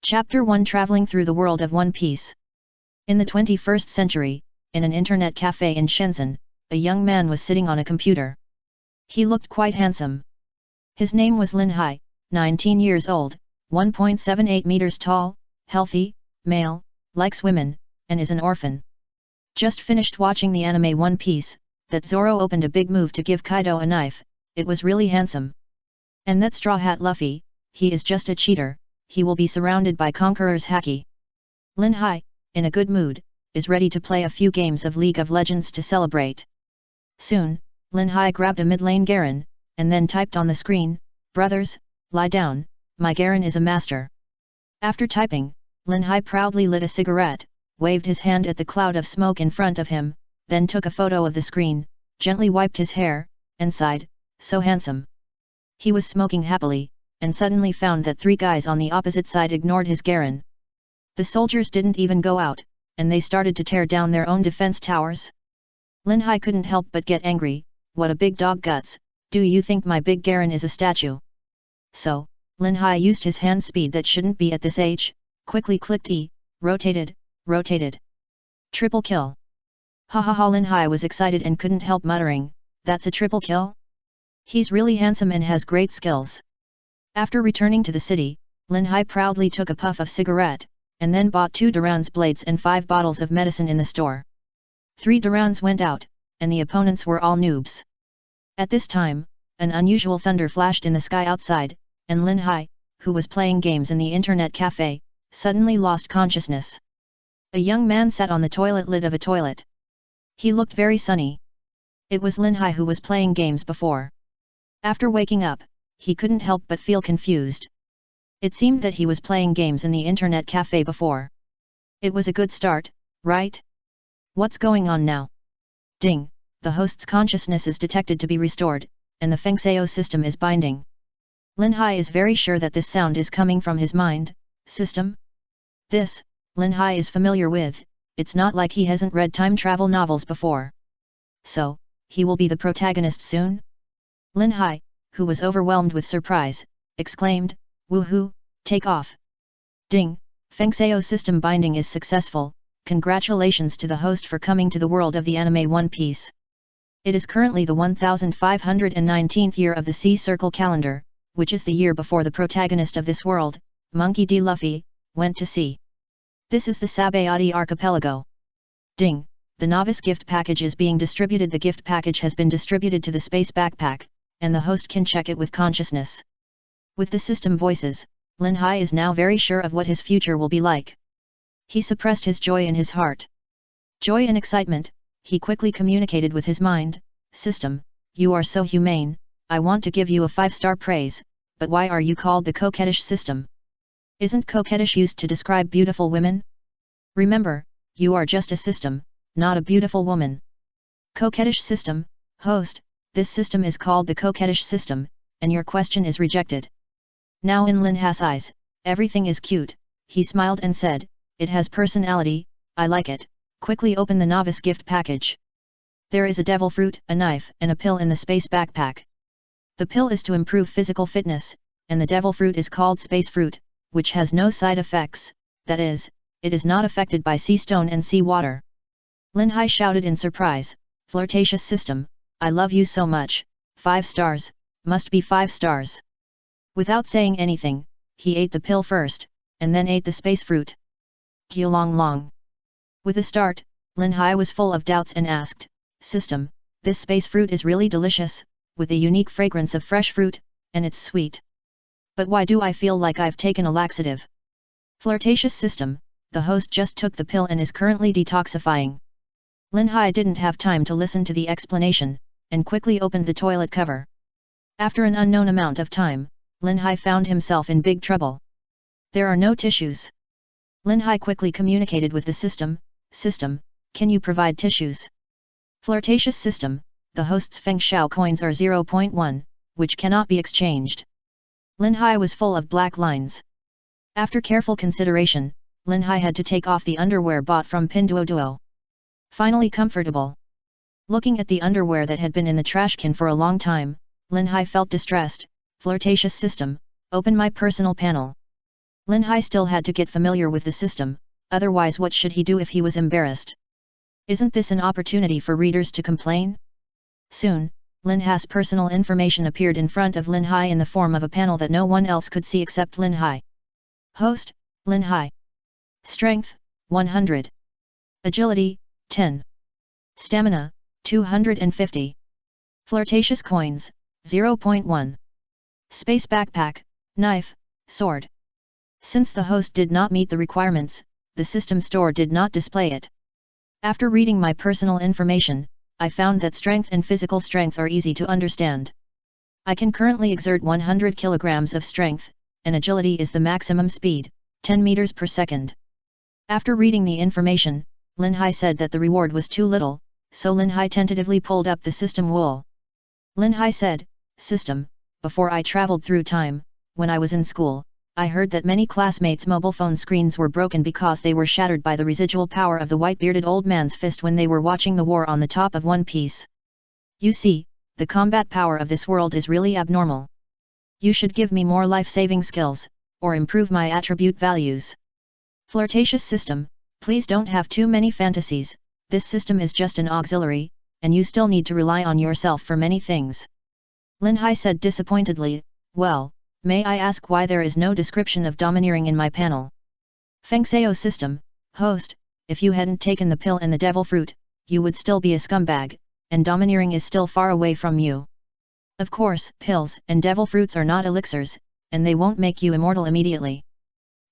Chapter 1 Traveling Through the World of One Piece. In the 21st century, in an internet cafe in Shenzhen, a young man was sitting on a computer. He looked quite handsome. His name was Linhai, 19 years old, 1.78 meters tall, healthy, male, likes women, and is an orphan. Just finished watching the anime One Piece, that Zoro opened a big move to give Kaido a knife. It was really handsome. And that Straw Hat Luffy, he is just a cheater. He will be surrounded by Conqueror's Haki. Linhai, in a good mood, is ready to play a few games of League of Legends to celebrate. Soon, Linhai grabbed a mid-lane Garen, and then typed on the screen, "Brothers, lie down, my Garen is a master." After typing, Linhai proudly lit a cigarette, waved his hand at the cloud of smoke in front of him, then took a photo of the screen, gently wiped his hair, and sighed, "So handsome." He was smoking happily, and suddenly found that 3 guys on the opposite side ignored his Garen. The soldiers didn't even go out, and they started to tear down their own defense towers. Linhai couldn't help but get angry. "What a big dog guts, do you think my big Garen is a statue?" So, Linhai used his hand speed that shouldn't be at this age, quickly clicked E, rotated. Triple kill. Ha ha ha. Linhai was excited and couldn't help muttering, "That's a triple kill? He's really handsome and has great skills." After returning to the city, Linhai proudly took a puff of cigarette, and then bought 2 Duran's blades and 5 bottles of medicine in the store. 3 Durans went out, and the opponents were all noobs. At this time, an unusual thunder flashed in the sky outside, and Linhai, who was playing games in the internet cafe, suddenly lost consciousness. A young man sat on the toilet lid of a toilet. He looked very sunny. It was Linhai who was playing games before. After waking up, he couldn't help but feel confused. It seemed that he was playing games in the internet cafe before. It was a good start, right? What's going on now? Ding, the host's consciousness is detected to be restored, and the Fengxiao system is binding. Linhai is very sure that this sound is coming from his mind system. This, Linhai is familiar with. It's not like he hasn't read time travel novels before. So, he will be the protagonist soon? Linhai, who was overwhelmed with surprise, exclaimed, "Woohoo, take off!" Ding, Fengxiao system binding is successful. Congratulations to the host for coming to the world of the anime One Piece. It is currently the 1519th year of the Sea Circle calendar, which is the year before the protagonist of this world, Monkey D. Luffy, went to sea. This is the Sabayati archipelago. Ding, the novice gift package is being distributed. The gift package has been distributed to the space backpack, and the host can check it with consciousness. With the system voices, Linhai is now very sure of what his future will be like. He suppressed his joy in his heart. Joy and excitement, he quickly communicated with his mind, "System, you are so humane, I want to give you a 5-star praise, but why are you called the coquettish system? Isn't coquettish used to describe beautiful women? Remember, you are just a system, not a beautiful woman." Coquettish system, host, this system is called the coquettish system, and your question is rejected. Now in Linhai's eyes, everything is cute. He smiled and said, "It has personality, I like it." Quickly open the novice gift package. There is a devil fruit, a knife, and a pill in the space backpack. The pill is to improve physical fitness, and the devil fruit is called space fruit, which has no side effects, that is, it is not affected by sea stone and sea water. Linhai shouted in surprise, "Flirtatious system, I love you so much, 5 stars, must be 5 stars." Without saying anything, he ate the pill first, and then ate the space fruit. Gyulong long. With a start, Linhai was full of doubts and asked, "System, this space fruit is really delicious, with a unique fragrance of fresh fruit, and it's sweet. But why do I feel like I've taken a laxative?" Flirtatious system, the host just took the pill and is currently detoxifying. Linhai didn't have time to listen to the explanation, and quickly opened the toilet cover. After an unknown amount of time, Linhai found himself in big trouble. There are no tissues. Linhai quickly communicated with the system, "System, can you provide tissues?" Flirtatious system, the host's Fengxiao coins are 0.1, which cannot be exchanged. Linhai was full of black lines. After careful consideration, Linhai had to take off the underwear bought from Pinduoduo. Finally comfortable. Looking at the underwear that had been in the trash can for a long time, Linhai felt distressed. Flirtatious system, open my personal panel. Linhai still had to get familiar with the system, otherwise what should he do if he was embarrassed? Isn't this an opportunity for readers to complain? Soon, Linhai's personal information appeared in front of Linhai in the form of a panel that no one else could see except Linhai. Host, Linhai. Strength, 100. Agility, 10. Stamina, 250. Flirtatious coins, 0.1. Space backpack, knife, sword. Since the host did not meet the requirements, the system store did not display it. After reading my personal information, I found that strength and physical strength are easy to understand. I can currently exert 100 kilograms of strength, and agility is the maximum speed, 10 meters per second. After reading the information, Linhai said that the reward was too little, so Linhai tentatively pulled up the system wall. Linhai said, "System, before I traveled through time, when I was in school, I heard that many classmates' mobile phone screens were broken because they were shattered by the residual power of the white-bearded old man's fist when they were watching the war on the top of One Piece. You see, the combat power of this world is really abnormal. You should give me more life-saving skills, or improve my attribute values. Flirtatious system, please don't have too many fantasies, this system is just an auxiliary, and you still need to rely on yourself for many things." Linhai said disappointedly, "Well, may I ask why there is no description of domineering in my panel?" Fengxiao system, host, if you hadn't taken the pill and the devil fruit, you would still be a scumbag, and domineering is still far away from you. Of course, pills and devil fruits are not elixirs, and they won't make you immortal immediately.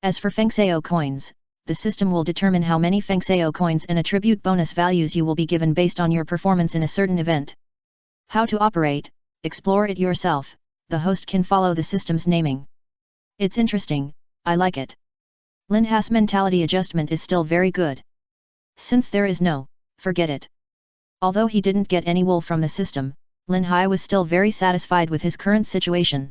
As for Fengxiao coins, the system will determine how many Fengxiao coins and attribute bonus values you will be given based on your performance in a certain event. How to operate, explore it yourself, the host can follow the system's naming. It's interesting, I like it. Linhai's mentality adjustment is still very good. Since there is no, forget it. Although he didn't get any wool from the system, Linhai was still very satisfied with his current situation.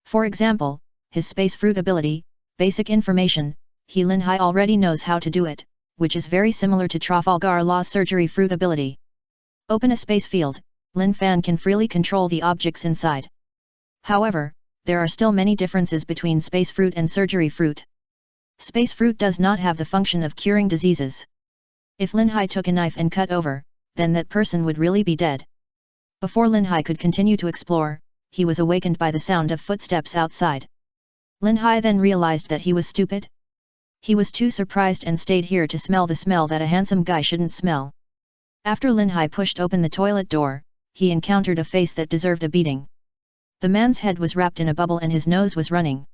For example, his space fruit ability, basic information, Linhai already knows how to do it, which is very similar to Trafalgar Law's surgery fruit ability. Open a space field, Lin Fan can freely control the objects inside. However, there are still many differences between space fruit and surgery fruit. Space fruit does not have the function of curing diseases. If Linhai took a knife and cut over, then that person would really be dead. Before Linhai could continue to explore, he was awakened by the sound of footsteps outside. Linhai then realized that he was stupid. He was too surprised and stayed here to smell the smell that a handsome guy shouldn't smell. After Linhai pushed open the toilet door, he encountered a face that deserved a beating. The man's head was wrapped in a bubble and his nose was running.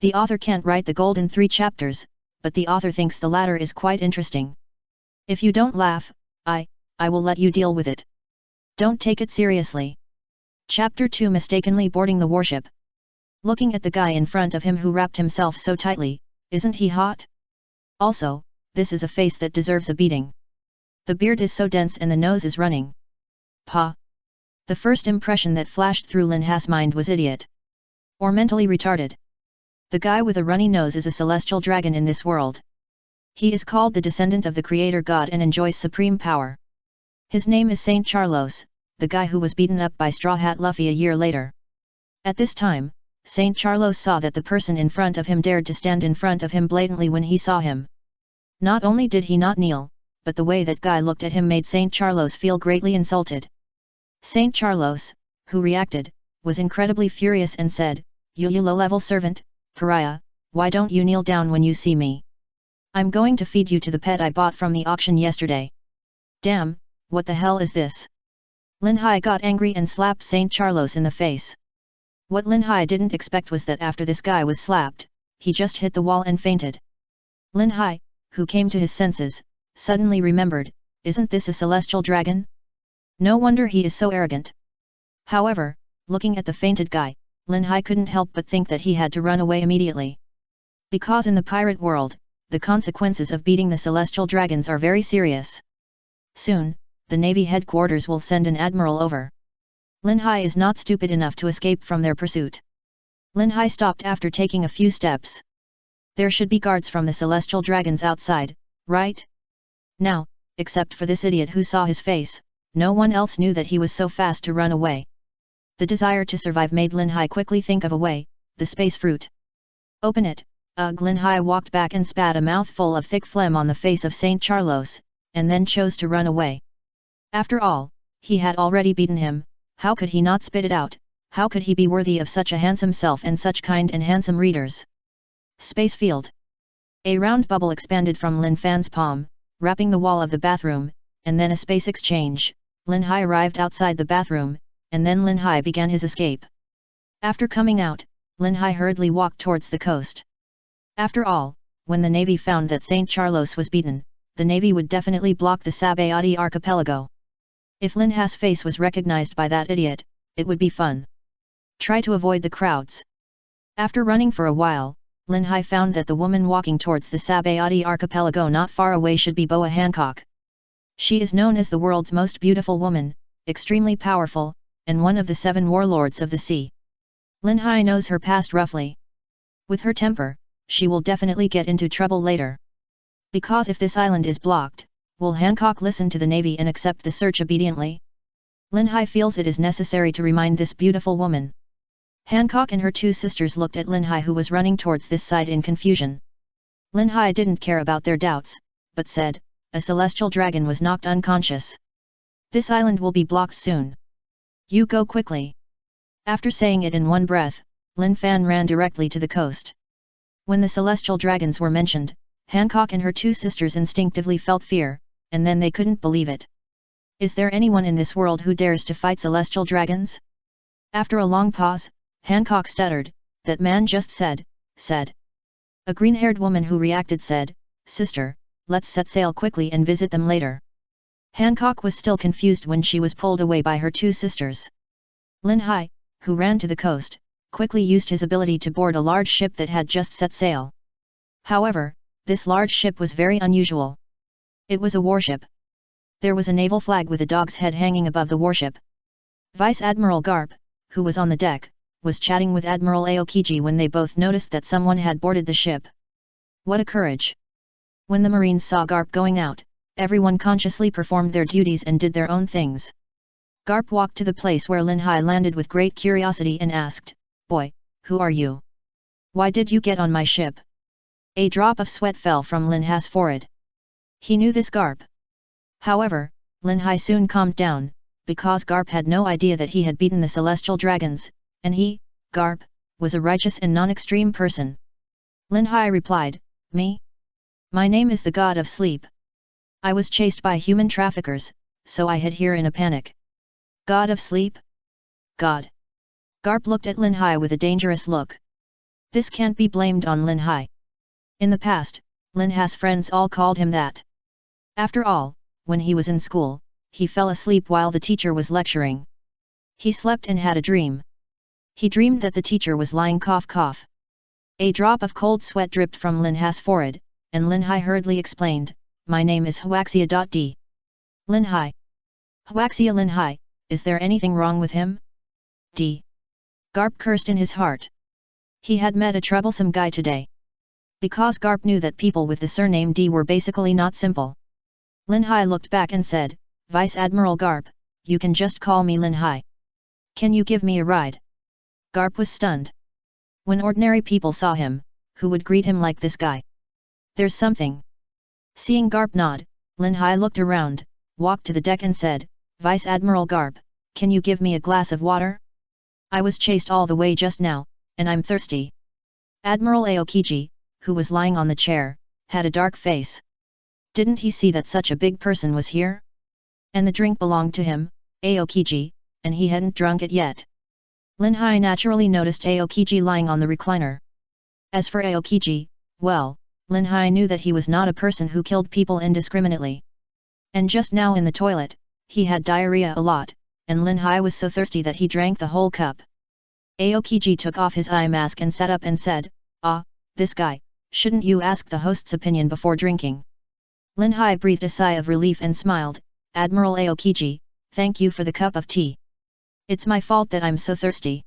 The author can't write the golden 3 chapters, but the author thinks the latter is quite interesting. If you don't laugh, I will let you deal with it. Don't take it seriously. Chapter 2 Mistakenly boarding the warship. Looking at the guy in front of him who wrapped himself so tightly, isn't he hot? Also, this is a face that deserves a beating. The beard is so dense and the nose is running. Pa. The first impression that flashed through Linhai's mind was idiot. Or mentally retarded. The guy with a runny nose is a celestial dragon in this world. He is called the descendant of the creator god and enjoys supreme power. His name is Saint Charlos, the guy who was beaten up by Straw Hat Luffy a year later. At this time, Saint Charlos saw that the person in front of him dared to stand in front of him blatantly when he saw him. Not only did he not kneel, but the way that guy looked at him made Saint Charlos feel greatly insulted. Saint Charlos, who reacted, was incredibly furious and said, You low-level servant, pariah, why don't you kneel down when you see me? I'm going to feed you to the pet I bought from the auction yesterday. Damn, what the hell is this? Linhai got angry and slapped Saint Charlos in the face. What Linhai didn't expect was that after this guy was slapped, he just hit the wall and fainted. Linhai, who came to his senses, suddenly remembered, isn't this a celestial dragon? No wonder he is so arrogant. However, looking at the fainted guy, Linhai couldn't help but think that he had to run away immediately. Because in the pirate world, the consequences of beating the celestial dragons are very serious. Soon, the Navy headquarters will send an admiral over. Linhai is not stupid enough to escape from their pursuit. Linhai stopped after taking a few steps. There should be guards from the celestial dragons outside, right? Now, except for this idiot who saw his face, no one else knew that he was so fast to run away. The desire to survive made Linhai quickly think of a way, the space fruit. Open it, Ugh! Linhai walked back and spat a mouthful of thick phlegm on the face of Saint Charlos, and then chose to run away. After all, he had already beaten him, how could he not spit it out? How could he be worthy of such a handsome self and such kind and handsome readers? Space field. A round bubble expanded from Lin Fan's palm, wrapping the wall of the bathroom, and then a space exchange. Linhai arrived outside the bathroom, and then Linhai began his escape. After coming out, Linhai hurriedly walked towards the coast. After all, when the Navy found that Saint Charlos was beaten, the Navy would definitely block the Cabaji archipelago. If Linhai's face was recognized by that idiot, it would be fun. Try to avoid the crowds. After running for a while, Linhai found that the woman walking towards the Cabaji archipelago not far away should be Boa Hancock. She is known as the world's most beautiful woman, extremely powerful, and one of the 7 warlords of the sea. Linhai knows her past roughly. With her temper, she will definitely get into trouble later. Because if this island is blocked, will Hancock listen to the Navy and accept the search obediently? Linhai feels it is necessary to remind this beautiful woman. Hancock and her 2 sisters looked at Linhai, who was running towards this side in confusion. Linhai didn't care about their doubts, but said, "A celestial dragon was knocked unconscious. This island will be blocked soon. You go quickly." After saying it in one breath, Lin Fan ran directly to the coast. When the celestial dragons were mentioned, Hancock and her 2 sisters instinctively felt fear, and then they couldn't believe it. Is there anyone in this world who dares to fight celestial dragons? After a long pause, Hancock stuttered, "That man just said. A green-haired woman who reacted said, "Sister, let's set sail quickly and visit them later." Hancock was still confused when she was pulled away by her 2 sisters. Linhai, who ran to the coast, quickly used his ability to board a large ship that had just set sail. However, this large ship was very unusual. It was a warship. There was a naval flag with a dog's head hanging above the warship. Vice Admiral Garp, who was on the deck, was chatting with Admiral Aokiji when they both noticed that someone had boarded the ship. What a courage! When the Marines saw Garp going out, everyone consciously performed their duties and did their own things. Garp walked to the place where Linhai landed with great curiosity and asked, "Boy, who are you? Why did you get on my ship?" A drop of sweat fell from Linhai's forehead. He knew this Garp. However, Linhai soon calmed down, because Garp had no idea that he had beaten the celestial dragons, and he, Garp, was a righteous and non-extreme person. Linhai replied, "Me? My name is the God of Sleep. I was chased by human traffickers, so I hid here in a panic." God of Sleep? God. Garp looked at Linhai with a dangerous look. This can't be blamed on Linhai. In the past, Linhai's friends all called him that. After all, when he was in school, he fell asleep while the teacher was lecturing. He slept and had a dream. He dreamed that the teacher was lying cough. A drop of cold sweat dripped from Linhai's forehead, and Linhai hurriedly explained, "My name is Huaxia.D. Linhai. Huaxia Linhai, is there anything wrong with him?" D. Garp cursed in his heart. He had met a troublesome guy today. Because Garp knew that people with the surname D were basically not simple. Linhai looked back and said, "Vice Admiral Garp, you can just call me Linhai. Can you give me a ride?" Garp was stunned. When ordinary people saw him, who would greet him like this guy? There's something. Seeing Garp nod, Linhai looked around, walked to the deck and said, "Vice Admiral Garp, can you give me a glass of water? I was chased all the way just now, and I'm thirsty." Admiral Aokiji, who was lying on the chair, had a dark face. Didn't he see that such a big person was here? And the drink belonged to him, Aokiji, and he hadn't drunk it yet. Linhai naturally noticed Aokiji lying on the recliner. As for Aokiji, well, Linhai knew that he was not a person who killed people indiscriminately. And just now in the toilet, he had diarrhea a lot, and Linhai was so thirsty that he drank the whole cup. Aokiji took off his eye mask and sat up and said, "Ah, this guy, shouldn't you ask the host's opinion before drinking?" Linhai breathed a sigh of relief and smiled, "Admiral Aokiji, thank you for the cup of tea. It's my fault that I'm so thirsty.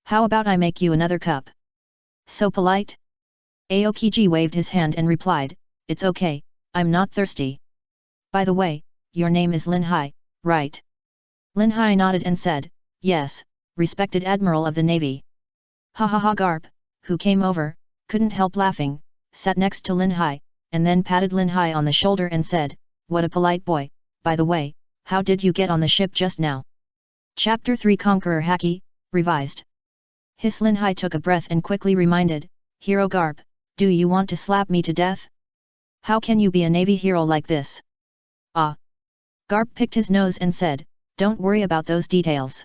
How about I make you another cup?" So polite? Aokiji waved his hand and replied, "It's okay, I'm not thirsty. By the way, your name is Linhai, right?" Linhai nodded and said, "Yes, respected Admiral of the Navy." Ha ha ha. Garp, who came over, couldn't help laughing, sat next to Linhai, and then patted Linhai on the shoulder and said, "What a polite boy, by the way, how did you get on the ship just now?" Chapter 3 Conqueror Haki, Revised. His Linhai took a breath and quickly reminded, "Hero Garp, do you want to slap me to death? How can you be a Navy hero like this?" "Ah." Garp picked his nose and said, "Don't worry about those details.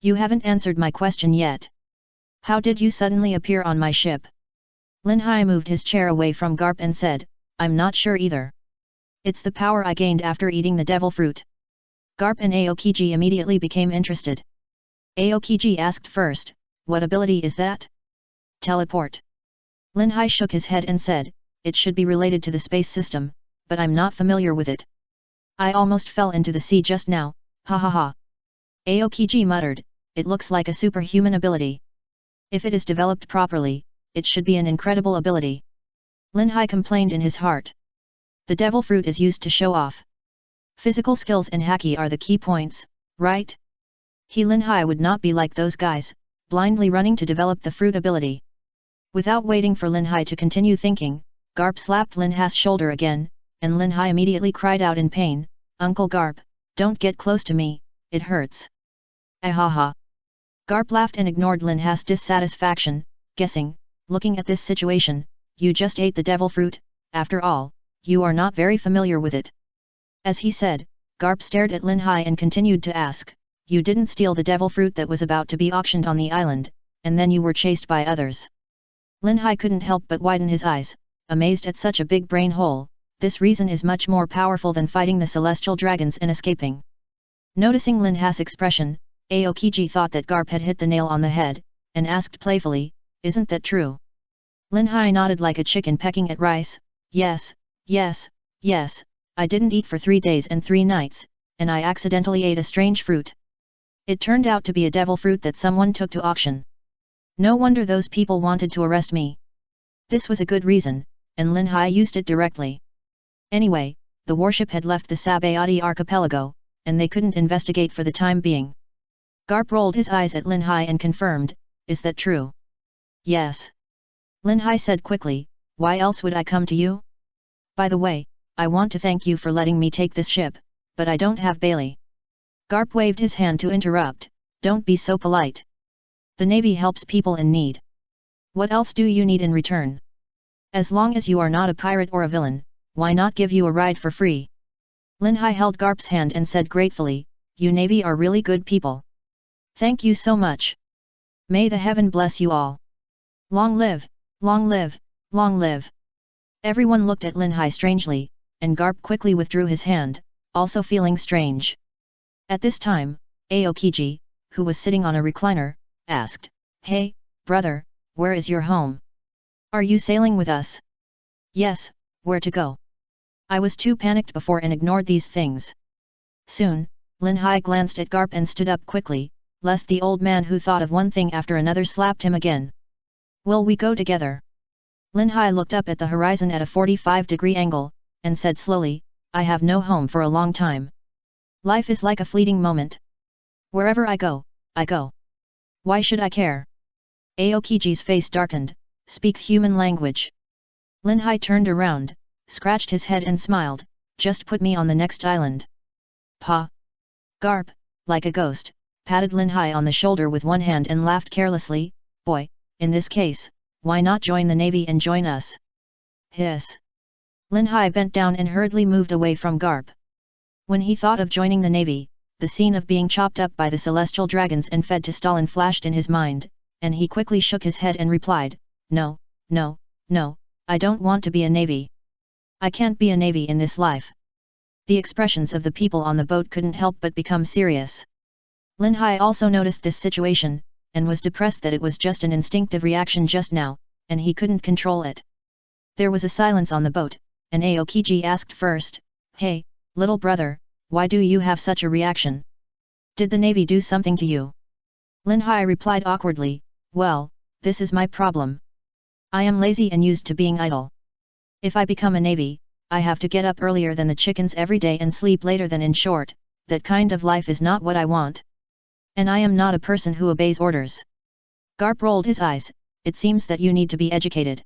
You haven't answered my question yet. How did you suddenly appear on my ship?" Linhai moved his chair away from Garp and said, "I'm not sure either. It's the power I gained after eating the devil fruit." Garp and Aokiji immediately became interested. Aokiji asked first, "What ability is that?" "Teleport." Linhai shook his head and said, "It should be related to the space system, but I'm not familiar with it. I almost fell into the sea just now, ha ha ha." Aokiji muttered, "It looks like a superhuman ability. If it is developed properly, it should be an incredible ability." Linhai complained in his heart. The devil fruit is used to show off. Physical skills and haki are the key points, right? Linhai would not be like those guys, blindly running to develop the fruit ability. Without waiting for Linhai to continue thinking, Garp slapped Linhai's shoulder again, and Linhai immediately cried out in pain, "Uncle Garp, don't get close to me, it hurts." Ahaha. Garp laughed and ignored Linhai's dissatisfaction, guessing, looking at this situation, you just ate the devil fruit, after all, you are not very familiar with it. As he said, Garp stared at Linhai and continued to ask, "You didn't steal the devil fruit that was about to be auctioned on the island, and then you were chased by others?" Linhai couldn't help but widen his eyes, amazed at such a big brain hole. This reason is much more powerful than fighting the celestial dragons and escaping. Noticing Linhai's expression, Aokiji thought that Garp had hit the nail on the head, and asked playfully, "Isn't that true?" Linhai nodded like a chicken pecking at rice, yes, I didn't eat for 3 days and 3 nights, and I accidentally ate a strange fruit. It turned out to be a devil fruit that someone took to auction. No wonder those people wanted to arrest me. This was a good reason, and Linhai used it directly. Anyway, the warship had left the Sabayati archipelago, and they couldn't investigate for the time being. Garp rolled his eyes at Linhai and confirmed, "Is that true?" "Yes." Linhai said quickly, "Why else would I come to you? By the way, I want to thank you for letting me take this ship, but I don't have Bailey." Garp waved his hand to interrupt, "Don't be so polite. The Navy helps people in need. What else do you need in return? As long as you are not a pirate or a villain, why not give you a ride for free?" Linhai held Garp's hand and said gratefully, "You Navy are really good people. Thank you so much. May the heaven bless you all. Long live, long live, long live." Everyone looked at Linhai strangely, and Garp quickly withdrew his hand, also feeling strange. At this time, Aokiji, who was sitting on a recliner, asked, "Hey, brother, where is your home? Are you sailing with us?" "Yes, where to go?" I was too panicked before and ignored these things. Soon, Linhai glanced at Garp and stood up quickly, lest the old man who thought of one thing after another slapped him again. "Will we go together?" Linhai looked up at the horizon at a 45-degree angle, and said slowly, "I have no home for a long time. Life is like a fleeting moment. Wherever I go, I go. Why should I care?" Aokiji's face darkened, "Speak human language." Linhai turned around, scratched his head and smiled, "Just put me on the next island." "Pa." Garp, like a ghost, patted Linhai on the shoulder with one hand and laughed carelessly, "Boy, in this case, why not join the Navy and join us?" "Hiss." Linhai bent down and hurriedly moved away from Garp. When he thought of joining the Navy, the scene of being chopped up by the celestial dragons and fed to Stalin flashed in his mind, and he quickly shook his head and replied, No, I don't want to be a Navy. I can't be a Navy in this life." The expressions of the people on the boat couldn't help but become serious. Linhai also noticed this situation, and was depressed that it was just an instinctive reaction just now, and he couldn't control it. There was a silence on the boat, and Aokiji asked first, "Hey, little brother, why do you have such a reaction? Did the Navy do something to you?" Linhai replied awkwardly, "Well, this is my problem. I am lazy and used to being idle. If I become a Navy, I have to get up earlier than the chickens every day and sleep later than in short, that kind of life is not what I want. And I am not a person who obeys orders." Garp rolled his eyes, it seems that you need to be educated.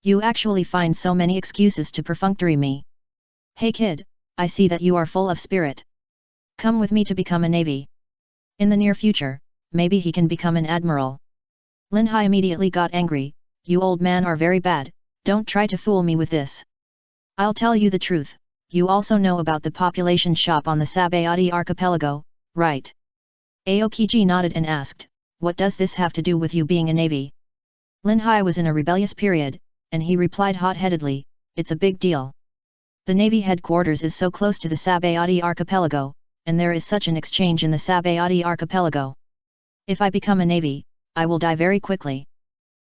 You actually find so many excuses to perfunctory me. Hey kid, I see that you are full of spirit. Come with me to become a navy. In the near future, maybe he can become an admiral. Linhai immediately got angry. You old man are very bad, don't try to fool me with this. I'll tell you the truth, you also know about the population shop on the Sabayati archipelago, right? Aokiji nodded and asked, what does this have to do with you being a navy? Linhai was in a rebellious period, and he replied hot-headedly, it's a big deal. The navy headquarters is so close to the Sabayati archipelago, and there is such an exchange in the Sabayati archipelago. If I become a navy, I will die very quickly.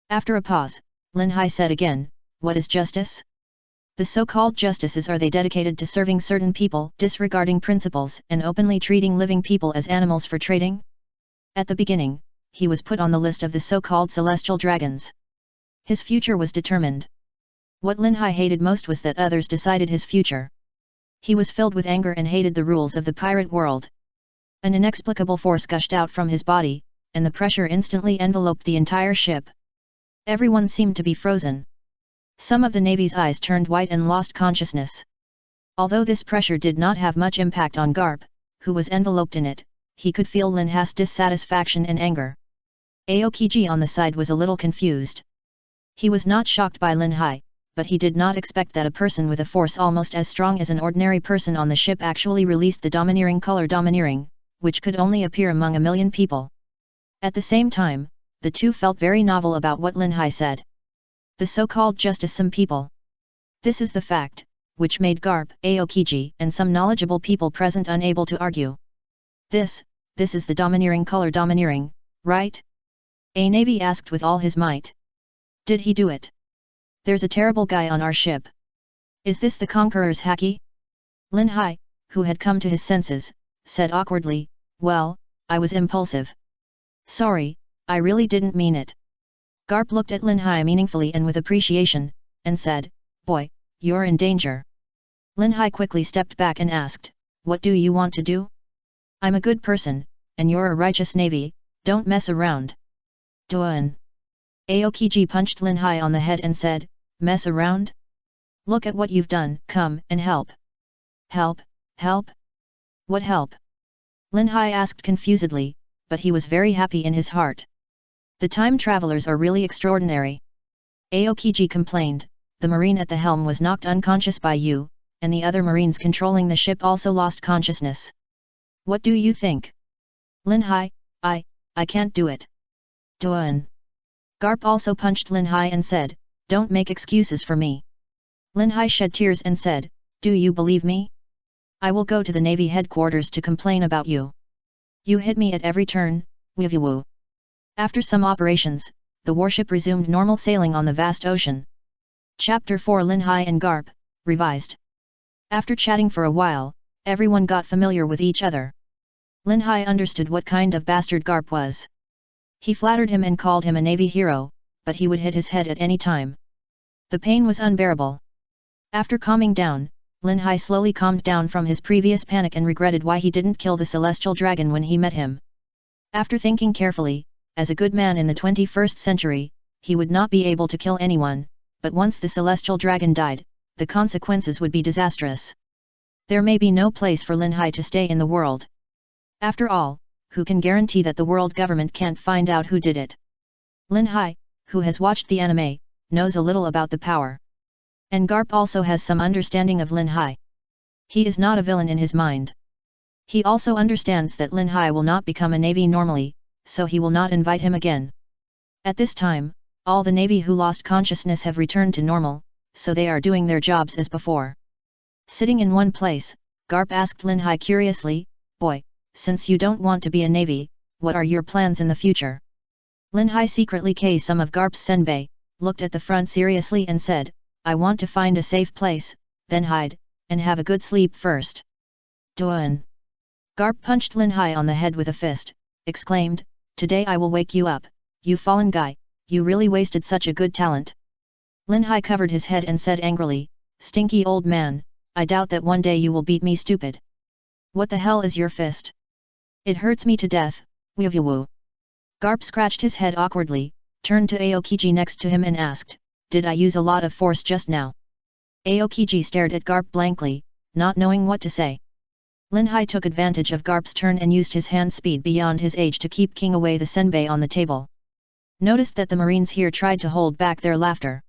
After a pause, Linhai said again, what is justice? The so-called justices are they dedicated to serving certain people, disregarding principles and openly treating living people as animals for trading? At the beginning, he was put on the list of the so-called celestial dragons. His future was determined. What Linhai hated most was that others decided his future. He was filled with anger and hated the rules of the pirate world. An inexplicable force gushed out from his body, and the pressure instantly enveloped the entire ship. Everyone seemed to be frozen. Some of the navy's eyes turned white and lost consciousness. Although this pressure did not have much impact on Garp, who was enveloped in it, he could feel Linhai's dissatisfaction and anger. Aokiji on the side was a little confused. He was not shocked by Linhai, but he did not expect that a person with a force almost as strong as an ordinary person on the ship actually released the domineering color domineering, which could only appear among a million people. At the same time, the two felt very novel about what Linhai said. The so-called justicesome people. This is the fact, which made Garp, Aokiji, and some knowledgeable people present unable to argue. This is the domineering color domineering, right? A navy asked with all his might. Did he do it? There's a terrible guy on our ship. Is this the Conqueror's Haki? Linhai, who had come to his senses, said awkwardly, well, I was impulsive. Sorry, I really didn't mean it. Garp looked at Linhai meaningfully and with appreciation, and said, boy, you're in danger. Linhai quickly stepped back and asked, what do you want to do? I'm a good person, and you're a righteous navy, don't mess around. Duan. Aokiji punched Linhai on the head and said, mess around? Look at what you've done, come and help. Help, help? What help? Linhai asked confusedly, but he was very happy in his heart. The time travelers are really extraordinary. Aokiji complained, the marine at the helm was knocked unconscious by you, and the other marines controlling the ship also lost consciousness. What do you think? Linhai, I can't do it. Duan. Garp also punched Linhai and said, don't make excuses for me. Linhai shed tears and said, do you believe me? I will go to the Navy headquarters to complain about you. You hit me at every turn, Wivu. After some operations, the warship resumed normal sailing on the vast ocean. Chapter 4 Linhai and Garp, revised. After chatting for a while, everyone got familiar with each other. Linhai understood what kind of bastard Garp was. He flattered him and called him a navy hero, but he would hit his head at any time. The pain was unbearable. After calming down, Linhai slowly calmed down from his previous panic and regretted why he didn't kill the celestial dragon when he met him. After thinking carefully, as a good man in the 21st century, he would not be able to kill anyone, but once the celestial dragon died, the consequences would be disastrous. There may be no place for Linhai to stay in the world. After all, who can guarantee that the world government can't find out who did it? Linhai, who has watched the anime, knows a little about the power. And Garp also has some understanding of Linhai. He is not a villain in his mind. He also understands that Linhai will not become a navy normally, so he will not invite him again. At this time, all the navy who lost consciousness have returned to normal, so they are doing their jobs as before. Sitting in one place, Garp asked Linhai curiously, boy, since you don't want to be a navy, what are your plans in the future? Linhai secretly kissed some of Garp's senbei, looked at the front seriously and said, I want to find a safe place, then hide, and have a good sleep first. Duan. Garp punched Linhai on the head with a fist, exclaimed, today I will wake you up, you fallen guy, you really wasted such a good talent. Linhai covered his head and said angrily, stinky old man, I doubt that one day you will beat me stupid. What the hell is your fist? It hurts me to death, Wivu. Garp scratched his head awkwardly, turned to Aokiji next to him and asked, "Did I use a lot of force just now?" Aokiji stared at Garp blankly, not knowing what to say. Linhai took advantage of Garp's turn and used his hand speed beyond his age to keep king away the senbei on the table. Noticed that the Marines here tried to hold back their laughter.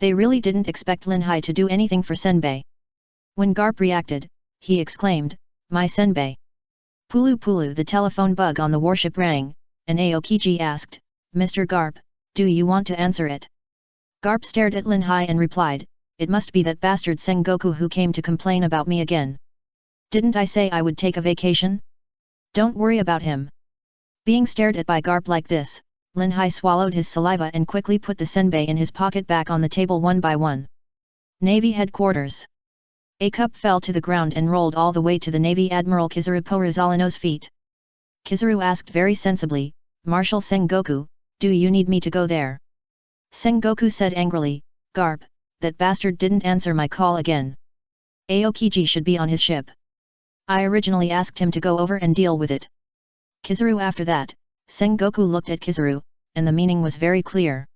They really didn't expect Linhai to do anything for senbei. When Garp reacted, he exclaimed, "My senbei!" Pulu Pulu, the telephone bug on the warship rang, and Aokiji asked, "Mr. Garp, do you want to answer it?" Garp stared at Linhai and replied, "It must be that bastard Sengoku who came to complain about me again. Didn't I say I would take a vacation? Don't worry about him." Being stared at by Garp like this, Linhai swallowed his saliva and quickly put the senbei in his pocket back on the table one by one. Navy Headquarters. A cup fell to the ground and rolled all the way to the Navy Admiral Kizaru Porizalano's feet. Kizaru asked very sensibly, "Marshal Sengoku, do you need me to go there?" Sengoku said angrily, "Garp, that bastard didn't answer my call again. Aokiji should be on his ship. I originally asked him to go over and deal with it." Kizaru. After that, Sengoku looked at Kizaru, and the meaning was very clear.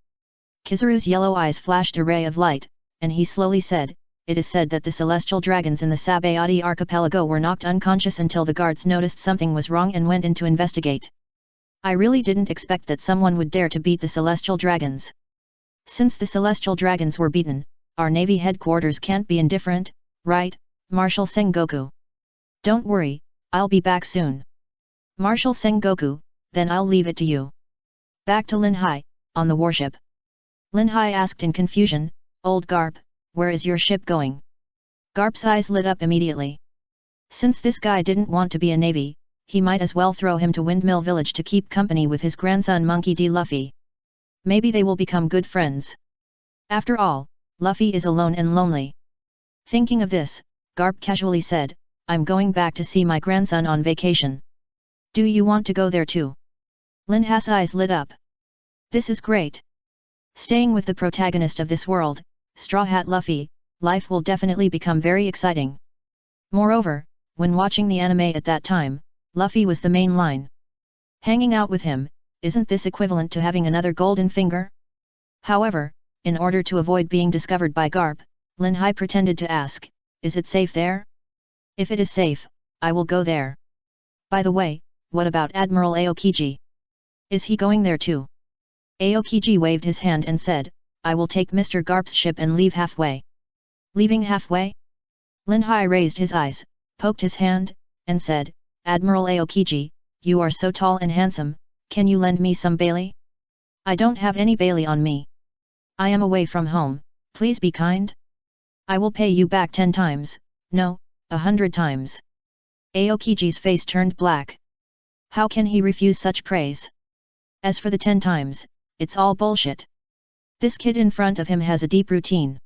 Kizaru's yellow eyes flashed a ray of light, and he slowly said, "It is said that the celestial dragons in the Sabayati archipelago were knocked unconscious until the guards noticed something was wrong and went in to investigate. I really didn't expect that someone would dare to beat the celestial dragons. Since the celestial dragons were beaten, our Navy headquarters can't be indifferent, right, Marshal Sengoku? Don't worry, I'll be back soon." "Marshal Sengoku, then I'll leave it to you." Back to Linhai, on the warship. Linhai asked in confusion, "Old Garp, where is your ship going?" Garp's eyes lit up immediately. Since this guy didn't want to be a navy, he might as well throw him to Windmill Village to keep company with his grandson Monkey D. Luffy. Maybe they will become good friends. After all, Luffy is alone and lonely. Thinking of this, Garp casually said, "I'm going back to see my grandson on vacation. Do you want to go there too?" Linhai's eyes lit up. This is great. Staying with the protagonist of this world, Straw Hat Luffy, life will definitely become very exciting. Moreover, when watching the anime at that time, Luffy was the main line. Hanging out with him, isn't this equivalent to having another golden finger? However, in order to avoid being discovered by Garp, Linhai pretended to ask, "Is it safe there?" "If it is safe, I will go there. By the way, what about Admiral Aokiji? Is he going there too?" Aokiji waved his hand and said, "I will take Mr. Garp's ship and leave halfway." "Leaving halfway?" Linhai raised his eyes, poked his hand, and said, "Admiral Aokiji, you are so tall and handsome, can you lend me some Bailey?" "I don't have any Bailey on me. I am away from home, please be kind. I will pay you back 10 times, no, 100 times. Aokiji's face turned black. How can he refuse such praise? As for the 10 times, it's all bullshit. This kid in front of him has a deep routine.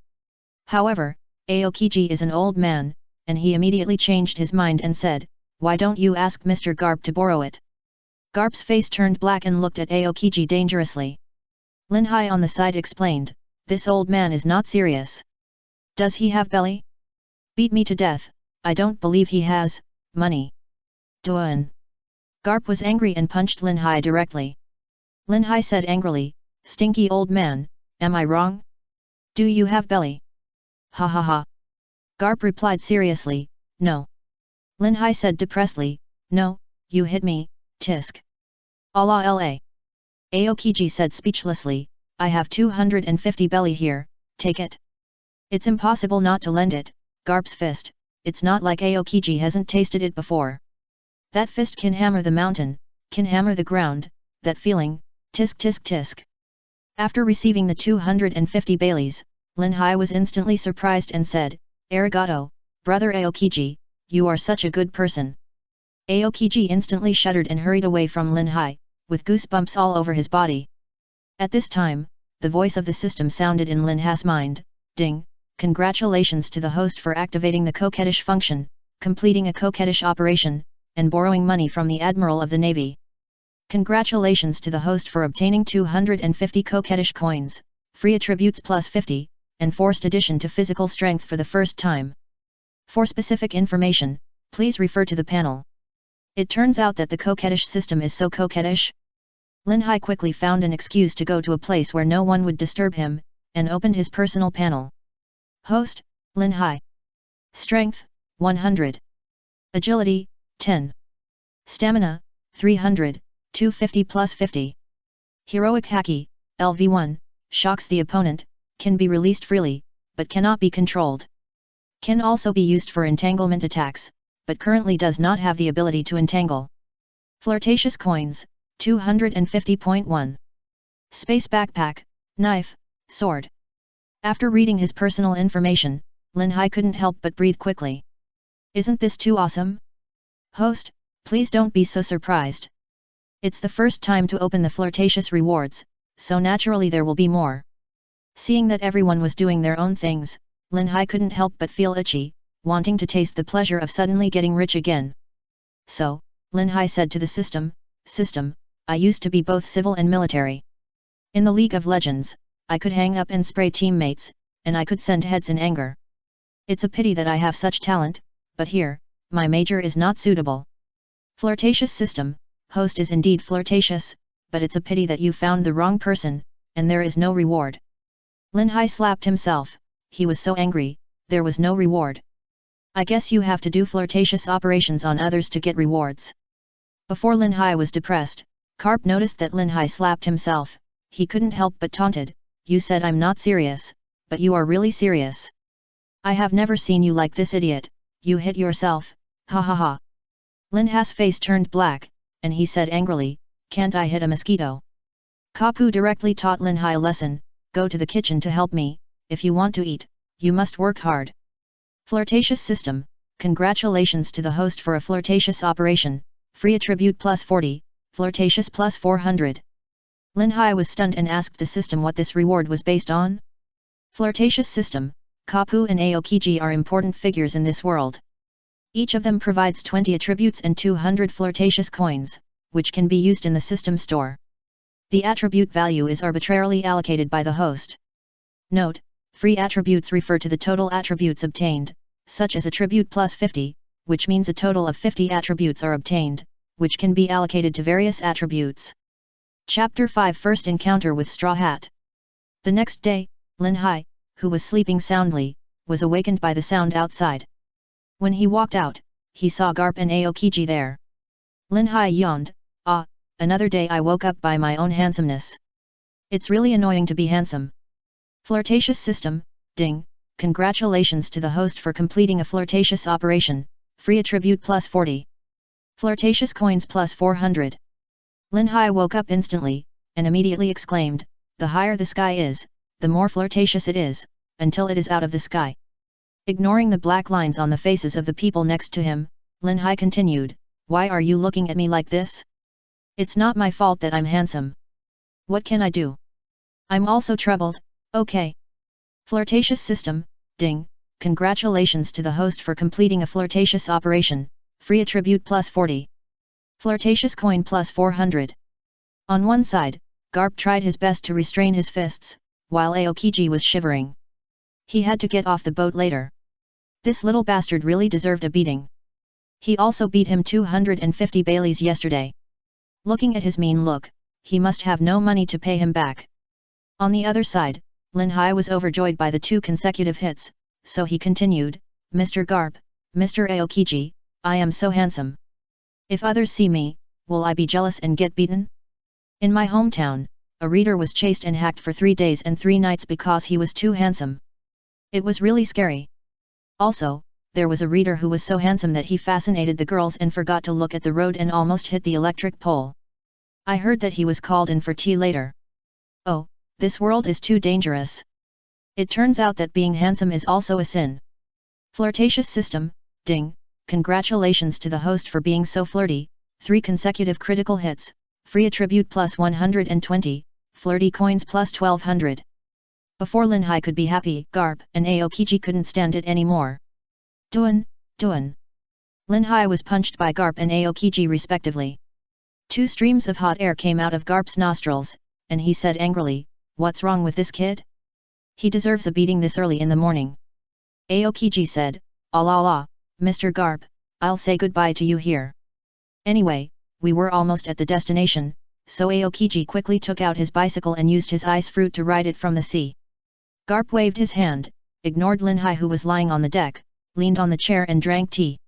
However, Aokiji is an old man, and he immediately changed his mind and said, "Why don't you ask Mr. Garp to borrow it?" Garp's face turned black and looked at Aokiji dangerously. Linhai on the side explained, "This old man is not serious. Does he have belly? Beat me to death, I don't believe he has money." Duan. Garp was angry and punched Linhai directly. Linhai said angrily, "Stinky old man, am I wrong? Do you have belly?" "Ha ha ha." Garp replied seriously, "No." Linhai said depressedly, "No, you hit me, tisk. Allah la." Aokiji said speechlessly, "I have 250 belly here, take it." "It's impossible not to lend it, Garp's fist, it's not like Aokiji hasn't tasted it before. That fist can hammer the mountain, can hammer the ground, that feeling, tisk tisk tisk." After receiving the 250 Baileys, Linhai was instantly surprised and said, "Arigato, brother Aokiji, you are such a good person." Aokiji instantly shuddered and hurried away from Linhai, with goosebumps all over his body. At this time, the voice of the system sounded in Linhai's mind, "Ding, congratulations to the host for activating the coquettish function, completing a coquettish operation, and borrowing money from the Admiral of the Navy. Congratulations to the host for obtaining 250 coquettish coins, free attributes plus 50, and forced addition to physical strength for the first time. For specific information, please refer to the panel." It turns out that the coquettish system is so coquettish. Linhai quickly found an excuse to go to a place where no one would disturb him, and opened his personal panel. Host, Linhai. Strength, 100. Agility, 10. Stamina, 300, 250 plus 50. Heroic Haki, LV1, shocks the opponent, can be released freely, but cannot be controlled. Can also be used for entanglement attacks, but currently does not have the ability to entangle. Flirtatious coins, 250.1. Space backpack, knife, sword. After reading his personal information, Linhai couldn't help but breathe quickly. Isn't this too awesome? Host, please don't be so surprised. It's the first time to open the flirtatious rewards, so naturally there will be more. Seeing that everyone was doing their own things, Linhai couldn't help but feel itchy, wanting to taste the pleasure of suddenly getting rich again. So, Linhai said to the system, System, I used to be both civil and military. In the League of Legends, I could hang up and spray teammates, and I could send heads in anger. It's a pity that I have such talent, but here, my major is not suitable. Flirtatious system, host is indeed flirtatious, but it's a pity that you found the wrong person, and there is no reward. Linhai slapped himself, he was so angry, there was no reward. I guess you have to do flirtatious operations on others to get rewards. Before Linhai was depressed, Garp noticed that Linhai slapped himself, he couldn't help but taunted, you said I'm not serious, but you are really serious. I have never seen you like this idiot, you hit yourself, ha ha ha. Linhai's face turned black, and he said angrily, can't I hit a mosquito? Kapu directly taught Linhai a lesson, go to the kitchen to help me, if you want to eat, you must work hard. Flirtatious system, congratulations to the host for a flirtatious operation, free attribute plus 40, flirtatious plus 400. Linhai was stunned and asked the system what this reward was based on. Flirtatious system, Kapu and Aokiji are important figures in this world. Each of them provides 20 attributes and 200 flirtatious coins, which can be used in the system store. The attribute value is arbitrarily allocated by the host. Note, free attributes refer to the total attributes obtained, such as attribute plus 50, which means a total of 50 attributes are obtained, which can be allocated to various attributes. Chapter 5 First Encounter with Straw Hat. The next day, Linhai, who was sleeping soundly, was awakened by the sound outside. When he walked out, he saw Garp and Aokiji there. Linhai yawned, ah, another day I woke up by my own handsomeness. It's really annoying to be handsome. Flirtatious system, ding, congratulations to the host for completing a flirtatious operation, free attribute plus 40. Flirtatious coins plus 400. Linhai woke up instantly, and immediately exclaimed, the higher the sky is, the more flirtatious it is, until it is out of the sky. Ignoring the black lines on the faces of the people next to him, Linhai continued, why are you looking at me like this? It's not my fault that I'm handsome. What can I do? I'm also troubled, okay. Flirtatious system, ding, congratulations to the host for completing a flirtatious operation, free attribute plus 40. Flirtatious coin plus 400. On one side, Garp tried his best to restrain his fists, while Aokiji was shivering. He had to get off the boat later. This little bastard really deserved a beating. He also beat him 250 Baileys yesterday. Looking at his mean look, he must have no money to pay him back. On the other side, Linhai was overjoyed by the 2 consecutive hits, so he continued, Mr. Garp, Mr. Aokiji, I am so handsome. If others see me, will I be jealous and get beaten? In my hometown, a reader was chased and hacked for 3 days and 3 nights because he was too handsome. It was really scary. Also, there was a reader who was so handsome that he fascinated the girls and forgot to look at the road and almost hit the electric pole. I heard that he was called in for tea later. Oh, this world is too dangerous. It turns out that being handsome is also a sin. Flirtatious system, ding, congratulations to the host for being so flirty, 3 consecutive critical hits, free attribute plus 120, flirty coins plus 1200. Before Linhai could be happy, Garp and Aokiji couldn't stand it anymore. Duan. Linhai was punched by Garp and Aokiji respectively. 2 streams of hot air came out of Garp's nostrils, and he said angrily, what's wrong with this kid? He deserves a beating this early in the morning. Aokiji said, Allah, Mr. Garp, I'll say goodbye to you here. Anyway, we were almost at the destination, so Aokiji quickly took out his bicycle and used his ice fruit to ride it from the sea. Garp waved his hand, ignored Linhai who was lying on the deck, leaned on the chair and drank tea.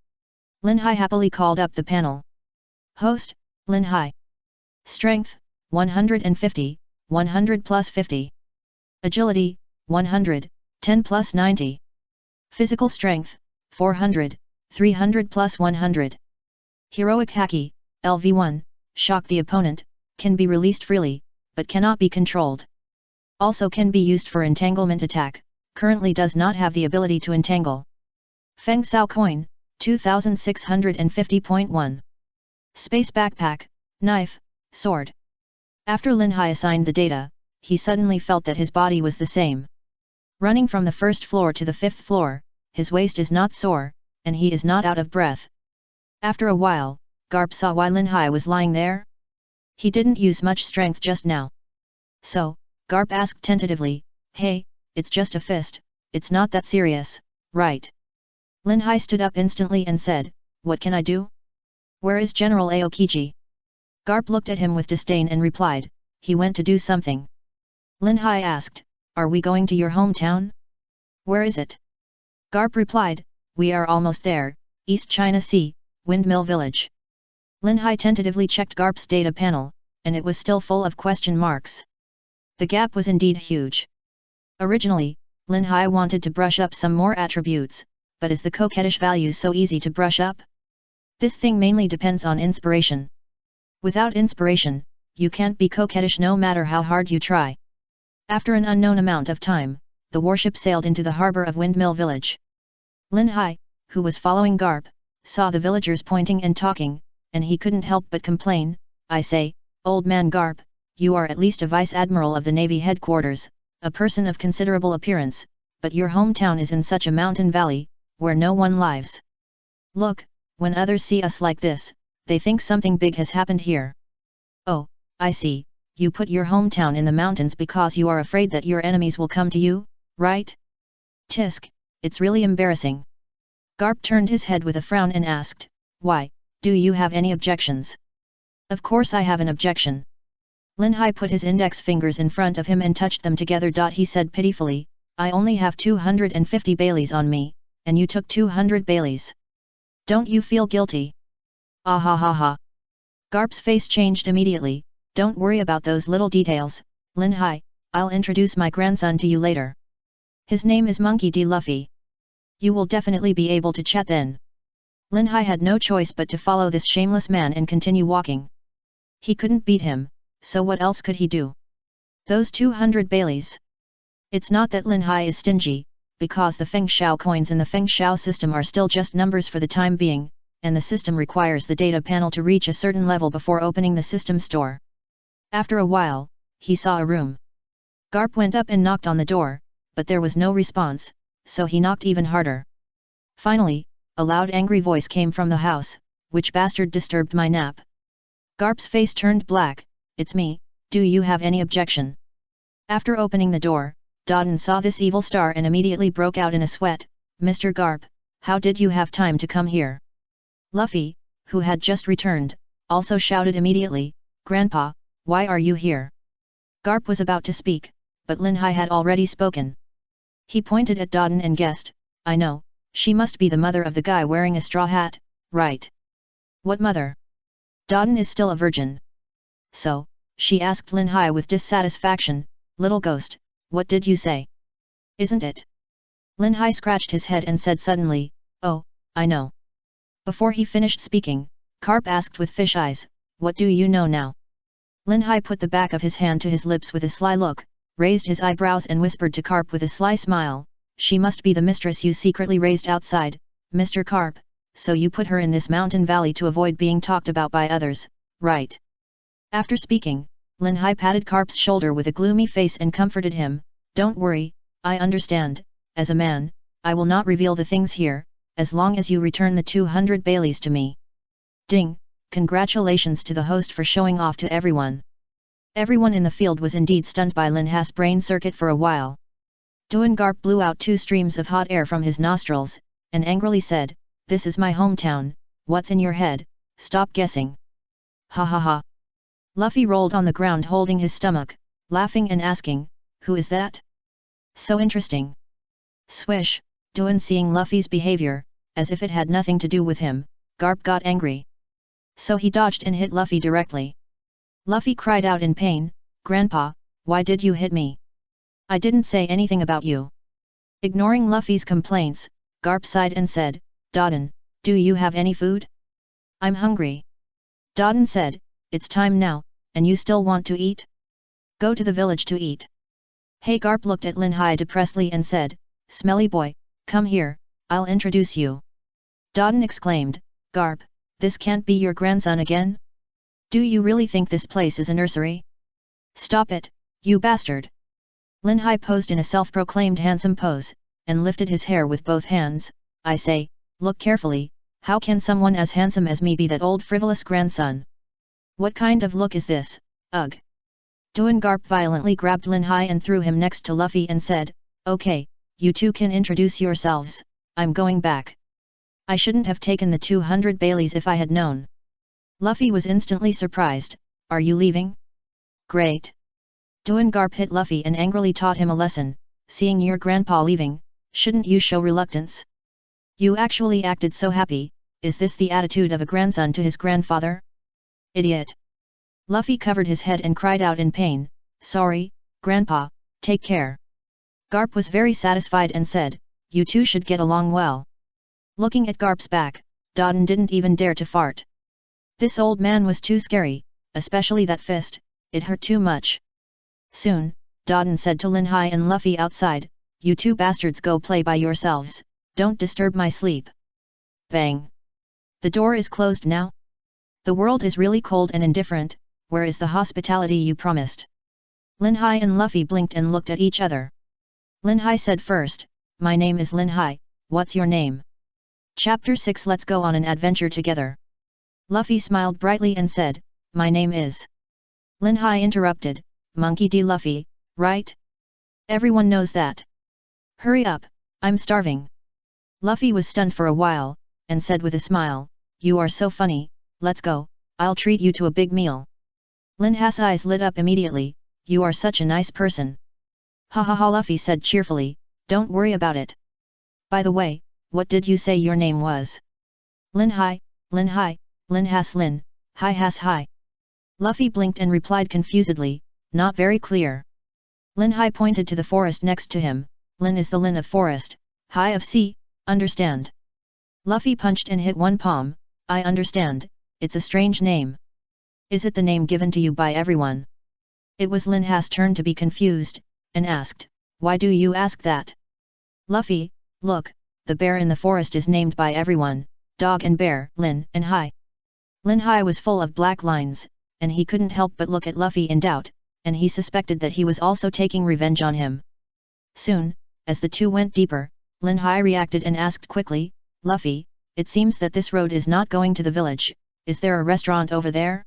Linhai happily called up the panel. Host, Linhai. Strength, 150, 100 plus 50. Agility, 100, 10 plus 90. Physical strength, 400, 300 plus 100. Heroic Haki, LV1, shock the opponent, can be released freely, but cannot be controlled. Also can be used for entanglement attack, currently does not have the ability to entangle. Feng Sao Coin, 2650.1. Space Backpack, Knife, Sword. After Linhai assigned the data, he suddenly felt that his body was the same. Running from the first floor to the fifth floor, his waist is not sore, and he is not out of breath. After a while, Garp saw why Linhai was lying there. He didn't use much strength just now. So, Garp asked tentatively, hey, it's just a fist, it's not that serious, right? Linhai stood up instantly and said, what can I do? Where is General Aokiji? Garp looked at him with disdain and replied, he went to do something. Linhai asked, are we going to your hometown? Where is it? Garp replied, we are almost there, East China Sea, Windmill Village. Linhai tentatively checked Garp's data panel, and it was still full of question marks. The gap was indeed huge. Originally, Linhai wanted to brush up some more attributes, but is the coquettish value so easy to brush up? This thing mainly depends on inspiration. Without inspiration, you can't be coquettish no matter how hard you try. After an unknown amount of time, the warship sailed into the harbor of Windmill Village. Linhai, who was following Garp, saw the villagers pointing and talking, and he couldn't help but complain, I say, old man Garp, you are at least a vice-admiral of the Navy headquarters, a person of considerable appearance, but your hometown is in such a mountain valley, where no one lives. Look, when others see us like this, they think something big has happened here. Oh, I see, you put your hometown in the mountains because you are afraid that your enemies will come to you, right? Tisk, it's really embarrassing. Garp turned his head with a frown and asked, why, do you have any objections? Of course I have an objection. Linhai put his index fingers in front of him and touched them together. He said pitifully, I only have 250 Baileys on me, and you took 200 Baileys. Don't you feel guilty? Ah ha ha ha. Garp's face changed immediately, don't worry about those little details, Linhai, I'll introduce my grandson to you later. His name is Monkey D. Luffy. You will definitely be able to chat then. Linhai had no choice but to follow this shameless man and continue walking. He couldn't beat him, so what else could he do? Those 200 Baileys. It's not that Linhai is stingy, because the Feng Shao coins in the Feng Shao system are still just numbers for the time being, and the system requires the data panel to reach a certain level before opening the system store. After a while, he saw a room. Garp went up and knocked on the door, but there was no response, so he knocked even harder. Finally, a loud angry voice came from the house, which bastard disturbed my nap? Garp's face turned black, it's me, do you have any objection? After opening the door, Dodden saw this evil star and immediately broke out in a sweat, Mr. Garp, how did you have time to come here? Luffy, who had just returned, also shouted immediately, Grandpa, why are you here? Garp was about to speak, but Linhai had already spoken. He pointed at Dodden and guessed, I know, she must be the mother of the guy wearing a straw hat, right? What mother? Dodden is still a virgin. So, she asked Linhai with dissatisfaction, little ghost, what did you say? Isn't it? Linhai scratched his head and said suddenly, oh, I know. Before he finished speaking, Garp asked with fish eyes, what do you know now? Linhai put the back of his hand to his lips with a sly look, raised his eyebrows and whispered to Garp with a sly smile, she must be the mistress you secretly raised outside, Mr. Garp, so you put her in this mountain valley to avoid being talked about by others, right? After speaking, Linhai patted Garp's shoulder with a gloomy face and comforted him, don't worry, I understand, as a man, I will not reveal the things here, as long as you return the 200 Baileys to me. Ding, congratulations to the host for showing off to everyone. Everyone in the field was indeed stunned by Linhai's brain circuit for a while. Garp blew out 2 streams of hot air from his nostrils, and angrily said, this is my hometown, what's in your head, stop guessing. Ha ha ha. Luffy rolled on the ground holding his stomach, laughing and asking, "Who is that? So interesting." Swish, Duan seeing Luffy's behavior, as if it had nothing to do with him, Garp got angry. So he dodged and hit Luffy directly. Luffy cried out in pain, "Grandpa, why did you hit me? I didn't say anything about you." Ignoring Luffy's complaints, Garp sighed and said, "Dodon, do you have any food? I'm hungry." Dodon said, "It's time now, and you still want to eat? Go to the village to eat." Hey, Garp looked at Linhai depressedly and said, "Smelly boy, come here, I'll introduce you." Dodon exclaimed, "Garp, this can't be your grandson again? Do you really think this place is a nursery? Stop it, you bastard!" Linhai posed in a self-proclaimed handsome pose, and lifted his hair with both hands. "I say, look carefully, how can someone as handsome as me be that old frivolous grandson? What kind of look is this, ugh!" Duan Garp violently grabbed Linhai and threw him next to Luffy and said, "Okay, you two can introduce yourselves, I'm going back. I shouldn't have taken the 200 Baileys if I had known." Luffy was instantly surprised, "Are you leaving? Great." Duan Garp hit Luffy and angrily taught him a lesson, "Seeing your grandpa leaving, shouldn't you show reluctance? You actually acted so happy, is this the attitude of a grandson to his grandfather? Idiot!" Luffy covered his head and cried out in pain, "Sorry, Grandpa, take care." Garp was very satisfied and said, "You two should get along well." Looking at Garp's back, Dodon didn't even dare to fart. This old man was too scary, especially that fist, it hurt too much. Soon, Dodon said to Linhai and Luffy outside, "You two bastards go play by yourselves, don't disturb my sleep." Bang! The door is closed now? The world is really cold and indifferent, where is the hospitality you promised? Linhai and Luffy blinked and looked at each other. Linhai said first, "My name is Linhai, what's your name?" Chapter 6 Let's go on an adventure together. Luffy smiled brightly and said, "My name is..." Linhai interrupted, "Monkey D. Luffy, right? Everyone knows that. Hurry up, I'm starving." Luffy was stunned for a while, and said with a smile, "You are so funny, let's go, I'll treat you to a big meal." Linhai's eyes lit up immediately, "You are such a nice person." "Ha ha ha," Luffy said cheerfully, "don't worry about it. By the way, what did you say your name was?" "Linhai, Linhai, Linhas Lin, hi has hi." Luffy blinked and replied confusedly, "Not very clear." Linhai pointed to the forest next to him, "Lin is the Lin of forest, Hai of sea, understand?" Luffy punched and hit one palm, "I understand, it's a strange name. Is it the name given to you by everyone?" It was Linhas' turn to be confused, and asked, "Why do you ask that?" "Luffy, look, the bear in the forest is named by everyone, dog and bear, Lin and Hai." Linhai was full of black lines, and he couldn't help but look at Luffy in doubt, and he suspected that he was also taking revenge on him. Soon, as the two went deeper, Linhai reacted and asked quickly, "Luffy, it seems that this road is not going to the village, is there a restaurant over there?"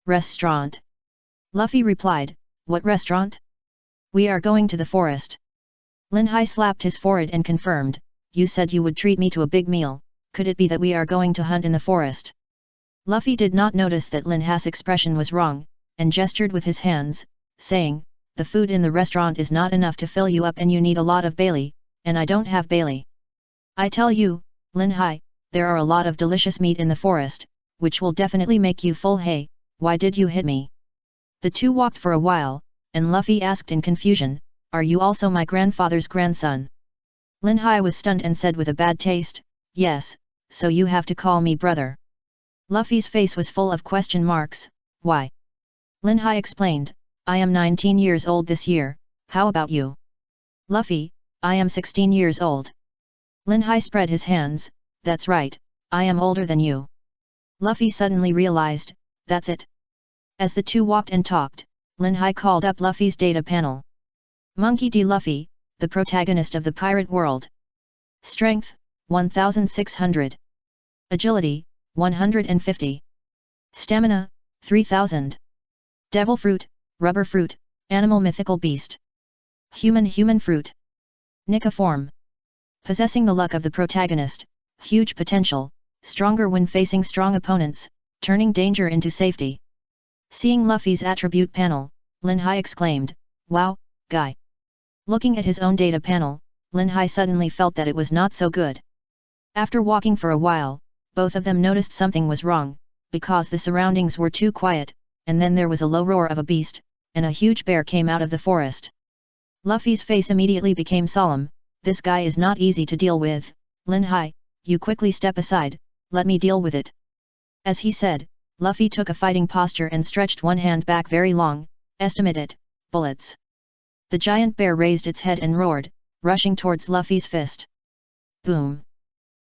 "Restaurant?" Luffy replied, "What restaurant? We are going to the forest." Linhai slapped his forehead and confirmed, "You said you would treat me to a big meal, could it be that we are going to hunt in the forest?" Luffy did not notice that Linhai's expression was wrong, and gestured with his hands, saying, "The food in the restaurant is not enough to fill you up and you need a lot of Bailey, and I don't have Bailey. I tell you, Linhai, there are a lot of delicious meat in the forest, which will definitely make you full. Hey, why did you hit me?" The two walked for a while, and Luffy asked in confusion, "Are you also my grandfather's grandson?" Linhai was stunned and said with a bad taste, "Yes, so you have to call me brother." Luffy's face was full of question marks, "Why?" Linhai explained, "I am 19 years old this year, how about you?" "Luffy, I am 16 years old." Linhai spread his hands, "That's right, I am older than you." Luffy suddenly realized, that's it. As the two walked and talked, Linhai called up Luffy's data panel. Monkey D. Luffy, the protagonist of the pirate world. Strength, 1600. Agility, 150. Stamina, 3000. Devil fruit, rubber fruit, animal mythical beast. Human fruit. Nika form. Possessing the luck of the protagonist, huge potential, stronger when facing strong opponents, turning danger into safety. Seeing Luffy's attribute panel, Linhai exclaimed, "Wow, guy." Looking at his own data panel, Linhai suddenly felt that it was not so good. After walking for a while, both of them noticed something was wrong, because the surroundings were too quiet, and then there was a low roar of a beast, and a huge bear came out of the forest. Luffy's face immediately became solemn. "This guy is not easy to deal with, Linhai, you quickly step aside, let me deal with it." As he said, Luffy took a fighting posture and stretched one hand back very long, estimate it, bullets. The giant bear raised its head and roared, rushing towards Luffy's fist. Boom!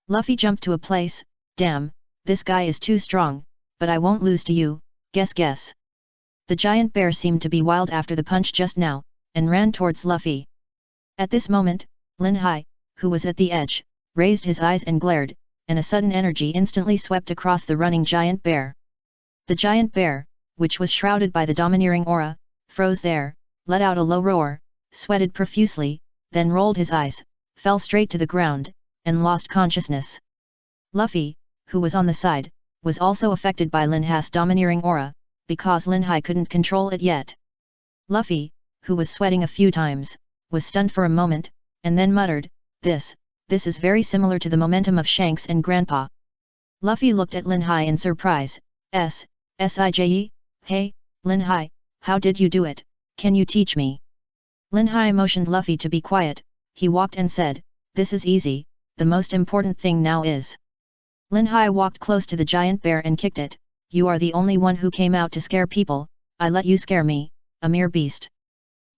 Luffy jumped to a place. "Damn, this guy is too strong, but I won't lose to you, guess. The giant bear seemed to be wild after the punch just now, and ran towards Luffy. At this moment, Linhai, who was at the edge, raised his eyes and glared, and a sudden energy instantly swept across the running giant bear. The giant bear, which was shrouded by the domineering aura, froze there, let out a low roar, sweated profusely, then rolled his eyes, fell straight to the ground, and lost consciousness. Luffy, who was on the side, was also affected by Linhai's domineering aura, because Linhai couldn't control it yet. Luffy, who was sweating a few times, was stunned for a moment, and then muttered, This is very similar to the momentum of Shanks and Grandpa." Luffy looked at Linhai in surprise. Sije? Hey, Linhai, how did you do it, can you teach me? Linhai motioned Luffy to be quiet. He walked and said, "This is easy, the most important thing now is." Linhai walked close to the giant bear and kicked it. "You are the only one who came out to scare people, I let you scare me, a mere beast."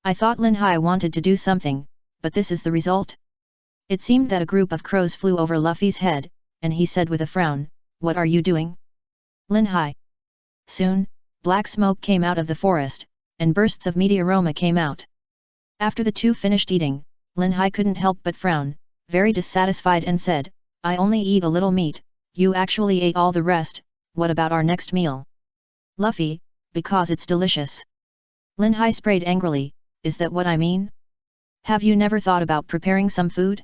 I thought Linhai wanted to do something, but this is the result? It seemed that a group of crows flew over Luffy's head, and he said with a frown, "What are you doing, Linhai?" Soon, black smoke came out of the forest, and bursts of meaty aroma came out. After the two finished eating, Linhai couldn't help but frown, very dissatisfied, and said, "I only eat a little meat, you actually ate all the rest. What about our next meal?" Luffy, "Because it's delicious." Linhai sprayed angrily, "Is that what I mean? Have you never thought about preparing some food?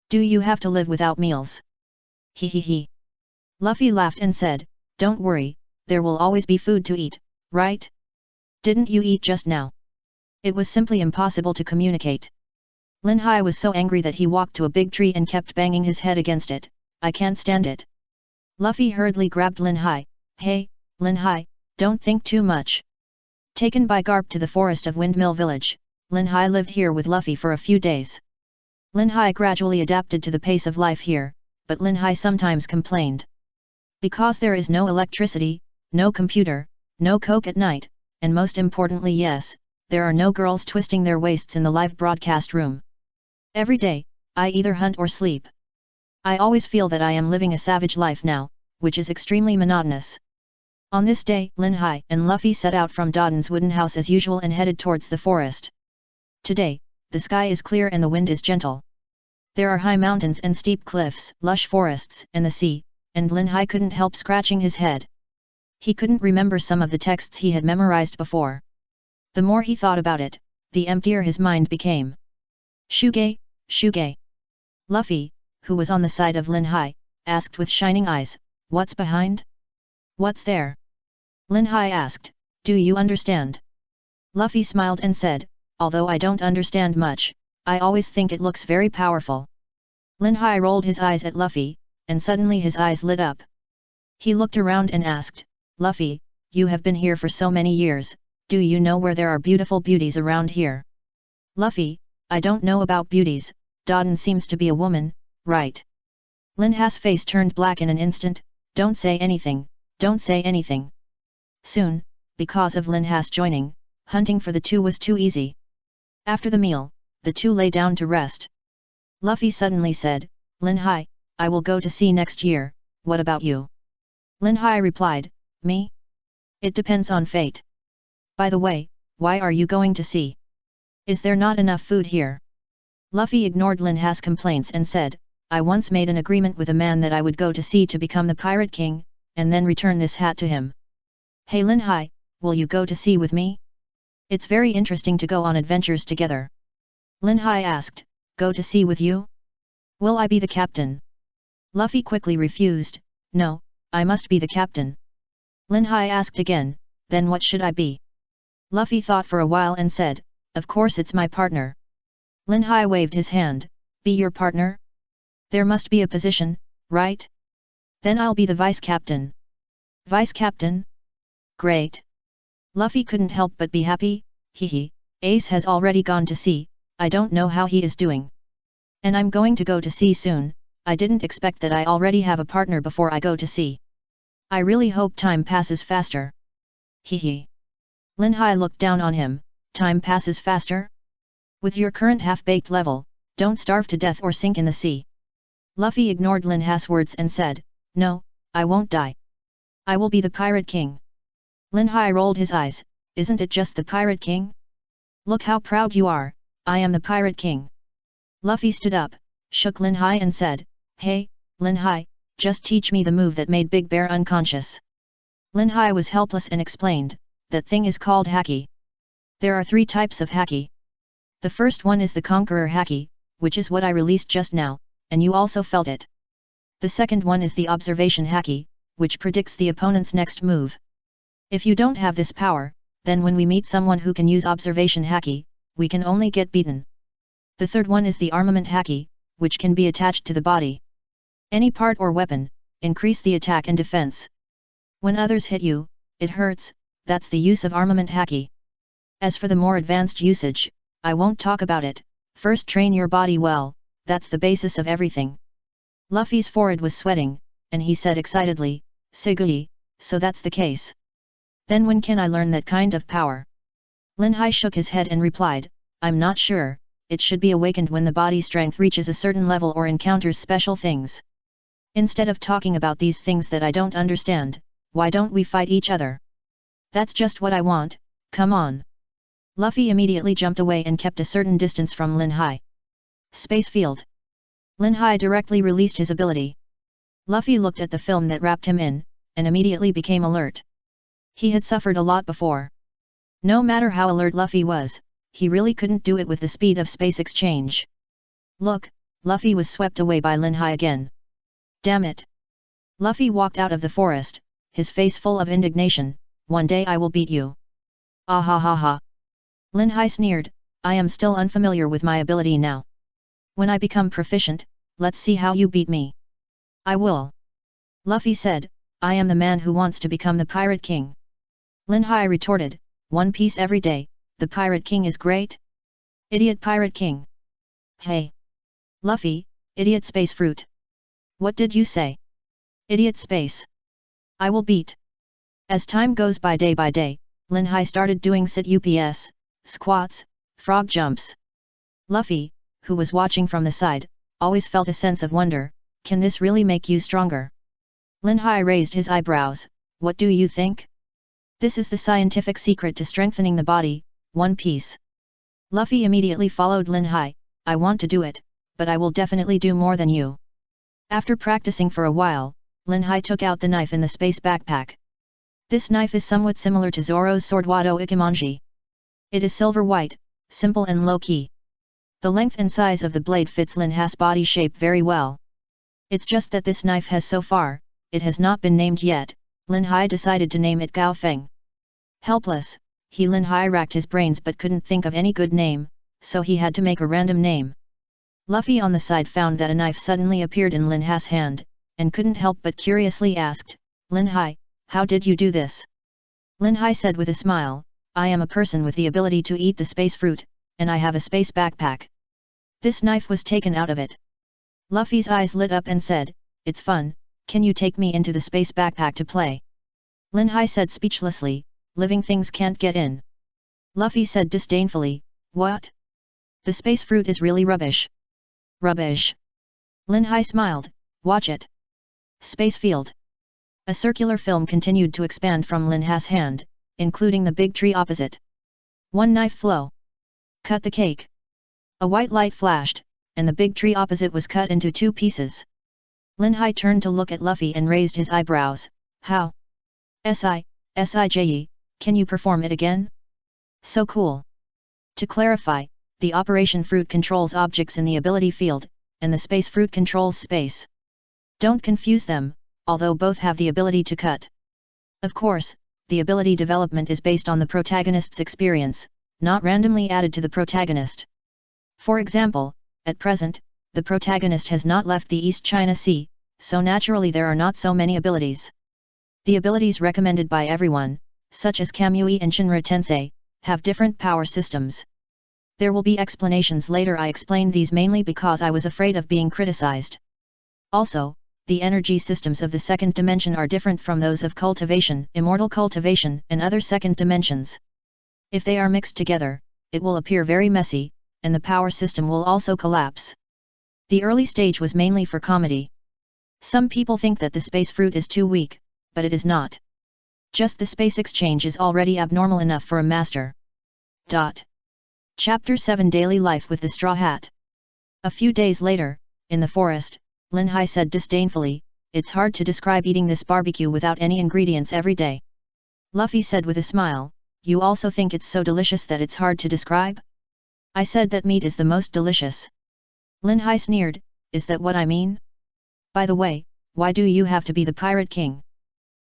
Do you have to live without meals?" He. Luffy laughed and said, "Don't worry, there will always be food to eat, right? Didn't you eat just now?" It was simply impossible to communicate. Linhai was so angry that he walked to a big tree and kept banging his head against it. "I can't stand it." Luffy hurriedly grabbed Linhai. "Hey, Linhai, don't think too much." Taken by Garp to the forest of Windmill Village, Linhai lived here with Luffy for a few days. Linhai gradually adapted to the pace of life here, but Linhai sometimes complained. Because there is no electricity, no computer, no coke at night, and most importantly, yes, there are no girls twisting their waists in the live broadcast room. Every day, I either hunt or sleep. I always feel that I am living a savage life now, which is extremely monotonous. On this day, Linhai and Luffy set out from Dodon's wooden house as usual and headed towards the forest. Today, the sky is clear and the wind is gentle. There are high mountains and steep cliffs, lush forests, and the sea, and Linhai couldn't help scratching his head. He couldn't remember some of the texts he had memorized before. The more he thought about it, the emptier his mind became. Shuge. Luffy, who was on the side of Linhai, asked with shining eyes, "What's behind? What's there?" Linhai asked, "Do you understand?" Luffy smiled and said, "Although I don't understand much, I always think it looks very powerful." Linhai rolled his eyes at Luffy, and suddenly his eyes lit up. He looked around and asked, "Luffy, you have been here for so many years, do you know where there are beautiful beauties around here?" Luffy, "I don't know about beauties, Dodon seems to be a woman, right?" Linhai's face turned black in an instant. Don't say anything, don't say anything." Soon, because of Linhai's joining, hunting for the two was too easy. After the meal, the two lay down to rest. Luffy suddenly said, "Linhai, I will go to sea next year, what about you?" Linhai replied, "Me? It depends on fate. By the way, why are you going to sea? Is there not enough food here?" Luffy ignored Linhai's complaints and said, "I once made an agreement with a man that I would go to sea to become the Pirate King, and then return this hat to him. Hey Linhai, will you go to sea with me? It's very interesting to go on adventures together." Linhai asked, "Go to sea with you? Will I be the captain?" Luffy quickly refused, "No, I must be the captain." Linhai asked again, then what should I be? Luffy thought for a while and said, of course it's my partner. Linhai waved his hand, be your partner? There must be a position, right? Then I'll be the vice captain. Vice captain? Great. Luffy couldn't help but be happy, hehe, Ace has already gone to sea, I don't know how he is doing. And I'm going to go to sea soon, I didn't expect that I already have a partner before I go to sea. I really hope time passes faster. Hehe. Linhai looked down on him, time passes faster? With your current half-baked level, don't starve to death or sink in the sea. Luffy ignored Linhai's words and said, no, I won't die. I will be the Pirate King. Linhai rolled his eyes, isn't it just the Pirate King? Look how proud you are, I am the Pirate King. Luffy stood up, shook Linhai and said, hey, Linhai, just teach me the move that made Big Bear unconscious. Linhai was helpless and explained, that thing is called Haki. There are 3 types of Haki. The first one is the Conqueror Haki, which is what I released just now, and you also felt it. The second one is the Observation Haki, which predicts the opponent's next move. If you don't have this power, then when we meet someone who can use Observation Haki, we can only get beaten. The third one is the Armament Haki, which can be attached to the body. Any part or weapon, increase the attack and defense. When others hit you, it hurts, that's the use of Armament Haki. As for the more advanced usage, I won't talk about it, first train your body well, that's the basis of everything. Luffy's forehead was sweating, and he said excitedly, Sigui, so that's the case. Then when can I learn that kind of power? Linhai shook his head and replied, I'm not sure, it should be awakened when the body strength reaches a certain level or encounters special things. Instead of talking about these things that I don't understand, why don't we fight each other? That's just what I want, come on. Luffy immediately jumped away and kept a certain distance from Linhai. Space Field. Linhai directly released his ability. Luffy looked at the film that wrapped him in, and immediately became alert. He had suffered a lot before. No matter how alert Luffy was, he really couldn't do it with the speed of space exchange. Look, Luffy was swept away by Linhai again. Damn it! Luffy walked out of the forest, his face full of indignation, one day I will beat you. Ah ha ha ha. Linhai sneered, I am still unfamiliar with my ability now. When I become proficient, let's see how you beat me. I will. Luffy said, I am the man who wants to become the Pirate King. Linhai retorted, One Piece every day, the Pirate King is great? Idiot Pirate King. Hey! Luffy, idiot space fruit. What did you say? Idiot space. I will beat. As time goes by day, Linhai started doing sit-ups, squats, frog jumps. Luffy, who was watching from the side, always felt a sense of wonder, can this really make you stronger? Linhai raised his eyebrows, what do you think? This is the scientific secret to strengthening the body, One Piece. Luffy immediately followed Linhai, I want to do it, but I will definitely do more than you. After practicing for a while, Linhai took out the knife in the space backpack. This knife is somewhat similar to Zoro's sword Wado Ikimonji. It is silver white, simple and low-key. The length and size of the blade fits Linhai's body shape very well. It's just that this knife has so far, it has not been named yet, Linhai decided to name it Gao Feng. Helpless, Linhai racked his brains but couldn't think of any good name, so he had to make a random name. Luffy on the side found that a knife suddenly appeared in Linhai's hand, and couldn't help but curiously asked, Linhai, how did you do this? Linhai said with a smile, I am a person with the ability to eat the space fruit, and I have a space backpack. This knife was taken out of it. Luffy's eyes lit up and said, it's fun, can you take me into the space backpack to play? Linhai said speechlessly, living things can't get in. Luffy said disdainfully, what? The space fruit is really rubbish. Rubbish. Linhai smiled, watch it. Space field. A circular film continued to expand from Linhai's hand, including the big tree opposite. One knife flow. Cut the cake. A white light flashed, and the big tree opposite was cut into 2 pieces. Linhai turned to look at Luffy and raised his eyebrows, how? Sije, can you perform it again? So cool. To clarify, the operation fruit controls objects in the ability field, and the space fruit controls space. Don't confuse them, although both have the ability to cut. Of course, the ability development is based on the protagonist's experience, not randomly added to the protagonist. For example, at present, the protagonist has not left the East China Sea, so naturally there are not so many abilities. The abilities recommended by everyone, such as Kamui and Shinra Tensei, have different power systems. There will be explanations later. I explained these mainly because I was afraid of being criticized. Also, the energy systems of the second dimension are different from those of cultivation, immortal cultivation, and other second dimensions. If they are mixed together, it will appear very messy, and the power system will also collapse. The early stage was mainly for comedy. Some people think that the space fruit is too weak, but it is not. Just the space exchange is already abnormal enough for a master. Chapter 7 Daily Life with the Straw Hat. A few days later, in the forest, Linhai said disdainfully, "It's hard to describe eating this barbecue without any ingredients every day." Luffy said with a smile, "You also think it's so delicious that it's hard to describe?" "I said that meat is the most delicious." Linhai sneered, "Is that what I mean? By the way, why do you have to be the Pirate King?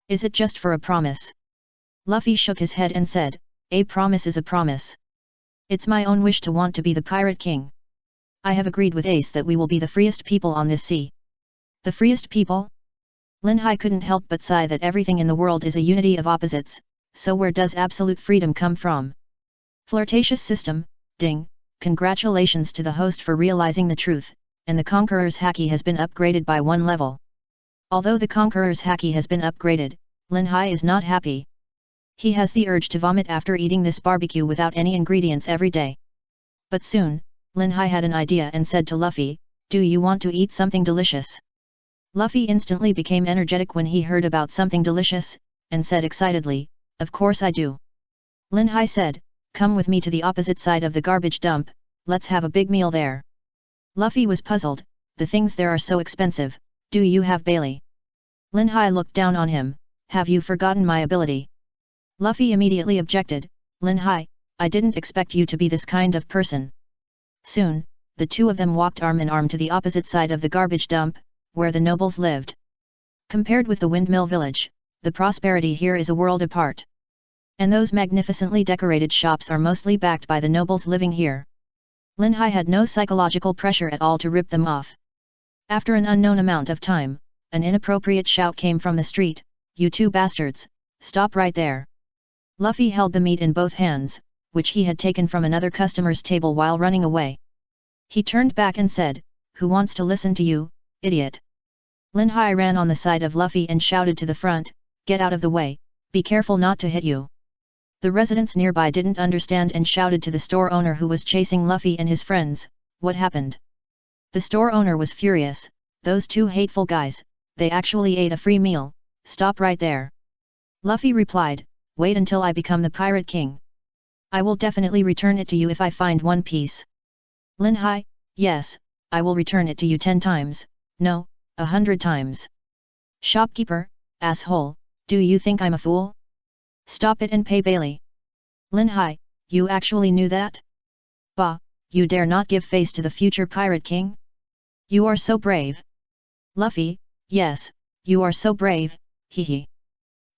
Is it just for a promise?" Luffy shook his head and said, "A promise is a promise. It's my own wish to want to be the Pirate King. I have agreed with Ace that we will be the freest people on this sea." The freest people? Linhai couldn't help but sigh that everything in the world is a unity of opposites, so where does absolute freedom come from? Flirtatious system, ding, congratulations to the host for realizing the truth, and the Conqueror's Haki has been upgraded by 1 level. Although the Conqueror's Haki has been upgraded, Linhai is not happy. He has the urge to vomit after eating this barbecue without any ingredients every day. But soon, Linhai had an idea and said to Luffy, "Do you want to eat something delicious?" Luffy instantly became energetic when he heard about something delicious, and said excitedly, "Of course I do." Linhai said, "Come with me to the opposite side of the garbage dump, let's have a big meal there." Luffy was puzzled, "The things there are so expensive, do you have Bailey?" Linhai looked down on him, "Have you forgotten my ability?" Luffy immediately objected, "Linhai, I didn't expect you to be this kind of person." Soon, the two of them walked arm in arm to the opposite side of the garbage dump, where the nobles lived. Compared with the windmill village, the prosperity here is a world apart. And those magnificently decorated shops are mostly backed by the nobles living here. Linhai had no psychological pressure at all to rip them off. After an unknown amount of time, an inappropriate shout came from the street, "You two bastards, stop right there." Luffy held the meat in both hands, which he had taken from another customer's table while running away. He turned back and said, "Who wants to listen to you, idiot?" Linhai ran on the side of Luffy and shouted to the front, "Get out of the way, be careful not to hit you." The residents nearby didn't understand and shouted to the store owner who was chasing Luffy and his friends, "What happened?" The store owner was furious, "Those two hateful guys, they actually ate a free meal, stop right there." Luffy replied, "Wait until I become the Pirate King. I will definitely return it to you if I find one piece." Linhai, "Yes, I will return it to you 10 times, no, 100 times. Shopkeeper, asshole, do you think I'm a fool? Stop it and pay Bailey." Linhai, "You actually knew that? Bah, you dare not give face to the future Pirate King? You are so brave." Luffy, "Yes, you are so brave, hehe."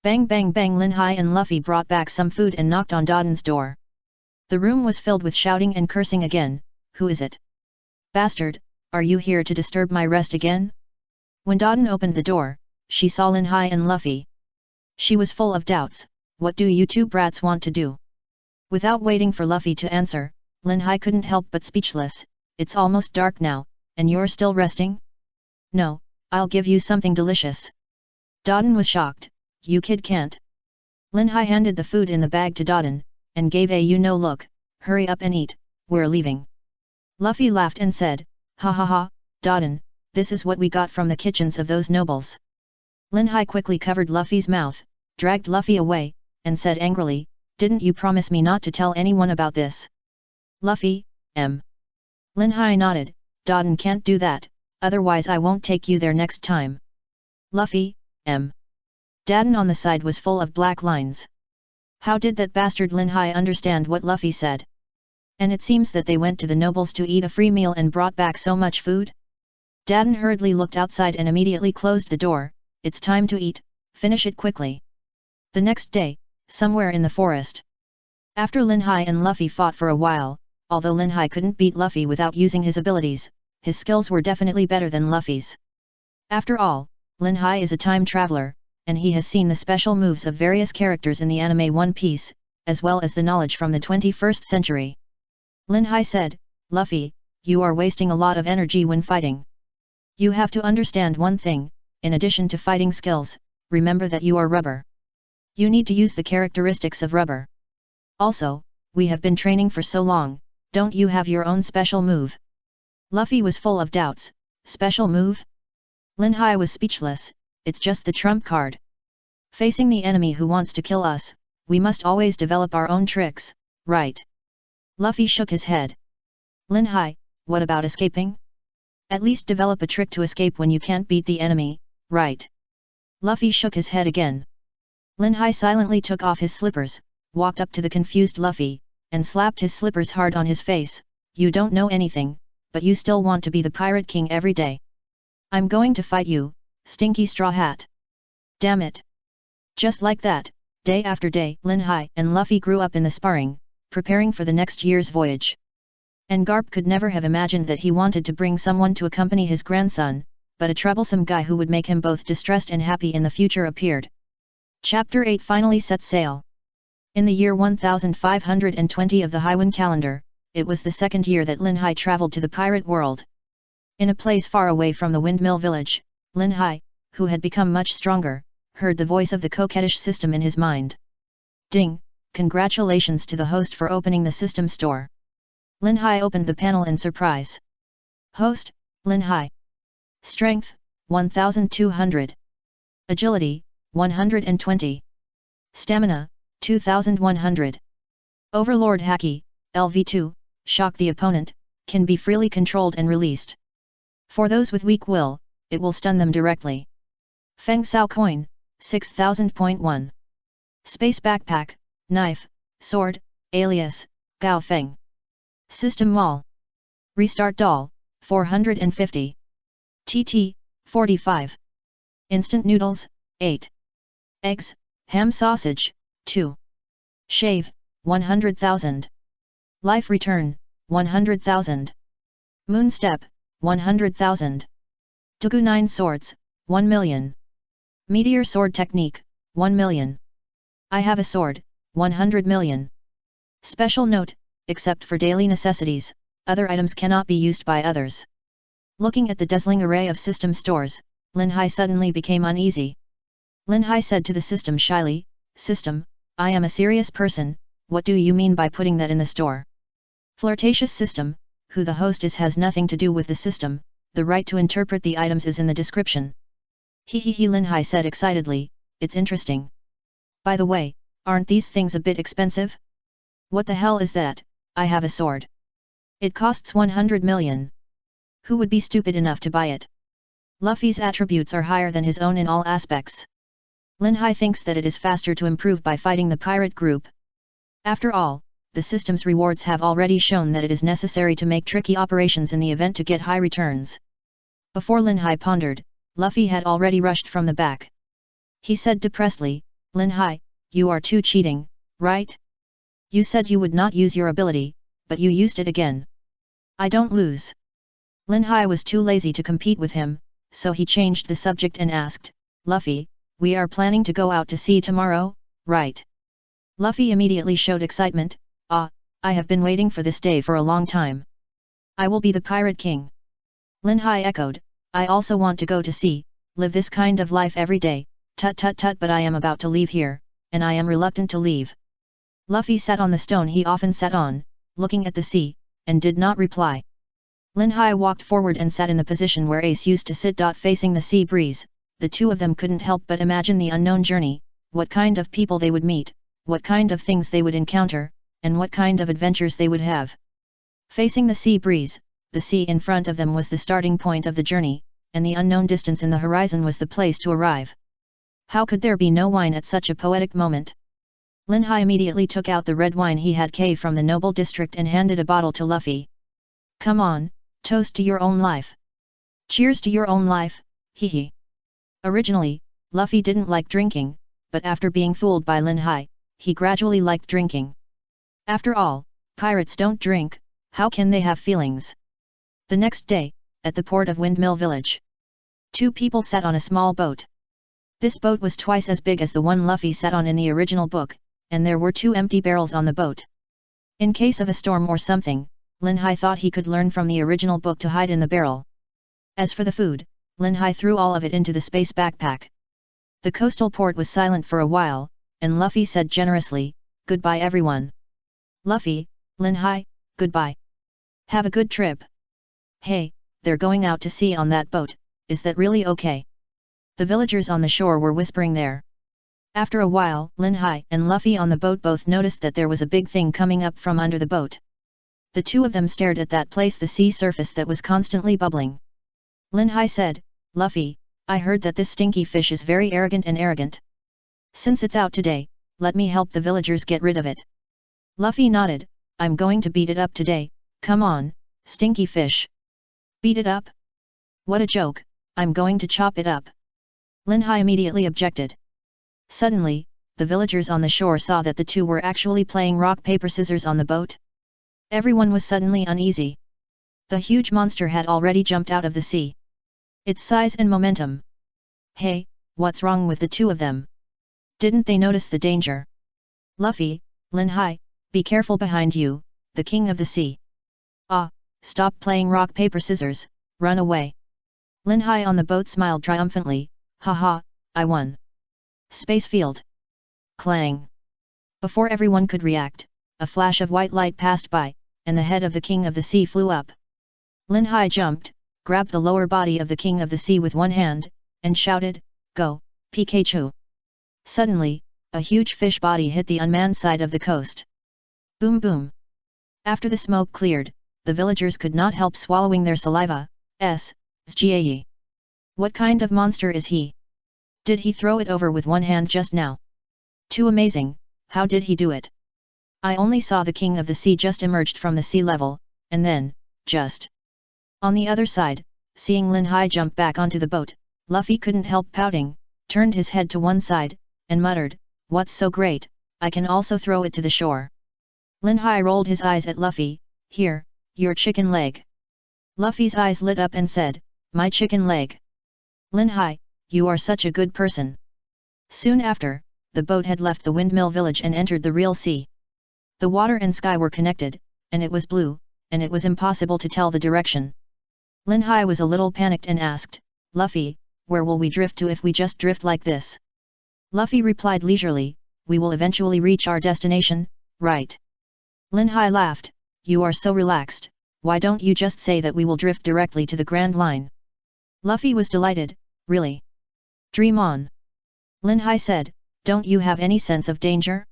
Bang bang bang. Linhai and Luffy brought back some food and knocked on Dodon's door. The room was filled with shouting and cursing again. "Who is it? Bastard, are you here to disturb my rest again?" When Dodon opened the door, she saw Linhai and Luffy. She was full of doubts, "What do you two brats want to do?" Without waiting for Luffy to answer, Linhai couldn't help but speechless, "It's almost dark now, and you're still resting?" "No, I'll give you something delicious." Dodon was shocked, "You kid can't." Linhai handed the food in the bag to Dodon, and gave a "you know look, hurry up and eat, we're leaving." Luffy laughed and said, "Ha ha ha, Dodon, this is what we got from the kitchens of those nobles." Linhai quickly covered Luffy's mouth, dragged Luffy away, and said angrily, "Didn't you promise me not to tell anyone about this?" Luffy, Linhai nodded, "Dodon can't do that, otherwise I won't take you there next time." Luffy, Dodon on the side was full of black lines. How did that bastard Linhai understand what Luffy said? And it seems that they went to the nobles to eat a free meal and brought back so much food? Dodon hurriedly looked outside and immediately closed the door, "It's time to eat, finish it quickly." The next day, somewhere in the forest. After Linhai and Luffy fought for a while, although Linhai couldn't beat Luffy without using his abilities, his skills were definitely better than Luffy's. After all, Linhai is a time traveler, and he has seen the special moves of various characters in the anime One Piece, as well as the knowledge from the 21st century. Linhai said, "Luffy, you are wasting a lot of energy when fighting. You have to understand one thing, in addition to fighting skills, remember that you are rubber. You need to use the characteristics of rubber. Also, we have been training for so long, don't you have your own special move?" Luffy was full of doubts. Special move? Linhai was speechless. It's just the trump card. Facing the enemy who wants to kill us, we must always develop our own tricks, right? Luffy shook his head. Linhai, what about escaping? At least develop a trick to escape when you can't beat the enemy, right? Luffy shook his head again. Linhai silently took off his slippers, walked up to the confused Luffy, and slapped his slippers hard on his face. "You don't know anything, but you still want to be the Pirate King every day. I'm going to fight you, stinky straw hat. Damn it." Just like that, day after day, Linhai and Luffy grew up in the sparring, preparing for the next year's voyage. And Garp could never have imagined that he wanted to bring someone to accompany his grandson, but a troublesome guy who would make him both distressed and happy in the future appeared. Chapter 8 finally set sail. In the year 1520 of the Haiwan calendar, it was the second year that Linhai traveled to the pirate world. In a place far away from the windmill village, Linhai, who had become much stronger, heard the voice of the coquettish system in his mind. "Ding, congratulations to the host for opening the system store." Linhai opened the panel in surprise. "Host, Linhai. Strength, 1200. Agility, 120. Stamina, 2100. Overlord Haki, LV2, shock the opponent, can be freely controlled and released. For those with weak will, it will stun them directly. Feng Sao Coin, 6000.1. Space Backpack, Knife, Sword, alias, Gao Feng. System Wall. Restart Doll, 450. TT, 45. Instant Noodles, 8. Eggs, Ham Sausage, 2. Shave, 100,000. Life Return, 100,000. Moon Step, 100,000. Dugu 9 Swords, 1 million. Meteor Sword Technique, 1 million. I have a sword, 100 million. Special note, except for daily necessities, other items cannot be used by others. Looking at the dazzling array of system stores, Linhai suddenly became uneasy. Linhai said to the system shyly, "System, I am a serious person, what do you mean by putting that in the store?" Flirtatious system, who the host is has nothing to do with the system, the right to interpret the items is in the description. He Linhai said excitedly, "It's interesting. By the way, aren't these things a bit expensive?" "What the hell is that? I have a sword. It costs 100 million. Who would be stupid enough to buy it?" Luffy's attributes are higher than his own in all aspects. Linhai thinks that it is faster to improve by fighting the pirate group. After all, the system's rewards have already shown that it is necessary to make tricky operations in the event to get high returns. Before Linhai pondered, Luffy had already rushed from the back. He said depressedly, "Linhai, you are too cheating, right? You said you would not use your ability, but you used it again. I don't lose." Linhai was too lazy to compete with him, so he changed the subject and asked, "Luffy, we are planning to go out to sea tomorrow, right?" Luffy immediately showed excitement. "Ah, I have been waiting for this day for a long time. I will be the Pirate King." Linhai echoed, "I also want to go to sea, live this kind of life every day, tut tut tut, but I am about to leave here, and I am reluctant to leave." Luffy sat on the stone he often sat on, looking at the sea, and did not reply. Linhai walked forward and sat in the position where Ace used to sit. Facing the sea breeze, the two of them couldn't help but imagine the unknown journey, what kind of people they would meet, what kind of things they would encounter, and what kind of adventures they would have. Facing the sea breeze, the sea in front of them was the starting point of the journey, and the unknown distance in the horizon was the place to arrive. How could there be no wine at such a poetic moment? Linhai immediately took out the red wine he had caved from the noble district and handed a bottle to Luffy. "Come on, toast to your own life." "Cheers to your own life, hee." Originally, Luffy didn't like drinking, but after being fooled by Linhai, he gradually liked drinking. After all, pirates don't drink, how can they have feelings? The next day, at the port of Windmill Village, two people sat on a small boat. This boat was twice as big as the one Luffy sat on in the original book, and there were 2 empty barrels on the boat. In case of a storm or something, Linhai thought he could learn from the original book to hide in the barrel. As for the food, Linhai threw all of it into the space backpack. The coastal port was silent for a while, and Luffy said generously, "Goodbye everyone." "Luffy, Linhai, goodbye. Have a good trip." "Hey, they're going out to sea on that boat, is that really okay?" The villagers on the shore were whispering there. After a while, Linhai and Luffy on the boat both noticed that there was a big thing coming up from under the boat. The two of them stared at that place, the sea surface that was constantly bubbling. Linhai said, "Luffy, I heard that this stinky fish is very arrogant. Since it's out today, let me help the villagers get rid of it." Luffy nodded, "I'm going to beat it up today, come on, stinky fish." "Beat it up? What a joke, I'm going to chop it up." Linhai immediately objected. Suddenly, the villagers on the shore saw that the two were actually playing rock paper scissors on the boat. Everyone was suddenly uneasy. The huge monster had already jumped out of the sea. Its size and momentum. Hey, what's wrong with the two of them? Didn't they notice the danger? "Luffy, Linhai, be careful behind you, the king of the sea." "Ah, stop playing rock paper scissors, run away." Linhai on the boat smiled triumphantly, "Haha, I won." Space field. Clang. Before everyone could react, a flash of white light passed by, and the head of the king of the sea flew up. Linhai jumped, grabbed the lower body of the king of the sea with one hand, and shouted, "Go, Pikachu!" Suddenly, a huge fish body hit the unmanned side of the coast. Boom boom. After the smoke cleared, the villagers could not help swallowing their saliva. Sgae. What kind of monster is he? Did he throw it over with one hand just now? Too amazing, how did he do it? I only saw the king of the sea just emerged from the sea level, and then, just. On the other side, seeing Linhai jump back onto the boat, Luffy couldn't help pouting, turned his head to one side, and muttered, "What's so great, I can also throw it to the shore." Linhai rolled his eyes at Luffy, "Here, your chicken leg." Luffy's eyes lit up and said, "My chicken leg. Linhai, you are such a good person." Soon after, the boat had left the windmill village and entered the real sea. The water and sky were connected, and it was blue, and it was impossible to tell the direction. Linhai was a little panicked and asked, "Luffy, where will we drift to if we just drift like this?" Luffy replied leisurely, "We will eventually reach our destination, right?" Linhai laughed, "You are so relaxed, why don't you just say that we will drift directly to the Grand Line?" Luffy was delighted, "Really? Dream on." Linhai said, "Don't you have any sense of danger?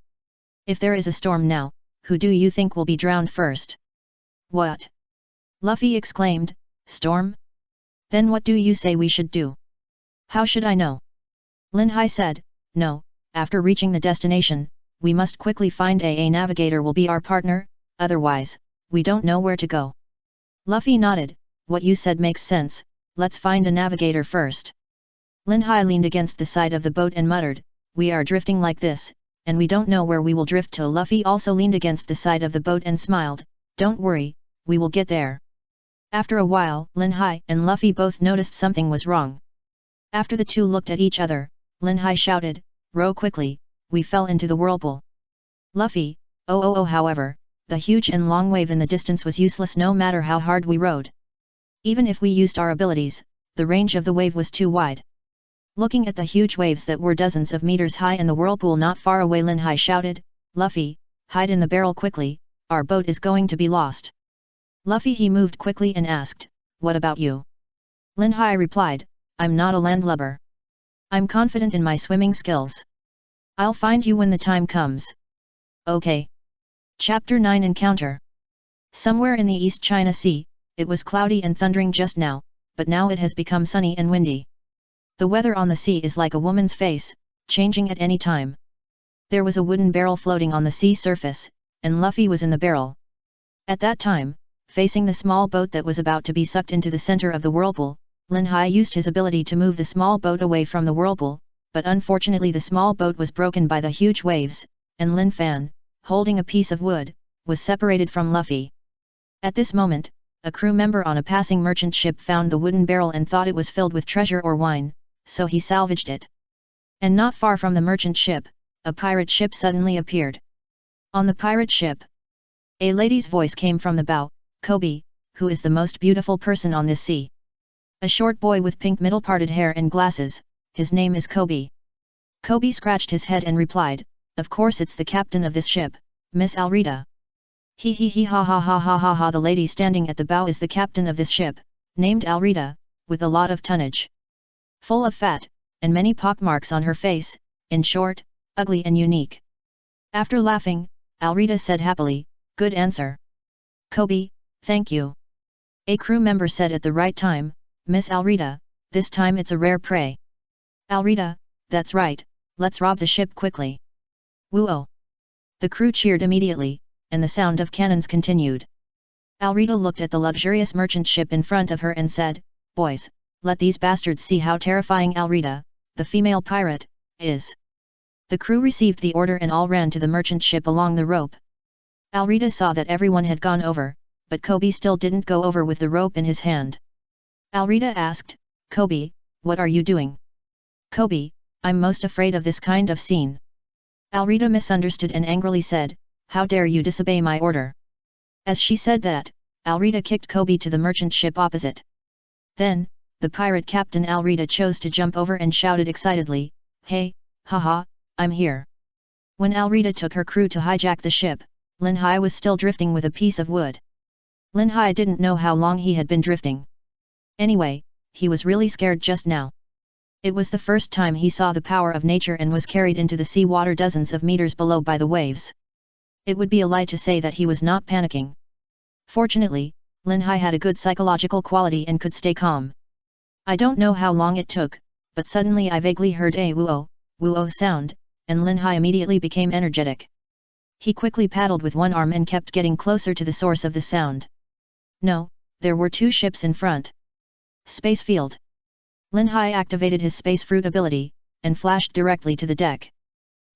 If there is a storm now, who do you think will be drowned first?" "What?" Luffy exclaimed, "Storm? Then what do you say we should do?" "How should I know?" Linhai said, "No, after reaching the destination, we must quickly find a navigator will be our partner, otherwise, we don't know where to go." Luffy nodded, "What you said makes sense, let's find a navigator first." Linhai leaned against the side of the boat and muttered, "We are drifting like this, and we don't know where we will drift to." Luffy also leaned against the side of the boat and smiled, "Don't worry, we will get there." After a while, Linhai and Luffy both noticed something was wrong. After the two looked at each other, Linhai shouted, "Row quickly, we fell into the whirlpool." Luffy, "Oh, however, the huge and long wave in the distance was useless no matter how hard we rowed. Even if we used our abilities, the range of the wave was too wide." Looking at the huge waves that were dozens of meters high and the whirlpool not far away, Linhai shouted, "Luffy, hide in the barrel quickly, our boat is going to be lost." Luffy he moved quickly and asked, "What about you?" Linhai replied, "I'm not a landlubber. I'm confident in my swimming skills. I'll find you when the time comes." Okay. Chapter 9 Encounter. Somewhere in the East China Sea, it was cloudy and thundering just now, but now it has become sunny and windy. The weather on the sea is like a woman's face, changing at any time. There was a wooden barrel floating on the sea surface, and Luffy was in the barrel. At that time, facing the small boat that was about to be sucked into the center of the whirlpool, Linhai used his ability to move the small boat away from the whirlpool, but unfortunately the small boat was broken by the huge waves, and Lin Fan, holding a piece of wood, was separated from Luffy. At this moment, a crew member on a passing merchant ship found the wooden barrel and thought it was filled with treasure or wine, so he salvaged it. And not far from the merchant ship, a pirate ship suddenly appeared. On the pirate ship, a lady's voice came from the bow, Coby, who is the most beautiful person on this sea. A short boy with pink middle-parted hair and glasses, his name is Coby. Coby scratched his head and replied, "Of course it's the captain of this ship, Miss Alita." He ha ha ha ha ha ha. The lady standing at the bow is the captain of this ship, named Alita, with a lot of tonnage. Full of fat, and many pockmarks on her face, in short, ugly and unique. After laughing, Alita said happily, "Good answer. Coby, thank you." A crew member said at the right time, "Miss Alita, this time it's a rare prey." Alita, "That's right, let's rob the ship quickly." Woo-oh! The crew cheered immediately, and the sound of cannons continued. Alita looked at the luxurious merchant ship in front of her and said, "Boys, let these bastards see how terrifying Alita, the female pirate, is." The crew received the order and all ran to the merchant ship along the rope. Alita saw that everyone had gone over, but Coby still didn't go over with the rope in his hand. Alita asked, "Coby, what are you doing?" "Coby, I'm most afraid of this kind of scene." Alita misunderstood and angrily said, "How dare you disobey my order?" As she said that, Alita kicked Coby to the merchant ship opposite. Then, the pirate captain Alita chose to jump over and shouted excitedly, "Hey, haha, I'm here." When Alita took her crew to hijack the ship, Linhai was still drifting with a piece of wood. Linhai didn't know how long he had been drifting. Anyway, he was really scared just now. It was the first time he saw the power of nature and was carried into the sea water dozens of meters below by the waves. It would be a lie to say that he was not panicking. Fortunately, Linhai had a good psychological quality and could stay calm. I don't know how long it took, but suddenly I vaguely heard a woo-oh sound, and Linhai immediately became energetic. He quickly paddled with one arm and kept getting closer to the source of the sound. No, there were two ships in front. Space field. Linhai activated his space fruit ability, and flashed directly to the deck.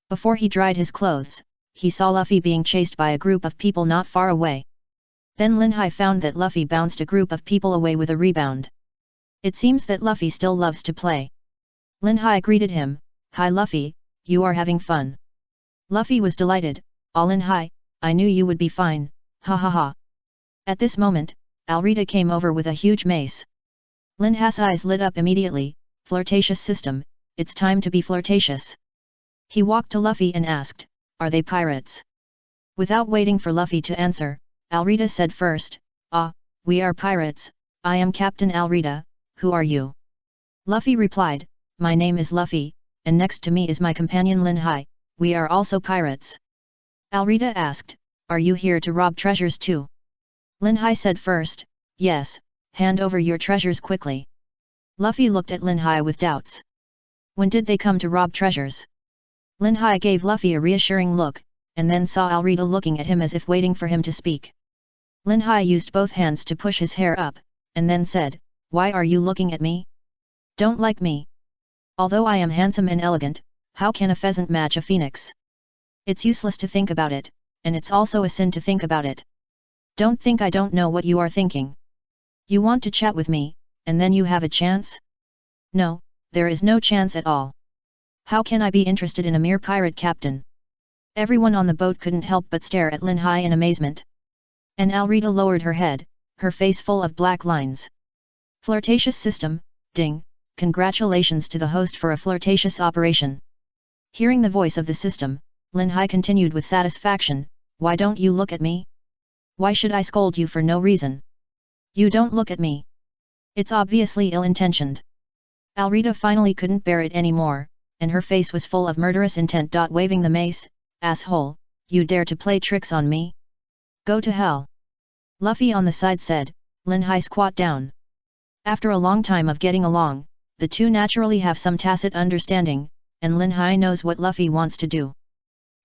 Before he dried his clothes, he saw Luffy being chased by a group of people not far away. Then Linhai found that Luffy bounced a group of people away with a rebound. It seems that Luffy still loves to play. Linhai greeted him, "Hi Luffy, you are having fun." Luffy was delighted, "Oh Linhai, I knew you would be fine, ha ha ha." At this moment, Alita came over with a huge mace. Linhai's eyes lit up immediately, "Flirtatious system, it's time to be flirtatious." He walked to Luffy and asked, "Are they pirates?" Without waiting for Luffy to answer, Alita said first, "Ah, we are pirates, I am Captain Alita, who are you?" Luffy replied, "My name is Luffy, and next to me is my companion Linhai, we are also pirates." Alita asked, "Are you here to rob treasures too?" Linhai said first, "Yes, hand over your treasures quickly." Luffy looked at Linhai with doubts. When did they come to rob treasures? Linhai gave Luffy a reassuring look, and then saw Alita looking at him as if waiting for him to speak. Linhai used both hands to push his hair up, and then said, "Why are you looking at me? Don't like me? Although I am handsome and elegant, how can a pheasant match a phoenix? It's useless to think about it, and it's also a sin to think about it. Don't think I don't know what you are thinking. You want to chat with me, and then you have a chance? No, there is no chance at all. How can I be interested in a mere pirate captain?" Everyone on the boat couldn't help but stare at Linhai in amazement. And Alita lowered her head, her face full of black lines. "Flirtatious system, ding, congratulations to the host for a flirtatious operation." Hearing the voice of the system, Linhai continued with satisfaction, "Why don't you look at me? Why should I scold you for no reason? You don't look at me. It's obviously ill-intentioned." Alita finally couldn't bear it anymore, and her face was full of murderous intent. Waving the mace, "Asshole, you dare to play tricks on me? Go to hell." Luffy on the side said, "Linhai squat down." After a long time of getting along, the two naturally have some tacit understanding, and Linhai knows what Luffy wants to do.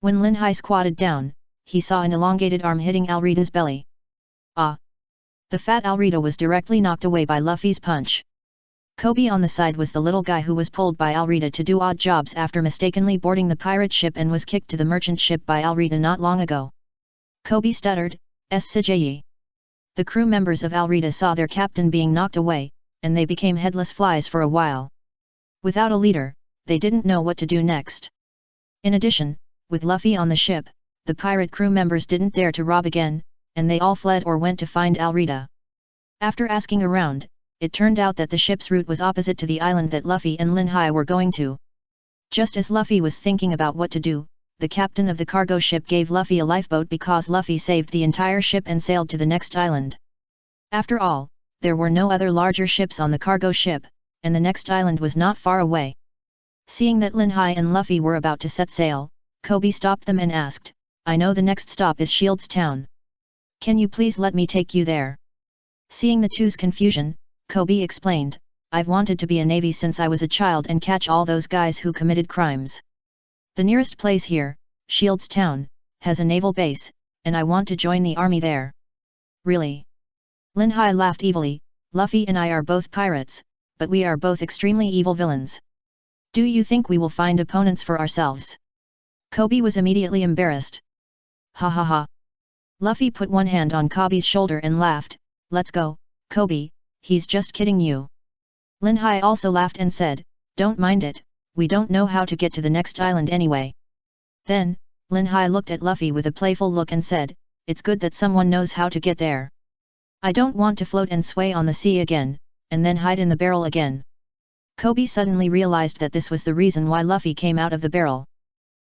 When Linhai squatted down, he saw an elongated arm hitting Alita's belly. Ah! The fat Alita was directly knocked away by Luffy's punch. Coby on the side was the little guy who was pulled by Alita to do odd jobs after mistakenly boarding the pirate ship and was kicked to the merchant ship by Alita not long ago. Coby stuttered, "SCJE." The crew members of Alita saw their captain being knocked away, and they became headless flies for a while. Without a leader, they didn't know what to do next. In addition, with Luffy on the ship, the pirate crew members didn't dare to rob again, and they all fled or went to find Alita. After asking around, it turned out that the ship's route was opposite to the island that Luffy and Linhai were going to. Just as Luffy was thinking about what to do, the captain of the cargo ship gave Luffy a lifeboat because Luffy saved the entire ship and sailed to the next island. After all, there were no other larger ships on the cargo ship, and the next island was not far away. Seeing that Linhai and Luffy were about to set sail, Coby stopped them and asked, "I know the next stop is Shields Town. Can you please let me take you there?" Seeing the two's confusion, Coby explained, "I've wanted to be a navy since I was a child and catch all those guys who committed crimes. The nearest place here, Shields Town, has a naval base, and I want to join the army there." "Really?" Linhai laughed evilly, "Luffy and I are both pirates, but we are both extremely evil villains. Do you think we will find opponents for ourselves?" Coby was immediately embarrassed. "Ha ha ha." Luffy put one hand on Coby's shoulder and laughed, "Let's go, Coby, he's just kidding you." Linhai also laughed and said, "Don't mind it, we don't know how to get to the next island anyway." Then, Linhai looked at Luffy with a playful look and said, "It's good that someone knows how to get there. I don't want to float and sway on the sea again, and then hide in the barrel again." Coby suddenly realized that this was the reason why Luffy came out of the barrel.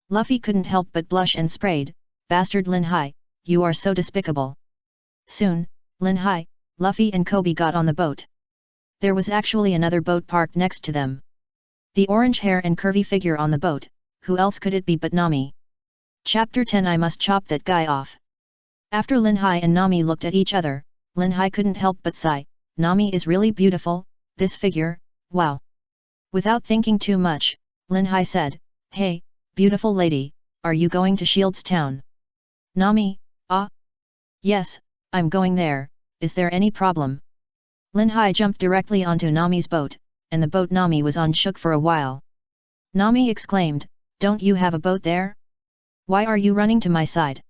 Luffy couldn't help but blush and sprayed, "Bastard Linhai, you are so despicable." Soon, Linhai, Luffy and Coby got on the boat. There was actually another boat parked next to them. The orange hair and curvy figure on the boat, who else could it be but Nami? Chapter 10 I Must Chop That Guy Off. After Linhai and Nami looked at each other, Linhai couldn't help but sigh, "Nami is really beautiful, this figure, wow." Without thinking too much, Linhai said, "Hey, beautiful lady, are you going to Shields Town?" Nami, "Ah? Yes, I'm going there, is there any problem?" Linhai jumped directly onto Nami's boat, and the boat Nami was on shook for a while. Nami exclaimed, "Don't you have a boat there? Why are you running to my side?"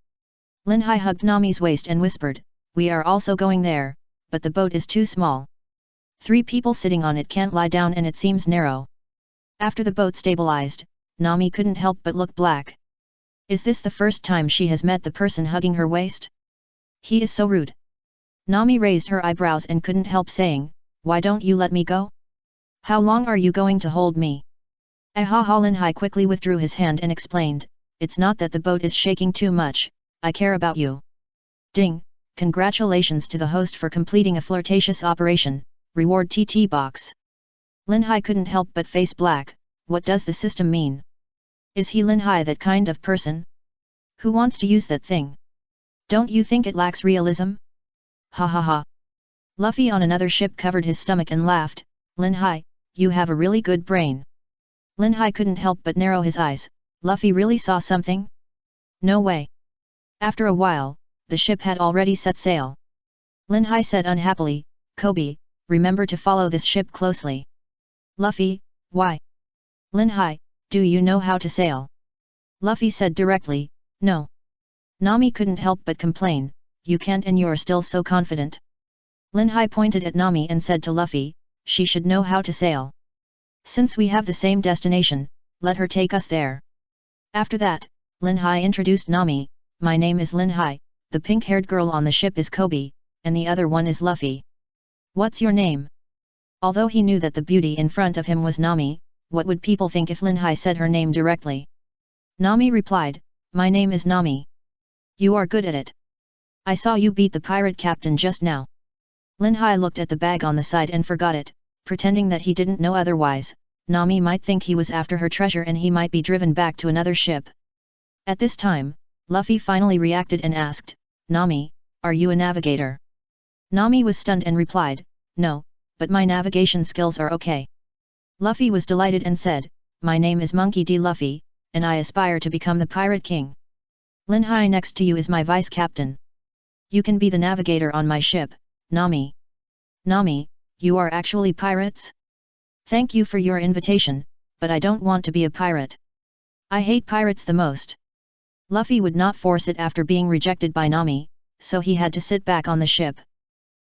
Linhai hugged Nami's waist and whispered, "We are also going there, but the boat is too small. 3 people sitting on it can't lie down and it seems narrow." After the boat stabilized, Nami couldn't help but look black. Is this the first time she has met the person hugging her waist? He is so rude. Nami raised her eyebrows and couldn't help saying, "Why don't you let me go? How long are you going to hold me?" Ahaha. Linhai quickly withdrew his hand and explained, "It's not that the boat is shaking too much, I care about you." Ding, congratulations to the host for completing a flirtatious operation, reward TT box. Linhai couldn't help but face black, what does the system mean? Is he Linhai that kind of person? Who wants to use that thing? Don't you think it lacks realism? Ha ha ha. Luffy on another ship covered his stomach and laughed, "Linhai, you have a really good brain." Linhai couldn't help but narrow his eyes, Luffy really saw something? No way. After a while, the ship had already set sail. Linhai said unhappily, "Coby, remember to follow this ship closely." Luffy, "Why?" Linhai, "Do you know how to sail?" Luffy said directly, "No." Nami couldn't help but complain, "You can't and you're still so confident." Linhai pointed at Nami and said to Luffy, "She should know how to sail. Since we have the same destination, let her take us there." After that, Linhai introduced Nami, "My name is Linhai, the pink-haired girl on the ship is Coby, and the other one is Luffy. What's your name?" Although he knew that the beauty in front of him was Nami, what would people think if Linhai said her name directly? Nami replied, "My name is Nami. You are good at it. I saw you beat the pirate captain just now." Linhai looked at the bag on the side and forgot it, pretending that he didn't know otherwise. Nami might think he was after her treasure and he might be driven back to another ship. At this time, Luffy finally reacted and asked, "Nami, are you a navigator?" Nami was stunned and replied, "No, but my navigation skills are okay." Luffy was delighted and said, "My name is Monkey D. Luffy, and I aspire to become the Pirate King. Linhai next to you is my vice captain. You can be the navigator on my ship, Nami." "Nami, you are actually pirates?" Thank you for your invitation, but I don't want to be a pirate. I hate pirates the most. Luffy would not force it after being rejected by Nami, so he had to sit back on the ship.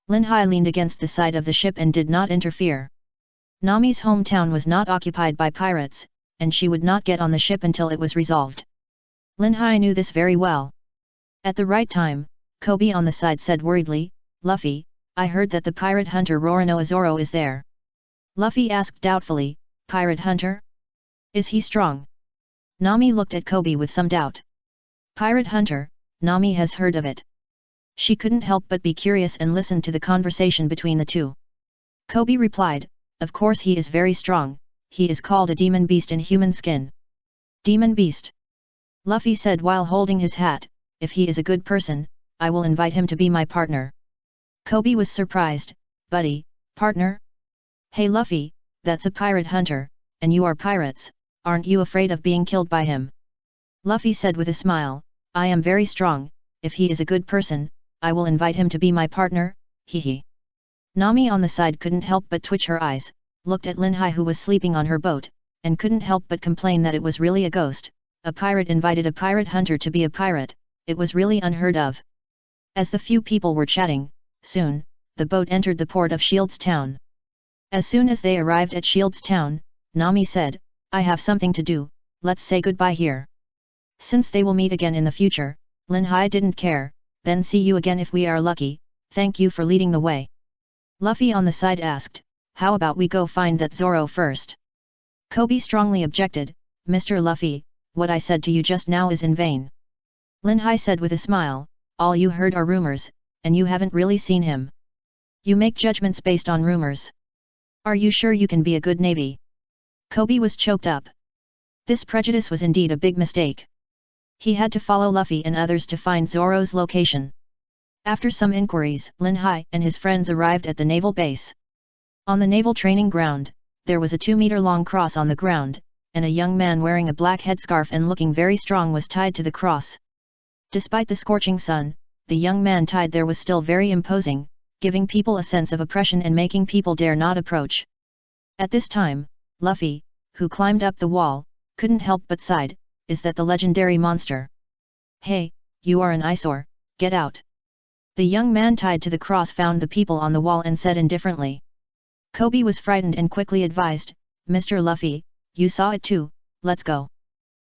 Linhai leaned against the side of the ship and did not interfere. Nami's hometown was not occupied by pirates, and she would not get on the ship until it was resolved. Linhai knew this very well. At the right time, Coby on the side said worriedly, Luffy, I heard that the pirate hunter Roronoa Zoro is there. Luffy asked doubtfully, pirate hunter? Is he strong? Nami looked at Coby with some doubt. Pirate hunter, Nami has heard of it. She couldn't help but be curious and listened to the conversation between the two. Coby replied, of course he is very strong, he is called a demon beast in human skin. Demon beast? Luffy said while holding his hat, if he is a good person, I will invite him to be my partner. Coby was surprised, buddy, partner? Hey Luffy, that's a pirate hunter, and you are pirates, aren't you afraid of being killed by him? Luffy said with a smile, I am very strong, if he is a good person, I will invite him to be my partner, hee. Nami on the side couldn't help but twitch her eyes, looked at Linhai who was sleeping on her boat, and couldn't help but complain that it was really a ghost. A pirate invited a pirate hunter to be a pirate, it was really unheard of. As the few people were chatting, soon, the boat entered the port of Shields Town. As soon as they arrived at Shields Town, Nami said, I have something to do, let's say goodbye here. Since they will meet again in the future, Linhai didn't care, then see you again if we are lucky, thank you for leading the way. Luffy on the side asked, how about we go find that Zoro first? Coby strongly objected, Mr. Luffy, what I said to you just now is in vain. Linhai said with a smile, all you heard are rumors, and you haven't really seen him. You make judgments based on rumors. Are you sure you can be a good navy? Coby was choked up. This prejudice was indeed a big mistake. He had to follow Luffy and others to find Zoro's location. After some inquiries, Linhai and his friends arrived at the naval base. On the naval training ground, there was a 2-meter-long cross on the ground, and a young man wearing a black headscarf and looking very strong was tied to the cross. Despite the scorching sun, the young man tied there was still very imposing, giving people a sense of oppression and making people dare not approach. At this time, Luffy, who climbed up the wall, couldn't help but sighed, is that the legendary monster? Hey, you are an eyesore, get out. The young man tied to the cross found the people on the wall and said indifferently. Coby was frightened and quickly advised, Mr. Luffy, you saw it too, let's go.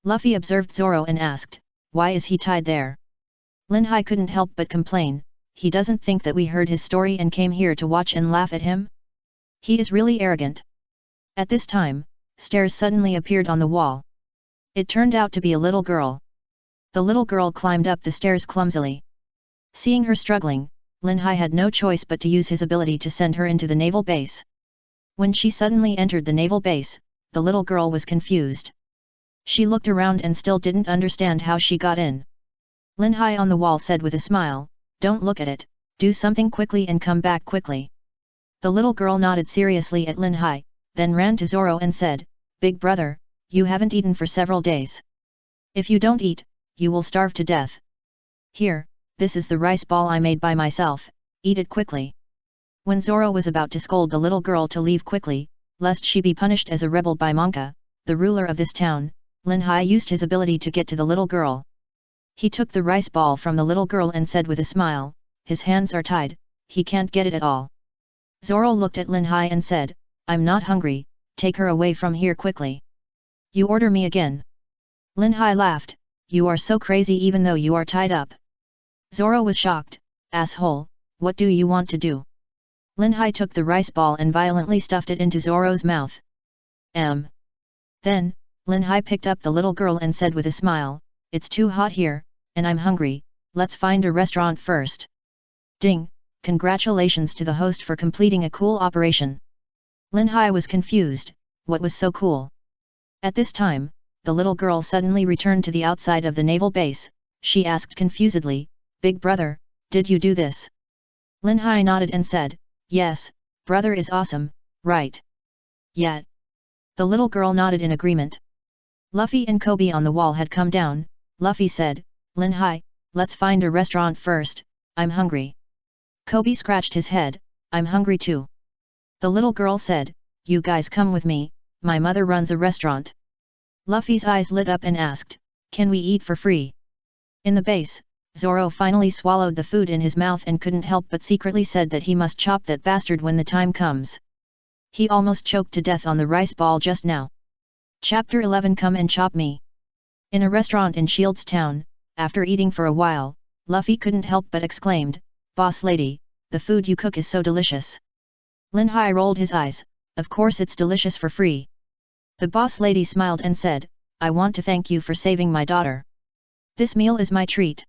Luffy observed Zoro and asked, why is he tied there? Linhai couldn't help but complain, he doesn't think that we heard his story and came here to watch and laugh at him? He is really arrogant. At this time, stairs suddenly appeared on the wall. It turned out to be a little girl. The little girl climbed up the stairs clumsily. Seeing her struggling, Linhai had no choice but to use his ability to send her into the naval base. When she suddenly entered the naval base, the little girl was confused. She looked around and still didn't understand how she got in. Linhai on the wall said with a smile, don't look at it, do something quickly and come back quickly. The little girl nodded seriously at Linhai, then ran to Zoro and said, Big brother, you haven't eaten for several days. If you don't eat, you will starve to death. Here, this is the rice ball I made by myself, eat it quickly. When Zoro was about to scold the little girl to leave quickly, lest she be punished as a rebel by Monka, the ruler of this town, Linhai used his ability to get to the little girl. He took the rice ball from the little girl and said with a smile, his hands are tied, he can't get it at all. Zoro looked at Linhai and said, I'm not hungry, take her away from here quickly. You order me again. Linhai laughed, you are so crazy even though you are tied up. Zoro was shocked, asshole, what do you want to do? Linhai took the rice ball and violently stuffed it into Zoro's mouth. Then, Linhai picked up the little girl and said with a smile, it's too hot here, and I'm hungry, let's find a restaurant first. Ding, congratulations to the host for completing a cool operation. Linhai was confused, what was so cool? At this time, the little girl suddenly returned to the outside of the naval base, she asked confusedly, Big brother, did you do this? Linhai nodded and said, yes, brother is awesome, right? Yeah. The little girl nodded in agreement. Luffy and Coby on the wall had come down. Luffy said, Linhai, let's find a restaurant first, I'm hungry. Coby scratched his head, I'm hungry too. The little girl said, you guys come with me, my mother runs a restaurant. Luffy's eyes lit up and asked, can we eat for free? In the base, Zoro finally swallowed the food in his mouth and couldn't help but secretly said that he must chop that bastard when the time comes. He almost choked to death on the rice ball just now. Chapter 11 Come and Chop Me. In a restaurant in Shields Town, after eating for a while, Luffy couldn't help but exclaimed, Boss lady, the food you cook is so delicious. Linhai rolled his eyes, of course it's delicious for free. The boss lady smiled and said, I want to thank you for saving my daughter. This meal is my treat.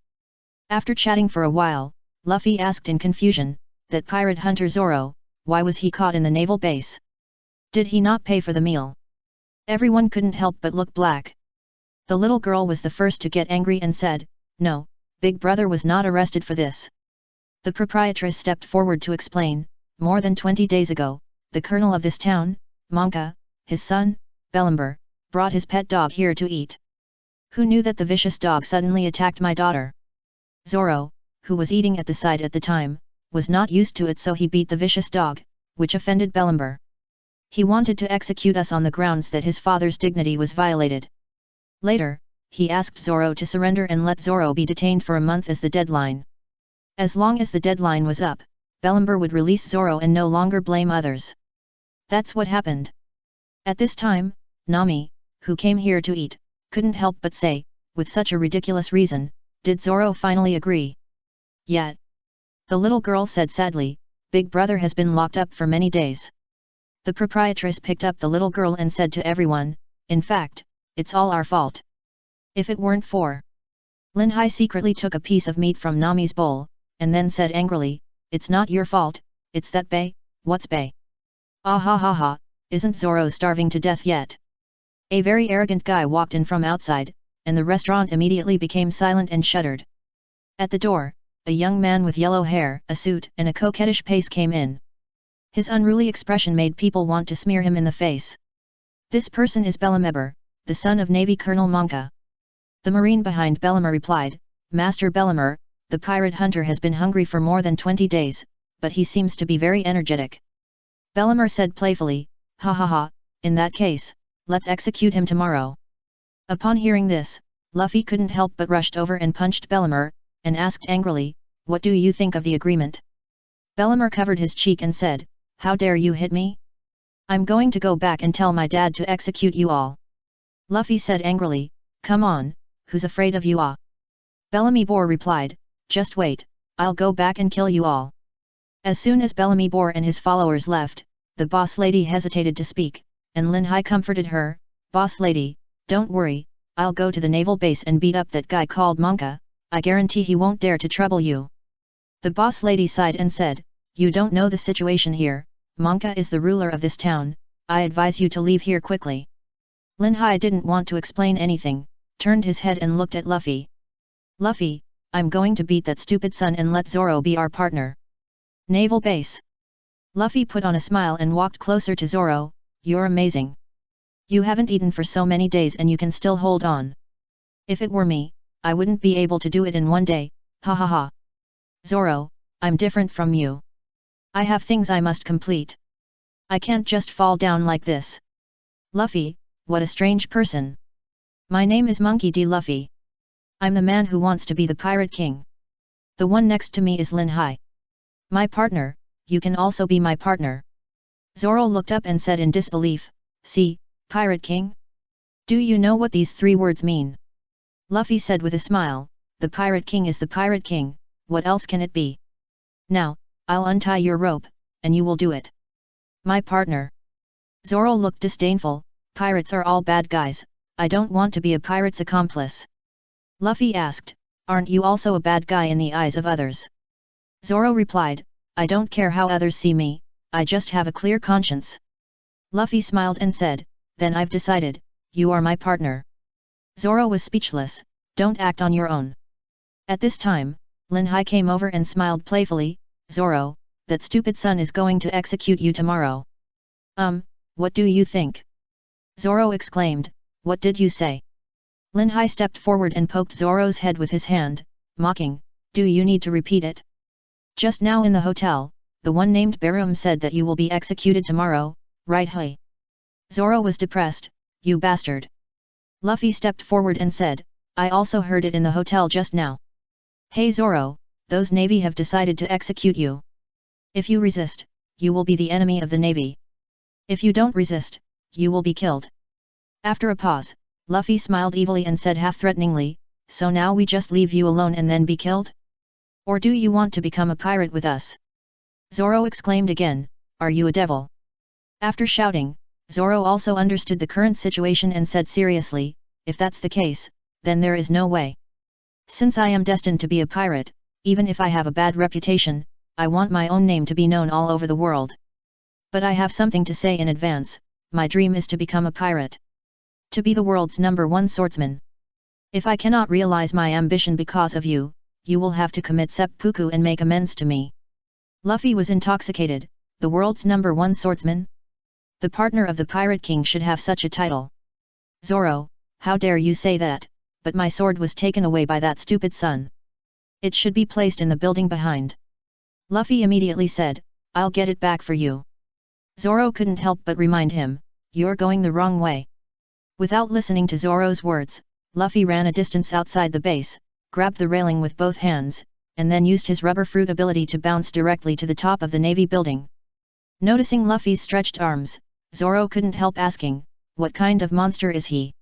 After chatting for a while, Luffy asked in confusion, that pirate hunter Zoro, why was he caught in the naval base? Did he not pay for the meal? Everyone couldn't help but look black. The little girl was the first to get angry and said, no, Big Brother was not arrested for this. The proprietress stepped forward to explain, more than 20 days ago, the colonel of this town, Monka, his son, Bellember, brought his pet dog here to eat. Who knew that the vicious dog suddenly attacked my daughter? Zoro, who was eating at the side at the time, was not used to it, so he beat the vicious dog, which offended Bellember. He wanted to execute us on the grounds that his father's dignity was violated. Later, he asked Zoro to surrender and let Zoro be detained for a month as the deadline. As long as the deadline was up, Bellember would release Zoro and no longer blame others. That's what happened. At this time, Nami, who came here to eat, couldn't help but say, with such a ridiculous reason, did Zoro finally agree? Yet. The little girl said sadly, Big Brother has been locked up for many days. The proprietress picked up the little girl and said to everyone, in fact, it's all our fault. If it weren't for. Linhai secretly took a piece of meat from Nami's bowl, and then said angrily, it's not your fault, it's that bae, what's bae? Ah ha ha ha, isn't Zoro starving to death yet? A very arrogant guy walked in from outside, and the restaurant immediately became silent and shuddered. At the door, a young man with yellow hair, a suit and a coquettish pace came in. His unruly expression made people want to smear him in the face. This person is Bellember, the son of Navy Colonel Monka. The marine behind Bellember replied, Master Bellember, the pirate hunter has been hungry for more than 20 days, but he seems to be very energetic. Bellember said playfully, ha ha ha, in that case, let's execute him tomorrow. Upon hearing this, Luffy couldn't help but rushed over and punched Bellember, and asked angrily, what do you think of the agreement? Bellember covered his cheek and said, how dare you hit me? I'm going to go back and tell my dad to execute you all. Luffy said angrily, come on, who's afraid of you ah? Bellember replied, just wait, I'll go back and kill you all. As soon as Bellember and his followers left, the boss lady hesitated to speak, and Linhai comforted her, boss lady, don't worry, I'll go to the naval base and beat up that guy called Monka, I guarantee he won't dare to trouble you. The boss lady sighed and said, you don't know the situation here, Monka is the ruler of this town, I advise you to leave here quickly. Linhai didn't want to explain anything, turned his head and looked at Luffy. Luffy, I'm going to beat that stupid son and let Zoro be our partner. Naval base. Luffy put on a smile and walked closer to Zoro, you're amazing. You haven't eaten for so many days and you can still hold on. If it were me, I wouldn't be able to do it in one day, ha ha ha. Zoro, I'm different from you. I have things I must complete. I can't just fall down like this. Luffy, what a strange person. My name is Monkey D. Luffy. I'm the man who wants to be the Pirate King. The one next to me is Linhai. My partner, you can also be my partner. Zoro looked up and said in disbelief, see, Pirate King? Do you know what these 3 words mean? Luffy said with a smile, the Pirate King is the Pirate King, what else can it be? Now, I'll untie your rope, and you will do it. My partner. Zoro looked disdainful, pirates are all bad guys, I don't want to be a pirate's accomplice. Luffy asked, aren't you also a bad guy in the eyes of others? Zoro replied, I don't care how others see me, I just have a clear conscience. Luffy smiled and said, then I've decided, you are my partner. Zoro was speechless, don't act on your own. At this time, Linhai came over and smiled playfully, Zoro, that stupid son is going to execute you tomorrow. What do you think? Zoro exclaimed, what did you say? Linhai stepped forward and poked Zoro's head with his hand, mocking, do you need to repeat it? Just now in the hotel, the one named Barum said that you will be executed tomorrow, right? Hey. Zoro was depressed, you bastard. Luffy stepped forward and said, I also heard it in the hotel just now. Hey Zoro, those Navy have decided to execute you. If you resist, you will be the enemy of the Navy. If you don't resist, you will be killed. After a pause, Luffy smiled evilly and said half-threateningly, so now we just leave you alone and then be killed? Or do you want to become a pirate with us? Zoro exclaimed again, are you a devil? After shouting, Zoro also understood the current situation and said seriously, if that's the case, then there is no way. Since I am destined to be a pirate, even if I have a bad reputation, I want my own name to be known all over the world. But I have something to say in advance, my dream is to become a pirate. To be the world's #1 swordsman. If I cannot realize my ambition because of you, you will have to commit seppuku and make amends to me. Luffy was intoxicated, the world's #1 swordsman? The partner of the Pirate King should have such a title. Zoro, how dare you say that, but my sword was taken away by that stupid son. It should be placed in the building behind. Luffy immediately said, I'll get it back for you. Zoro couldn't help but remind him, you're going the wrong way. Without listening to Zoro's words, Luffy ran a distance outside the base, grabbed the railing with both hands, and then used his rubber fruit ability to bounce directly to the top of the Navy building. Noticing Luffy's stretched arms, Zoro couldn't help asking, what kind of monster is he?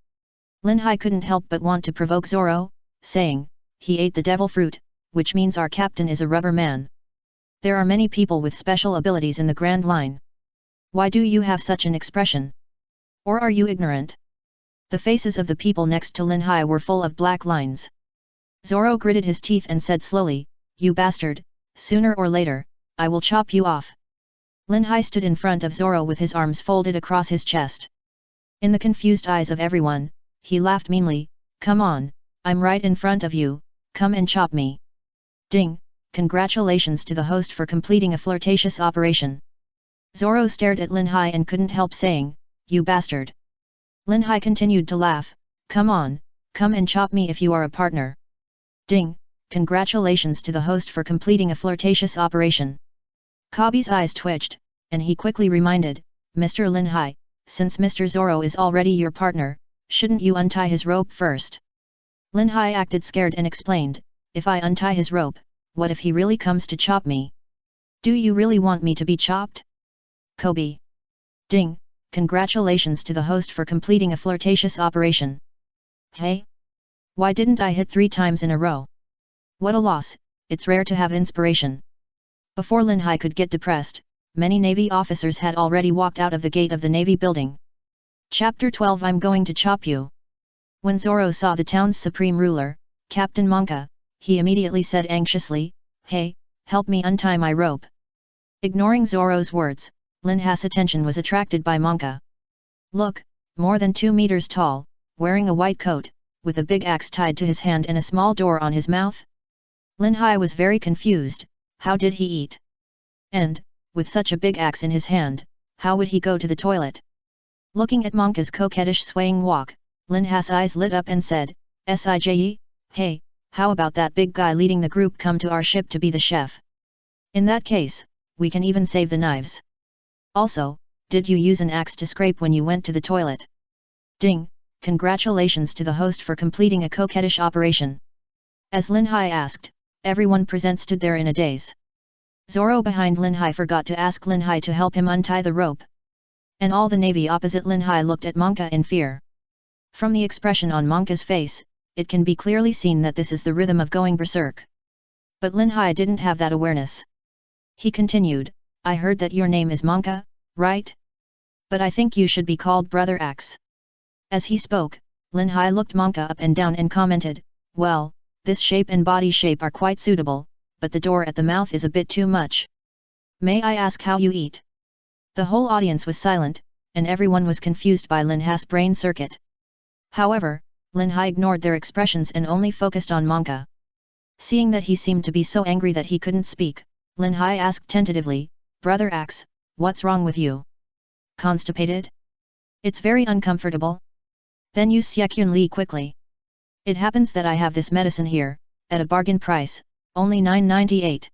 Linhai couldn't help but want to provoke Zoro, saying, he ate the devil fruit, which means our captain is a rubber man. There are many people with special abilities in the Grand Line. Why do you have such an expression? Or are you ignorant? The faces of the people next to Linhai were full of black lines. Zoro gritted his teeth and said slowly, you bastard, sooner or later, I will chop you off. Linhai stood in front of Zoro with his arms folded across his chest. In the confused eyes of everyone, he laughed meanly, come on, I'm right in front of you, come and chop me. Ding, congratulations to the host for completing a flirtatious operation. Zoro stared at Linhai and couldn't help saying, you bastard. Linhai continued to laugh, come on, come and chop me if you are a partner. Ding, congratulations to the host for completing a flirtatious operation. Coby's eyes twitched, and he quickly reminded, Mr. Linhai, since Mr. Zoro is already your partner, shouldn't you untie his rope first? Linhai acted scared and explained, if I untie his rope, what if he really comes to chop me? Do you really want me to be chopped? Coby. Ding, congratulations to the host for completing a flirtatious operation. Hey? Why didn't I hit 3 times in a row? What a loss, it's rare to have inspiration. Before Linhai could get depressed, many Navy officers had already walked out of the gate of the Navy building. Chapter 12 I'm going to chop you. When Zoro saw the town's supreme ruler, Captain Monka, he immediately said anxiously, hey, help me untie my rope. Ignoring Zoro's words, Linhai's attention was attracted by Monka. Look, more than 2 meters tall, wearing a white coat, with a big axe tied to his hand and a small door on his mouth. Linhai was very confused, how did he eat? And, with such a big axe in his hand, how would he go to the toilet? Looking at Monka's coquettish swaying walk, Linhai's eyes lit up and said, Sije, hey, how about that big guy leading the group come to our ship to be the chef? In that case, we can even save the knives. Also, did you use an axe to scrape when you went to the toilet? Ding, congratulations to the host for completing a coquettish operation. As Linhai asked, everyone present stood there in a daze. Zoro behind Linhai forgot to ask Linhai to help him untie the rope. And all the Navy opposite Linhai looked at Monka in fear. From the expression on Monka's face, it can be clearly seen that this is the rhythm of going berserk. But Linhai didn't have that awareness. He continued, I heard that your name is Monka, right? But I think you should be called Brother Axe. As he spoke, Linhai looked Monka up and down and commented, well, this shape and body shape are quite suitable, but the door at the mouth is a bit too much. May I ask how you eat? The whole audience was silent, and everyone was confused by Linhai's brain circuit. However, Linhai ignored their expressions and only focused on Monka. Seeing that he seemed to be so angry that he couldn't speak, Linhai asked tentatively, Brother Axe, what's wrong with you? Constipated? It's very uncomfortable. Then use Siekyun Li quickly. It happens that I have this medicine here, at a bargain price, only 9.98.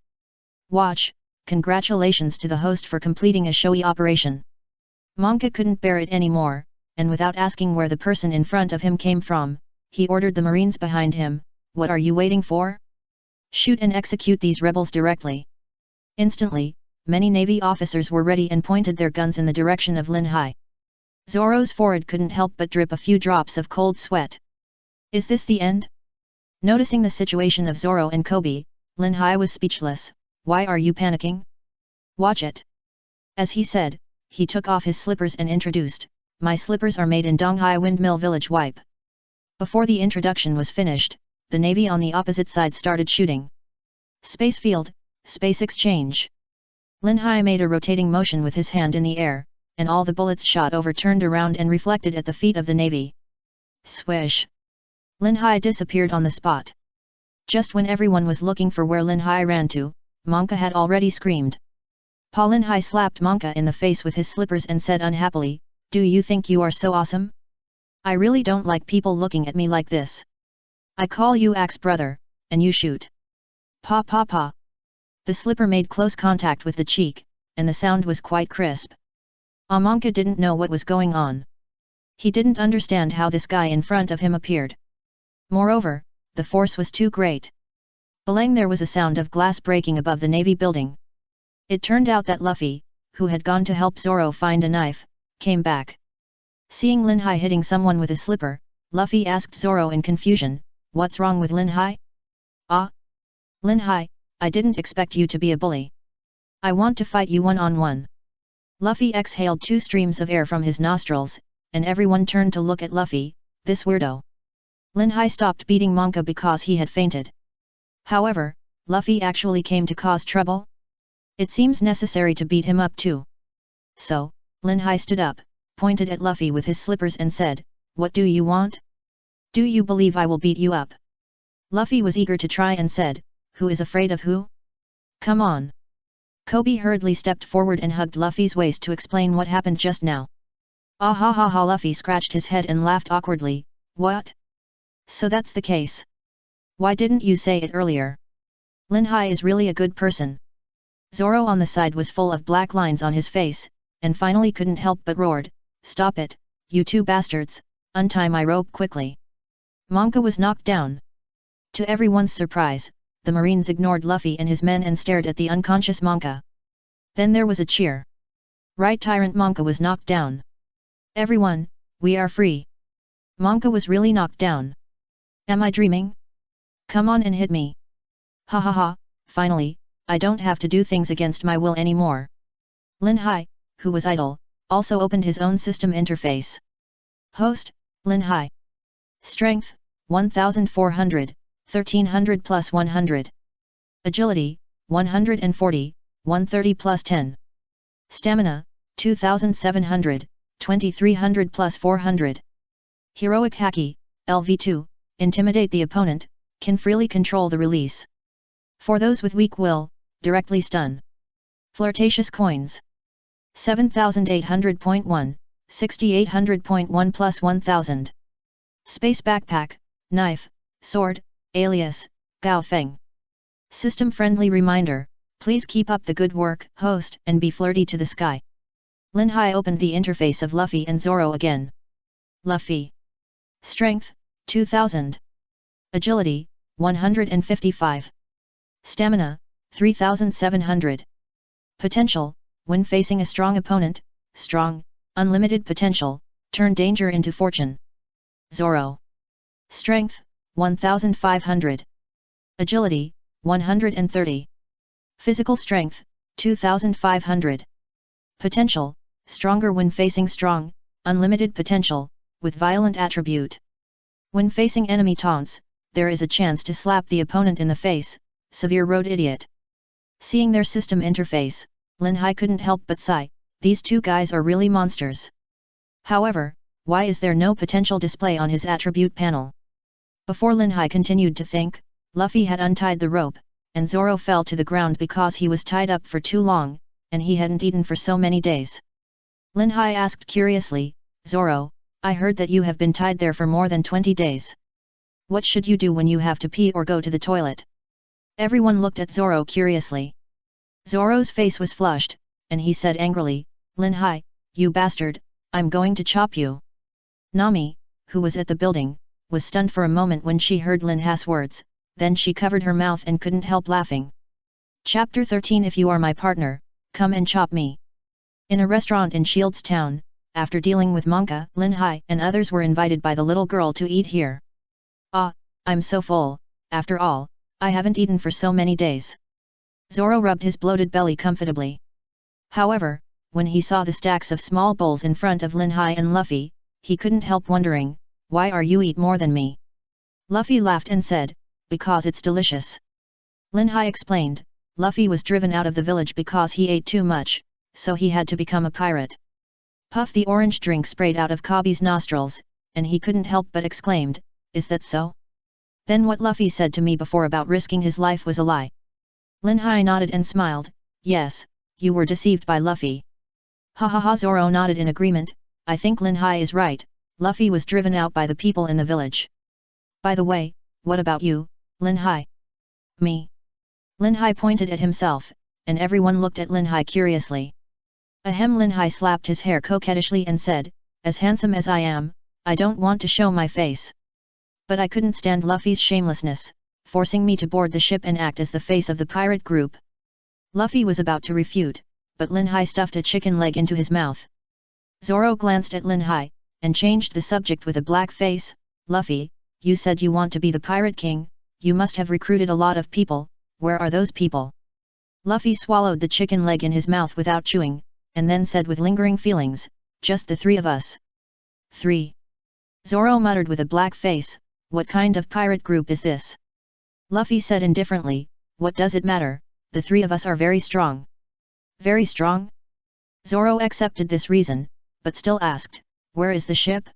Watch, congratulations to the host for completing a showy operation. Monka couldn't bear it anymore, and without asking where the person in front of him came from, he ordered the Marines behind him, "What are you waiting for? Shoot and execute these rebels directly." Instantly, many Navy officers were ready and pointed their guns in the direction of Linhai. Zoro's forehead couldn't help but drip a few drops of cold sweat. Is this the end? Noticing the situation of Zoro and Coby, Linhai was speechless. Why are you panicking? Watch it. As he said, he took off his slippers and introduced, "My slippers are made in Donghai Windmill Village Wipe." Before the introduction was finished, the Navy on the opposite side started shooting. Space field, space exchange. Linhai made a rotating motion with his hand in the air, and all the bullets shot over turned around and reflected at the feet of the Navy. Swish! Linhai disappeared on the spot. Just when everyone was looking for where Linhai ran to, Monka had already screamed. Pa Linhai slapped Monka in the face with his slippers and said unhappily, "Do you think you are so awesome? I really don't like people looking at me like this. I call you axe brother, and you shoot." Pa pa pa. The slipper made close contact with the cheek, and the sound was quite crisp. Monka didn't know what was going on. He didn't understand how this guy in front of him appeared. Moreover, the force was too great. Belang, there was a sound of glass breaking above the Navy building. It turned out that Luffy, who had gone to help Zoro find a knife, came back. Seeing Linhai hitting someone with a slipper, Luffy asked Zoro in confusion, "What's wrong with Linhai?" "Ah! Linhai, I didn't expect you to be a bully. I want to fight you one-on-one." Luffy exhaled 2 streams of air from his nostrils, and everyone turned to look at Luffy, this weirdo. Linhai stopped beating Monka because he had fainted. However, Luffy actually came to cause trouble? It seems necessary to beat him up too. So, Linhai stood up, pointed at Luffy with his slippers and said, "What do you want? Do you believe I will beat you up?" Luffy was eager to try and said, "Who is afraid of who? Come on." Coby hurriedly stepped forward and hugged Luffy's waist to explain what happened just now. "Ah ha ha ha!" Luffy scratched his head and laughed awkwardly, "What? So that's the case. Why didn't you say it earlier? Linhai is really a good person." Zoro on the side was full of black lines on his face, and finally couldn't help but roared, "Stop it, you 2 bastards, untie my rope quickly." Monka was knocked down. To everyone's surprise, the Marines ignored Luffy and his men and stared at the unconscious Monka. Then there was a cheer. Right, Tyrant Monka was knocked down. "Everyone, we are free." Monka was really knocked down. Am I dreaming? Come on and hit me. Ha ha ha, finally, I don't have to do things against my will anymore. Linhai, who was idle, also opened his own system interface. Host, Linhai. Strength, 1400, 1300 plus 100. Agility, 140, 130 plus 10. Stamina, 2700, 2300 plus 400. Heroic Haki, LV2, intimidate the opponent, can freely control the release. For those with weak will, directly stun. Flirtatious coins. 7800.1, 6800.1 plus 1000. Space backpack, knife, sword, alias, Gao Feng. System friendly reminder, please keep up the good work, host, and be flirty to the sky. Linhai opened the interface of Luffy and Zoro again. Luffy. Strength, 2000. Agility, 155. Stamina, 3700. Potential, when facing a strong opponent, strong, unlimited potential, turn danger into fortune. Zoro. Strength, 1500. Agility, 130. Physical strength, 2500. Potential, stronger when facing strong, unlimited potential, with violent attribute. When facing enemy taunts, there is a chance to slap the opponent in the face, severe road idiot. Seeing their system interface, Linhai couldn't help but sigh, these 2 guys are really monsters. However, why is there no potential display on his attribute panel? Before Linhai continued to think, Luffy had untied the rope, and Zoro fell to the ground because he was tied up for too long, and he hadn't eaten for so many days. Linhai asked curiously, "Zoro, I heard that you have been tied there for more than 20 days. What should you do when you have to pee or go to the toilet?" Everyone looked at Zoro curiously. Zoro's face was flushed, and he said angrily, "Linhai, You bastard, I'm going to chop you. Nami, who was at the building, was stunned for a moment when she heard Linhai's words, then she covered her mouth and couldn't help laughing. Chapter 13 If you are my partner, come and chop me. In a restaurant in Shields Town, after dealing with Monka, Linhai and others were invited by the little girl to eat here. Ah, I'm so full, after all, I haven't eaten for so many days. Zoro rubbed his bloated belly comfortably. However, when he saw the stacks of small bowls in front of Linhai and Luffy, he couldn't help wondering, why are you eat more than me? Luffy laughed and said, because it's delicious. Linhai explained, Luffy was driven out of the village because he ate too much, so he had to become a pirate. Puff, the orange drink sprayed out of Coby's nostrils, and he couldn't help but exclaimed, is that so? Then what Luffy said to me before about risking his life was a lie. Linhai nodded and smiled, yes, you were deceived by Luffy. Ha ha ha. Zoro nodded in agreement, I think Linhai is right, Luffy was driven out by the people in the village. By the way, what about you, Linhai? Me? Linhai pointed at himself, and everyone looked at Linhai curiously. Ahem. Linhai slapped his hair coquettishly and said, as handsome as I am, I don't want to show my face. But I couldn't stand Luffy's shamelessness, forcing me to board the ship and act as the face of the pirate group. Luffy was about to refute, but Linhai stuffed a chicken leg into his mouth. Zoro glanced at Linhai, and changed the subject with a black face, Luffy, you said you want to be the pirate king, you must have recruited a lot of people, where are those people? Luffy swallowed the chicken leg in his mouth without chewing, and then said with lingering feelings, just the 3 of us. 3. Zoro muttered with a black face, what kind of pirate group is this? Luffy said indifferently, what does it matter, the 3 of us are very strong. Very strong? Zoro accepted this reason, but still asked, where is the ship?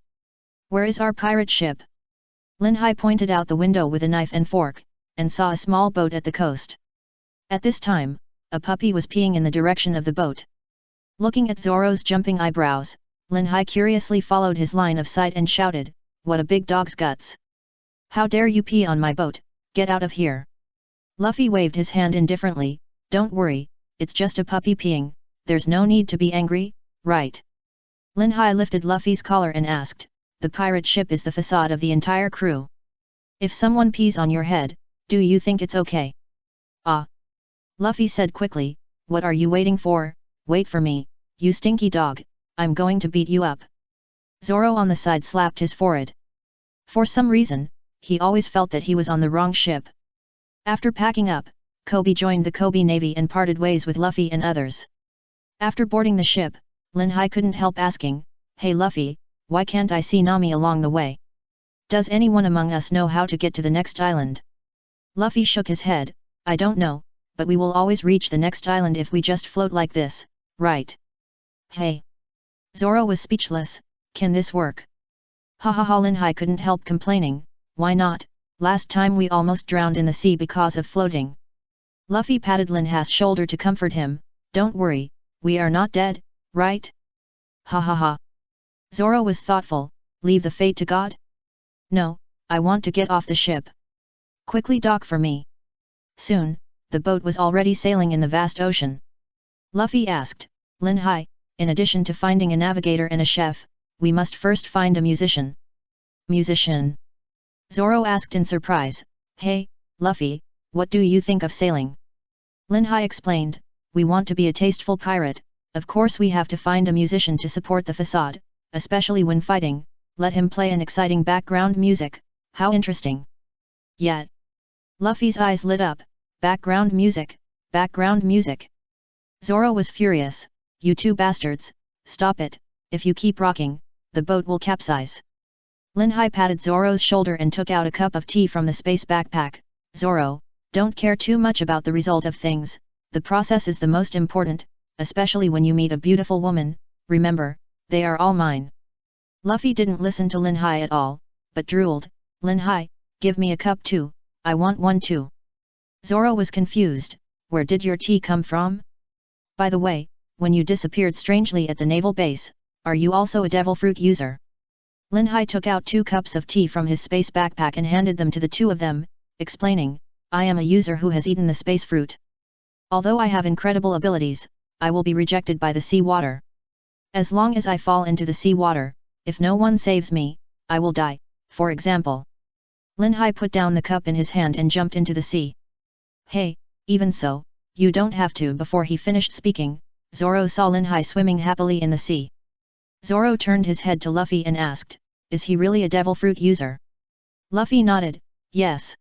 Where is our pirate ship? Linhai pointed out the window with a knife and fork, and saw a small boat at the coast. At this time, a puppy was peeing in the direction of the boat. Looking at Zoro's jumping eyebrows, Linhai curiously followed his line of sight and shouted, what a big dog's guts! How dare you pee on my boat, get out of here! Luffy waved his hand indifferently, don't worry, it's just a puppy peeing, there's no need to be angry, right? Linhai lifted Luffy's collar and asked, the pirate ship is the facade of the entire crew. If someone pees on your head, do you think it's okay? Ah! Luffy said quickly, what are you waiting for? Wait for me, you stinky dog, I'm going to beat you up. Zoro on the side slapped his forehead. For some reason, he always felt that he was on the wrong ship. After packing up, Coby joined the Coby Navy and parted ways with Luffy and others. After boarding the ship, Linhai couldn't help asking, hey Luffy, why can't I see Nami along the way? Does anyone among us know how to get to the next island? Luffy shook his head, I don't know, but we will always reach the next island if we just float like this, right? Hey! Zoro was speechless, can this work? Ha ha ha. Linhai couldn't help complaining, why not, last time we almost drowned in the sea because of floating. Luffy patted Linhai's shoulder to comfort him, don't worry, we are not dead, right? Ha ha ha. Zoro was thoughtful, leave the fate to God? No, I want to get off the ship. Quickly dock for me. Soon, the boat was already sailing in the vast ocean. Luffy asked, Linhai, in addition to finding a navigator and a chef, we must first find a musician. Musician? Zoro asked in surprise, hey, Luffy, what do you think of sailing? Linhai explained, we want to be a tasteful pirate, of course we have to find a musician to support the facade, especially when fighting, let him play an exciting background music, how interesting. Yet. Luffy's eyes lit up, background music, background music. Zoro was furious, you two bastards, stop it, if you keep rocking, the boat will capsize. Linhai patted Zoro's shoulder and took out a cup of tea from the space backpack, Zoro, don't care too much about the result of things, the process is the most important, especially when you meet a beautiful woman, remember, they are all mine. Luffy didn't listen to Linhai at all, but drooled, Linhai, give me a cup too, I want one too. Zoro was confused, where did your tea come from? By the way, when you disappeared strangely at the naval base, are you also a devil fruit user? Linhai took out 2 cups of tea from his space backpack and handed them to the 2 of them, explaining, I am a user who has eaten the space fruit. Although I have incredible abilities, I will be rejected by the sea water. As long as I fall into the sea water, if no one saves me, I will die, for example. Linhai put down the cup in his hand and jumped into the sea. Hey, even so, you don't have to. Before he finished speaking, Zoro saw Linhai swimming happily in the sea. Zoro turned his head to Luffy and asked, is he really a devil fruit user? Luffy nodded, yes.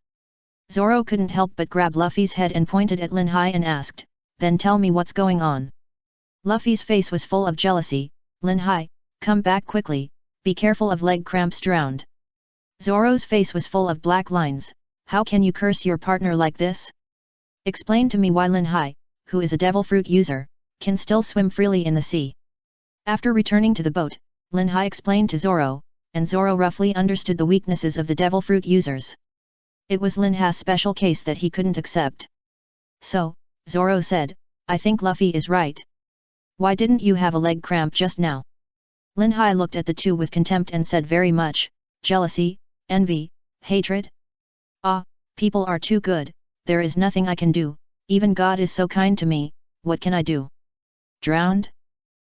Zoro couldn't help but grab Luffy's head and pointed at Linhai and asked, then tell me what's going on. Luffy's face was full of jealousy. Linhai, come back quickly, be careful of leg cramps drowned. Zoro's face was full of black lines. How can you curse your partner like this? Explain to me why Linhai, who is a devil fruit user, can still swim freely in the sea. After returning to the boat, Linhai explained to Zoro, and Zoro roughly understood the weaknesses of the devil fruit users. It was Linhai's special case that he couldn't accept. So, Zoro said, I think Luffy is right. Why didn't you have a leg cramp just now? Linhai looked at the two with contempt and said very much, jealousy, envy, hatred? Ah, people are too good, there is nothing I can do, even God is so kind to me, what can I do? Drowned?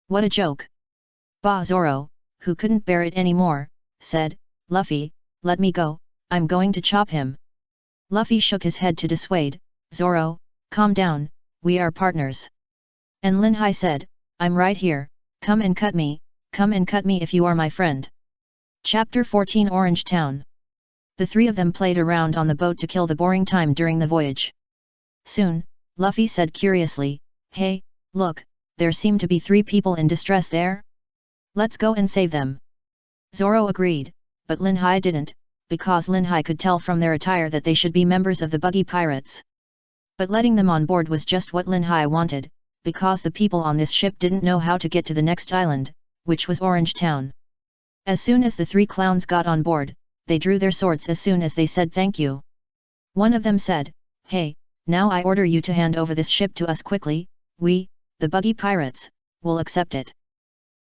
What a joke! Bah! Zoro, who couldn't bear it anymore, said, Luffy, let me go, I'm going to chop him. Luffy shook his head to dissuade, Zoro, calm down, we are partners. And Linhai said, I'm right here, come and cut me if you are my friend. Chapter 14 Orange Town. The three of them played around on the boat to kill the boring time during the voyage. Soon, Luffy said curiously, hey, look, there seem to be 3 people in distress there. Let's go and save them. Zoro agreed, but Linhai didn't, because Linhai could tell from their attire that they should be members of the Buggy pirates. But letting them on board was just what Linhai wanted, because the people on this ship didn't know how to get to the next island, which was Orange Town. As soon as the 3 clowns got on board, they drew their swords as soon as they said thank you. One of them said, hey, now I order you to hand over this ship to us quickly, we, the Buggy pirates, will accept it.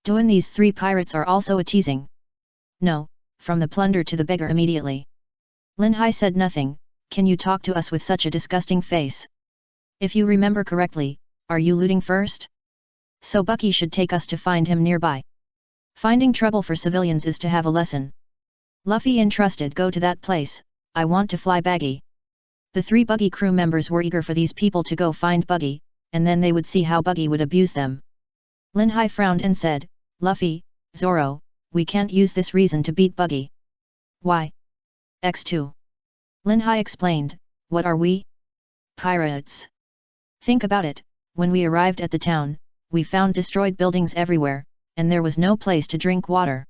Doing these 3 pirates are also a teasing. No, from the plunder to the beggar immediately. Linhai said nothing, can you talk to us with such a disgusting face? If you remember correctly, are you looting first? So Buggy should take us to find him nearby. Finding trouble for civilians is to have a lesson. Luffy entrusted go to that place, I want to fly Buggy. The 3 Buggy crew members were eager for these people to go find Buggy, and then they would see how Buggy would abuse them. Linhai frowned and said, Luffy, Zoro, we can't use this reason to beat Buggy. Why? X2. Linhai explained, what are we? Pirates. Think about it, when we arrived at the town, we found destroyed buildings everywhere, and there was no place to drink water.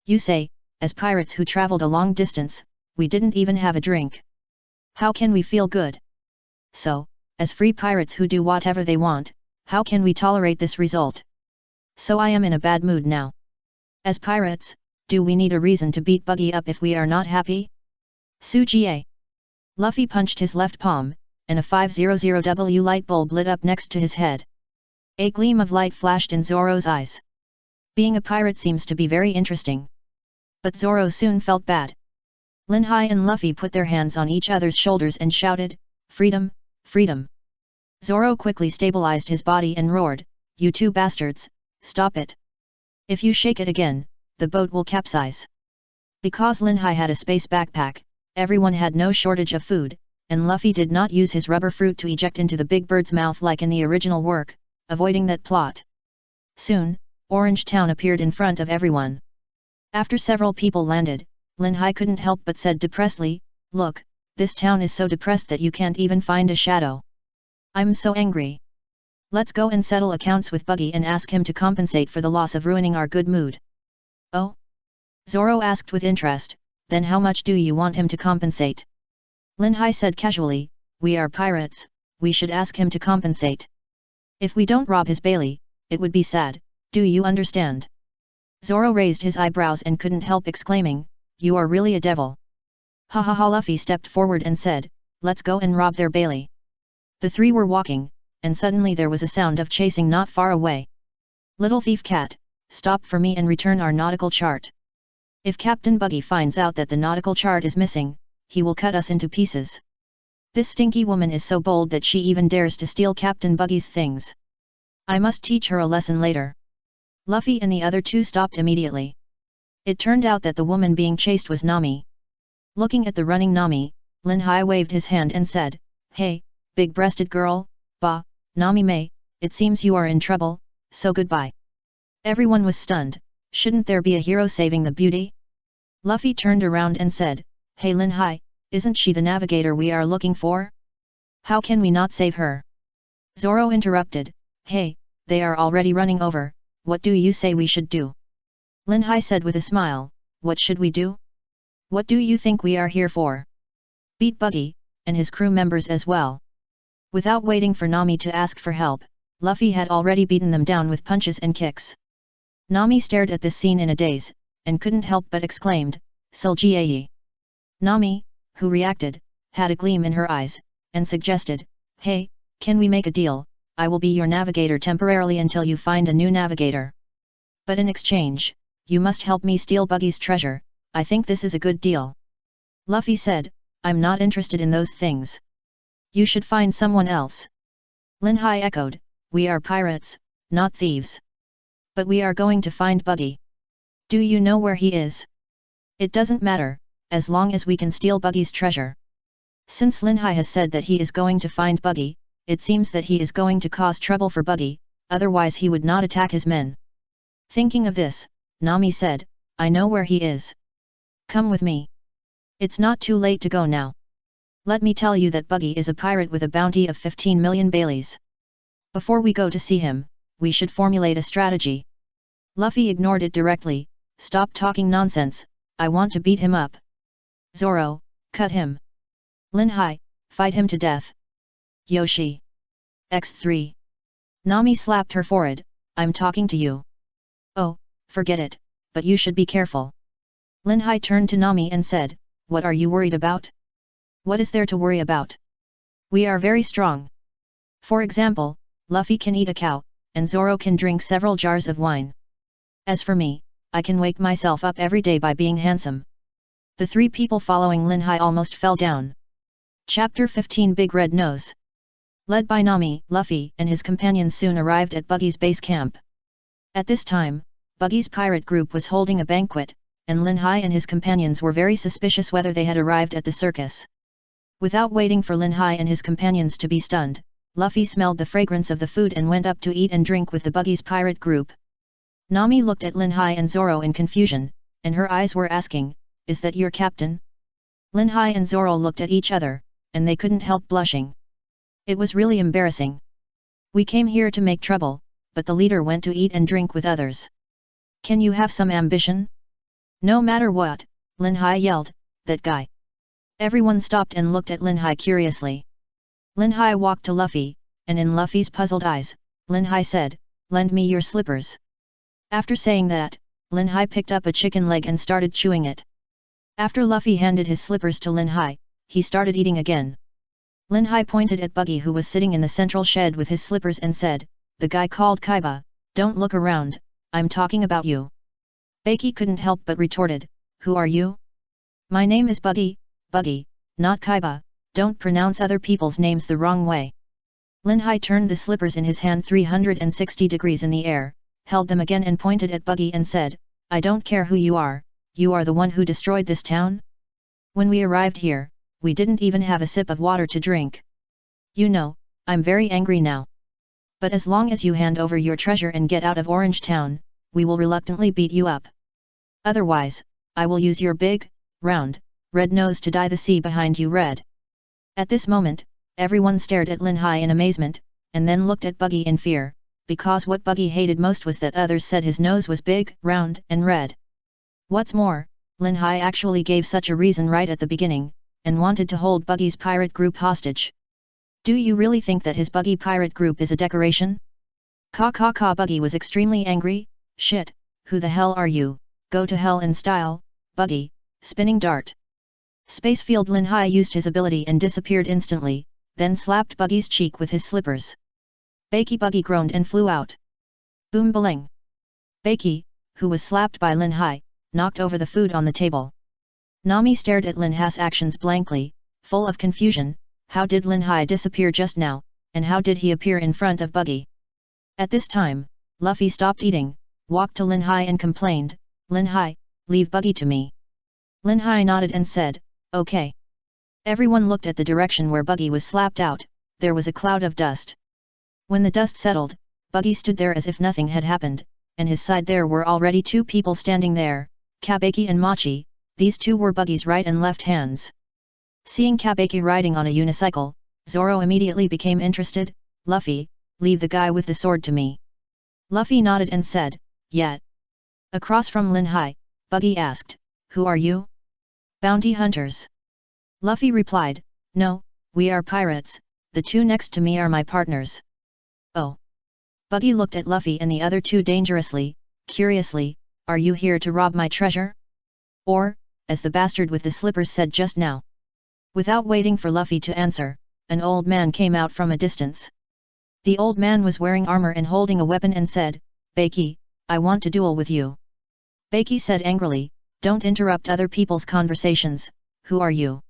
You say, as pirates who traveled a long distance, we didn't even have a drink. How can we feel good? So, as free pirates who do whatever they want, how can we tolerate this result? So I am in a bad mood now. As pirates, do we need a reason to beat Buggy up if we are not happy? Suji-a. Luffy punched his left palm, and a 500W light bulb lit up next to his head. A gleam of light flashed in Zoro's eyes. Being a pirate seems to be very interesting. But Zoro soon felt bad. Linhai and Luffy put their hands on each other's shoulders and shouted, freedom, freedom. Zoro quickly stabilized his body and roared, you 2 bastards, stop it. If you shake it again, the boat will capsize. Because Linhai had a space backpack, everyone had no shortage of food, and Luffy did not use his rubber fruit to eject into the big bird's mouth like in the original work, avoiding that plot. Soon, Orange Town appeared in front of everyone. After several people landed, Linhai couldn't help but said depressedly, look, this town is so depressed that you can't even find a shadow. I'm so angry. Let's go and settle accounts with Buggy and ask him to compensate for the loss of ruining our good mood. Oh? Zoro asked with interest, then how much do you want him to compensate? Linhai said casually, we are pirates, we should ask him to compensate. If we don't rob his Bailey, it would be sad, do you understand? Zoro raised his eyebrows and couldn't help exclaiming, you are really a devil. Ha ha ha. Luffy stepped forward and said, let's go and rob their Bailey. The 3 were walking, and suddenly there was a sound of chasing not far away. Little thief cat, stop for me and return our nautical chart. If Captain Buggy finds out that the nautical chart is missing, he will cut us into pieces. This stinky woman is so bold that she even dares to steal Captain Buggy's things. I must teach her a lesson later. Luffy and the other two stopped immediately. It turned out that the woman being chased was Nami. Looking at the running Nami, Linhai waved his hand and said, "Hey, big-breasted girl, bah, Nami-May, it seems you are in trouble, so goodbye." Everyone was stunned. Shouldn't there be a hero saving the beauty? Luffy turned around and said, "Hey Linhai, isn't she the navigator we are looking for? How can we not save her?" Zoro interrupted, "Hey, they are already running over, what do you say we should do?" Linhai said with a smile, "What should we do? What do you think we are here for? Beat Buggy, and his crew members as well." Without waiting for Nami to ask for help, Luffy had already beaten them down with punches and kicks. Nami stared at this scene in a daze, and couldn't help but exclaimed, "Suljiayi." Nami, who reacted, had a gleam in her eyes, and suggested, "Hey, can we make a deal? I will be your navigator temporarily until you find a new navigator. But in exchange, you must help me steal Buggy's treasure, I think this is a good deal." Luffy said, "I'm not interested in those things. You should find someone else." Linhai echoed, "We are pirates, not thieves. But we are going to find Buggy. Do you know where he is?" "It doesn't matter, as long as we can steal Buggy's treasure." Since Linhai has said that he is going to find Buggy, it seems that he is going to cause trouble for Buggy, otherwise he would not attack his men. Thinking of this, Nami said, "I know where he is. Come with me. It's not too late to go now. Let me tell you that Buggy is a pirate with a bounty of 15 million Baileys. Before we go to see him, we should formulate a strategy." Luffy ignored it directly, "Stop talking nonsense, I want to beat him up." Zoro, "Cut him." Linhai, "Fight him to death." Yoshi. X3. Nami slapped her forehead, "I'm talking to you." "Oh, forget it, but you should be careful." Linhai turned to Nami and said, "What are you worried about? What is there to worry about? We are very strong. For example, Luffy can eat a cow, and Zoro can drink several jars of wine. As for me, I can wake myself up every day by being handsome." The three people following Linhai almost fell down. Chapter 15 Big Red Nose. Led by Nami, Luffy and his companions soon arrived at Buggy's base camp. At this time, Buggy's pirate group was holding a banquet, and Linhai and his companions were very suspicious whether they had arrived at the circus. Without waiting for Linhai and his companions to be stunned, Luffy smelled the fragrance of the food and went up to eat and drink with the Buggy's pirate group. Nami looked at Linhai and Zoro in confusion, and her eyes were asking, "Is that your captain?" Linhai and Zoro looked at each other, and they couldn't help blushing. It was really embarrassing. "We came here to make trouble, but the leader went to eat and drink with others. Can you have some ambition?" "No matter what," Linhai yelled, "that guy." Everyone stopped and looked at Linhai curiously. Linhai walked to Luffy, and in Luffy's puzzled eyes, Linhai said, "Lend me your slippers." After saying that, Linhai picked up a chicken leg and started chewing it. After Luffy handed his slippers to Linhai, he started eating again. Linhai pointed at Buggy who was sitting in the central shed with his slippers and said, "The guy called Kaiba, don't look around, I'm talking about you." Buggy couldn't help but retorted, "Who are you?" "My name is Buggy, Buggy, not Kaiba, don't pronounce other people's names the wrong way." Linhai turned the slippers in his hand 360 degrees in the air, held them again and pointed at Buggy and said, "I don't care who you are the one who destroyed this town? When we arrived here, we didn't even have a sip of water to drink. You know, I'm very angry now. But as long as you hand over your treasure and get out of Orange Town, we will reluctantly beat you up. Otherwise, I will use your big, round, red nose to dye the sea behind you red." At this moment, everyone stared at Linhai in amazement, and then looked at Buggy in fear, because what Buggy hated most was that others said his nose was big, round, and red. What's more, Linhai actually gave such a reason right at the beginning, and wanted to hold Buggy's pirate group hostage. Do you really think that his Buggy pirate group is a decoration? Buggy was extremely angry. "Shit, who the hell are you? Go to hell in style, Buggy, spinning dart." Spacefield Linhai used his ability and disappeared instantly, then slapped Buggy's cheek with his slippers. Buggy groaned and flew out. Boom baling. Buggy, who was slapped by Linhai, knocked over the food on the table. Nami stared at Linhai's actions blankly, full of confusion. How did Linhai disappear just now, and how did he appear in front of Buggy? At this time, Luffy stopped eating, walked to Linhai and complained, "Linhai, leave Buggy to me." Linhai nodded and said, "Okay." Everyone looked at the direction where Buggy was slapped out. There was a cloud of dust. When the dust settled, Buggy stood there as if nothing had happened, and his side there were already two people standing there, Cabaji and Machi. These two were Buggy's right and left hands. Seeing Cabaji riding on a unicycle, Zoro immediately became interested. "Luffy, leave the guy with the sword to me." Luffy nodded and said, "Yet." Across from Linhai, Buggy asked, "Who are you?" "Bounty hunters." Luffy replied, "No, we are pirates, the two next to me are my partners." "Oh." Buggy looked at Luffy and the other two dangerously, curiously, "Are you here to rob my treasure? Or, as the bastard with the slippers said just now?" Without waiting for Luffy to answer, an old man came out from a distance. The old man was wearing armor and holding a weapon and said, "Baki, I want to duel with you." Baki said angrily, "Don't interrupt other people's conversations, who are you?"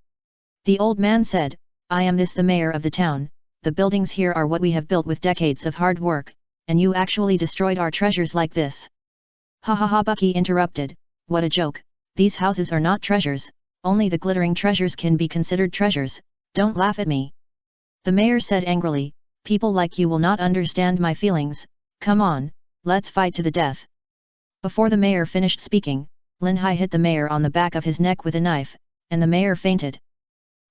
The old man said, "I am the mayor of the town, the buildings here are what we have built with decades of hard work, and you actually destroyed our treasures like this." "Ha ha ha," Baki interrupted, "what a joke, these houses are not treasures, only the glittering treasures can be considered treasures, don't laugh at me." The mayor said angrily, "People like you will not understand my feelings, come on, let's fight to the death." Before the mayor finished speaking, Linhai hit the mayor on the back of his neck with a knife, and the mayor fainted.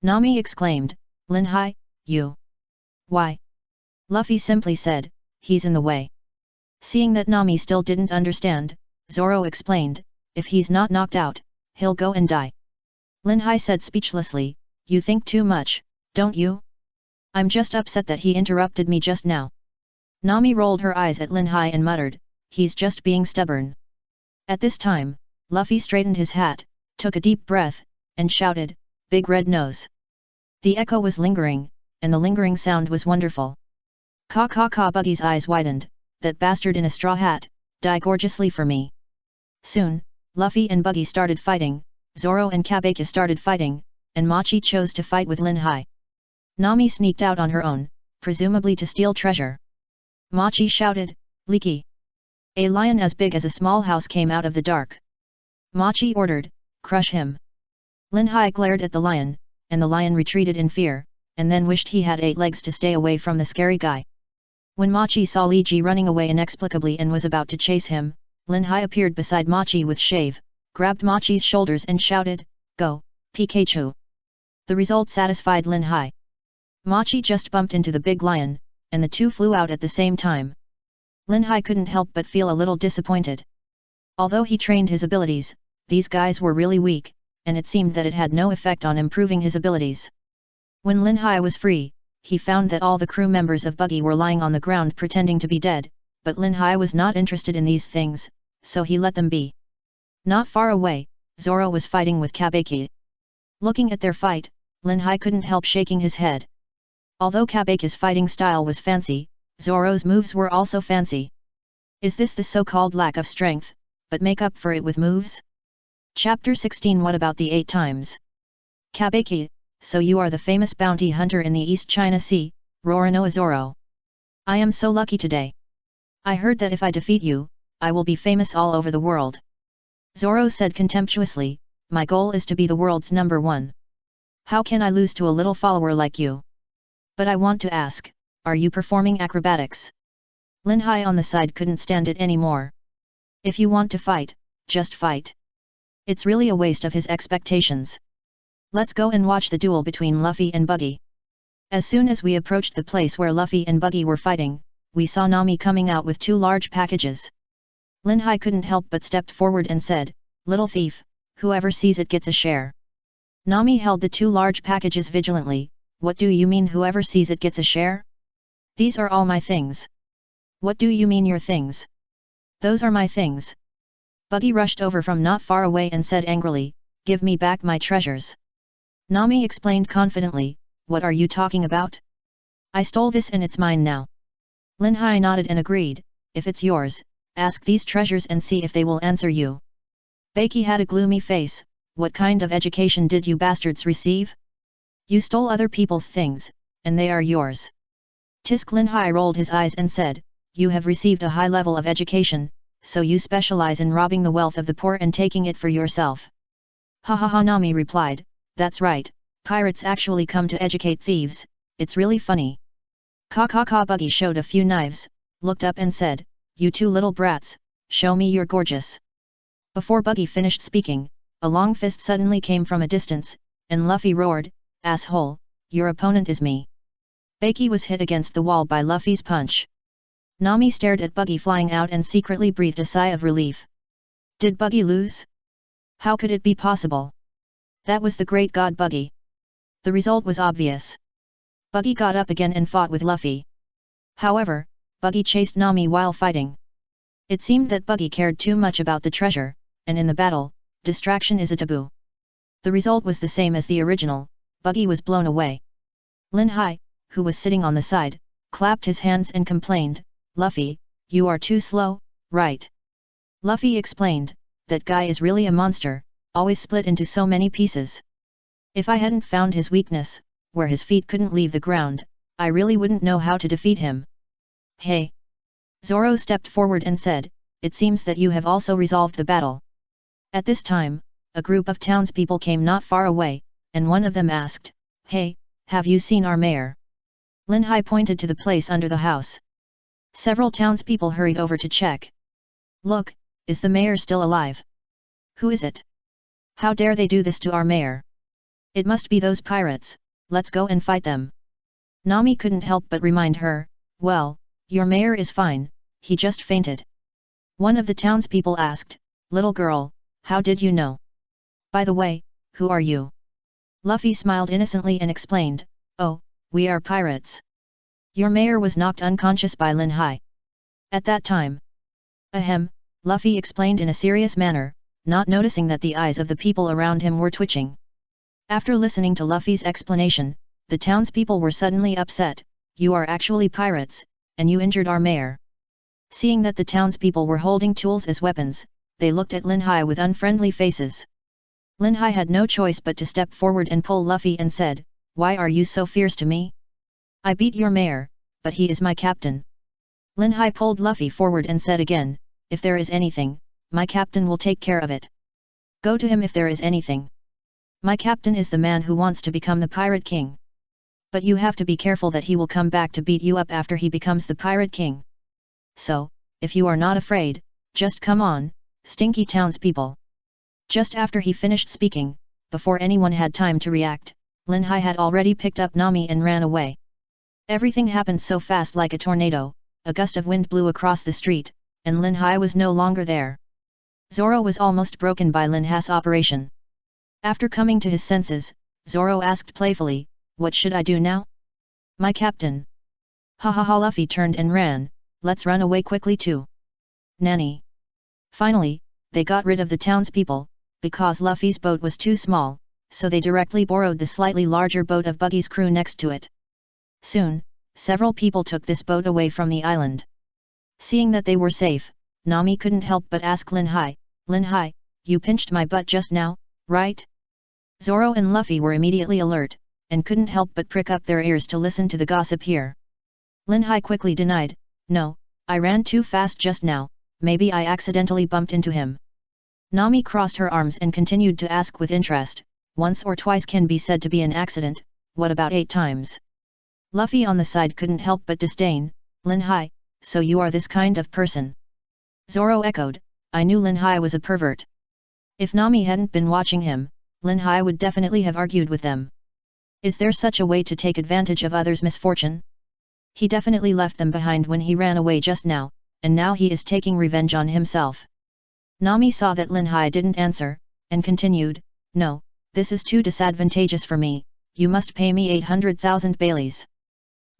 Nami exclaimed, "Linhai, you." "Why?" Luffy simply said, "He's in the way." Seeing that Nami still didn't understand, Zoro explained, "If he's not knocked out, he'll go and die." Linhai said speechlessly, "You think too much, don't you? I'm just upset that he interrupted me just now." Nami rolled her eyes at Linhai and muttered, "He's just being stubborn." At this time, Luffy straightened his hat, took a deep breath, and shouted, "Big red nose." The echo was lingering, and the lingering sound was wonderful. "Caw caw caw," Buggy's eyes widened, "that bastard in a straw hat, die gorgeously for me." Soon, Luffy and Buggy started fighting, Zoro and Cabaji started fighting, and Machi chose to fight with Linhai. Nami sneaked out on her own, presumably to steal treasure. Machi shouted, "Leaky!" A lion as big as a small house came out of the dark. Machi ordered, "Crush him." Linhai glared at the lion, and the lion retreated in fear, and then wished he had 8 legs to stay away from the scary guy. When Machi saw Leaky running away inexplicably and was about to chase him, Linhai appeared beside Machi with shave, grabbed Machi's shoulders and shouted, "Go, Pikachu!" The result satisfied Linhai. Machi just bumped into the big lion, and the two flew out at the same time. Linhai couldn't help but feel a little disappointed. Although he trained his abilities, these guys were really weak, and it seemed that it had no effect on improving his abilities. When Linhai was free, he found that all the crew members of Buggy were lying on the ground pretending to be dead, but Linhai was not interested in these things, so he let them be. Not far away, Zoro was fighting with Cabaji. Looking at their fight, Linhai couldn't help shaking his head. Although Cabaji's fighting style was fancy, Zoro's moves were also fancy. Is this the so-called lack of strength, but make up for it with moves? Chapter 16 What about the 8 times? Cabaji, so you are the famous bounty hunter in the East China Sea, Roronoa Zoro. I am so lucky today. I heard that if I defeat you, I will be famous all over the world. Zoro said contemptuously, "My goal is to be the world's #1. How can I lose to a little follower like you? But I want to ask, are you performing acrobatics?" Linhai on the side couldn't stand it anymore. "If you want to fight, just fight. It's really a waste of his expectations. Let's go and watch the duel between Luffy and Buggy." As soon as we approached the place where Luffy and Buggy were fighting, we saw Nami coming out with 2 large packages. Linhai couldn't help but stepped forward and said, "Little thief, whoever sees it gets a share." Nami held the 2 large packages vigilantly. "What do you mean whoever sees it gets a share? These are all my things." "What do you mean your things?" "Those are my things." Buggy rushed over from not far away and said angrily, "Give me back my treasures." Nami explained confidently, "What are you talking about? I stole this and it's mine now." Linhai nodded and agreed, "If it's yours, ask these treasures and see if they will answer you." Baki had a gloomy face. "What kind of education did you bastards receive? You stole other people's things, and they are yours." Tisk Linhai rolled his eyes and said, "You have received a high level of education, so you specialize in robbing the wealth of the poor and taking it for yourself. Ha ha ha, Nami replied, that's right, pirates actually come to educate thieves, it's really funny. Buggy showed a few knives, looked up and said, you two little brats, show me you're gorgeous. Before Buggy finished speaking, a long fist suddenly came from a distance, and Luffy roared, asshole, your opponent is me. Buggy was hit against the wall by Luffy's punch. Nami stared at Buggy flying out and secretly breathed a sigh of relief. Did Buggy lose? How could it be possible? That was the great god Buggy. The result was obvious. Buggy got up again and fought with Luffy. However, Buggy chased Nami while fighting. It seemed that Buggy cared too much about the treasure, and in the battle, distraction is a taboo. The result was the same as the original, Buggy was blown away. Linhai, who was sitting on the side, clapped his hands and complained, Luffy, you are too slow, right? Luffy explained, that guy is really a monster, always split into so many pieces. If I hadn't found his weakness, where his feet couldn't leave the ground, I really wouldn't know how to defeat him. Hey! Zoro stepped forward and said, it seems that you have also resolved the battle. At this time, a group of townspeople came not far away, and one of them asked, hey, have you seen our mayor? Linhai pointed to the place under the house. Several townspeople hurried over to check. Look, is the mayor still alive? Who is it? How dare they do this to our mayor? It must be those pirates, let's go and fight them. Nami couldn't help but remind her, well, your mayor is fine, he just fainted. One of the townspeople asked, little girl, how did you know? By the way, who are you? Luffy smiled innocently and explained, oh, we are pirates. Your mayor was knocked unconscious by Linhai. At that time. Ahem, Luffy explained in a serious manner, not noticing that the eyes of the people around him were twitching. After listening to Luffy's explanation, the townspeople were suddenly upset, you are actually pirates, and you injured our mayor. Seeing that the townspeople were holding tools as weapons, they looked at Linhai with unfriendly faces. Linhai had no choice but to step forward and pull Luffy and said, why are you so fierce to me? I beat your mayor, but he is my captain. Linhai pulled Luffy forward and said again, if there is anything, my captain will take care of it. Go to him if there is anything. My captain is the man who wants to become the pirate king. But you have to be careful that he will come back to beat you up after he becomes the pirate king. So, if you are not afraid, just come on, stinky townspeople. Just after he finished speaking, before anyone had time to react, Linhai had already picked up Nami and ran away. Everything happened so fast like a tornado, a gust of wind blew across the street, and Linhai was no longer there. Zoro was almost broken by Linhai's operation. After coming to his senses, Zoro asked playfully, what should I do now? My captain. Ha ha ha, Luffy turned and ran, let's run away quickly too. Nanny. Finally, they got rid of the townspeople, because Luffy's boat was too small, so they directly borrowed the slightly larger boat of Buggy's crew next to it. Soon, several people took this boat away from the island. Seeing that they were safe, Nami couldn't help but ask Linhai, Linhai, you pinched my butt just now, right? Zoro and Luffy were immediately alert, and couldn't help but prick up their ears to listen to the gossip here. Linhai quickly denied, no, I ran too fast just now, maybe I accidentally bumped into him. Nami crossed her arms and continued to ask with interest, once or twice can be said to be an accident, what about 8 times? Luffy on the side couldn't help but disdain, Linhai, so you are this kind of person. Zoro echoed, I knew Linhai was a pervert. If Nami hadn't been watching him, Linhai would definitely have argued with them. Is there such a way to take advantage of others' misfortune? He definitely left them behind when he ran away just now, and now he is taking revenge on himself. Nami saw that Linhai didn't answer, and continued, no, this is too disadvantageous for me, you must pay me 800,000 Baileys.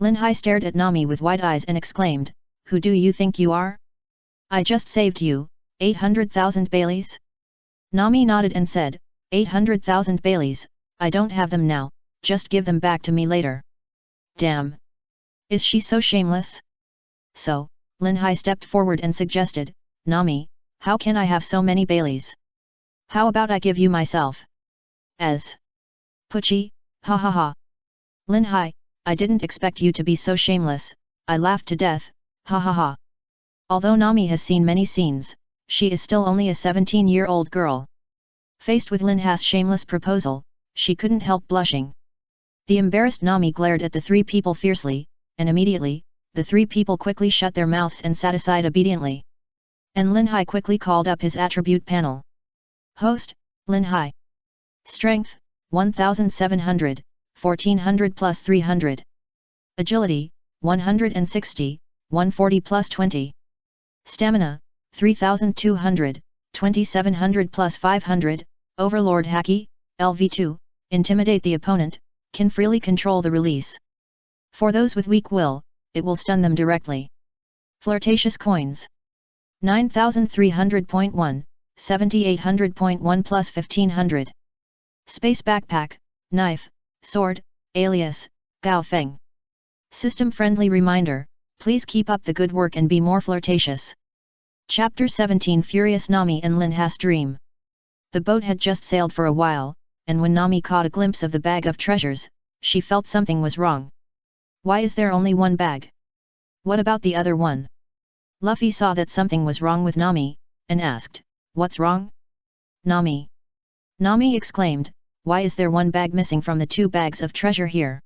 Linhai stared at Nami with wide eyes and exclaimed, who do you think you are? I just saved you, 800,000 Baileys? Nami nodded and said, 800,000 Baileys, I don't have them now, just give them back to me later. Damn! Is she so shameless? So, Linhai stepped forward and suggested, Nami, how can I have so many Baileys? How about I give you myself? As Pucci, ha ha ha. Linhai, I didn't expect you to be so shameless, I laughed to death, ha ha ha. Although Nami has seen many scenes, she is still only a 17-year-old girl. Faced with Linhai's shameless proposal, she couldn't help blushing. The embarrassed Nami glared at the three people fiercely, and immediately, the three people quickly shut their mouths and sat aside obediently. And Linhai quickly called up his attribute panel. Host, Linhai. Strength, 1700, 1400 plus 300. Agility, 160, 140 plus 20. Stamina, 3200, 2700 plus 500, Overlord Haki, LV2, intimidate the opponent, can freely control the release. For those with weak will, it will stun them directly. Flirtatious coins. 9300.1, 7800.1 plus 1500. Space backpack, knife, sword, alias, Gao Feng. System-friendly reminder, please keep up the good work and be more flirtatious. Chapter 17 Furious Nami and Linhai's Dream. The boat had just sailed for a while, and when Nami caught a glimpse of the bag of treasures, she felt something was wrong. Why is there only one bag? What about the other one? Luffy saw that something was wrong with Nami, and asked, "What's wrong?" Nami. Nami exclaimed, "Why is there one bag missing from the two bags of treasure here?"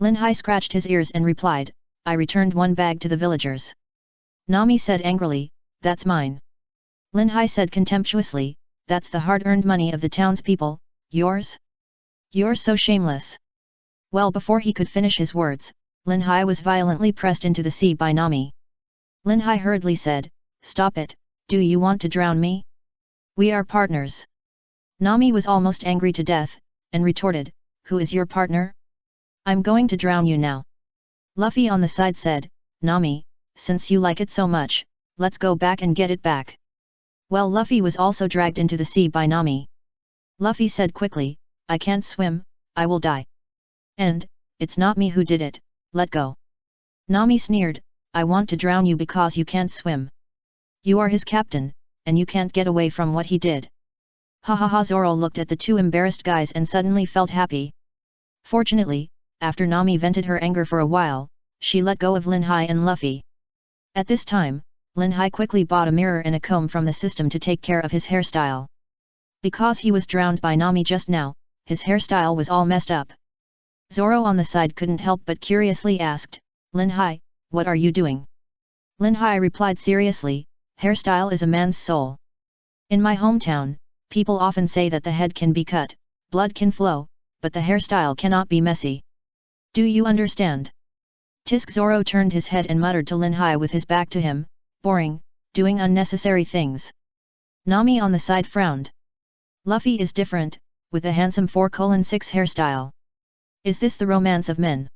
Linhai scratched his ears and replied, "I returned one bag to the villagers." Nami said angrily, "That's mine." Linhai said contemptuously, "That's the hard-earned money of the townspeople, yours? You're so shameless." Well, before he could finish his words, Linhai was violently pressed into the sea by Nami. Linhai hurriedly said, "Stop it, do you want to drown me? We are partners." Nami was almost angry to death, and retorted, "Who is your partner? I'm going to drown you now." Luffy on the side said, "Nami, since you like it so much, let's go back and get it back." Well, Luffy was also dragged into the sea by Nami. Luffy said quickly, "I can't swim, I will die. And, it's not me who did it, let go." Nami sneered, "I want to drown you because you can't swim. You are his captain, and you can't get away from what he did." Ha ha ha. Zoro looked at the two embarrassed guys and suddenly felt happy. Fortunately, after Nami vented her anger for a while, she let go of Linhai and Luffy. At this time, Linhai quickly bought a mirror and a comb from the system to take care of his hairstyle. Because he was drowned by Nami just now, his hairstyle was all messed up. Zoro on the side couldn't help but curiously asked, "Linhai, what are you doing?" Linhai replied seriously, "Hairstyle is a man's soul. In my hometown, people often say that the head can be cut, blood can flow, but the hairstyle cannot be messy. Do you understand?" Tisk. Zoro turned his head and muttered to Linhai with his back to him, "Boring, doing unnecessary things." Nami on the side frowned. Luffy is different, with a handsome 4:6 hairstyle. Is this the romance of men?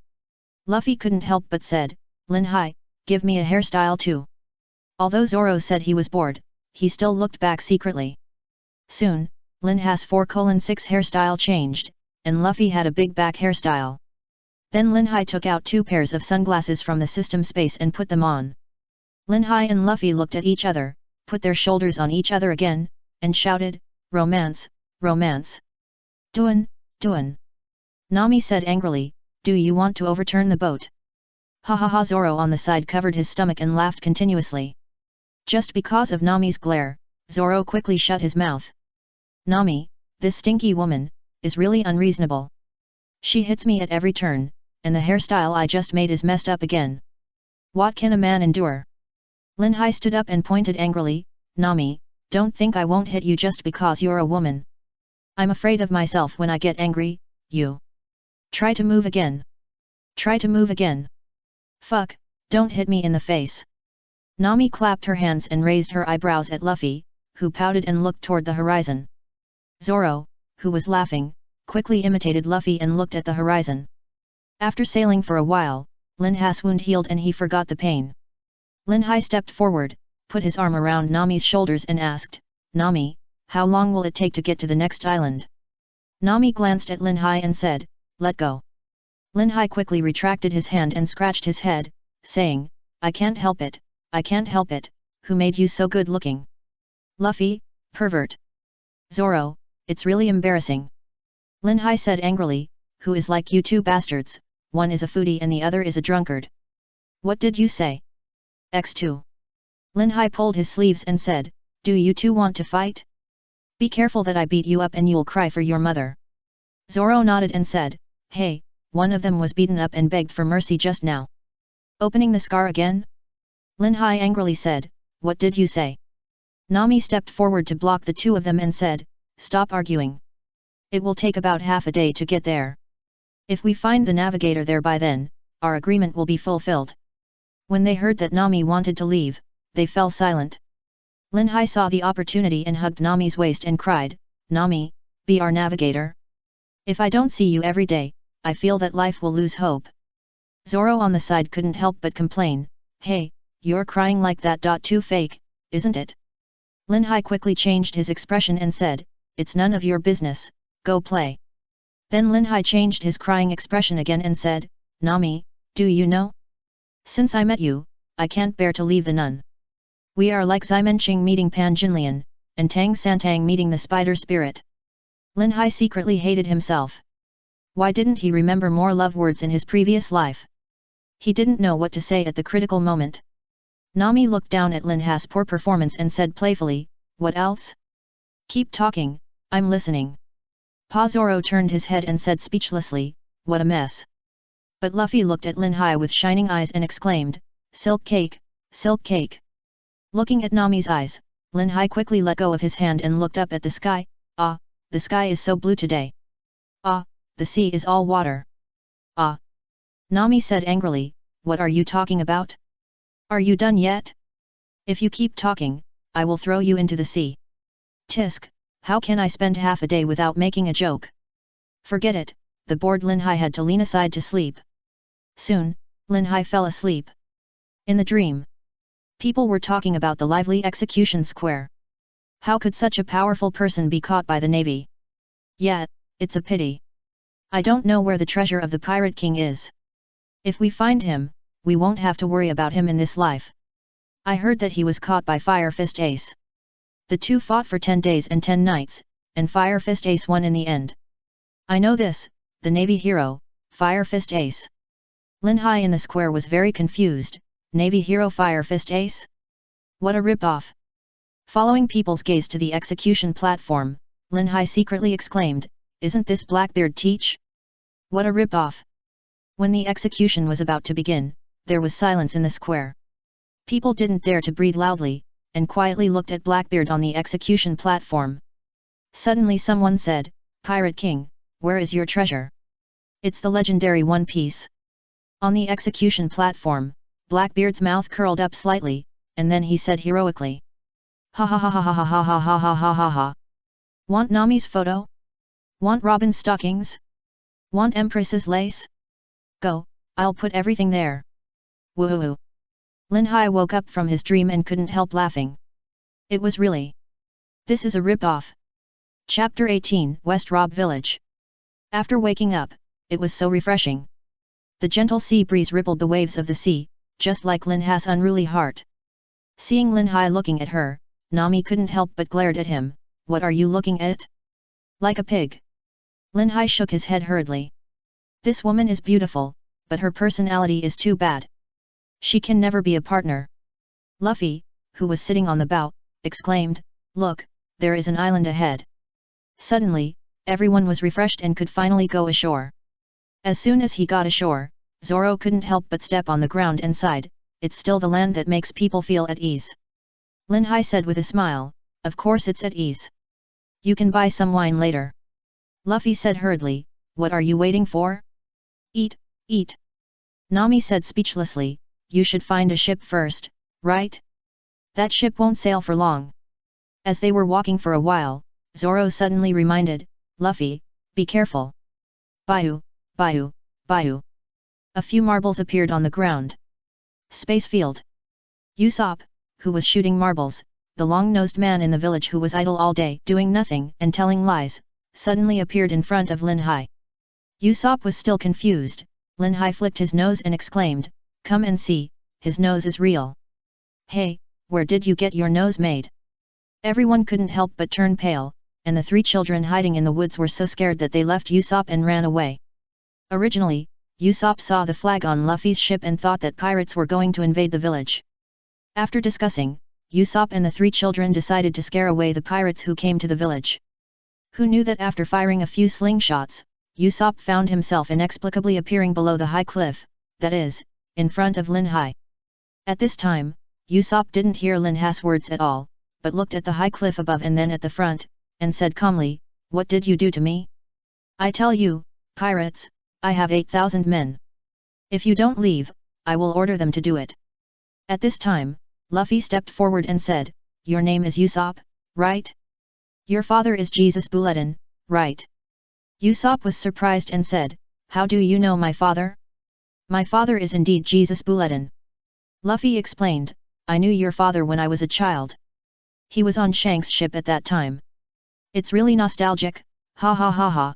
Luffy couldn't help but said, "Linhai, give me a hairstyle too." Although Zoro said he was bored, he still looked back secretly. Soon, Linhai's 4:6 hairstyle changed, and Luffy had a big back hairstyle. Then Linhai took out 2 pairs of sunglasses from the system space and put them on. Linhai and Luffy looked at each other, put their shoulders on each other again, and shouted, "Romance, romance. Doin', doin'." Nami said angrily, "Do you want to overturn the boat?" Ha ha ha. Zoro on the side covered his stomach and laughed continuously. Just because of Nami's glare, Zoro quickly shut his mouth. "Nami, this stinky woman, is really unreasonable. She hits me at every turn, and the hairstyle I just made is messed up again. What can a man endure?" Linhai stood up and pointed angrily, "Nami, don't think I won't hit you just because you're a woman. I'm afraid of myself when I get angry, you. Try to move again. Try to move again. Fuck, don't hit me in the face." Nami clapped her hands and raised her eyebrows at Luffy, who pouted and looked toward the horizon. Zoro, who was laughing, quickly imitated Luffy and looked at the horizon. After sailing for a while, Linhai's wound healed and he forgot the pain. Linhai stepped forward, put his arm around Nami's shoulders and asked, "Nami, how long will it take to get to the next island?" Nami glanced at Linhai and said, "Let go." Linhai quickly retracted his hand and scratched his head, saying, "I can't help it, I can't help it, who made you so good looking? Luffy, pervert." "Zoro, it's really embarrassing." Linhai said angrily, "Who is like you two bastards, one is a foodie and the other is a drunkard." "What did you say? X2. Linhai pulled his sleeves and said, "Do you two want to fight? Be careful that I beat you up and you'll cry for your mother." Zoro nodded and said, "Hey, one of them was beaten up and begged for mercy just now." "Opening the scar again?" Linhai angrily said, "What did you say?" Nami stepped forward to block the two of them and said, "Stop arguing. It will take about half a day to get there. If we find the navigator there by then, our agreement will be fulfilled." When they heard that Nami wanted to leave, they fell silent. Linhai saw the opportunity and hugged Nami's waist and cried, "Nami, be our navigator. If I don't see you every day, I feel that life will lose hope." Zoro on the side couldn't help but complain, "Hey, you're crying like that. Too fake, isn't it?" Linhai quickly changed his expression and said, "It's none of your business, go play." Then Linhai changed his crying expression again and said, "Nami, do you know? Since I met you, I can't bear to leave the nun. We are like Ximenqing meeting Pan Jinlian, and Tang Santang meeting the spider spirit." Linhai secretly hated himself. Why didn't he remember more love words in his previous life? He didn't know what to say at the critical moment. Nami looked down at Linhai's poor performance and said playfully, "What else? Keep talking, I'm listening." Zoro turned his head and said speechlessly, "What a mess." But Luffy looked at Linhai with shining eyes and exclaimed, "Silk cake, silk cake." Looking at Nami's eyes, Linhai quickly let go of his hand and looked up at the sky. "Ah, the sky is so blue today. Ah, the sea is all water. Ah." Nami said angrily, "What are you talking about? Are you done yet? If you keep talking, I will throw you into the sea." "Tisk, how can I spend half a day without making a joke?" "Forget it," the bored Linhai had to lean aside to sleep. Soon, Linhai fell asleep. In the dream, people were talking about the lively execution square. How could such a powerful person be caught by the navy? Yeah, it's a pity. I don't know where the treasure of the Pirate King is. If we find him, we won't have to worry about him in this life. I heard that he was caught by Fire Fist Ace. The two fought for 10 days and 10 nights, and Fire Fist Ace won in the end. I know this, the Navy hero, Fire Fist Ace. Linhai in the square was very confused. Navy hero Fire Fist Ace? What a rip-off! Following people's gaze to the execution platform, Linhai secretly exclaimed, "Isn't this Blackbeard Teach? What a rip-off!" When the execution was about to begin, there was silence in the square. People didn't dare to breathe loudly, and quietly looked at Blackbeard on the execution platform. Suddenly someone said, "Pirate King, where is your treasure? It's the legendary One Piece." On the execution platform, Blackbeard's mouth curled up slightly, and then he said heroically, "Ha ha ha ha ha ha ha ha ha ha ha ha ha. Want Nami's photo? Want Robin's stockings? Want Empress's lace? Go, I'll put everything there." Woohoo! Linhai woke up from his dream and couldn't help laughing. It was really. This is a rip-off. Chapter 18, West Rob Village. After waking up, it was so refreshing. The gentle sea breeze rippled the waves of the sea, just like Linhai's unruly heart. Seeing Linhai looking at her, Nami couldn't help but glared at him. "What are you looking at? Like a pig?" Linhai shook his head hurriedly. "This woman is beautiful, but her personality is too bad. She can never be a partner." Luffy, who was sitting on the bow, exclaimed, "Look, there is an island ahead." Suddenly, everyone was refreshed and could finally go ashore. As soon as he got ashore, Zoro couldn't help but step on the ground and sighed, "It's still the land that makes people feel at ease." Linhai said with a smile, "Of course it's at ease. You can buy some wine later." Luffy said hurriedly, "What are you waiting for? Eat, eat." Nami said speechlessly, "You should find a ship first, right? That ship won't sail for long." As they were walking for a while, Zoro suddenly reminded, "Luffy, be careful. Bayou, bayou, bayou." A few marbles appeared on the ground. Space field. Usopp, who was shooting marbles, the long-nosed man in the village who was idle all day doing nothing and telling lies, suddenly appeared in front of Linhai. Usopp was still confused. Linhai flicked his nose and exclaimed, "Come and see, his nose is real." "Hey, where did you get your nose made?" Everyone couldn't help but turn pale, and the three children hiding in the woods were so scared that they left Usopp and ran away. Originally, Usopp saw the flag on Luffy's ship and thought that pirates were going to invade the village. After discussing, Usopp and the three children decided to scare away the pirates who came to the village. Who knew that after firing a few slingshots, Usopp found himself inexplicably appearing below the high cliff, that is, in front of Linhai. At this time, Usopp didn't hear Linhai's words at all, but looked at the high cliff above and then at the front, and said calmly, "What did you do to me? I tell you, pirates, I have 8,000 men. If you don't leave, I will order them to do it." At this time, Luffy stepped forward and said, "Your name is Usopp, right? Your father is Jesus Bulletin, right?" Usopp was surprised and said, "How do you know my father?" "My father is indeed Jesus Bulletin." Luffy explained, "I knew your father when I was a child. He was on Shanks' ship at that time. It's really nostalgic, ha ha ha ha.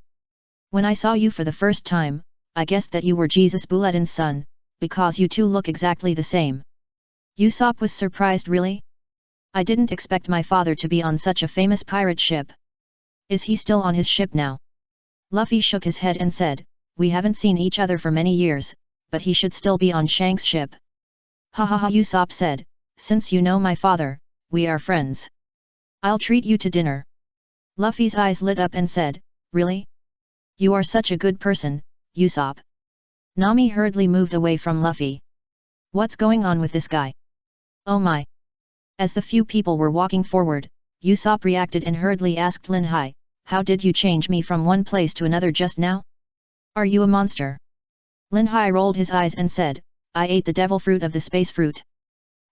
When I saw you for the first time, I guessed that you were Jesus Bulletin's son, because you two look exactly the same." Usopp was surprised. "Really? I didn't expect my father to be on such a famous pirate ship. Is he still on his ship now?" Luffy shook his head and said, "We haven't seen each other for many years, but he should still be on Shanks' ship." "Ha ha ha," Usopp said, "since you know my father, we are friends. I'll treat you to dinner." Luffy's eyes lit up and said, "Really? You are such a good person, Usopp." Nami hurriedly moved away from Luffy. "What's going on with this guy? Oh my!" As the few people were walking forward, Usopp reacted and hurriedly asked Linhai, "How did you change me from one place to another just now? Are you a monster?" Linhai rolled his eyes and said, "I ate the devil fruit of the space fruit.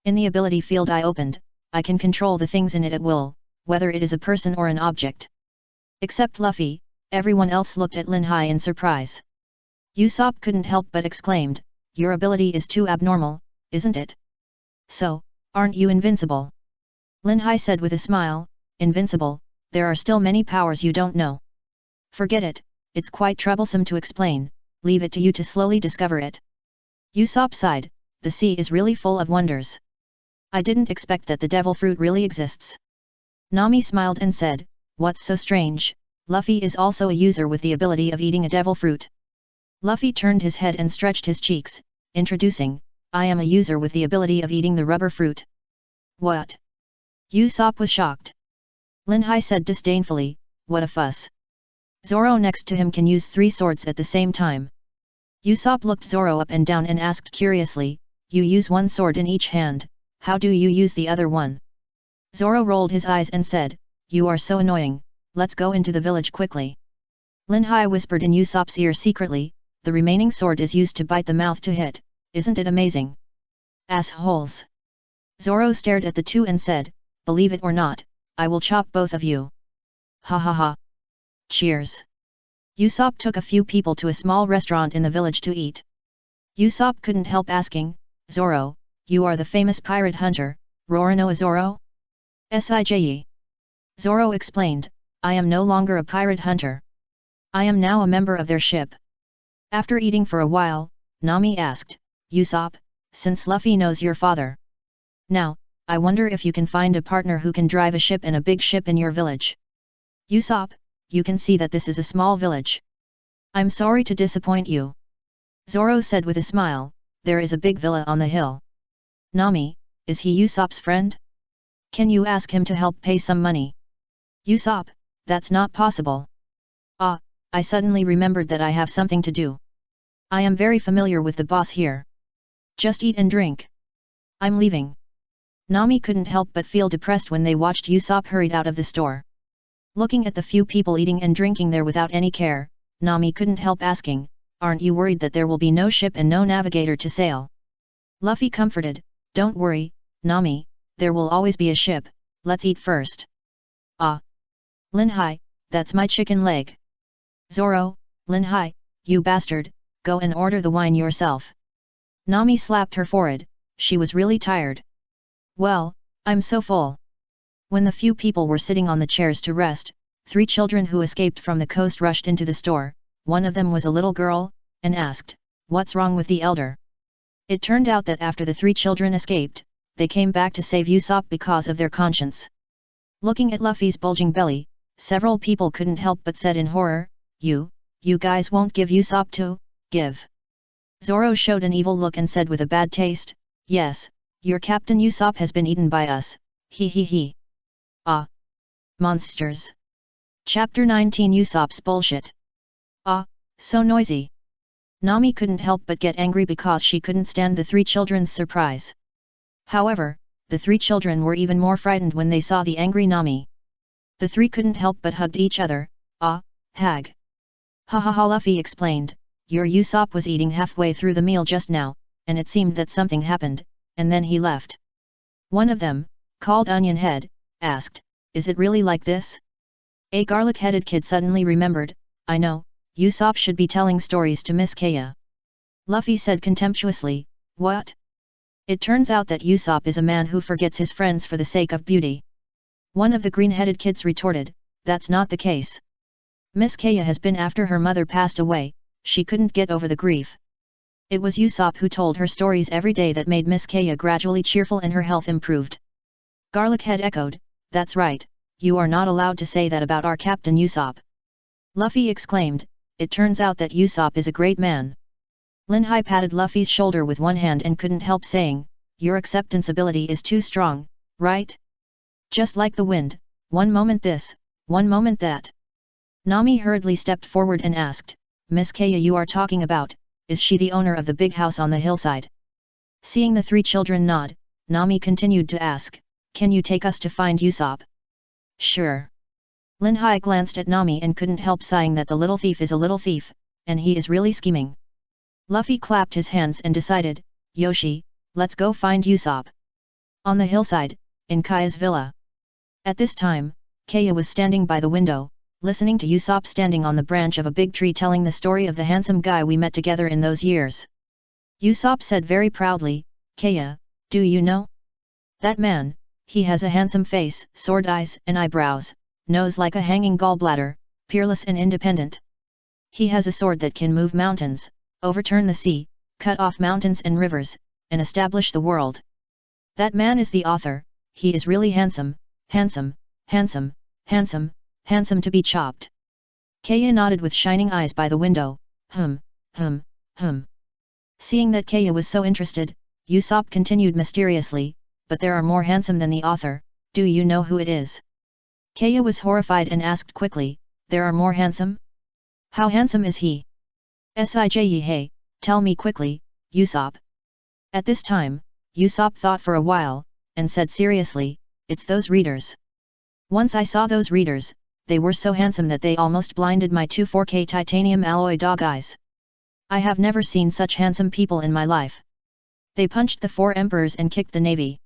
In the ability field I opened, I can control the things in it at will, whether it is a person or an object." Except Luffy, everyone else looked at Linhai in surprise. Usopp couldn't help but exclaimed, "Your ability is too abnormal, isn't it? So, aren't you invincible?" Linhai said with a smile, "Invincible? There are still many powers you don't know. Forget it, it's quite troublesome to explain, leave it to you to slowly discover it." Usopp sighed, "The sea is really full of wonders. I didn't expect that the devil fruit really exists." Nami smiled and said, "What's so strange? Luffy is also a user with the ability of eating a devil fruit." Luffy turned his head and stretched his cheeks, introducing, "I am a user with the ability of eating the rubber fruit." "What?" Usopp was shocked. Linhai said disdainfully, "What a fuss. Zoro next to him can use 3 swords at the same time." Usopp looked Zoro up and down and asked curiously, "You use 1 sword in each hand, how do you use the other one?" Zoro rolled his eyes and said, "You are so annoying, let's go into the village quickly." Linhai whispered in Usopp's ear secretly, "The remaining sword is used to bite the mouth to hit, isn't it amazing?" "Assholes!" Zoro stared at the two and said, "Believe it or not, I will chop both of you." Ha ha ha. Cheers. Usopp took a few people to a small restaurant in the village to eat. Usopp couldn't help asking, "Zoro, you are the famous pirate hunter, Roronoa Zoro?" "Sije." Zoro explained, "I am no longer a pirate hunter. I am now a member of their ship." After eating for a while, Nami asked, "Usopp, since Luffy knows your father now, I wonder if you can find a partner who can drive a ship and a big ship in your village." "Usopp, you can see that this is a small village. I'm sorry to disappoint you." Zoro said with a smile, "There is a big villa on the hill." "Nami, is he Usopp's friend? Can you ask him to help pay some money?" "Usopp, that's not possible. Ah, I suddenly remembered that I have something to do. I am very familiar with the boss here. Just eat and drink. I'm leaving." Nami couldn't help but feel depressed when they watched Usopp hurried out of the store. Looking at the few people eating and drinking there without any care, Nami couldn't help asking, "Aren't you worried that there will be no ship and no navigator to sail?" Luffy comforted, "Don't worry, Nami, there will always be a ship, let's eat first." "Ah! Linhai, that's my chicken leg." "Zoro, Linhai, you bastard, go and order the wine yourself." Nami slapped her forehead, she was really tired. "Well, I'm so full." When the few people were sitting on the chairs to rest, 3 children who escaped from the coast rushed into the store. One of them was a little girl, and asked, "What's wrong with the elder?" It turned out that after the 3 children escaped, they came back to save Usopp because of their conscience. Looking at Luffy's bulging belly, several people couldn't help but said in horror, You guys won't give Usopp to, give." Zoro showed an evil look and said with a bad taste, "Yes, Your Captain Usopp has been eaten by us, he he he. Ah! Monsters! Chapter 19 Usopp's Bullshit. Ah, so noisy. Nami couldn't help but get angry because she couldn't stand the three children's surprise. However, the three children were even more frightened when they saw the angry Nami. The three couldn't help but hugged each other. Ah, hag. Ha ha ha, Luffy explained, your Usopp was eating halfway through the meal just now, and it seemed that something happened, and then he left. One of them, called Onion Head, asked, is it really like this? A garlic-headed kid suddenly remembered, I know, Usopp should be telling stories to Miss Kaya. Luffy said contemptuously, what? It turns out that Usopp is a man who forgets his friends for the sake of beauty. One of the green-headed kids retorted, that's not the case. Miss Kaya has been after her mother passed away, she couldn't get over the grief. It was Usopp who told her stories every day that made Miss Kaya gradually cheerful and her health improved. Garlic Head echoed, that's right, you are not allowed to say that about our Captain Usopp. Luffy exclaimed, it turns out that Usopp is a great man. Linhai patted Luffy's shoulder with one hand and couldn't help saying, your acceptance ability is too strong, right? Just like the wind, one moment this, one moment that. Nami hurriedly stepped forward and asked, Miss Kaya you are talking about, is she the owner of the big house on the hillside? Seeing the three children nod, Nami continued to ask, can you take us to find Usopp? Sure. Linhai glanced at Nami and couldn't help sighing that the little thief is a little thief, and he is really scheming. Luffy clapped his hands and decided, Yoshi, let's go find Usopp. On the hillside, in Kaya's villa. At this time, Kaya was standing by the window, listening to Usopp standing on the branch of a big tree telling the story of the handsome guy we met together in those years. Usopp said very proudly, Kaya, do you know? That man, he has a handsome face, sword eyes and eyebrows, nose like a hanging gallbladder, peerless and independent. He has a sword that can move mountains, overturn the sea, cut off mountains and rivers, and establish the world. That man is the author, he is really handsome, handsome, handsome, handsome, handsome to be chopped. Kaya nodded with shining eyes by the window, hum. Seeing that Kaya was so interested, Usopp continued mysteriously, but there are more handsome than the author, do you know who it is? Kaya was horrified and asked quickly, there are more handsome? How handsome is he? Hey, tell me quickly, Usopp. At this time, Usopp thought for a while, and said seriously, it's those readers. Once I saw those readers, they were so handsome that they almost blinded my 4K titanium alloy dog eyes. I have never seen such handsome people in my life. They punched the 4 emperors and kicked the navy.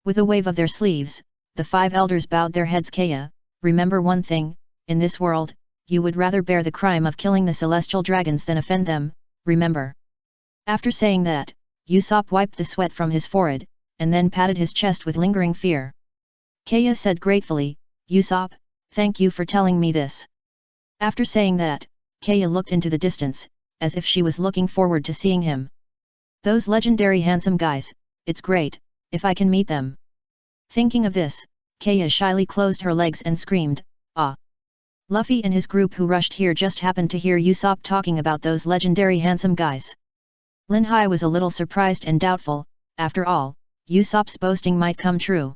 With a wave of their sleeves, the 5 elders bowed their heads. Kaya, remember one thing, in this world, you would rather bear the crime of killing the celestial dragons than offend them, remember. After saying that, Usopp wiped the sweat from his forehead, and then patted his chest with lingering fear. Kaya said gratefully, Usopp, thank you for telling me this. After saying that, Kaya looked into the distance, as if she was looking forward to seeing him. Those legendary handsome guys, it's great, if I can meet them. Thinking of this, Kaya shyly closed her legs and screamed, ah! Luffy and his group who rushed here just happened to hear Usopp talking about those legendary handsome guys. Linhai was a little surprised and doubtful, after all, Usopp's boasting might come true.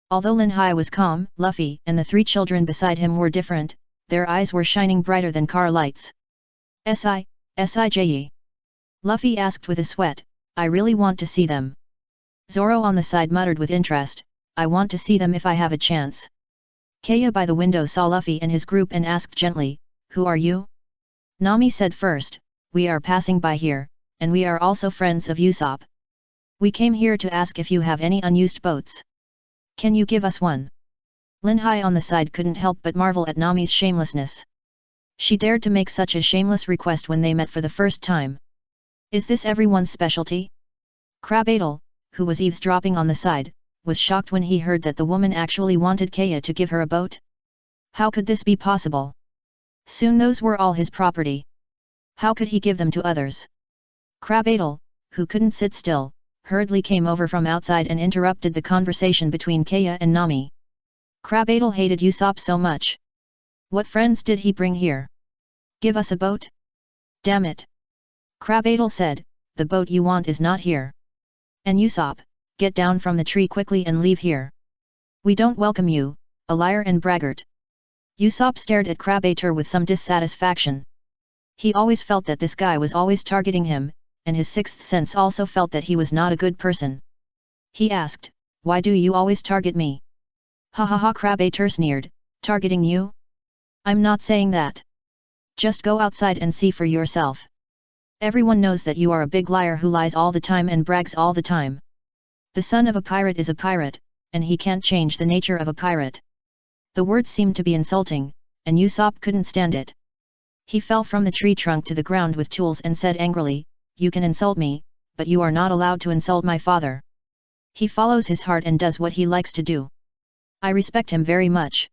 Although Linhai was calm, Luffy and the 3 children beside him were different, their eyes were shining brighter than car lights. Sij. Luffy asked with a sweat, I really want to see them. Zoro on the side muttered with interest, I want to see them if I have a chance. Kaya by the window saw Luffy and his group and asked gently, who are you? Nami said first, we are passing by here, and we are also friends of Usopp. We came here to ask if you have any unused boats. Can you give us one? Linhai on the side couldn't help but marvel at Nami's shamelessness. She dared to make such a shameless request when they met for the first time. Is this everyone's specialty? Crabadle, who was eavesdropping on the side, was shocked when he heard that the woman actually wanted Kaya to give her a boat. How could this be possible? Soon those were all his property. How could he give them to others? Crabadle, who couldn't sit still, hurriedly came over from outside and interrupted the conversation between Kaya and Nami. Crabadle hated Usopp so much. What friends did he bring here? Give us a boat? Damn it! Crabadle said, the boat you want is not here. And Usopp, get down from the tree quickly and leave here. We don't welcome you, a liar and braggart. Usopp stared at Crabbator with some dissatisfaction. He always felt that this guy was always targeting him, and his sixth sense also felt that he was not a good person. He asked, why do you always target me? Ha ha ha, Crabbator sneered, targeting you? I'm not saying that. Just go outside and see for yourself. Everyone knows that you are a big liar who lies all the time and brags all the time. The son of a pirate is a pirate, and he can't change the nature of a pirate. The words seemed to be insulting, and Usopp couldn't stand it. He fell from the tree trunk to the ground with tools and said angrily, you can insult me, but you are not allowed to insult my father. He follows his heart and does what he likes to do. I respect him very much.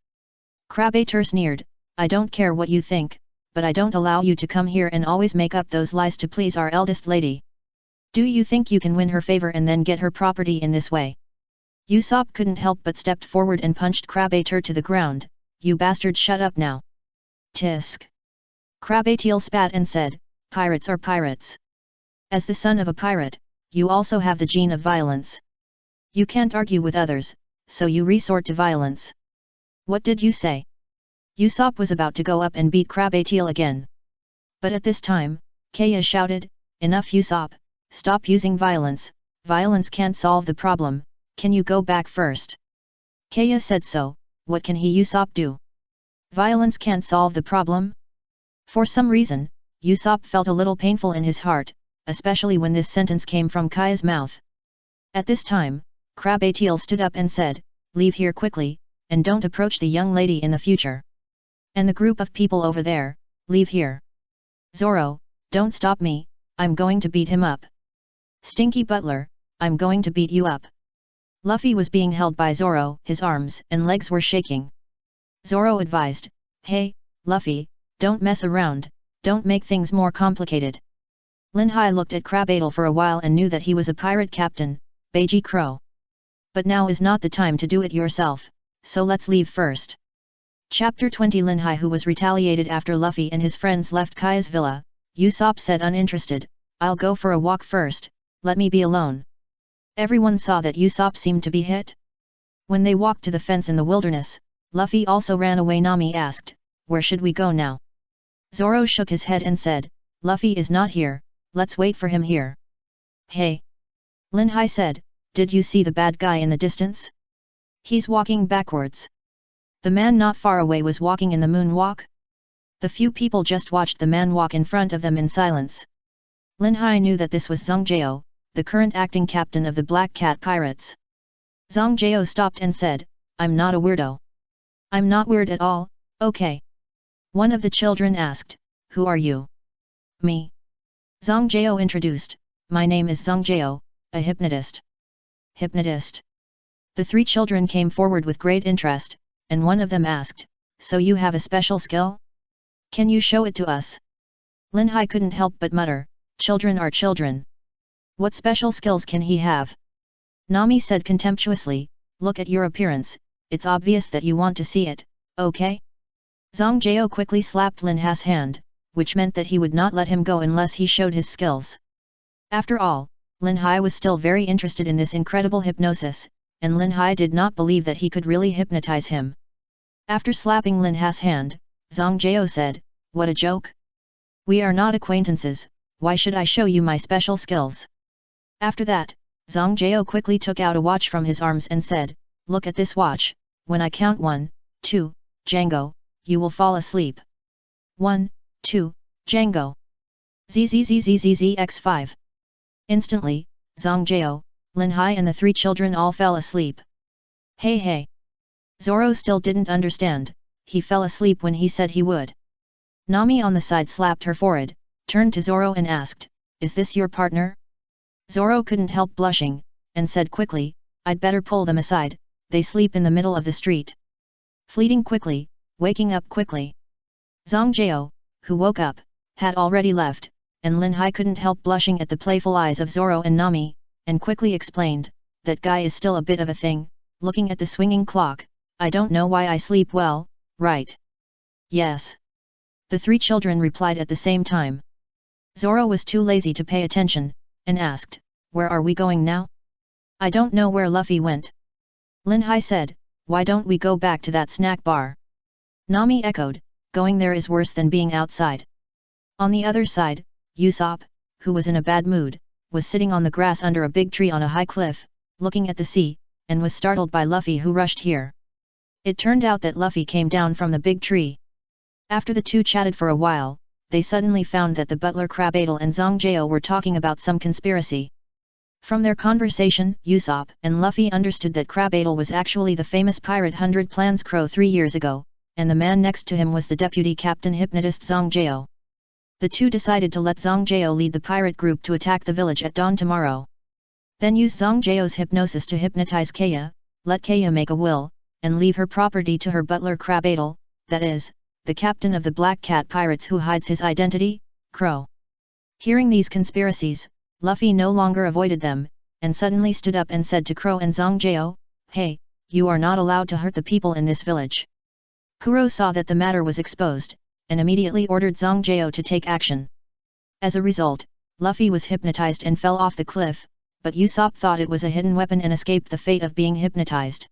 Crabbator sneered, I don't care what you think, but I don't allow you to come here and always make up those lies to please our eldest lady. Do you think you can win her favor and then get her property in this way? Usopp couldn't help but stepped forward and punched Crabbator to the ground. You bastard, shut up now. Tisk. Crabbator spat and said, pirates are pirates. As the son of a pirate, you also have the gene of violence. You can't argue with others, so you resort to violence. What did you say? Usopp was about to go up and beat Crabbator again. But at this time, Kaya shouted, enough Usopp, stop using violence, violence can't solve the problem, can you go back first? Kaya said so, what can he Usopp do? Violence can't solve the problem? For some reason, Usopp felt a little painful in his heart, especially when this sentence came from Kaya's mouth. At this time, Crabbator stood up and said, leave here quickly, and don't approach the young lady in the future. And the group of people over there, leave here. Zoro, don't stop me, I'm going to beat him up. Stinky Butler, I'm going to beat you up. Luffy was being held by Zoro, his arms and legs were shaking. Zoro advised, hey, Luffy, don't mess around, don't make things more complicated. Linhai looked at Crabbator for a while and knew that he was a pirate captain, Baji Crow. But now is not the time to do it yourself, so let's leave first. Chapter 20 Linhai, who was retaliated after Luffy and his friends left Kaya's villa, Usopp said uninterested, I'll go for a walk first, let me be alone. Everyone saw that Usopp seemed to be hit. When they walked to the fence in the wilderness, Luffy also ran away. Nami asked, where should we go now? Zoro shook his head and said, Luffy is not here, let's wait for him here. Hey! Linhai said, did you see the bad guy in the distance? He's walking backwards. The man not far away was walking in the moonwalk. The few people just watched the man walk in front of them in silence. Linhai knew that this was Zango, the current acting captain of the Black Cat Pirates. Zango stopped and said, I'm not a weirdo. I'm not weird at all, okay. One of the children asked, who are you? Me. Zango introduced, my name is Zango, a hypnotist. Hypnotist. The three children came forward with great interest, and one of them asked, so you have a special skill? Can you show it to us? Linhai couldn't help but mutter, children are children. What special skills can he have? Nami said contemptuously, look at your appearance, it's obvious that you want to see it, okay? Zango quickly slapped Linhai's hand, which meant that he would not let him go unless he showed his skills. After all, Linhai was still very interested in this incredible hypnosis, and Linhai did not believe that he could really hypnotize him. After slapping Linhai's hand, Zango said, what a joke! We are not acquaintances, why should I show you my special skills? After that, Zango quickly took out a watch from his arms and said, look at this watch, when I count 1, 2, Django, you will fall asleep. 1, 2, Django. ZZZZZZX5. Instantly, Zango, Linhai and the three children all fell asleep. Hey hey! Zoro still didn't understand, he fell asleep when he said he would. Nami on the side slapped her forehead, turned to Zoro and asked, is this your partner? Zoro couldn't help blushing, and said quickly, I'd better pull them aside, they sleep in the middle of the street. Fleeting quickly, waking up quickly. Zango, who woke up, had already left, and Linhai couldn't help blushing at the playful eyes of Zoro and Nami, and quickly explained, that guy is still a bit of a thing, looking at the swinging clock, I don't know why I sleep well, right? Yes. The three children replied at the same time. Zoro was too lazy to pay attention, and asked, where are we going now? I don't know where Luffy went. Linhai said, why don't we go back to that snack bar? Nami echoed, going there is worse than being outside. On the other side, Usopp, who was in a bad mood, was sitting on the grass under a big tree on a high cliff, looking at the sea, and was startled by Luffy who rushed here. It turned out that Luffy came down from the big tree. After the two chatted for a while, they suddenly found that the butler Crabadle and Zango were talking about some conspiracy. From their conversation, Usopp and Luffy understood that Crabadle was actually the famous pirate 100 Plans Crow 3 years ago, and the man next to him was the deputy captain hypnotist Zango. The two decided to let Zango lead the pirate group to attack the village at dawn tomorrow. Then use Zango's hypnosis to hypnotize Kaya, let Kaya make a will, and leave her property to her butler Crabadle, that is, the captain of the Black Cat pirates who hides his identity, Crow. Hearing these conspiracies, Luffy no longer avoided them, and suddenly stood up and said to Crow and Zango, hey, you are not allowed to hurt the people in this village. Kuro saw that the matter was exposed, and immediately ordered Zango to take action. As a result, Luffy was hypnotized and fell off the cliff, but Usopp thought it was a hidden weapon and escaped the fate of being hypnotized.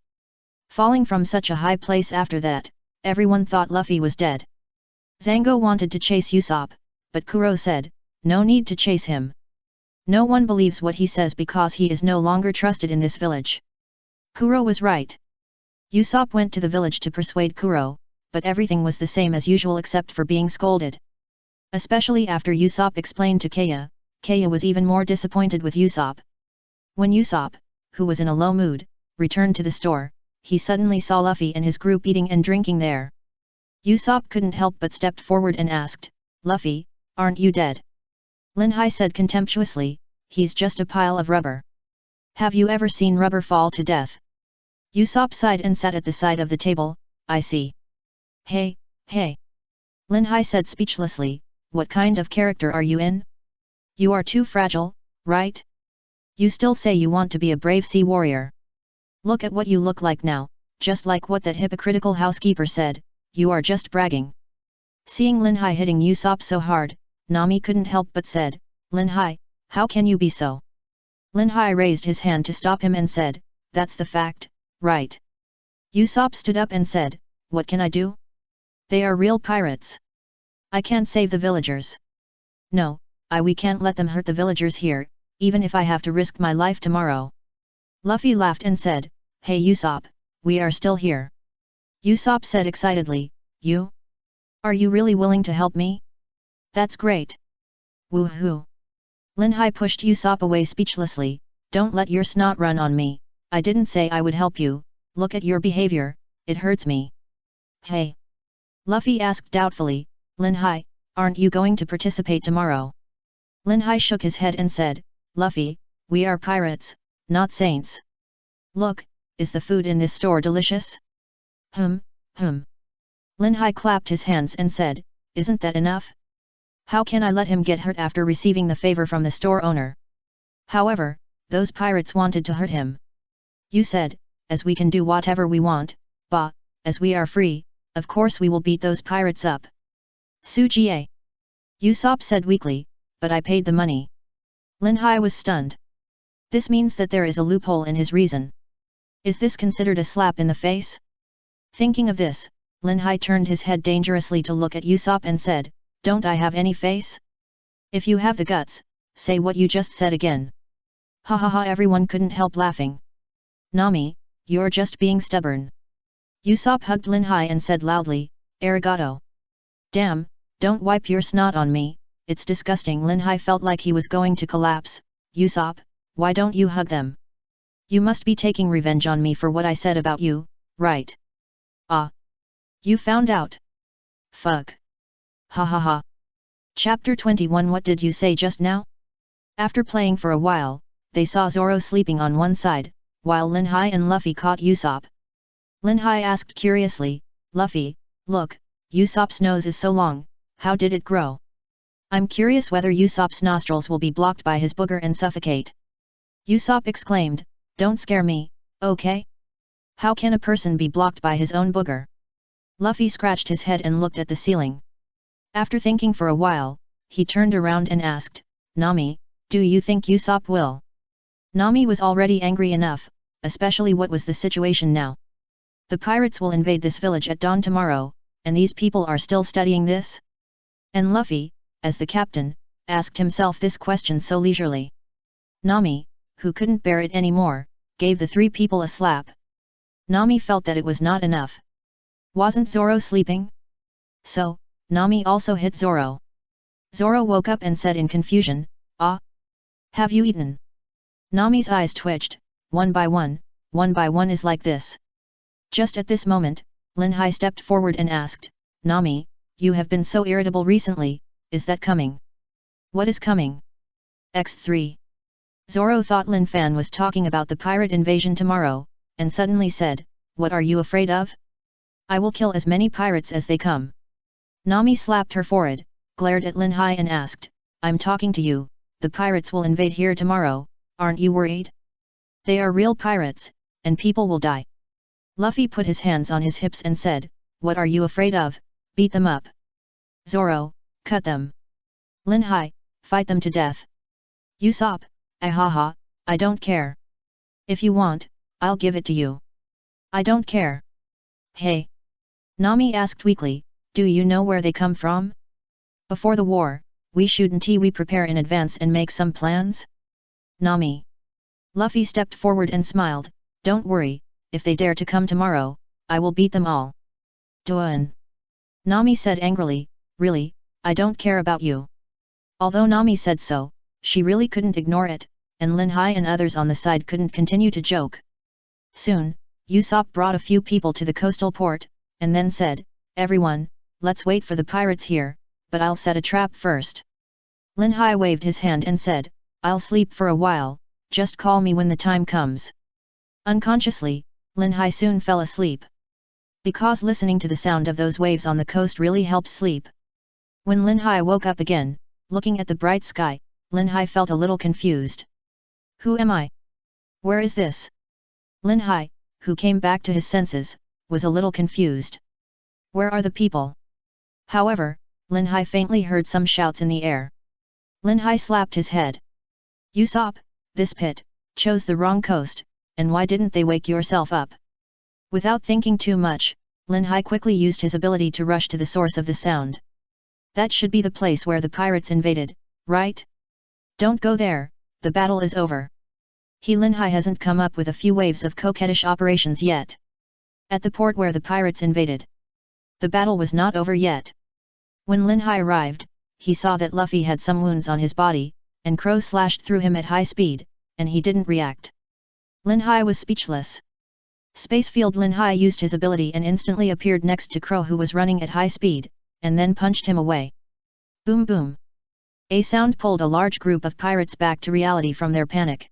Falling from such a high place after that, everyone thought Luffy was dead. Zango wanted to chase Usopp, but Kuro said, no need to chase him. No one believes what he says because he is no longer trusted in this village. Kuro was right. Usopp went to the village to persuade Kuro, but everything was the same as usual except for being scolded. Especially after Usopp explained to Kaya, Kaya was even more disappointed with Usopp. When Usopp, who was in a low mood, returned to the store, he suddenly saw Luffy and his group eating and drinking there. Usopp couldn't help but stepped forward and asked, Luffy, aren't you dead? Linhai said contemptuously, he's just a pile of rubber. Have you ever seen rubber fall to death? Usopp sighed and sat at the side of the table, I see. Hey, hey. Linhai said speechlessly, what kind of character are you in? You are too fragile, right? You still say you want to be a brave sea warrior. Look at what you look like now, just like what that hypocritical housekeeper said, you are just bragging. Seeing Linhai hitting Usopp so hard, Nami couldn't help but said, Linhai, how can you be so? Linhai raised his hand to stop him and said, that's the fact, right? Usopp stood up and said, what can I do? They are real pirates. I can't save the villagers. No, we can't let them hurt the villagers here, even if I have to risk my life tomorrow. Luffy laughed and said, hey Usopp, we are still here. Usopp said excitedly, you? Are you really willing to help me? That's great. Woohoo! Linhai pushed Usopp away speechlessly, don't let your snot run on me, I didn't say I would help you, look at your behavior, it hurts me. Hey! Luffy asked doubtfully, Linhai, aren't you going to participate tomorrow? Linhai shook his head and said, Luffy, we are pirates, not saints. Look, is the food in this store delicious? Linhai clapped his hands and said, isn't that enough? How can I let him get hurt after receiving the favor from the store owner? However, those pirates wanted to hurt him. You said, as we can do whatever we want, as we are free, of course we will beat those pirates up. Suji-e. Usopp said weakly, but I paid the money. Linhai was stunned. This means that there is a loophole in his reason. Is this considered a slap in the face? Thinking of this, Linhai turned his head dangerously to look at Usopp and said, don't I have any face? If you have the guts, say what you just said again. Ha ha ha, everyone couldn't help laughing. Nami, you're just being stubborn. Usopp hugged Linhai and said loudly, arigato. Damn, don't wipe your snot on me, it's disgusting. Linhai felt like he was going to collapse. Usopp, why don't you hug them? You must be taking revenge on me for what I said about you, right? Ah. You found out. Fuck. Ha ha ha. Chapter 21. What did you say just now? After playing for a while, they saw Zoro sleeping on one side, while Linhai and Luffy caught Usopp. Linhai asked curiously, Luffy, look, Usopp's nose is so long, how did it grow? I'm curious whether Usopp's nostrils will be blocked by his booger and suffocate. Usopp exclaimed, don't scare me, okay? How can a person be blocked by his own booger? Luffy scratched his head and looked at the ceiling. After thinking for a while, he turned around and asked, Nami, do you think Usopp will? Nami was already angry enough, especially what was the situation now. The pirates will invade this village at dawn tomorrow, and these people are still studying this? And Luffy, as the captain, asked himself this question so leisurely. Nami, who couldn't bear it anymore, gave the three people a slap. Nami felt that it was not enough. Wasn't Zoro sleeping? So, Nami also hit Zoro. Zoro woke up and said in confusion, "Ah? Have you eaten?" Nami's eyes twitched, one by one is like this. Just at this moment, Linhai stepped forward and asked, "Nami, you have been so irritable recently, is that coming?" "What is coming?" X3. Zoro thought Lin Fan was talking about the pirate invasion tomorrow, and suddenly said, "What are you afraid of? I will kill as many pirates as they come." Nami slapped her forehead, glared at Linhai and asked, "I'm talking to you, the pirates will invade here tomorrow, aren't you worried? They are real pirates, and people will die." Luffy put his hands on his hips and said, "What are you afraid of? Beat them up." Zoro, "Cut them." Linhai, "Fight them to death." Usopp, "Ahaha, I don't care. If you want, I'll give it to you." "I don't care." "Hey!" Nami asked weakly, "Do you know where they come from? Before the war, shouldn't we prepare in advance and make some plans?" Nami. Luffy stepped forward and smiled, "Don't worry, if they dare to come tomorrow, I will beat them all." "Duan." Nami said angrily, "Really, I don't care about you." Although Nami said so, she really couldn't ignore it, and Linhai and others on the side couldn't continue to joke. Soon, Usopp brought a few people to the coastal port, and then said, "Everyone, let's wait for the pirates here, but I'll set a trap first." Linhai waved his hand and said, "I'll sleep for a while, just call me when the time comes." Unconsciously, Linhai soon fell asleep. Because listening to the sound of those waves on the coast really helps sleep. When Linhai woke up again, looking at the bright sky, Linhai felt a little confused. "Who am I? Where is this?" Linhai, who came back to his senses, was a little confused. "Where are the people?" However, Linhai faintly heard some shouts in the air. Linhai slapped his head. "Usopp, this pit, chose the wrong coast, and why didn't they wake yourself up?" Without thinking too much, Linhai quickly used his ability to rush to the source of the sound. "That should be the place where the pirates invaded, right? Don't go there, the battle is over." Linhai hasn't come up with a few waves of coquettish operations yet. At the port where the pirates invaded, the battle was not over yet. When Linhai arrived, he saw that Luffy had some wounds on his body, and Kuro slashed through him at high speed, and he didn't react. Linhai was speechless. Spacefield Linhai used his ability and instantly appeared next to Kuro, who was running at high speed, and then punched him away. Boom boom! A sound pulled a large group of pirates back to reality from their panic.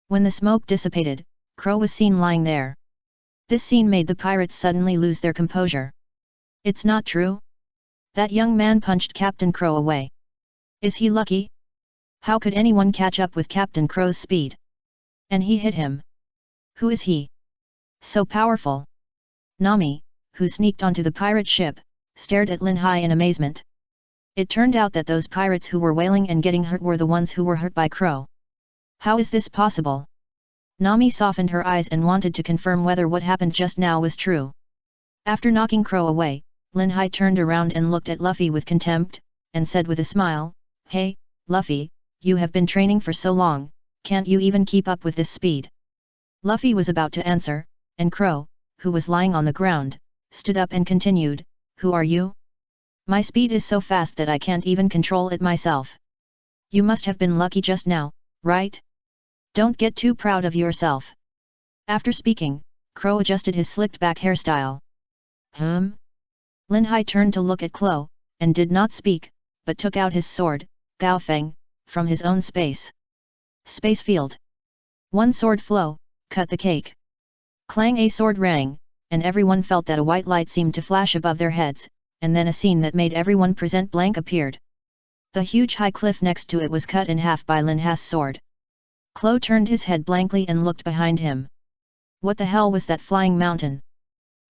When the smoke dissipated, Kuro was seen lying there. This scene made the pirates suddenly lose their composure. "It's not true? That young man punched Captain Kuro away. Is he lucky? How could anyone catch up with Captain Kuro's speed? And he hit him. Who is he? So powerful." Nami, who sneaked onto the pirate ship, stared at Linhai in amazement. It turned out that those pirates who were wailing and getting hurt were the ones who were hurt by Kuro. How is this possible? Nami softened her eyes and wanted to confirm whether what happened just now was true. After knocking Kuro away, Linhai turned around and looked at Luffy with contempt, and said with a smile, "Hey, Luffy, you have been training for so long, can't you even keep up with this speed?" Luffy was about to answer, and Kuro, who was lying on the ground, stood up and continued, "Who are you? My speed is so fast that I can't even control it myself. You must have been lucky just now, right? Don't get too proud of yourself." After speaking, Kuro adjusted his slicked-back hairstyle. Linhai turned to look at Kuro, and did not speak, but took out his sword, Gaofeng, from his own space. Space field. One sword flow, cut the cake. Clang, a sword rang, and everyone felt that a white light seemed to flash above their heads, and then a scene that made everyone present blank appeared. The huge high cliff next to it was cut in half by Linhai's sword. Kuro turned his head blankly and looked behind him. What the hell was that flying mountain?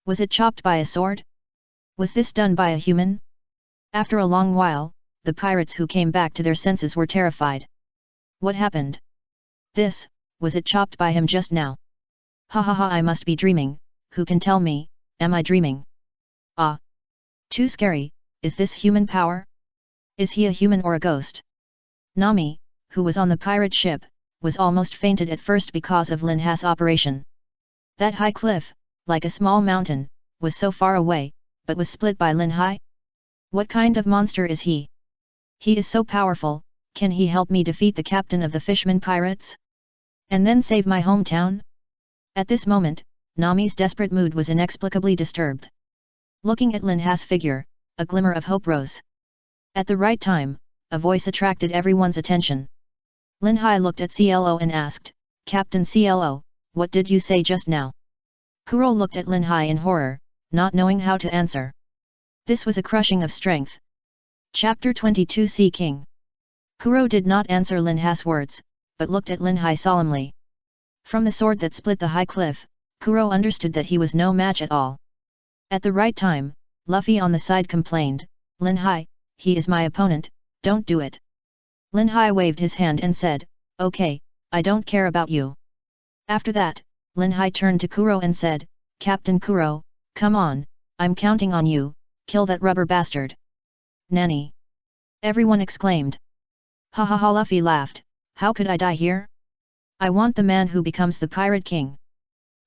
Was it chopped by a sword? Was this done by a human? After a long while, the pirates who came back to their senses were terrified. What happened? This, was it chopped by him just now? Ha ha ha, I must be dreaming, who can tell me, am I dreaming? Ah! Too scary, is this human power? Is he a human or a ghost? Nami, who was on the pirate ship, was almost fainted at first because of Linhai's operation. That high cliff, like a small mountain, was so far away, but was split by Linhai? What kind of monster is he? He is so powerful, can he help me defeat the captain of the Fishman pirates? And then save my hometown? At this moment, Nami's desperate mood was inexplicably disturbed. Looking at Linhai's figure, a glimmer of hope rose. At the right time, a voice attracted everyone's attention. Linhai looked at CLO and asked, Captain CLO, what did you say just now? Kuro looked at Linhai in horror, not knowing how to answer. This was a crushing of strength. Chapter 22 Sea King. Kuro did not answer Linhai's words, but looked at Linhai solemnly. From the sword that split the high cliff, Kuro understood that he was no match at all. At the right time, Luffy on the side complained, Linhai, he is my opponent, don't do it. Linhai waved his hand and said, okay, I don't care about you. After that, Linhai turned to Kuro and said, Captain Kuro, come on, I'm counting on you, kill that rubber bastard. Nani? Everyone exclaimed. Ha ha ha, Luffy laughed, how could I die here? I want the man who becomes the Pirate King.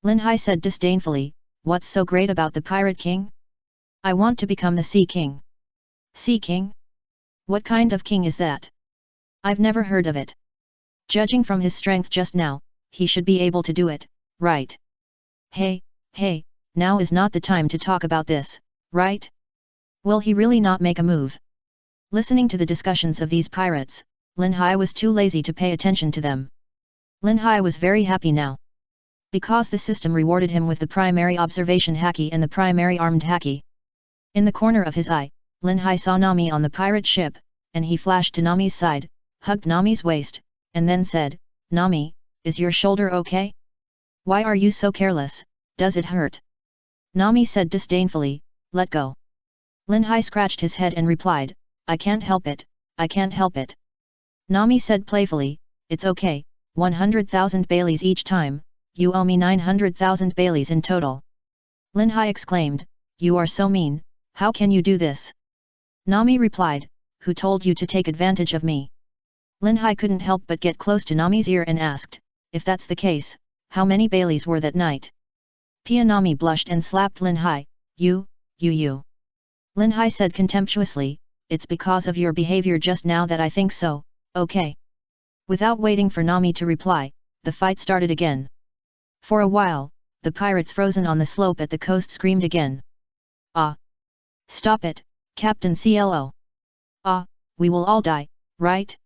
Linhai said disdainfully, what's so great about the Pirate King? I want to become the Sea King. Sea King? What kind of king is that? I've never heard of it. Judging from his strength just now, he should be able to do it, right? Hey, now is not the time to talk about this, right? Will he really not make a move? Listening to the discussions of these pirates, Linhai was too lazy to pay attention to them. Linhai was very happy now. Because the system rewarded him with the primary observation Haki and the primary armed Haki. In the corner of his eye, Linhai saw Nami on the pirate ship, and he flashed to Nami's side, hugged Nami's waist, and then said, Nami, is your shoulder okay? Why are you so careless, does it hurt? Nami said disdainfully, let go. Linhai scratched his head and replied, I can't help it, I can't help it. Nami said playfully, it's okay, 100,000 Baileys each time, you owe me 900,000 Baileys in total. Linhai exclaimed, you are so mean, how can you do this? Nami replied, who told you to take advantage of me? Linhai couldn't help but get close to Nami's ear and asked, if that's the case, how many Baileys were that night? Nami blushed and slapped Linhai, you. Linhai said contemptuously, it's because of your behavior just now that I think so, okay. Without waiting for Nami to reply, the fight started again. For a while, the pirates frozen on the slope at the coast screamed again. Ah! Stop it, Captain CLO. Ah, we will all die, right?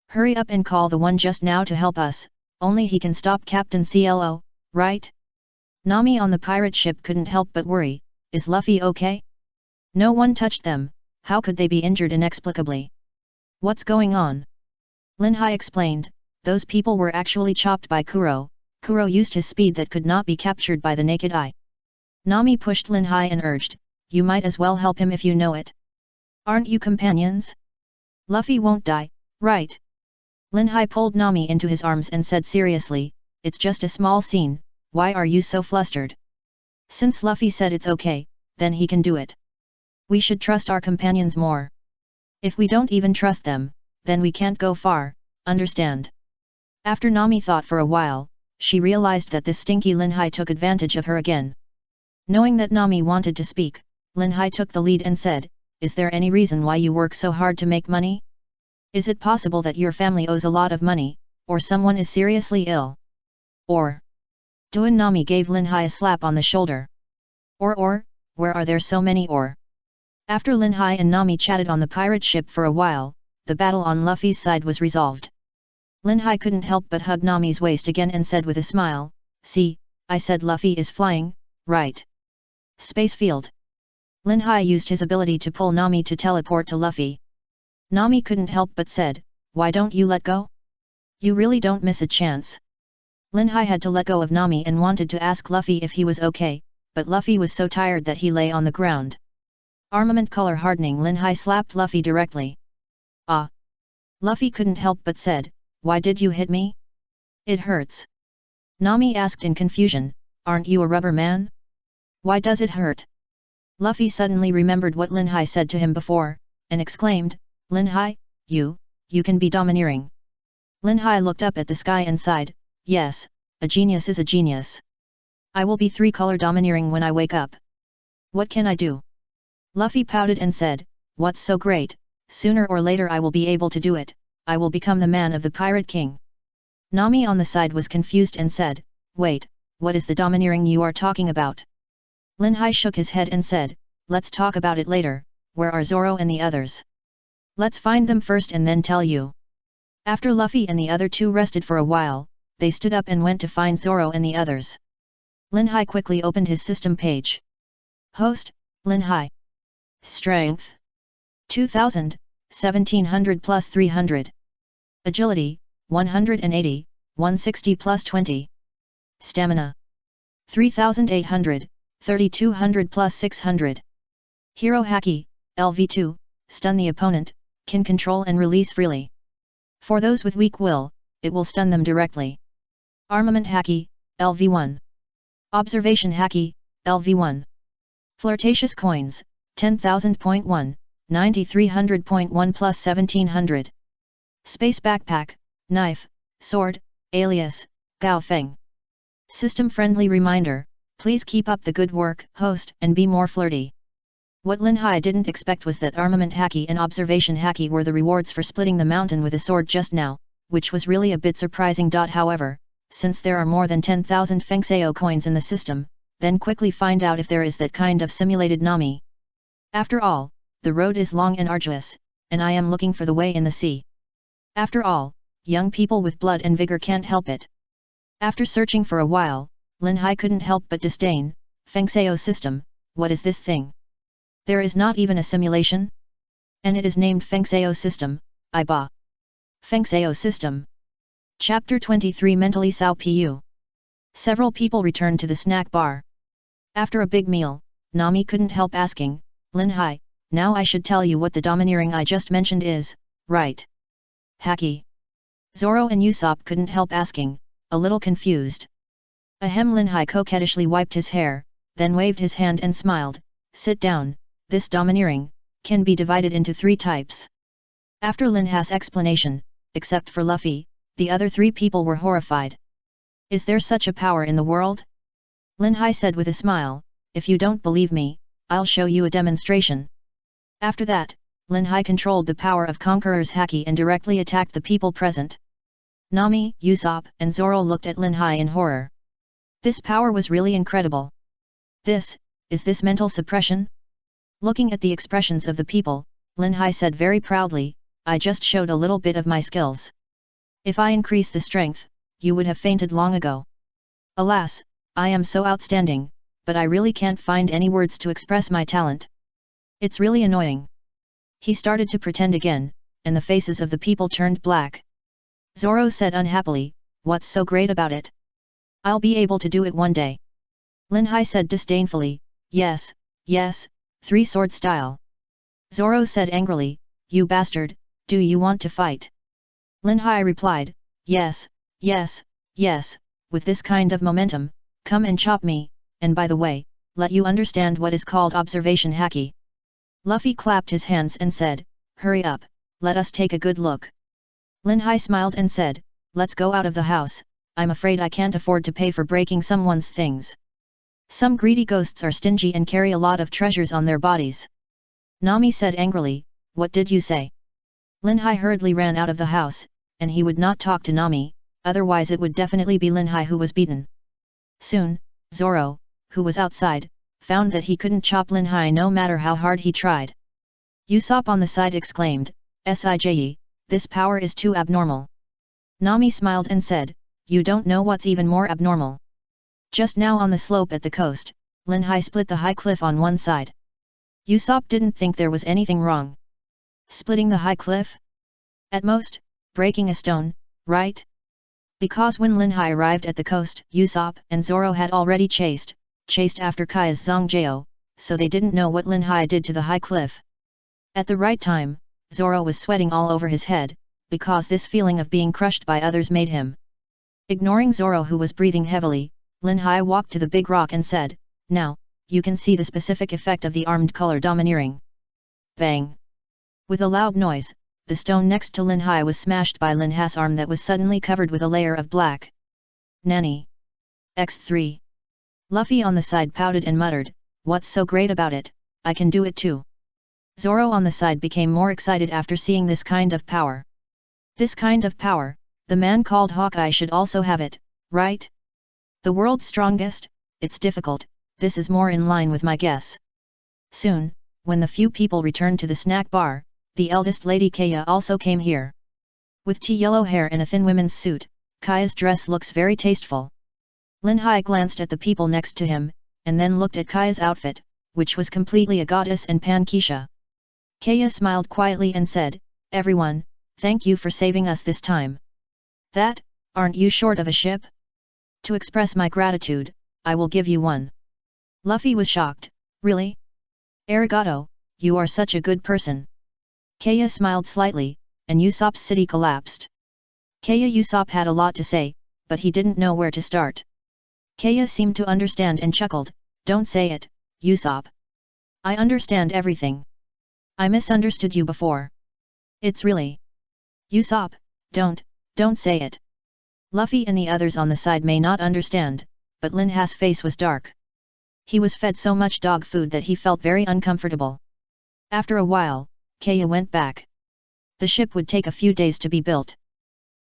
Hurry up and call the one just now to help us, only he can stop Captain CLO, right? Nami on the pirate ship couldn't help but worry, is Luffy okay? No one touched them, how could they be injured inexplicably? What's going on? Linhai explained, those people were actually chopped by Kuro. Kuro used his speed that could not be captured by the naked eye. Nami pushed Linhai and urged, you might as well help him if you know it. Aren't you companions? Luffy won't die, right? Linhai pulled Nami into his arms and said seriously, it's just a small scene, why are you so flustered? Since Luffy said it's okay, then he can do it. We should trust our companions more. If we don't even trust them, then we can't go far, understand? After Nami thought for a while, she realized that this stinky Linhai took advantage of her again. Knowing that Nami wanted to speak, Linhai took the lead and said, is there any reason why you work so hard to make money? Is it possible that your family owes a lot of money, or someone is seriously ill? Or? Duan Nami gave Linhai a slap on the shoulder. Or, where are there so many or? After Linhai and Nami chatted on the pirate ship for a while, the battle on Luffy's side was resolved. Linhai couldn't help but hug Nami's waist again and said with a smile, see, I said Luffy is flying, right? Space field. Linhai used his ability to pull Nami to teleport to Luffy. Nami couldn't help but said, why don't you let go? You really don't miss a chance. Linhai had to let go of Nami and wanted to ask Luffy if he was okay, but Luffy was so tired that he lay on the ground. Armament color hardening, Linhai slapped Luffy directly. Ah! Luffy couldn't help but said, why did you hit me? It hurts. Nami asked in confusion, aren't you a rubber man? Why does it hurt? Luffy suddenly remembered what Linhai said to him before, and exclaimed, Linhai, you can be domineering. Linhai looked up at the sky and sighed, yes, a genius is a genius. I will be three-color domineering when I wake up. What can I do? Luffy pouted and said, what's so great, sooner or later I will be able to do it, I will become the man of the Pirate King. Nami on the side was confused and said, wait, what is the domineering you are talking about? Linhai shook his head and said, let's talk about it later, where are Zoro and the others? Let's find them first and then tell you. After Luffy and the other two rested for a while, they stood up and went to find Zoro and the others. Linhai quickly opened his system page. Host, Linhai. Strength. 2000, 1700 plus 300. Agility, 180, 160 plus 20. Stamina. 3800, 3200 plus 600. Hero Haki, LV2, stun the opponent, can control and release freely. For those with weak will, it will stun them directly. Armament Haki, LV1. Observation Haki, LV1. Flirtatious coins, 10,000.1, 9300.1 plus 1700. Space backpack, knife, sword, alias, Gao Feng. System friendly reminder, please keep up the good work, host, and be more flirty. What Linhai didn't expect was that Armament Haki and Observation Haki were the rewards for splitting the mountain with a sword just now, which was really a bit surprising. However, since there are more than 10,000 Fengxiao coins in the system, then quickly find out if there is that kind of simulated Nami. After all, the road is long and arduous, and I am looking for the way in the sea. After all, young people with blood and vigor can't help it. After searching for a while, Linhai couldn't help but disdain, Fengxiao system, what is this thing? There is not even a simulation? And it is named Fengxiao system, Iba. Fengxiao system. Chapter 23 Mentally Sao Pu. Several people returned to the snack bar. After a big meal, Nami couldn't help asking, Linhai, now I should tell you what the domineering I just mentioned is, right? Haki. Zoro and Usopp couldn't help asking, a little confused. Ahem. Linhai coquettishly wiped his hair, then waved his hand and smiled, sit down, this domineering can be divided into three types. After Linhai's explanation, except for Luffy, the other three people were horrified. Is there such a power in the world? Linhai said with a smile, if you don't believe me, I'll show you a demonstration. After that, Linhai controlled the power of Conqueror's Haki and directly attacked the people present. Nami, Usopp, and Zoro looked at Linhai in horror. This power was really incredible. Is this mental suppression? Looking at the expressions of the people, Linhai said very proudly, I just showed a little bit of my skills. If I increase the strength, you would have fainted long ago. Alas, I am so outstanding, but I really can't find any words to express my talent. It's really annoying. He started to pretend again, and the faces of the people turned black. Zoro said unhappily, what's so great about it? I'll be able to do it one day. Linhai said disdainfully, yes, three-sword style. Zoro said angrily, you bastard, do you want to fight? Linhai replied, yes, with this kind of momentum, come and chop me, and by the way, let you understand what is called observation Haki. Luffy clapped his hands and said, hurry up, let us take a good look. Linhai smiled and said, let's go out of the house, I'm afraid I can't afford to pay for breaking someone's things. Some greedy ghosts are stingy and carry a lot of treasures on their bodies. Nami said angrily, what did you say? Linhai hurriedly ran out of the house, and he would not talk to Nami, otherwise it would definitely be Linhai who was beaten. Soon, Zoro, who was outside, found that he couldn't chop Linhai no matter how hard he tried. Usopp on the side exclaimed, Sije, this power is too abnormal. Nami smiled and said, you don't know what's even more abnormal. Just now on the slope at the coast, Linhai split the high cliff on one side. Usopp didn't think there was anything wrong. Splitting the high cliff? At most, breaking a stone, right? Because when Linhai arrived at the coast, Usopp and Zoro had already chased after Kai's Zango, so they didn't know what Linhai did to the high cliff. At the right time, Zoro was sweating all over his head, because this feeling of being crushed by others made him Ignoring Zoro who was breathing heavily, Linhai walked to the big rock and said, "Now, you can see the specific effect of the armed color domineering." Bang! With a loud noise, the stone next to Linhai was smashed by Linhai's arm that was suddenly covered with a layer of black. Nani? X3. Luffy on the side pouted and muttered, "What's so great about it? I can do it too." Zoro on the side became more excited after seeing this kind of power. This kind of power, the man called Hawkeye should also have it, right? The world's strongest? It's difficult, this is more in line with my guess. Soon, when the few people returned to the snack bar, the eldest lady Kaya also came here. With tea yellow hair and a thin women's suit, Kaya's dress looks very tasteful. Linhai glanced at the people next to him, and then looked at Kaya's outfit, which was completely a goddess and pankisha. Kaya smiled quietly and said, "Everyone, thank you for saving us this time. That, aren't you short of a ship? To express my gratitude, I will give you one." Luffy was shocked, "Really? Arigato, you are such a good person." Kaya smiled slightly, and Usopp's city collapsed. Usopp had a lot to say, but he didn't know where to start. Kaya seemed to understand and chuckled, "Don't say it, Usopp. I understand everything. I misunderstood you before. It's really... Usopp, don't say it." Luffy and the others on the side may not understand, but Linhai's face was dark. He was fed so much dog food that he felt very uncomfortable. After a while, Kaya went back. The ship would take a few days to be built.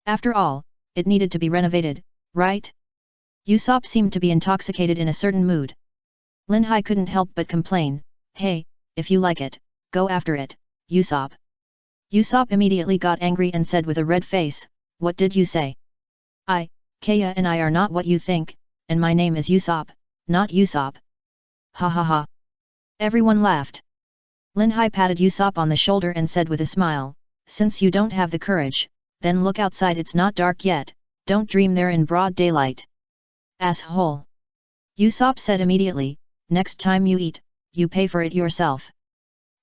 After all, it needed to be renovated, right? Usopp seemed to be intoxicated in a certain mood. Linhai couldn't help but complain, "Hey, if you like it, go after it, Usopp." Usopp immediately got angry and said with a red face, "What did you say? Kaya and I are not what you think, and my name is Usopp, not Usopp." Ha ha ha. Everyone laughed. Linhai patted Usopp on the shoulder and said with a smile, "Since you don't have the courage, then look outside, it's not dark yet, don't dream there in broad daylight." "Asshole." Usopp said immediately, "Next time you eat, you pay for it yourself."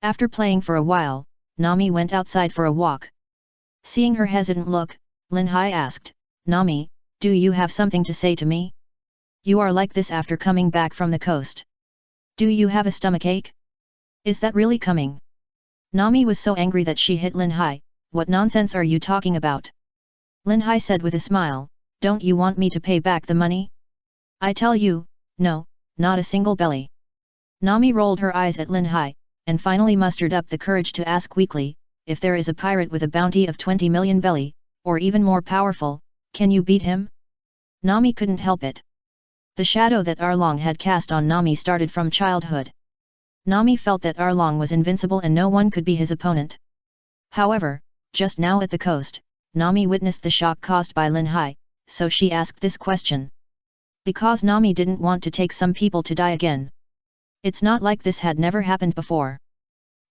After playing for a while, Nami went outside for a walk. Seeing her hesitant look, Linhai asked, "Nami, do you have something to say to me? You are like this after coming back from the coast. Do you have a stomachache? Is that really coming?" Nami was so angry that she hit Linhai, "What nonsense are you talking about?" Linhai said with a smile, "Don't you want me to pay back the money? I tell you, no, not a single belly." Nami rolled her eyes at Linhai, and finally mustered up the courage to ask weakly, "If there is a pirate with a bounty of 20 million belly, or even more powerful, can you beat him?" Nami couldn't help it. The shadow that Arlong had cast on Nami started from childhood. Nami felt that Arlong was invincible and no one could be his opponent. However, just now at the coast, Nami witnessed the shock caused by Linhai, so she asked this question. Because Nami didn't want to take some people to die again. It's not like this had never happened before.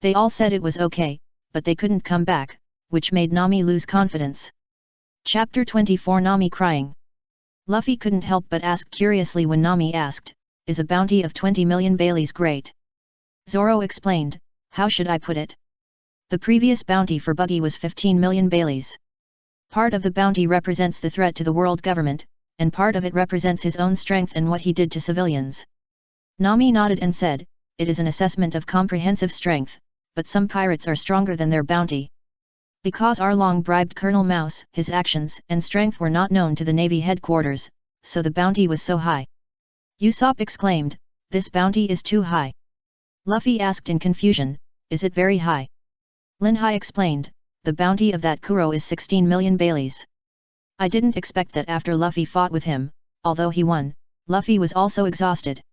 They all said it was okay, but they couldn't come back, which made Nami lose confidence. Chapter 24 Nami crying. Luffy couldn't help but ask curiously when Nami asked, "Is a bounty of 20 million Baileys great?" Zoro explained, "How should I put it? The previous bounty for Buggy was 15 million Baileys. Part of the bounty represents the threat to the world government, and part of it represents his own strength and what he did to civilians." Nami nodded and said, "It is an assessment of comprehensive strength, but some pirates are stronger than their bounty. Because Arlong bribed Colonel Mouse, his actions and strength were not known to the Navy headquarters, so the bounty was so high." Usopp exclaimed, "This bounty is too high." Luffy asked in confusion, "Is it very high?" Linhai explained, "The bounty of that Kuro is 16 million Baileys. I didn't expect that after Luffy fought with him, although he won, Luffy was also exhausted."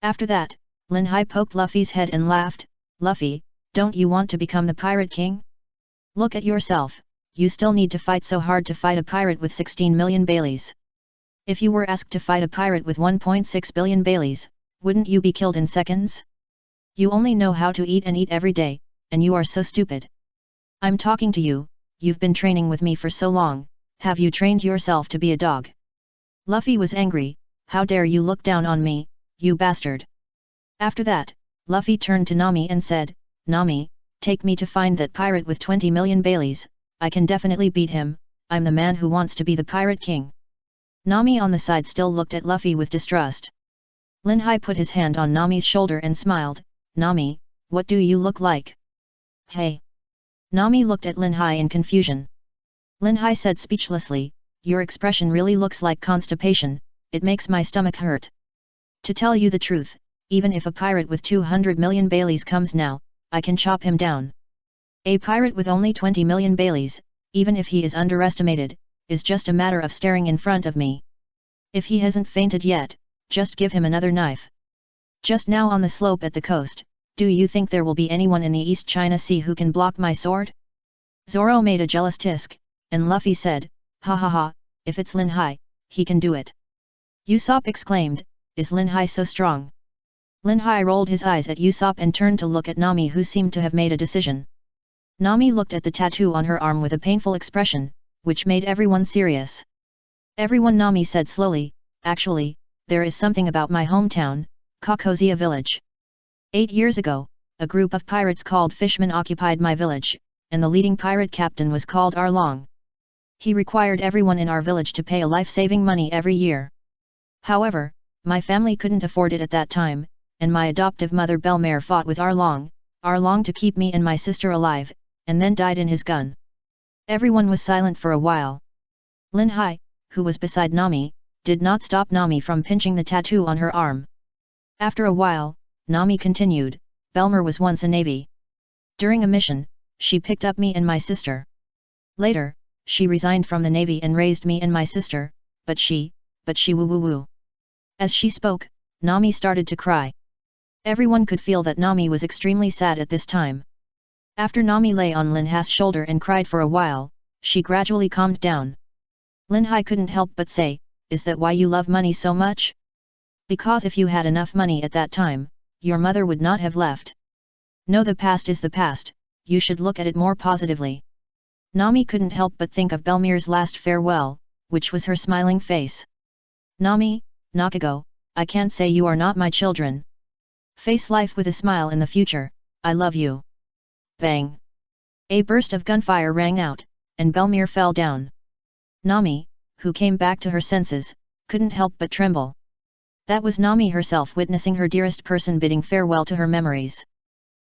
After that, Linhai poked Luffy's head and laughed, "Luffy, don't you want to become the Pirate King? Look at yourself, you still need to fight so hard to fight a pirate with 16 million Baileys. If you were asked to fight a pirate with 1.6 billion Baileys, wouldn't you be killed in seconds? You only know how to eat and eat every day, and you are so stupid. I'm talking to you, you've been training with me for so long, have you trained yourself to be a dog?" Luffy was angry, "How dare you look down on me, you bastard." After that, Luffy turned to Nami and said, "Nami, take me to find that pirate with 20 million Baileys, I can definitely beat him, I'm the man who wants to be the Pirate King." Nami on the side still looked at Luffy with distrust. Linhai put his hand on Nami's shoulder and smiled. Nami, what do you look like? Hey! Nami looked at Linhai in confusion. Linhai said speechlessly, your expression really looks like constipation, it makes my stomach hurt. To tell you the truth, even if a pirate with 200 million Baileys comes now, I can chop him down. A pirate with only 20 million Baileys, even if he is underestimated, is just a matter of staring in front of me. If he hasn't fainted yet, just give him another knife. Just now on the slope at the coast, do you think there will be anyone in the East China Sea who can block my sword? Zoro made a jealous tisk, and Luffy said, ha ha ha, if it's Linhai, he can do it. Usopp exclaimed, is Linhai so strong? Linhai rolled his eyes at Usopp and turned to look at Nami, who seemed to have made a decision. Nami looked at the tattoo on her arm with a painful expression, which made everyone serious. Everyone, Nami said slowly, actually, there is something about my hometown, Kakozia village. 8 years ago, a group of pirates called fishmen occupied my village, and the leading pirate captain was called Arlong. He required everyone in our village to pay a life-saving money every year. However, my family couldn't afford it at that time, and my adoptive mother Belmare fought with Arlong to keep me and my sister alive, and then died in his gun. Everyone was silent for a while. Linhai, who was beside Nami, did not stop Nami from pinching the tattoo on her arm. After a while, Nami continued, Belmare was once a navy. During a mission, she picked up me and my sister. Later, she resigned from the navy and raised me and my sister, but she woo woo woo. As she spoke, Nami started to cry. Everyone could feel that Nami was extremely sad at this time. After Nami lay on Linhai's shoulder and cried for a while, she gradually calmed down. Linhai couldn't help but say, is that why you love money so much? Because if you had enough money at that time, your mother would not have left. No, the past is the past, you should look at it more positively. Nami couldn't help but think of Belmare's last farewell, which was her smiling face. Nami, Nakago, I can't say you are not my children. Face life with a smile in the future, I love you. Bang! A burst of gunfire rang out, and Belmare fell down. Nami, who came back to her senses, couldn't help but tremble. That was Nami herself witnessing her dearest person bidding farewell to her memories.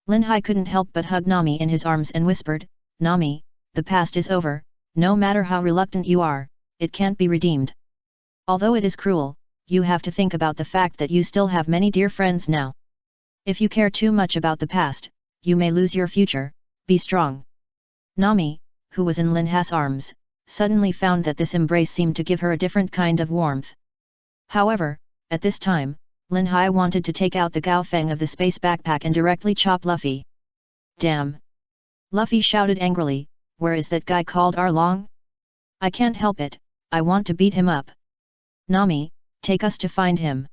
Linhai couldn't help but hug Nami in his arms and whispered, Nami, the past is over, no matter how reluctant you are, it can't be redeemed. Although it is cruel, you have to think about the fact that you still have many dear friends now. If you care too much about the past, you may lose your future, be strong. Nami, who was in Linhai's arms, suddenly found that this embrace seemed to give her a different kind of warmth. However, at this time, Linhai wanted to take out the gaofeng of the space backpack and directly chop Luffy. Damn! Luffy shouted angrily, where is that guy called Arlong? I can't help it, I want to beat him up. Nami, take us to find him.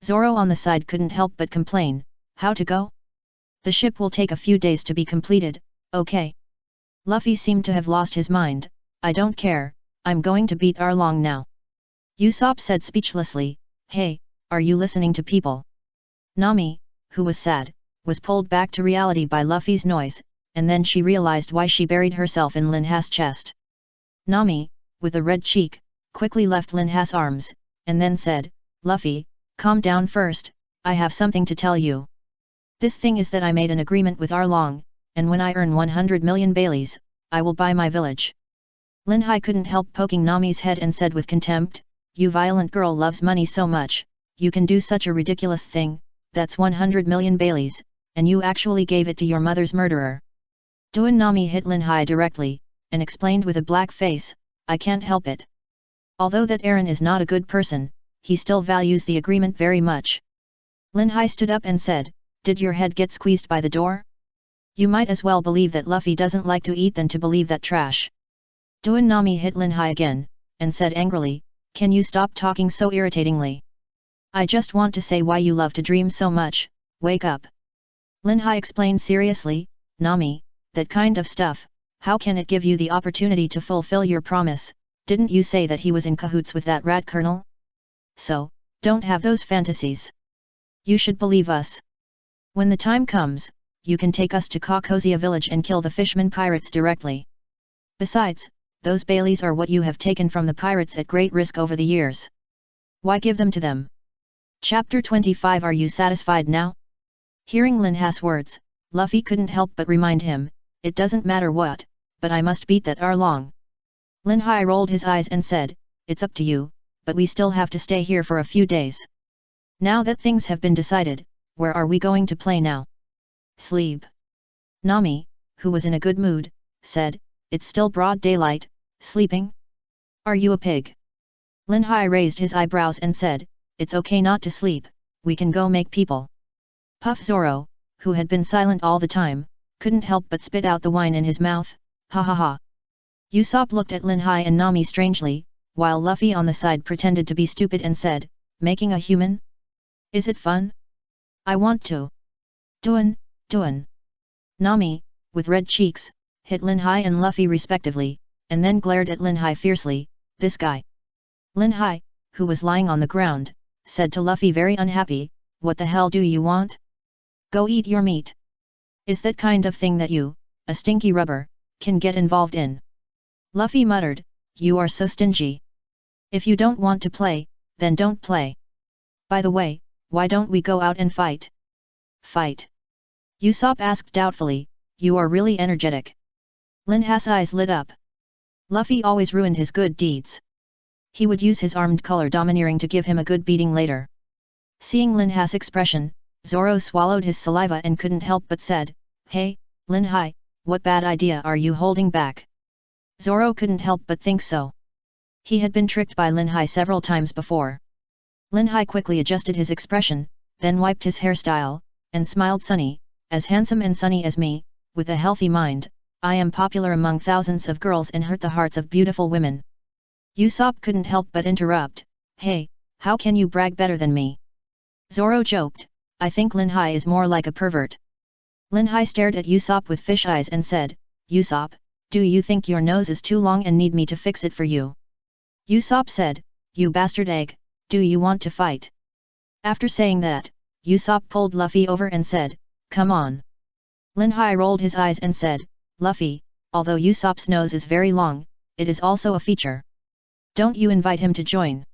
Zoro on the side couldn't help but complain, how to go? The ship will take a few days to be completed, okay? Luffy seemed to have lost his mind, I don't care, I'm going to beat Arlong now. Usopp said speechlessly, hey, are you listening to people? Nami, who was sad, was pulled back to reality by Luffy's noise, and then she realized why she buried herself in Linhai's chest. Nami, with a red cheek, quickly left Linhai's arms, and then said, Luffy, calm down first, I have something to tell you. This thing is that I made an agreement with Arlong, and when I earn 100 million Baileys, I will buy my village. Linhai couldn't help poking Nami's head and said with contempt, you violent girl loves money so much, you can do such a ridiculous thing, that's 100 million Baileys, and you actually gave it to your mother's murderer. Doan Nami hit Linhai directly, and explained with a black face, I can't help it. Although that Eren is not a good person, he still values the agreement very much. Linhai stood up and said, did your head get squeezed by the door? You might as well believe that Luffy doesn't like to eat than to believe that trash. Doan Nami hit Linhai again, and said angrily, can you stop talking so irritatingly? I just want to say why you love to dream so much, wake up. Linhai explained seriously, Nami, that kind of stuff, how can it give you the opportunity to fulfill your promise, didn't you say that he was in cahoots with that rat colonel? So, don't have those fantasies. You should believe us. When the time comes, you can take us to Kakozia village and kill the fishmen pirates directly. Besides, those Baileys are what you have taken from the pirates at great risk over the years. Why give them to them? Chapter 25. Are you satisfied now? Hearing Linhai's words, Luffy couldn't help but remind him, it doesn't matter what, but I must beat that Arlong. Linhai rolled his eyes and said, it's up to you, but we still have to stay here for a few days. Now that things have been decided, where are we going to play now? Sleep. Nami, who was in a good mood, said, it's still broad daylight, sleeping? Are you a pig? Linhai raised his eyebrows and said, it's okay not to sleep, we can go make people. Puff Zoro, who had been silent all the time, couldn't help but spit out the wine in his mouth, ha ha ha. Usopp looked at Linhai and Nami strangely, while Luffy on the side pretended to be stupid and said, making a human? Is it fun? I want to. Doin'. Nami, with red cheeks, hit Linhai and Luffy respectively, and then glared at Linhai fiercely, this guy. Linhai, who was lying on the ground, said to Luffy very unhappy, what the hell do you want? Go eat your meat. Is that kind of thing that you, a stinky rubber, can get involved in? Luffy muttered, you are so stingy. If you don't want to play, then don't play. By the way, why don't we go out and fight? Fight? Usopp asked doubtfully, you are really energetic. Linhai's eyes lit up. Luffy always ruined his good deeds. He would use his armed color domineering to give him a good beating later. Seeing Linhai's expression, Zoro swallowed his saliva and couldn't help but said, hey, Linhai, what bad idea are you holding back? Zoro couldn't help but think so. He had been tricked by Linhai several times before. Linhai quickly adjusted his expression, then wiped his hairstyle, and smiled sunny, as handsome and sunny as me, with a healthy mind, I am popular among thousands of girls and hurt the hearts of beautiful women. Usopp couldn't help but interrupt, hey, how can you brag better than me? Zoro joked, I think Linhai is more like a pervert. Linhai stared at Usopp with fish eyes and said, Usopp, do you think your nose is too long and need me to fix it for you? Usopp said, you bastard egg, do you want to fight? After saying that, Usopp pulled Luffy over and said, come on. Linhai rolled his eyes and said, Luffy, although Usopp's nose is very long, it is also a feature. Don't you invite him to join?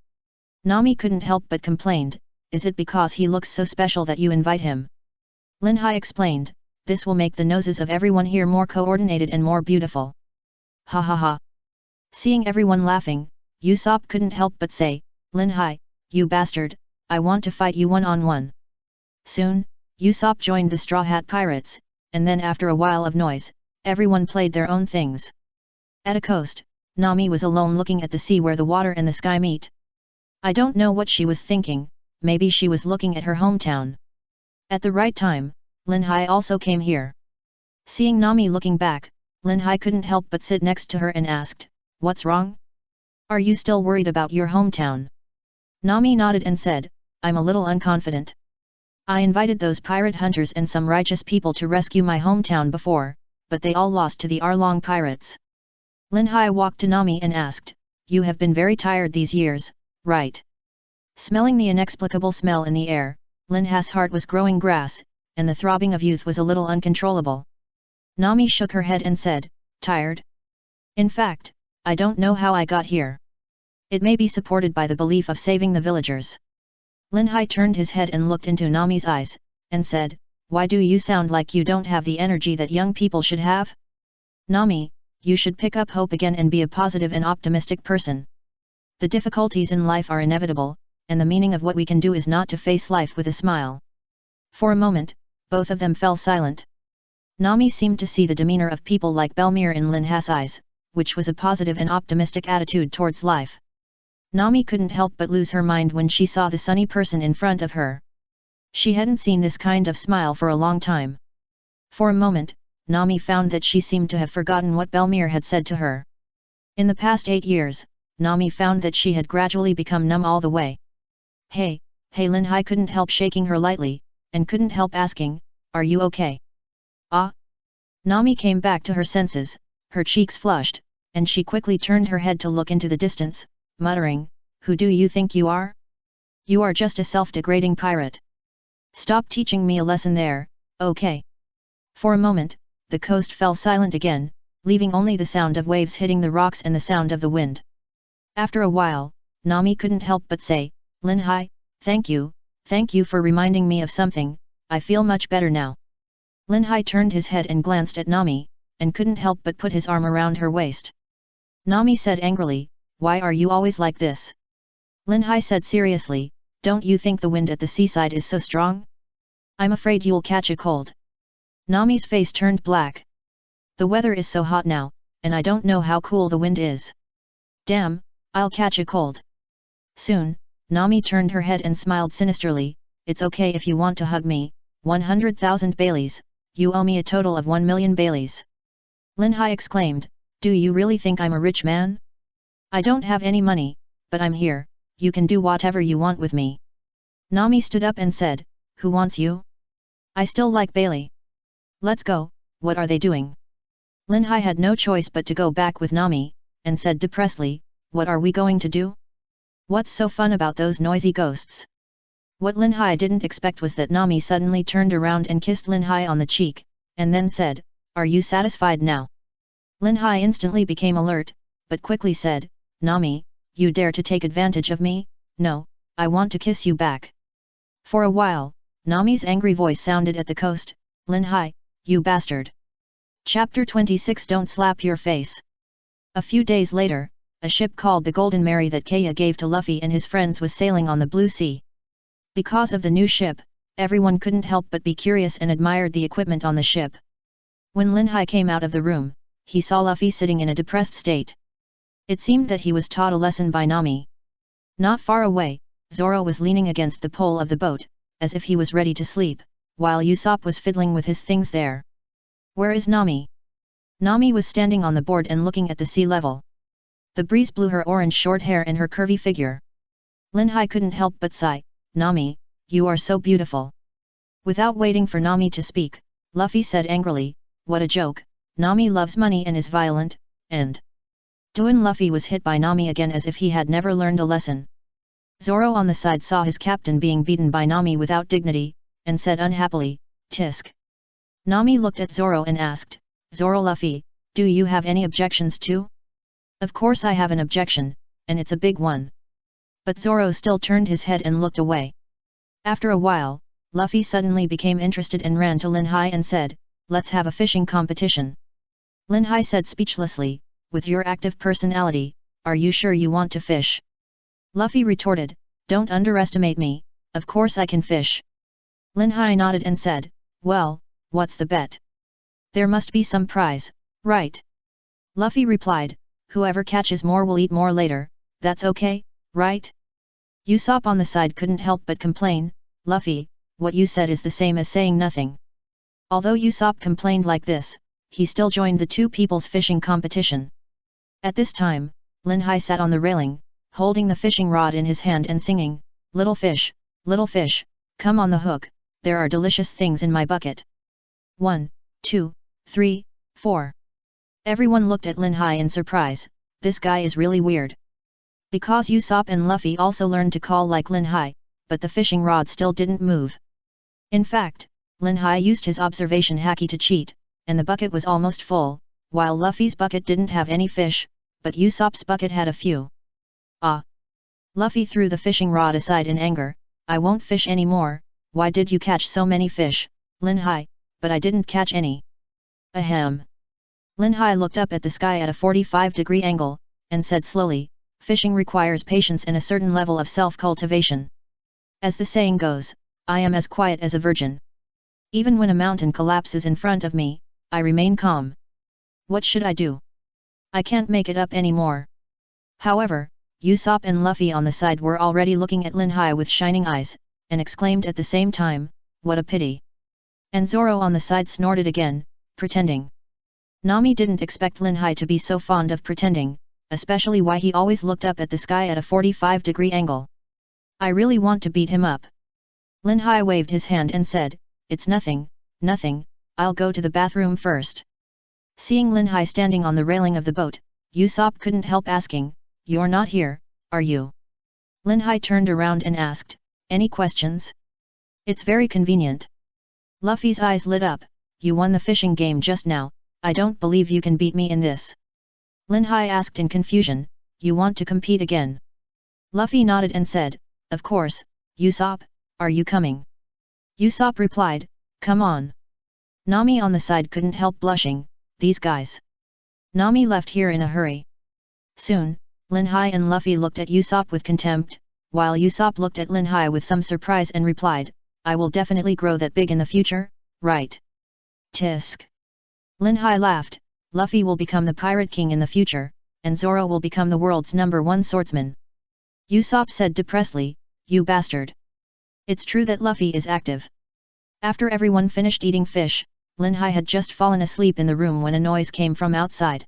Nami couldn't help but complained, is it because he looks so special that you invite him? Linhai explained, this will make the noses of everyone here more coordinated and more beautiful. Ha ha ha. Seeing everyone laughing, Usopp couldn't help but say, Linhai, you bastard, I want to fight you one-on-one. Soon, Usopp joined the Straw Hat Pirates, and then after a while of noise, everyone played their own things. At a coast, Nami was alone looking at the sea where the water and the sky meet. I don't know what she was thinking, maybe she was looking at her hometown. At the right time, Linhai also came here. Seeing Nami looking back, Linhai couldn't help but sit next to her and asked, what's wrong? Are you still worried about your hometown? Nami nodded and said, I'm a little unconfident. I invited those pirate hunters and some righteous people to rescue my hometown before, but they all lost to the Arlong pirates. Linhai walked to Nami and asked, you have been very tired these years, right? Smelling the inexplicable smell in the air, Linhai's heart was growing grass, and the throbbing of youth was a little uncontrollable. Nami shook her head and said, tired? In fact, I don't know how I got here. It may be supported by the belief of saving the villagers. Linhai turned his head and looked into Nami's eyes, and said, why do you sound like you don't have the energy that young people should have? Nami, you should pick up hope again and be a positive and optimistic person. The difficulties in life are inevitable, and the meaning of what we can do is not to face life with a smile. For a moment, both of them fell silent. Nami seemed to see the demeanor of people like Belmere in Linhai's eyes, which was a positive and optimistic attitude towards life. Nami couldn't help but lose her mind when she saw the sunny person in front of her. She hadn't seen this kind of smile for a long time. For a moment, Nami found that she seemed to have forgotten what Belmere had said to her. In the past 8 years, Nami found that she had gradually become numb all the way. Hey, Linhai couldn't help shaking her lightly, and couldn't help asking, are you okay? Ah? Nami came back to her senses, her cheeks flushed, and she quickly turned her head to look into the distance, muttering, who do you think you are? You are just a self-degrading pirate. Stop teaching me a lesson there, okay? For a moment, the coast fell silent again, leaving only the sound of waves hitting the rocks and the sound of the wind. After a while, Nami couldn't help but say, "Linhai, thank you for reminding me of something, I feel much better now." Linhai turned his head and glanced at Nami, and couldn't help but put his arm around her waist. Nami said angrily, "Why are you always like this?" Linhai said seriously, "Don't you think the wind at the seaside is so strong? I'm afraid you'll catch a cold." Nami's face turned black. "The weather is so hot now, and I don't know how cool the wind is. Damn, I'll catch a cold." Soon, Nami turned her head and smiled sinisterly, "It's okay if you want to hug me, 100,000 Baileys, you owe me a total of 1 million Baileys." Linhai exclaimed, "Do you really think I'm a rich man? I don't have any money, but I'm here, you can do whatever you want with me." Nami stood up and said, "Who wants you? I still like Bailey. Let's go, what are they doing?" Linhai had no choice but to go back with Nami, and said depressedly, "What are we going to do? What's so fun about those noisy ghosts?" What Linhai didn't expect was that Nami suddenly turned around and kissed Linhai on the cheek, and then said, "Are you satisfied now?" Linhai instantly became alert, but quickly said, "Nami, you dare to take advantage of me? No, I want to kiss you back." For a while, Nami's angry voice sounded at the coast, "Linhai, you bastard." Chapter 26 Don't Slap Your Face. A few days later, a ship called the Golden Mary that Kaya gave to Luffy and his friends was sailing on the Blue Sea. Because of the new ship, everyone couldn't help but be curious and admired the equipment on the ship. When Linhai came out of the room, he saw Luffy sitting in a depressed state. It seemed that he was taught a lesson by Nami. Not far away, Zoro was leaning against the pole of the boat, as if he was ready to sleep, while Usopp was fiddling with his things there. "Where is Nami?" Nami was standing on the board and looking at the sea level. The breeze blew her orange short hair and her curvy figure. Linhai couldn't help but sigh, "Nami, you are so beautiful." Without waiting for Nami to speak, Luffy said angrily, "What a joke, Nami loves money and is violent, and..." Doan Luffy was hit by Nami again as if he had never learned a lesson. Zoro on the side saw his captain being beaten by Nami without dignity, and said unhappily, "Tisk." Nami looked at Zoro and asked, "Zoro Luffy, do you have any objections too?" "Of course I have an objection, and it's a big one." But Zoro still turned his head and looked away. After a while, Luffy suddenly became interested and ran to Linhai and said, "Let's have a fishing competition." Linhai said speechlessly, "With your active personality, are you sure you want to fish?" Luffy retorted, "Don't underestimate me, of course I can fish." Linhai nodded and said, "Well, what's the bet? There must be some prize, right?" Luffy replied, "Whoever catches more will eat more later, that's okay, right?" Usopp on the side couldn't help but complain, "Luffy, what you said is the same as saying nothing." Although Usopp complained like this, he still joined the two people's fishing competition. At this time, Linhai sat on the railing, holding the fishing rod in his hand and singing, little fish, come on the hook, there are delicious things in my bucket." 1, 2, 3, 4. Everyone looked at Linhai in surprise, this guy is really weird. Because Usopp and Luffy also learned to call like Linhai, but the fishing rod still didn't move. In fact, Linhai used his observation Haki to cheat, and the bucket was almost full, while Luffy's bucket didn't have any fish, but Usopp's bucket had a few. "Ah!" Luffy threw the fishing rod aside in anger, "I won't fish anymore, why did you catch so many fish, Linhai, but I didn't catch any." "Ahem." Linhai looked up at the sky at a 45-degree angle, and said slowly, "Fishing requires patience and a certain level of self-cultivation. As the saying goes, I am as quiet as a virgin. Even when a mountain collapses in front of me, I remain calm. What should I do? I can't make it up anymore." However, Usopp and Luffy on the side were already looking at Linhai with shining eyes, and exclaimed at the same time, "What a pity." And Zoro on the side snorted again, pretending. Nami didn't expect Linhai to be so fond of pretending, especially why he always looked up at the sky at a 45-degree angle. "I really want to beat him up." Linhai waved his hand and said, "It's nothing, I'll go to the bathroom first." Seeing Linhai standing on the railing of the boat, Usopp couldn't help asking, "You're not here, are you?" Linhai turned around and asked, "Any questions?" "It's very convenient." Luffy's eyes lit up, "You won the fishing game just now, I don't believe you can beat me in this. Linhai asked in confusion, you want to compete again? Luffy nodded and said, of course, Usopp, are you coming? Usopp replied, come on. Nami on the side couldn't help blushing, these guys. Nami left here in a hurry. Soon, Linhai and Luffy looked at Usopp with contempt, while Usopp looked at Linhai with some surprise and replied, I will definitely grow that big in the future, right? Tisk. Linhai laughed, Luffy will become the Pirate King in the future, and Zoro will become the world's #1 swordsman. Usopp said depressedly, you bastard. It's true that Luffy is active. After everyone finished eating fish, Linhai had just fallen asleep in the room when a noise came from outside.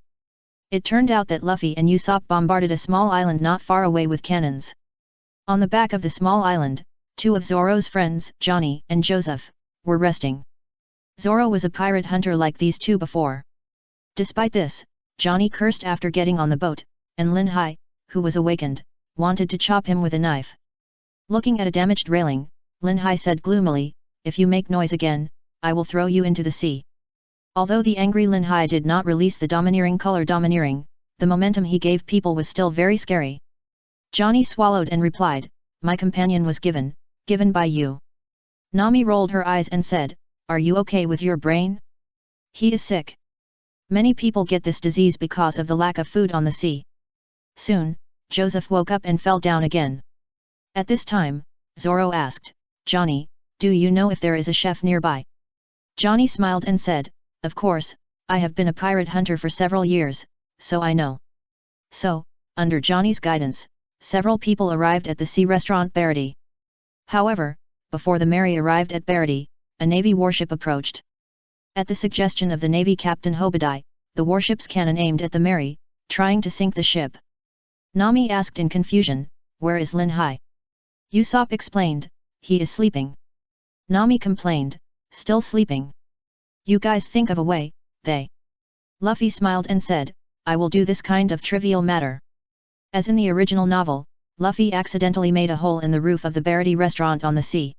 It turned out that Luffy and Usopp bombarded a small island not far away with cannons. On the back of the small island, 2 of Zoro's friends, Johnny and Joseph, were resting. Zoro was a pirate hunter like these 2 before. Despite this, Johnny cursed after getting on the boat, and Linhai, who was awakened, wanted to chop him with a knife. Looking at a damaged railing, Linhai said gloomily, if you make noise again, I will throw you into the sea. Although the angry Linhai did not release the domineering color domineering, the momentum he gave people was still very scary. Johnny swallowed and replied, my companion was given by you. Nami rolled her eyes and said, are you okay with your brain? He is sick. Many people get this disease because of the lack of food on the sea. Soon, Joseph woke up and fell down again. At this time, Zoro asked, Johnny, do you know if there is a chef nearby? Johnny smiled and said, of course, I have been a pirate hunter for several years, so I know. So, under Johnny's guidance, several people arrived at the sea restaurant Barity. However, before the Mary arrived at Barity, a navy warship approached. At the suggestion of the navy captain Hobadai, the warship's cannon aimed at the Mary, trying to sink the ship. Nami asked in confusion, where is Linhai? Usopp explained, he is sleeping. Nami complained, still sleeping. You guys think of a way, they. Luffy smiled and said, I will do this kind of trivial matter. As in the original novel, Luffy accidentally made a hole in the roof of the Barity restaurant on the sea.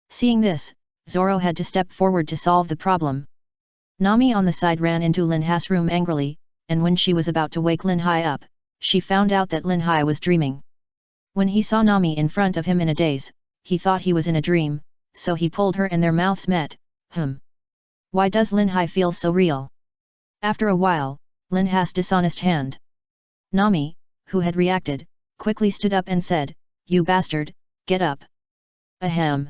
Seeing this, Zoro had to step forward to solve the problem. Nami on the side ran into Linhai's room angrily, and when she was about to wake Linhai up, she found out that Linhai was dreaming. When he saw Nami in front of him in a daze, he thought he was in a dream, so he pulled her and their mouths met. Why does Linhai feel so real? After a while, Linhai's dishonest hand. Nami, who had reacted, quickly stood up and said, you bastard, get up. Ahem.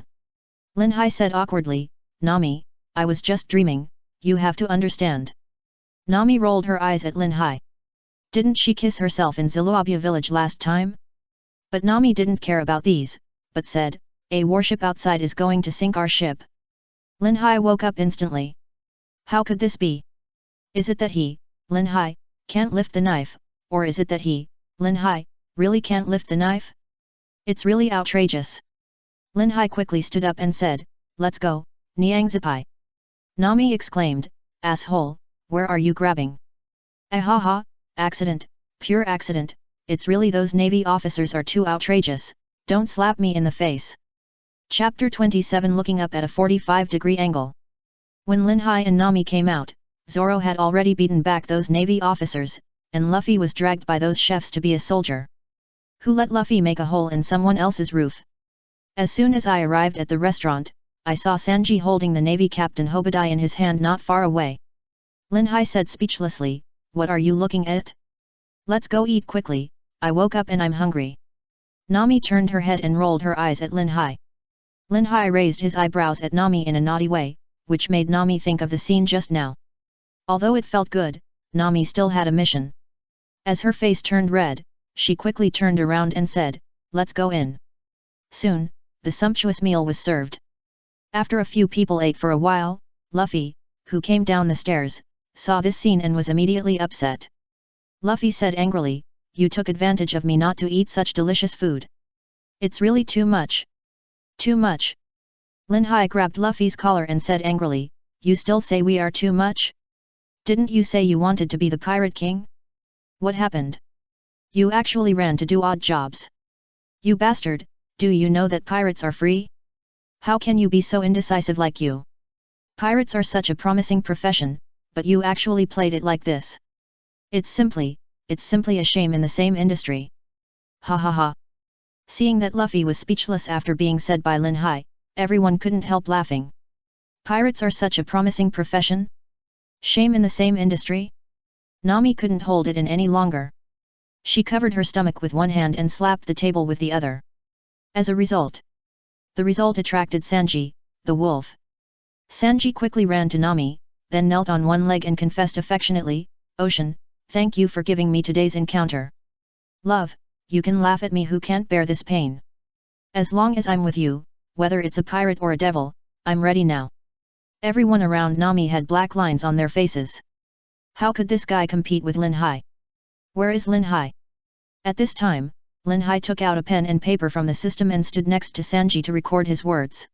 Linhai said awkwardly, Nami, I was just dreaming, you have to understand. Nami rolled her eyes at Linhai. Didn't she kiss herself in Zilluabia village last time? But Nami didn't care about these, but said, a warship outside is going to sink our ship. Linhai woke up instantly. How could this be? Is it that he, Linhai, can't lift the knife, or is it that he, Linhai, really can't lift the knife? It's really outrageous. Linhai quickly stood up and said, let's go, Niangzipai. Nami exclaimed, asshole, where are you grabbing? Ahaha, accident, pure accident, it's really those navy officers are too outrageous, don't slap me in the face. Chapter 27 Looking up at a 45-degree angle. When Linhai and Nami came out, Zoro had already beaten back those navy officers, and Luffy was dragged by those chefs to be a soldier. Who let Luffy make a hole in someone else's roof? As soon as I arrived at the restaurant, I saw Sanji holding the navy captain Hobadai in his hand not far away. Linhai said speechlessly, what are you looking at? Let's go eat quickly, I woke up and I'm hungry. Nami turned her head and rolled her eyes at Linhai. Linhai raised his eyebrows at Nami in a naughty way, which made Nami think of the scene just now. Although it felt good, Nami still had a mission. As her face turned red, she quickly turned around and said, let's go in. Soon, the sumptuous meal was served. After a few people ate for a while, Luffy, who came down the stairs, saw this scene and was immediately upset. Luffy said angrily, you took advantage of me not to eat such delicious food. It's really too much. Too much. Linhai grabbed Luffy's collar and said angrily, you still say we are too much? Didn't you say you wanted to be the Pirate King? What happened? You actually ran to do odd jobs. You bastard, do you know that pirates are free? How can you be so indecisive like you? Pirates are such a promising profession, but you actually played it like this. It's simply a shame in the same industry. Ha ha ha. Seeing that Luffy was speechless after being said by Linhai, everyone couldn't help laughing. Pirates are such a promising profession? Shame in the same industry? Nami couldn't hold it in any longer. She covered her stomach with one hand and slapped the table with the other. As a result, the result attracted Sanji, the wolf. Sanji quickly ran to Nami, then knelt on one leg and confessed affectionately, "Ocean, thank you for giving me today's encounter. Love, you can laugh at me who can't bear this pain. As long as I'm with you, whether it's a pirate or a devil, I'm ready now." Everyone around Nami had black lines on their faces. How could this guy compete with Linhai? Where is Linhai? At this time, Linhai took out a pen and paper from the system and stood next to Sanji to record his words.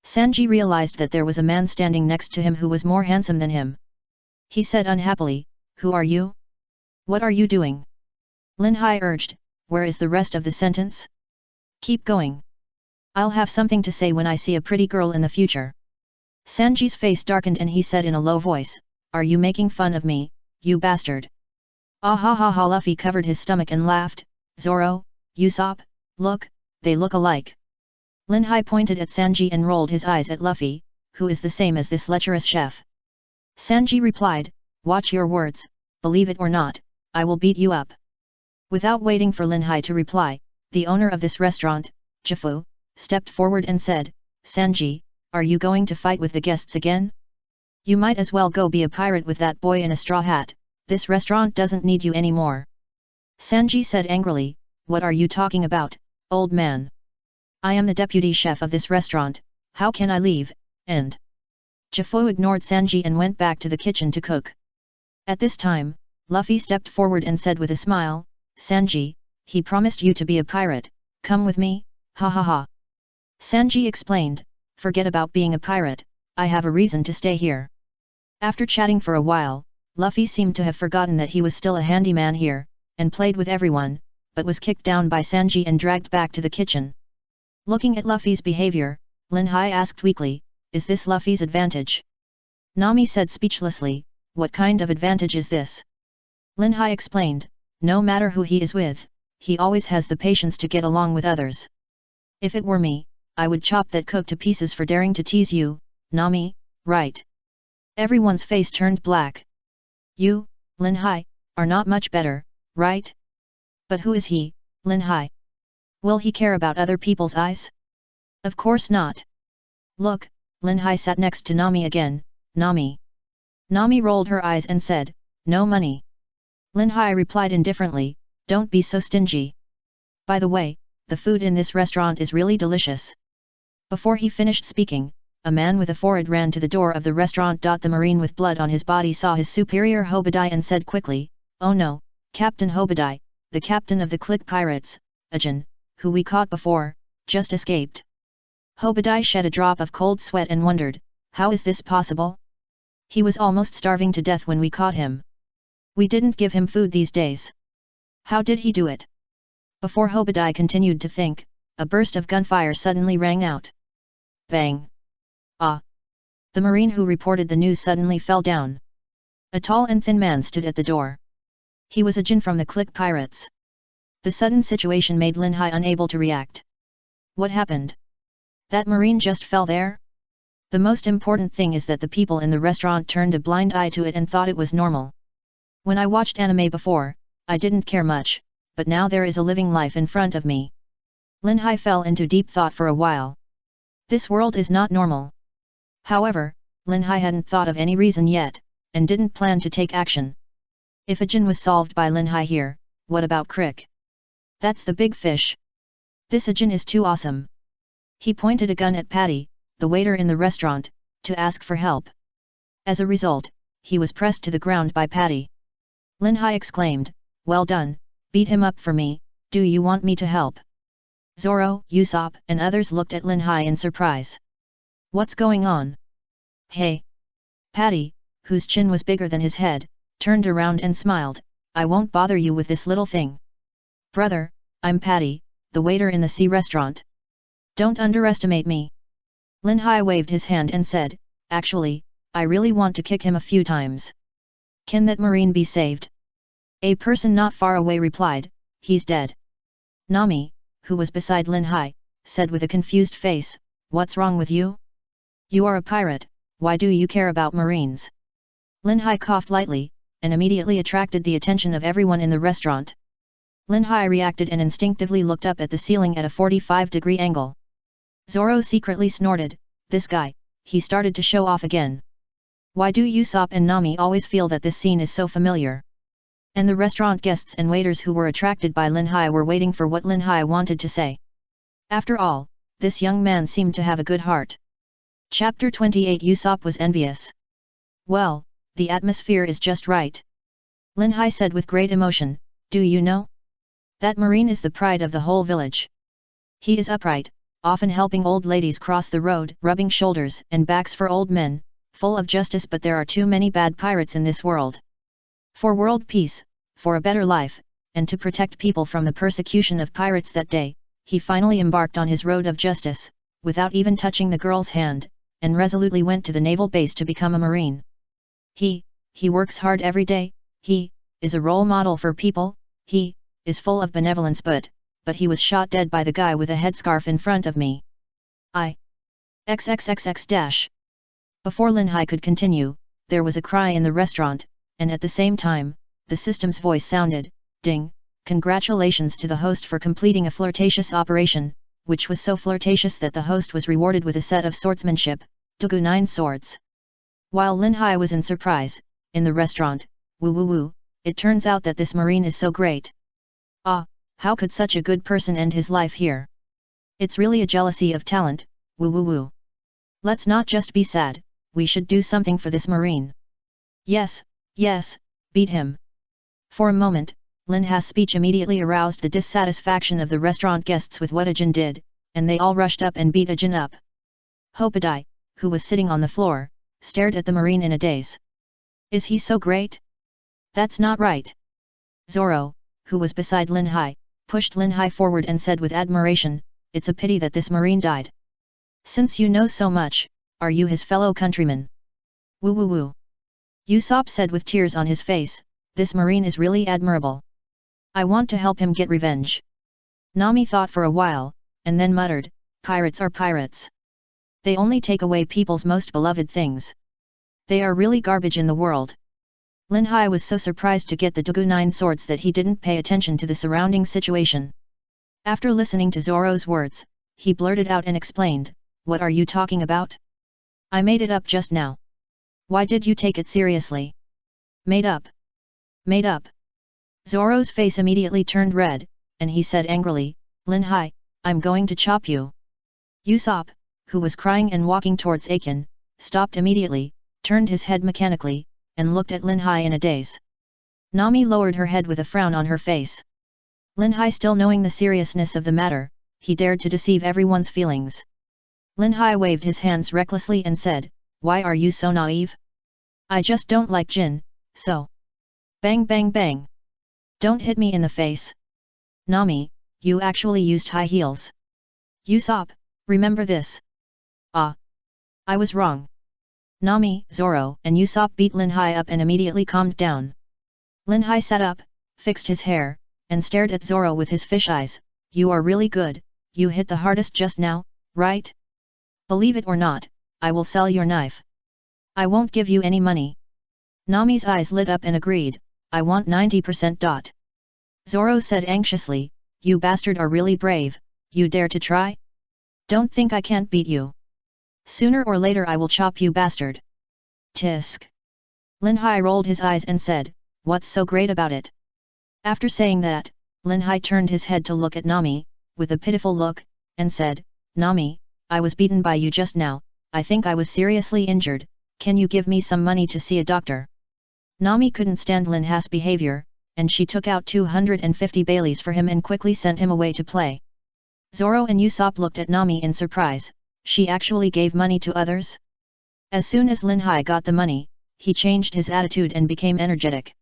Sanji realized that there was a man standing next to him who was more handsome than him. He said unhappily, "Who are you? What are you doing?" Linhai urged, "Where is the rest of the sentence? Keep going. I'll have something to say when I see a pretty girl in the future." Sanji's face darkened and he said in a low voice, "Are you making fun of me, you bastard?" Ah ha ha ha. Luffy covered his stomach and laughed, "Zoro, Usopp, look, they look alike." Linhai pointed at Sanji and rolled his eyes at Luffy, "Who is the same as this lecherous chef?" Sanji replied, "Watch your words, believe it or not, I will beat you up." Without waiting for Linhai to reply, the owner of this restaurant, Jafu, stepped forward and said, "Sanji, are you going to fight with the guests again? You might as well go be a pirate with that boy in a straw hat, this restaurant doesn't need you anymore." Sanji said angrily, "What are you talking about, old man? I am the deputy chef of this restaurant, how can I leave?" And Jafu ignored Sanji and went back to the kitchen to cook. At this time, Luffy stepped forward and said with a smile, "Sanji, he promised you to be a pirate, come with me, ha ha ha." Sanji explained, "Forget about being a pirate, I have a reason to stay here." After chatting for a while, Luffy seemed to have forgotten that he was still a handyman here, and played with everyone, but was kicked down by Sanji and dragged back to the kitchen. Looking at Luffy's behavior, Linhai asked weakly, "Is this Luffy's advantage?" Nami said speechlessly, "What kind of advantage is this?" Linhai explained, "No matter who he is with, he always has the patience to get along with others. If it were me, I would chop that cook to pieces for daring to tease you, Nami, right?" Everyone's face turned black. "You, Linhai, are not much better, right? But who is he, Linhai? Will he care about other people's eyes? Of course not." "Look," Linhai sat next to Nami again, "Nami." Nami rolled her eyes and said, "No money." Linhai replied indifferently, "Don't be so stingy. By the way, the food in this restaurant is really delicious." Before he finished speaking, a man with a forehead ran to the door of the restaurant. The Marine with blood on his body saw his superior Hobadai and said quickly, "Oh no, Captain Hobadai, the captain of the clique pirates, Ajin, who we caught before, just escaped." Hobadai shed a drop of cold sweat and wondered, "How is this possible? He was almost starving to death when we caught him. We didn't give him food these days. How did he do it?" Before Hobadai continued to think, a burst of gunfire suddenly rang out. Bang! Ah! The Marine who reported the news suddenly fell down. A tall and thin man stood at the door. He was a Jin from the clique pirates. The sudden situation made Linhai unable to react. What happened? That Marine just fell there? The most important thing is that the people in the restaurant turned a blind eye to it and thought it was normal. When I watched anime before, I didn't care much, but now there is a living life in front of me. Linhai fell into deep thought for a while. This world is not normal. However, Linhai hadn't thought of any reason yet, and didn't plan to take action. If a Jin was solved by Linhai here, what about Crick? That's the big fish. This Ajin is too awesome. He pointed a gun at Patty, the waiter in the restaurant, to ask for help. As a result, he was pressed to the ground by Patty. Linhai exclaimed, "Well done, beat him up for me, do you want me to help?" Zoro, Usopp and others looked at Linhai in surprise. "What's going on?" "Hey!" Patty, whose chin was bigger than his head, turned around and smiled, "I won't bother you with this little thing. Brother, I'm Patty, the waiter in the sea restaurant. Don't underestimate me." Linhai waved his hand and said, "Actually, I really want to kick him a few times. Can that marine be saved? A person not far away replied, he's dead. Nami, who was beside Linhai, said with a confused face, what's wrong with you? You are a pirate, why do you care about marines? Linhai coughed lightly, and immediately attracted the attention of everyone in the restaurant. Linhai reacted and instinctively looked up at the ceiling at a 45-degree angle. Zoro secretly snorted, this guy, he started to show off again. Why do Usopp and Nami always feel that this scene is so familiar? And the restaurant guests and waiters who were attracted by Linhai were waiting for what Linhai wanted to say. After all, this young man seemed to have a good heart. Chapter 28 Usopp was envious. Well, the atmosphere is just right. Linhai said with great emotion, do you know? That marine is the pride of the whole village. He is upright, often helping old ladies cross the road, rubbing shoulders and backs for old men, full of justice, but there are too many bad pirates in this world. For world peace, for a better life, and to protect people from the persecution of pirates that day, he finally embarked on his road of justice, without even touching the girl's hand, and resolutely went to the naval base to become a marine. He works hard every day, he is a role model for people, he is full of benevolence, but he was shot dead by the guy with a headscarf in front of me. XXXX. Before Linhai could continue, there was a cry in the restaurant, and at the same time, the system's voice sounded, ding, congratulations to the host for completing a flirtatious operation, which was so flirtatious that the host was rewarded with a set of swordsmanship, Dugu 9 swords. While Linhai was in surprise, in the restaurant, woo, it turns out that this marine is so great. How could such a good person end his life here? It's really a jealousy of talent, woo. Let's not just be sad, we should do something for this marine. Yes, beat him. For a moment, Linhai's speech immediately aroused the dissatisfaction of the restaurant guests with what Ajin did, and they all rushed up and beat Ajin up. Hobadai, who was sitting on the floor, stared at the marine in a daze. Is he so great? That's not right. Zoro, who was beside Linhai, pushed Linhai forward and said with admiration, it's a pity that this marine died. Since you know so much, are you his fellow countryman? Woo. Usopp said with tears on his face, this marine is really admirable. I want to help him get revenge. Nami thought for a while, and then muttered, pirates are pirates. They only take away people's most beloved things. They are really garbage in the world. Linhai was so surprised to get the Dugu 9 swords that he didn't pay attention to the surrounding situation. After listening to Zoro's words, he blurted out and explained, what are you talking about? I made it up just now. Why did you take it seriously? Made up. Zoro's face immediately turned red, and he said angrily, Linhai, I'm going to chop you. Usopp, who was crying and walking towards Akin, stopped immediately, turned his head mechanically, and looked at Linhai in a daze. Nami lowered her head with a frown on her face. Linhai, still knowing the seriousness of the matter, he dared to deceive everyone's feelings. Linhai waved his hands recklessly and said, why are you so naive? I just don't like Jin, so. Bang bang bang. Don't hit me in the face. Nami, you actually used high heels. Usopp, remember this. I was wrong. Nami, Zoro, and Usopp beat Linhai up and immediately calmed down. Linhai sat up, fixed his hair, and stared at Zoro with his fish eyes. You are really good, you hit the hardest just now, right? Believe it or not, I will sell your knife. I won't give you any money. Nami's eyes lit up and agreed, I want 90%. Zoro said anxiously, you bastard are really brave, you dare to try? Don't think I can't beat you. Sooner or later I will chop you, bastard. Tisk. Linhai rolled his eyes and said, what's so great about it? After saying that, Linhai turned his head to look at Nami, with a pitiful look, and said, Nami, I was beaten by you just now, I think I was seriously injured, can you give me some money to see a doctor? Nami couldn't stand Linhai's behavior, and she took out 250 Baileys for him and quickly sent him away to play. Zoro and Usopp looked at Nami in surprise, she actually gave money to others? As soon as Linhai got the money, he changed his attitude and became energetic.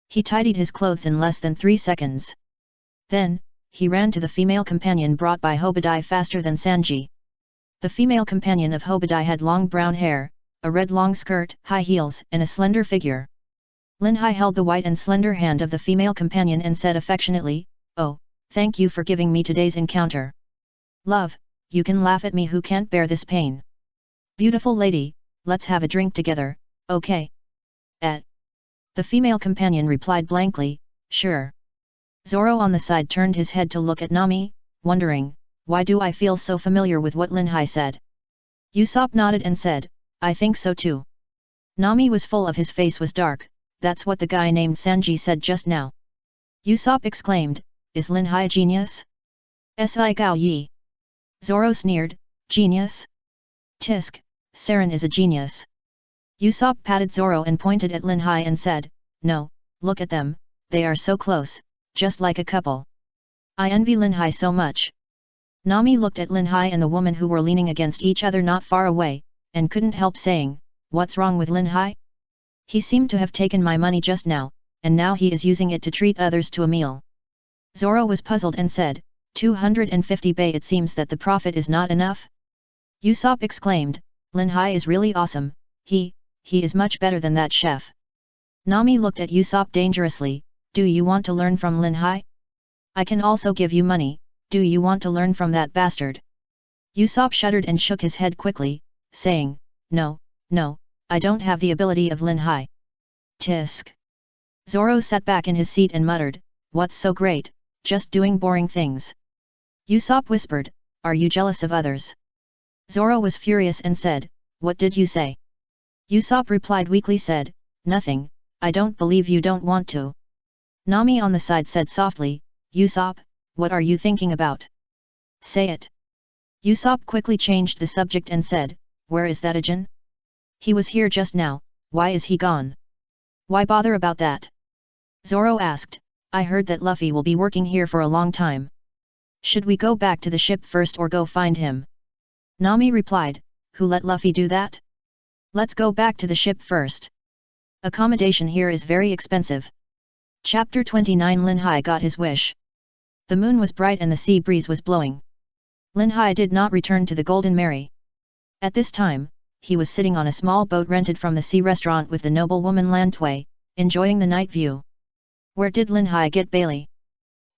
He tidied his clothes in less than 3 seconds. Then, he ran to the female companion brought by Hobadai faster than Sanji. The female companion of Hobadai had long brown hair, a red long skirt, high heels, and a slender figure. Linhai held the white and slender hand of the female companion and said affectionately, "Oh, thank you for giving me today's encounter. Love, you can laugh at me who can't bear this pain. Beautiful lady, let's have a drink together, okay?" The female companion replied blankly, "Sure." Zoro on the side turned his head to look at Nami, wondering, why do I feel so familiar with what Linhai said? Usopp nodded and said, "I think so too." Nami was full of his face was dark, "That's what the guy named Sanji said just now." Usopp exclaimed, "Is Linhai a genius?" "Si Gao Yi." Zoro sneered, "Genius? Tisk, Saren is a genius." Usopp patted Zoro and pointed at Linhai and said, "No, look at them, they are so close, just like a couple. I envy Linhai so much." Nami looked at Linhai and the woman who were leaning against each other not far away, and couldn't help saying, "What's wrong with Linhai? He seemed to have taken my money just now, and now he is using it to treat others to a meal." Zoro was puzzled and said, 250 Bay. It seems that the profit is not enough?" Usopp exclaimed, "Linhai is really awesome, he is much better than that chef." Nami looked at Usopp dangerously, "Do you want to learn from Linhai? I can also give you money, do you want to learn from that bastard?" Usopp shuddered and shook his head quickly, saying, No, I don't have the ability of Linhai." Tisk. Zoro sat back in his seat and muttered, "What's so great, just doing boring things." Usopp whispered, "Are you jealous of others?" Zoro was furious and said, "What did you say?" Usopp replied weakly said, "Nothing, I don't believe you don't want to." Nami on the side said softly, "Usopp, what are you thinking about? Say it." Usopp quickly changed the subject and said, "Where is that Ajin? He was here just now, why is he gone? Why bother about that?" Zoro asked, "I heard that Luffy will be working here for a long time. Should we go back to the ship first or go find him?" Nami replied, "Who let Luffy do that? Let's go back to the ship first. Accommodation here is very expensive." Chapter 29 Linhai got his wish. The moon was bright and the sea breeze was blowing. Linhai did not return to the Golden Mary. At this time, he was sitting on a small boat rented from the sea restaurant with the noblewoman Lantwei, enjoying the night view. Where did Linhai get Bailey?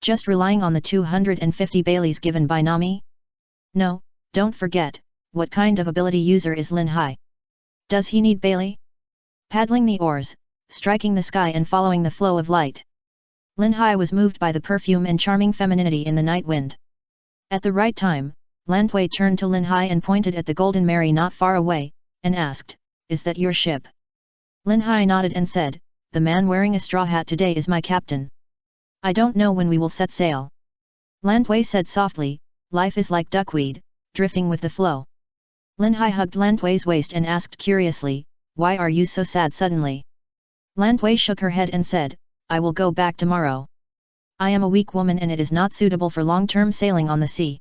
Just relying on the 250 Baileys given by Nami? No, don't forget, what kind of ability user is Linhai? Does he need Bailey? Paddling the oars, striking the sky and following the flow of light. Linhai was moved by the perfume and charming femininity in the night wind. At the right time, Lantwei turned to Linhai and pointed at the Golden Mary not far away, and asked, "Is that your ship?" Linhai nodded and said, "The man wearing a straw hat today is my captain. I don't know when we will set sail." Lantwei said softly, "Life is like duckweed, drifting with the flow." Linhai hugged Lantwei's waist and asked curiously, "Why are you so sad suddenly?" Lantwei shook her head and said, "I will go back tomorrow. I am a weak woman and it is not suitable for long-term sailing on the sea."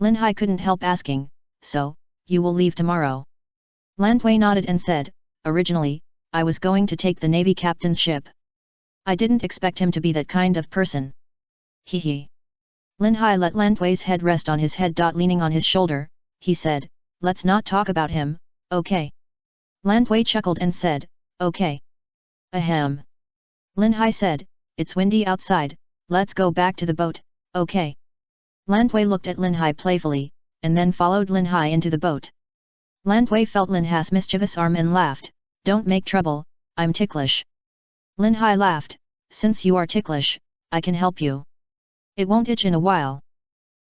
Linhai couldn't help asking, "So, you will leave tomorrow?" Lantwei nodded and said, "Originally, I was going to take the Navy captain's ship. I didn't expect him to be that kind of person. Hee. Linhai let Lantwei's head rest on his head. Leaning on his shoulder, he said, "Let's not talk about him, okay?" Lantwei chuckled and said, "Okay." Ahem. Linhai said, "It's windy outside, let's go back to the boat, okay?" Lantwei looked at Linhai playfully, and then followed Linhai into the boat. Lantwei felt Linhai's mischievous arm and laughed, "Don't make trouble, I'm ticklish." Linhai laughed, "Since you are ticklish, I can help you. It won't itch in a while."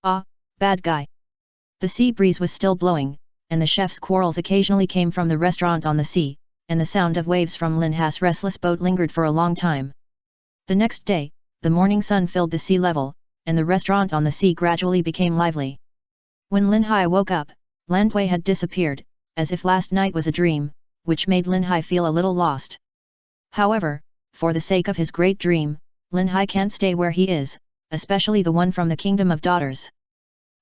"Ah, bad guy." The sea breeze was still blowing, and the chef's quarrels occasionally came from the restaurant on the sea, and the sound of waves from Linhai's restless boat lingered for a long time. The next day, the morning sun filled the sea level, and the restaurant on the sea gradually became lively. When Linhai woke up, Lantwei had disappeared, as if last night was a dream, which made Linhai feel a little lost. However, for the sake of his great dream, Linhai can't stay where he is, especially the one from the Kingdom of Daughters.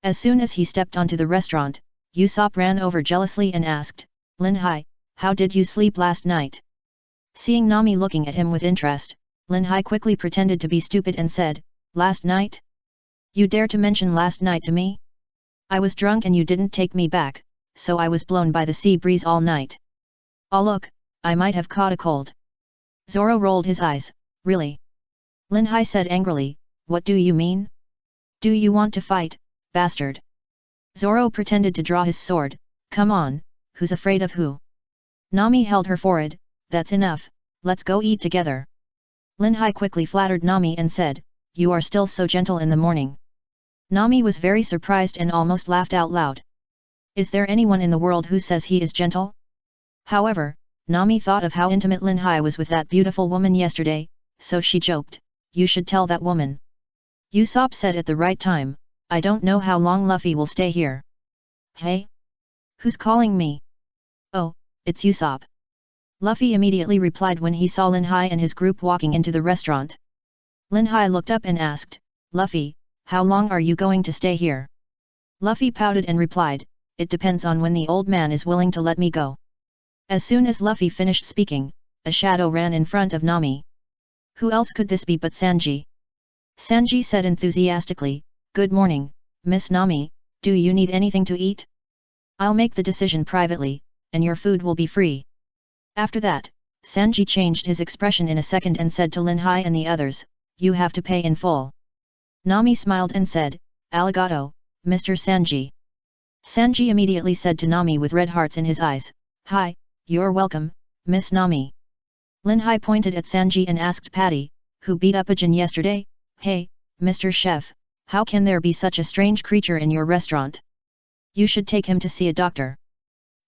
As soon as he stepped onto the restaurant, Usopp ran over jealously and asked, "Linhai, how did you sleep last night?" Seeing Nami looking at him with interest, Linhai quickly pretended to be stupid and said, "Last night? You dare to mention last night to me? I was drunk and you didn't take me back, so I was blown by the sea breeze all night. Oh look, I might have caught a cold. Zoro rolled his eyes, really? Linhai said angrily, what do you mean? Do you want to fight, bastard? Zoro pretended to draw his sword, come on, who's afraid of who? Nami held her forehead, that's enough, let's go eat together. Linhai quickly flattered Nami and said, you are still so gentle in the morning. Nami was very surprised and almost laughed out loud. Is there anyone in the world who says he is gentle? However, Nami thought of how intimate Linhai was with that beautiful woman yesterday, so she joked, you should tell that woman. Usopp said at the right time, I don't know how long Luffy will stay here. Hey? Who's calling me? Oh, it's Usopp. Luffy immediately replied when he saw Linhai and his group walking into the restaurant. Linhai looked up and asked, Luffy, how long are you going to stay here? Luffy pouted and replied, it depends on when the old man is willing to let me go. As soon as Luffy finished speaking, a shadow ran in front of Nami. Who else could this be but Sanji? Sanji said enthusiastically, good morning, Miss Nami, do you need anything to eat? I'll make the decision privately, and your food will be free. After that, Sanji changed his expression in a second and said to Linhai and the others, you have to pay in full. Nami smiled and said, Arigato, Mr. Sanji. Sanji immediately said to Nami with red hearts in his eyes, hi, you're welcome, Miss Nami. Linhai pointed at Sanji and asked Patty, who beat up Ajin yesterday, hey, Mr. Chef, how can there be such a strange creature in your restaurant? You should take him to see a doctor.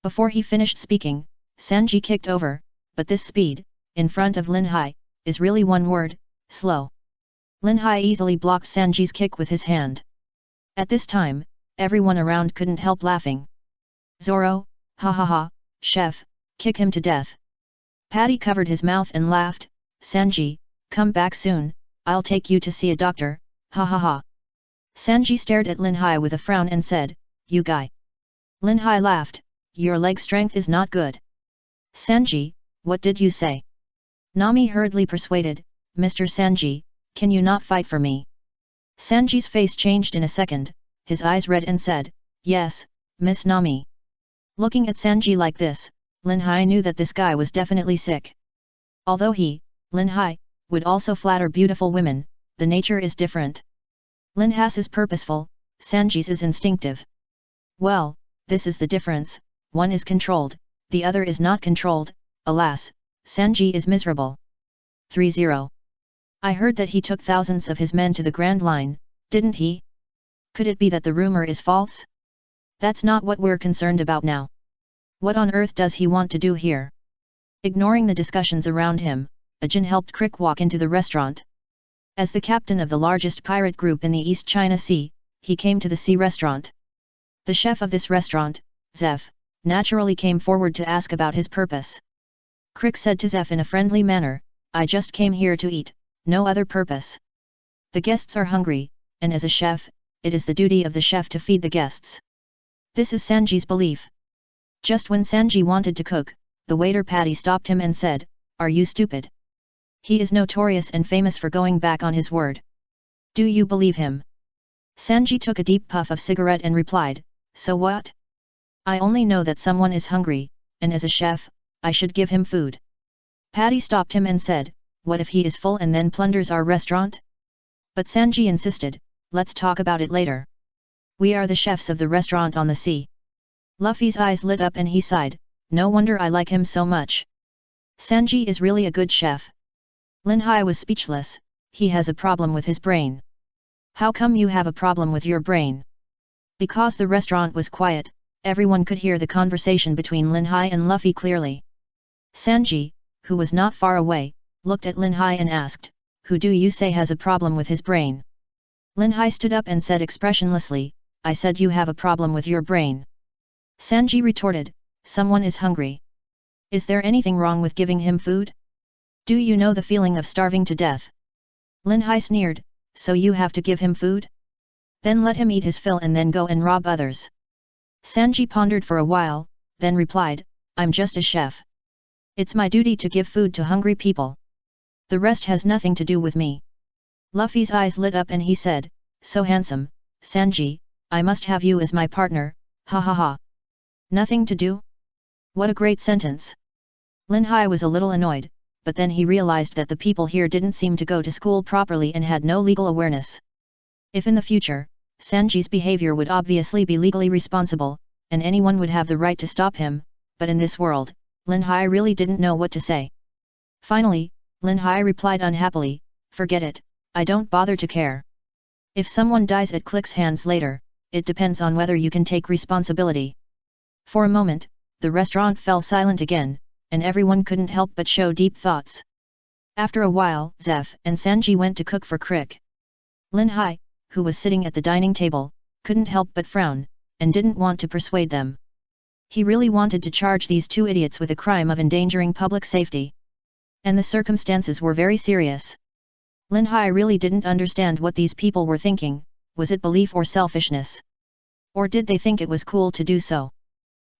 Before he finished speaking, Sanji kicked over, but this speed, in front of Linhai, is really one word, slow. Linhai easily blocked Sanji's kick with his hand. At this time, everyone around couldn't help laughing. Zoro, ha ha ha, chef, kick him to death. Patty covered his mouth and laughed, Sanji, come back soon, I'll take you to see a doctor, ha ha ha. Sanji stared at Linhai with a frown and said, you guy. Linhai laughed, your leg strength is not good. Sanji, what did you say? Nami hurriedly persuaded, Mr. Sanji, can you not fight for me? Sanji's face changed in a second, his eyes red and said, yes, Miss Nami. Looking at Sanji like this, Linhai knew that this guy was definitely sick. Although he, Linhai, would also flatter beautiful women, the nature is different. Linhai's is purposeful, Sanji's is instinctive. Well, this is the difference, one is controlled, the other is not controlled, alas, Sanji is miserable. 3-0. I heard that he took thousands of his men to the Grand Line, didn't he? Could it be that the rumor is false? That's not what we're concerned about now. What on earth does he want to do here? Ignoring the discussions around him, Ajin helped Crick walk into the restaurant. As the captain of the largest pirate group in the East China Sea, he came to the sea restaurant. The chef of this restaurant, Zeph, naturally came forward to ask about his purpose. Crick said to Zeph in a friendly manner, I just came here to eat, no other purpose. The guests are hungry, and as a chef, it is the duty of the chef to feed the guests. This is Sanji's belief. Just when Sanji wanted to cook, the waiter Patty stopped him and said, are you stupid? He is notorious and famous for going back on his word. Do you believe him? Sanji took a deep puff of cigarette and replied, so what? I only know that someone is hungry, and as a chef, I should give him food. Patty stopped him and said, what if he is full and then plunders our restaurant? But Sanji insisted, let's talk about it later. We are the chefs of the restaurant on the sea. Luffy's eyes lit up and he sighed, no wonder I like him so much. Sanji is really a good chef. Linhai was speechless, he has a problem with his brain. How come you have a problem with your brain? Because the restaurant was quiet, everyone could hear the conversation between Linhai and Luffy clearly. Sanji, who was not far away, looked at Linhai and asked, who do you say has a problem with his brain? Linhai stood up and said expressionlessly, I said you have a problem with your brain. Sanji retorted, someone is hungry. Is there anything wrong with giving him food? Do you know the feeling of starving to death? Linhai sneered, so you have to give him food? Then let him eat his fill and then go and rob others. Sanji pondered for a while, then replied, I'm just a chef. It's my duty to give food to hungry people. The rest has nothing to do with me. Luffy's eyes lit up and he said, so handsome, Sanji, I must have you as my partner, ha ha ha. Nothing to do? What a great sentence. Linhai was a little annoyed, but then he realized that the people here didn't seem to go to school properly and had no legal awareness. If in the future, Sanji's behavior would obviously be legally responsible, and anyone would have the right to stop him, but in this world, Linhai really didn't know what to say. Finally, Linhai replied unhappily, "Forget it, I don't bother to care. If someone dies at Click's hands later, it depends on whether you can take responsibility." For a moment, the restaurant fell silent again, and everyone couldn't help but show deep thoughts. After a while, Zeph and Sanji went to cook for Crick. Linhai, who was sitting at the dining table, couldn't help but frown, and didn't want to persuade them. He really wanted to charge these two idiots with a crime of endangering public safety. And the circumstances were very serious. Linhai really didn't understand what these people were thinking. Was it belief or selfishness? Or did they think it was cool to do so?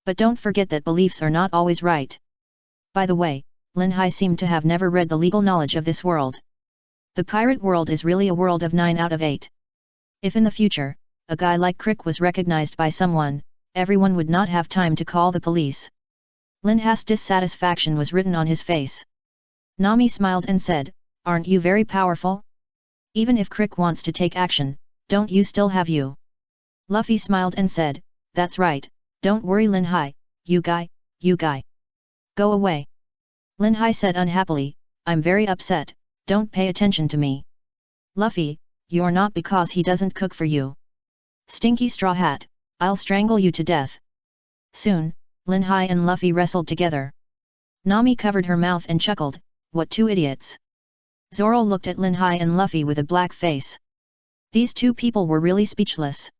But don't forget that beliefs are not always right. By the way, Linhai seemed to have never read the legal knowledge of this world. The pirate world is really a world of 9 out of 8. If in the future, a guy like Crick was recognized by someone, everyone would not have time to call the police. Linhai's dissatisfaction was written on his face. Nami smiled and said, "Aren't you very powerful? Even if Crick wants to take action, don't you still have you?" Luffy smiled and said, "That's right, don't worry Linhai, you guy. Go away." Linhai said unhappily, "I'm very upset, don't pay attention to me." "Luffy, you're not because he doesn't cook for you. Stinky straw hat, I'll strangle you to death." Soon, Linhai and Luffy wrestled together. Nami covered her mouth and chuckled, "What two idiots." Zoro looked at Linhai and Luffy with a black face. These two people were really speechless.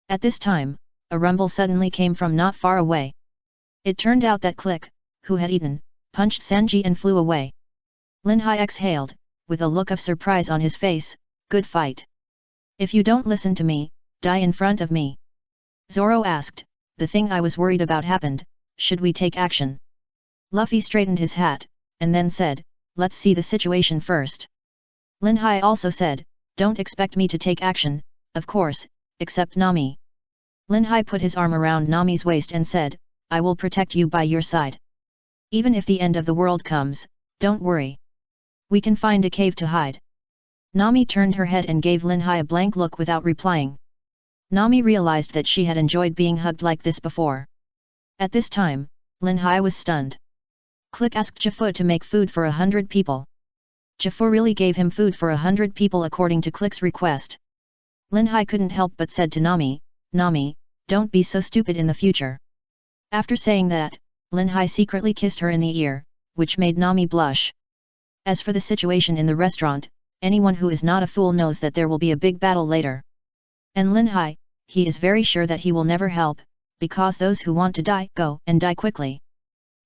At this time, a rumble suddenly came from not far away. It turned out that Click, who had eaten, punched Sanji and flew away. Linhai exhaled, with a look of surprise on his face, "Good fight. If you don't listen to me, die in front of me." Zoro asked, "The thing I was worried about happened, should we take action?" Luffy straightened his hat, and then said, "Let's see the situation first." Linhai also said, "Don't expect me to take action, of course, except Nami." Linhai put his arm around Nami's waist and said, "I will protect you by your side. Even if the end of the world comes, don't worry. We can find a cave to hide." Nami turned her head and gave Linhai a blank look without replying. Nami realized that she had enjoyed being hugged like this before. At this time, Linhai was stunned. Click asked Jafu to make food for 100 people. Jafu really gave him food for 100 people according to Click's request. Linhai couldn't help but said to Nami, "Nami, don't be so stupid in the future." After saying that, Linhai secretly kissed her in the ear, which made Nami blush. As for the situation in the restaurant, anyone who is not a fool knows that there will be a big battle later. And Linhai, he is very sure that he will never help, because those who want to die go and die quickly.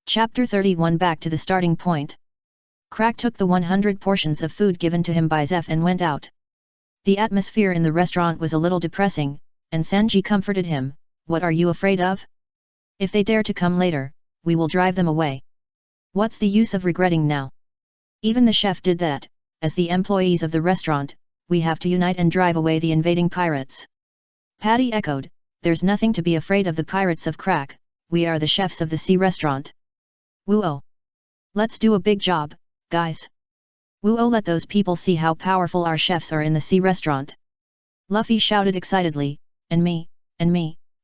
Chapter 31. Back to the starting point. Crack took the 100 portions of food given to him by Zeph and went out. The atmosphere in the restaurant was a little depressing, and Sanji comforted him, "What are you afraid of? If they dare to come later, we will drive them away. What's the use of regretting now? Even the chef did that. As the employees of the restaurant, we have to unite and drive away the invading pirates." Patty echoed, "There's nothing to be afraid of the pirates of Crack, we are the chefs of the sea restaurant. Woo-oh! Let's do a big job, guys. Woo-oh, let those people see how powerful our chefs are in the sea restaurant." Luffy shouted excitedly, and me,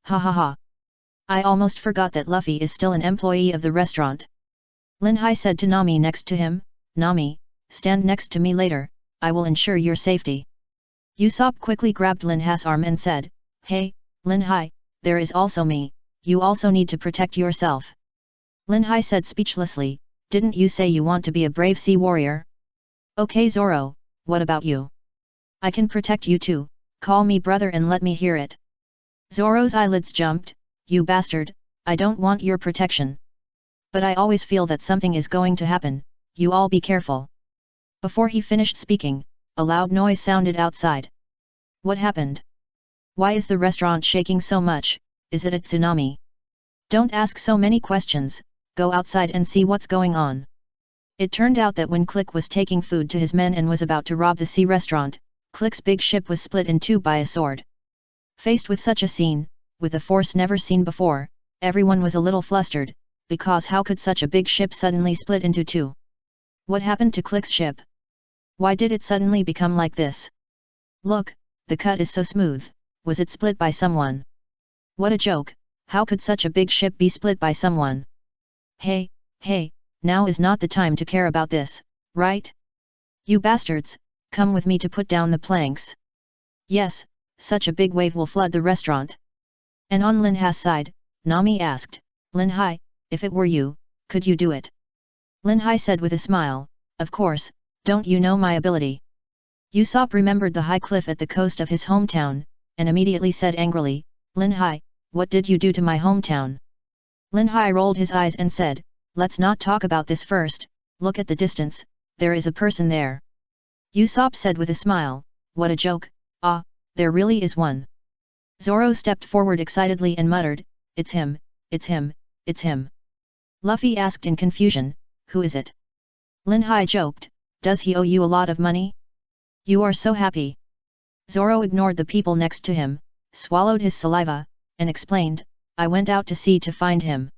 ha ha ha. I almost forgot that Luffy is still an employee of the restaurant. Linhai said to Nami next to him, "Nami, stand next to me later, I will ensure your safety." Usopp quickly grabbed Linhai's arm and said, "Hey, Linhai, there is also me, you also need to protect yourself." Linhai said speechlessly, "Didn't you say you want to be a brave sea warrior? Okay Zoro, what about you? I can protect you too, call me brother and let me hear it." Zoro's eyelids jumped, "You bastard, I don't want your protection. But I always feel that something is going to happen, you all be careful." Before he finished speaking, a loud noise sounded outside. What happened? Why is the restaurant shaking so much? Is it a tsunami? Don't ask so many questions, go outside and see what's going on. It turned out that when Click was taking food to his men and was about to rob the sea restaurant, Click's big ship was split in two by a sword. Faced with such a scene, with a force never seen before, everyone was a little flustered, because how could such a big ship suddenly split into two? What happened to Click's ship? Why did it suddenly become like this? Look, the cut is so smooth, was it split by someone? What a joke, how could such a big ship be split by someone? Hey, now is not the time to care about this, right? You bastards, come with me to put down the planks. Yes, such a big wave will flood the restaurant. And on Linhai's side, Nami asked, Linhai, if it were you, could you do it? Linhai said with a smile, of course, don't you know my ability? Usopp remembered the high cliff at the coast of his hometown, and immediately said angrily, Linhai, what did you do to my hometown? Linhai rolled his eyes and said, let's not talk about this first, look at the distance, there is a person there. Usopp said with a smile, what a joke, ah, there really is one. Zoro stepped forward excitedly and muttered, it's him, it's him, it's him. Luffy asked in confusion, who is it? Linhai joked, does he owe you a lot of money? You are so happy. Zoro ignored the people next to him, swallowed his saliva, and explained, I went out to sea to find him.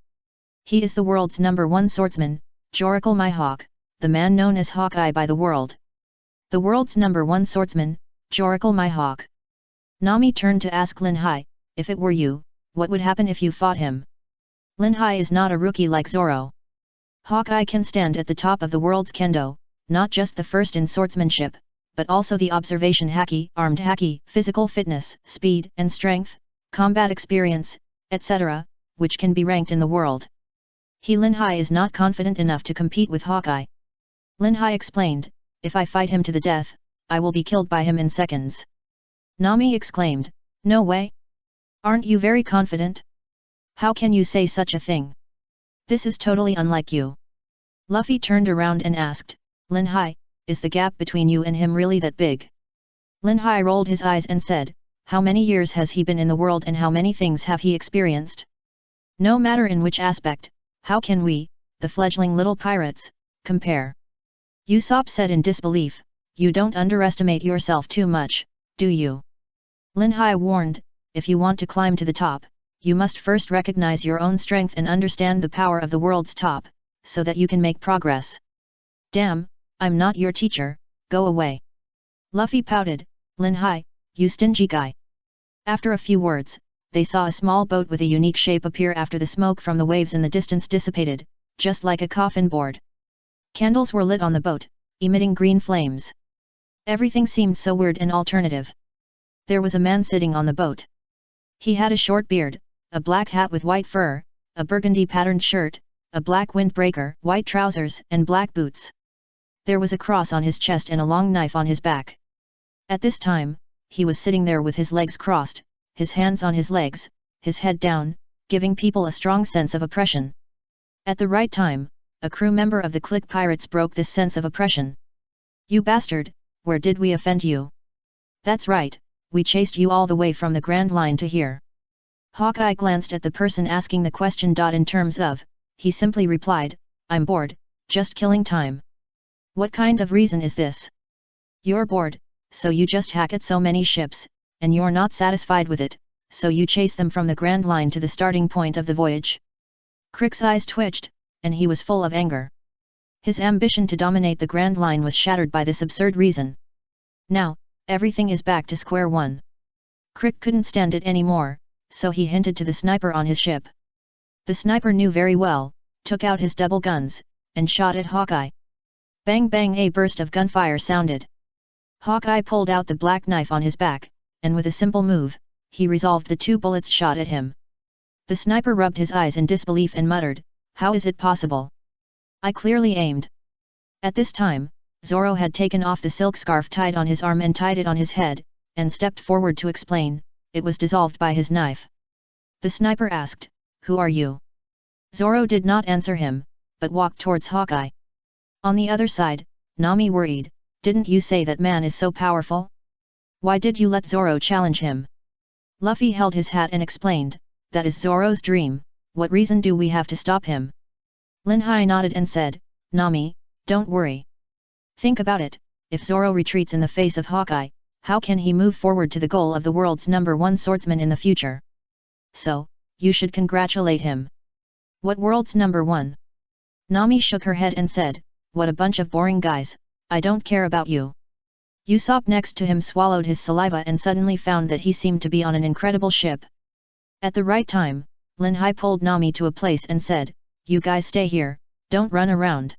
He is the world's #1 swordsman, Joracle my hawk, the man known as Hawkeye by the world. The world's #1 swordsman, Joracle my hawk. Nami turned to ask Linhai, if it were you, what would happen if you fought him? Linhai is not a rookie like Zoro. Hawkeye can stand at the top of the world's kendo, not just the first in swordsmanship, but also the observation haki, armed haki, physical fitness, speed and strength, combat experience, etc., which can be ranked in the world. Linhai is not confident enough to compete with Hawkeye. Linhai explained, if I fight him to the death, I will be killed by him in seconds. Nami exclaimed, no way? Aren't you very confident? How can you say such a thing? This is totally unlike you. Luffy turned around and asked, Linhai, is the gap between you and him really that big? Linhai rolled his eyes and said, how many years has he been in the world and how many things have he experienced? No matter in which aspect, how can we, the fledgling little pirates, compare? Usopp said in disbelief, you don't underestimate yourself too much, do you? Linhai warned, if you want to climb to the top, you must first recognize your own strength and understand the power of the world's top, so that you can make progress. Damn, I'm not your teacher, go away. Luffy pouted, Linhai, you stingy guy. After a few words, they saw a small boat with a unique shape appear after the smoke from the waves in the distance dissipated, just like a coffin board. Candles were lit on the boat, emitting green flames. Everything seemed so weird and alternative. There was a man sitting on the boat. He had a short beard, a black hat with white fur, a burgundy-patterned shirt, a black windbreaker, white trousers and black boots. There was a cross on his chest and a long knife on his back. At this time, he was sitting there with his legs crossed, his hands on his legs, his head down, giving people a strong sense of oppression. At the right time, a crew member of the Click Pirates broke this sense of oppression. You bastard, where did we offend you? That's right, we chased you all the way from the Grand Line to here. Hawkeye glanced at the person asking the question. In terms of, he simply replied, I'm bored, just killing time. What kind of reason is this? You're bored, so you just hack at so many ships, and you're not satisfied with it, so you chase them from the Grand Line to the starting point of the voyage. Crick's eyes twitched, and he was full of anger. His ambition to dominate the Grand Line was shattered by this absurd reason. Now, everything is back to square one. Crick couldn't stand it anymore, so he hinted to the sniper on his ship. The sniper knew very well, took out his double guns, and shot at Hawkeye. Bang bang, a burst of gunfire sounded. Hawkeye pulled out the black knife on his back, and with a simple move, he resolved the 2 bullets shot at him. The sniper rubbed his eyes in disbelief and muttered, how is it possible? I clearly aimed. At this time, Zoro had taken off the silk scarf tied on his arm and tied it on his head, and stepped forward to explain, it was dissolved by his knife. The sniper asked, who are you? Zoro did not answer him, but walked towards Hawkeye. On the other side, Nami worried, didn't you say that man is so powerful? Why did you let Zoro challenge him? Luffy held his hat and explained, that is Zoro's dream, what reason do we have to stop him? Linhai nodded and said, Nami, don't worry. Think about it, if Zoro retreats in the face of Hawkeye, how can he move forward to the goal of the world's #1 swordsman in the future? So, you should congratulate him. What world's number 1? Nami shook her head and said, what a bunch of boring guys, I don't care about you. Usopp next to him swallowed his saliva and suddenly found that he seemed to be on an incredible ship. At the right time, Linhai pulled Nami to a place and said, you guys stay here, don't run around.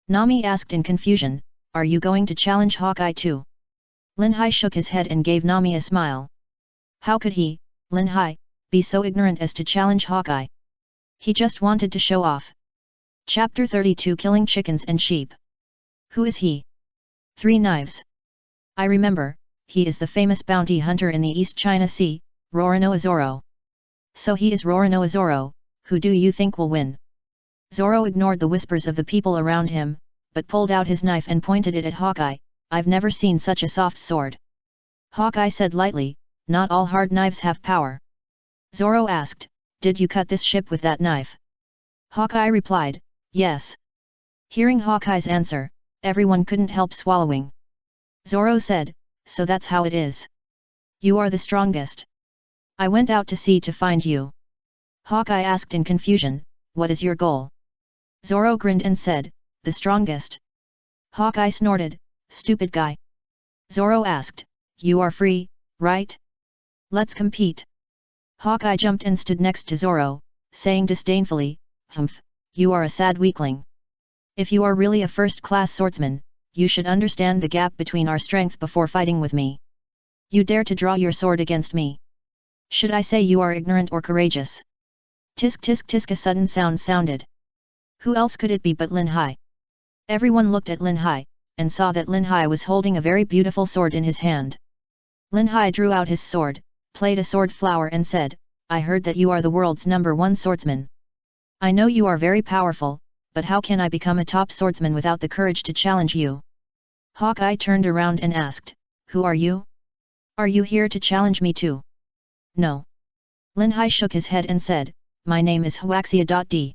Nami asked in confusion, are you going to challenge Hawkeye too? Linhai shook his head and gave Nami a smile. How could he, Linhai, be so ignorant as to challenge Hawkeye? He just wanted to show off. Chapter 32 Killing Chickens and Sheep. Who is he? 3 Knives. I remember, he is the famous bounty hunter in the East China Sea, Roronoa Zoro. So he is Roronoa Zoro, who do you think will win? Zoro ignored the whispers of the people around him, but pulled out his knife and pointed it at Hawkeye. I've never seen such a soft sword. Hawkeye said lightly, not all hard knives have power. Zoro asked, did you cut this ship with that knife? Hawkeye replied, yes. Hearing Hawkeye's answer, everyone couldn't help swallowing. Zoro said, so that's how it is. You are the strongest. I went out to sea to find you. Hawkeye asked in confusion, what is your goal? Zoro grinned and said, the strongest. Hawkeye snorted, stupid guy. Zoro asked, you are free, right? Let's compete. Hawkeye jumped and stood next to Zoro, saying disdainfully, humph, you are a sad weakling. If you are really a first-class swordsman, you should understand the gap between our strength before fighting with me. You dare to draw your sword against me. Should I say you are ignorant or courageous? Tisk tisk tisk, a sudden sound sounded. Who else could it be but Linhai? Everyone looked at Linhai, and saw that Linhai was holding a very beautiful sword in his hand. Linhai drew out his sword, played a sword flower and said, I heard that you are the world's number 1 swordsman. I know you are very powerful, but how can I become a top swordsman without the courage to challenge you? Hawkeye turned around and asked, who are you? Are you here to challenge me too? No. Linhai shook his head and said, my name is Huaxia.D.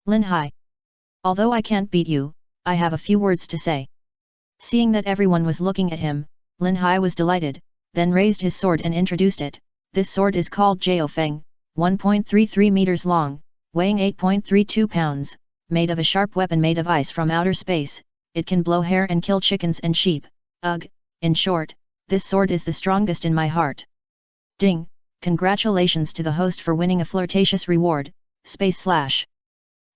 Linhai. Although I can't beat you, I have a few words to say. Seeing that everyone was looking at him, Linhai was delighted, then raised his sword and introduced it. This sword is called Jiao Feng, 1.33 meters long, weighing 8.32 pounds, made of a sharp weapon made of ice from outer space. It can blow hair and kill chickens and sheep. Ugh, in short, this sword is the strongest in my heart. Ding, congratulations to the host for winning a flirtatious reward, /.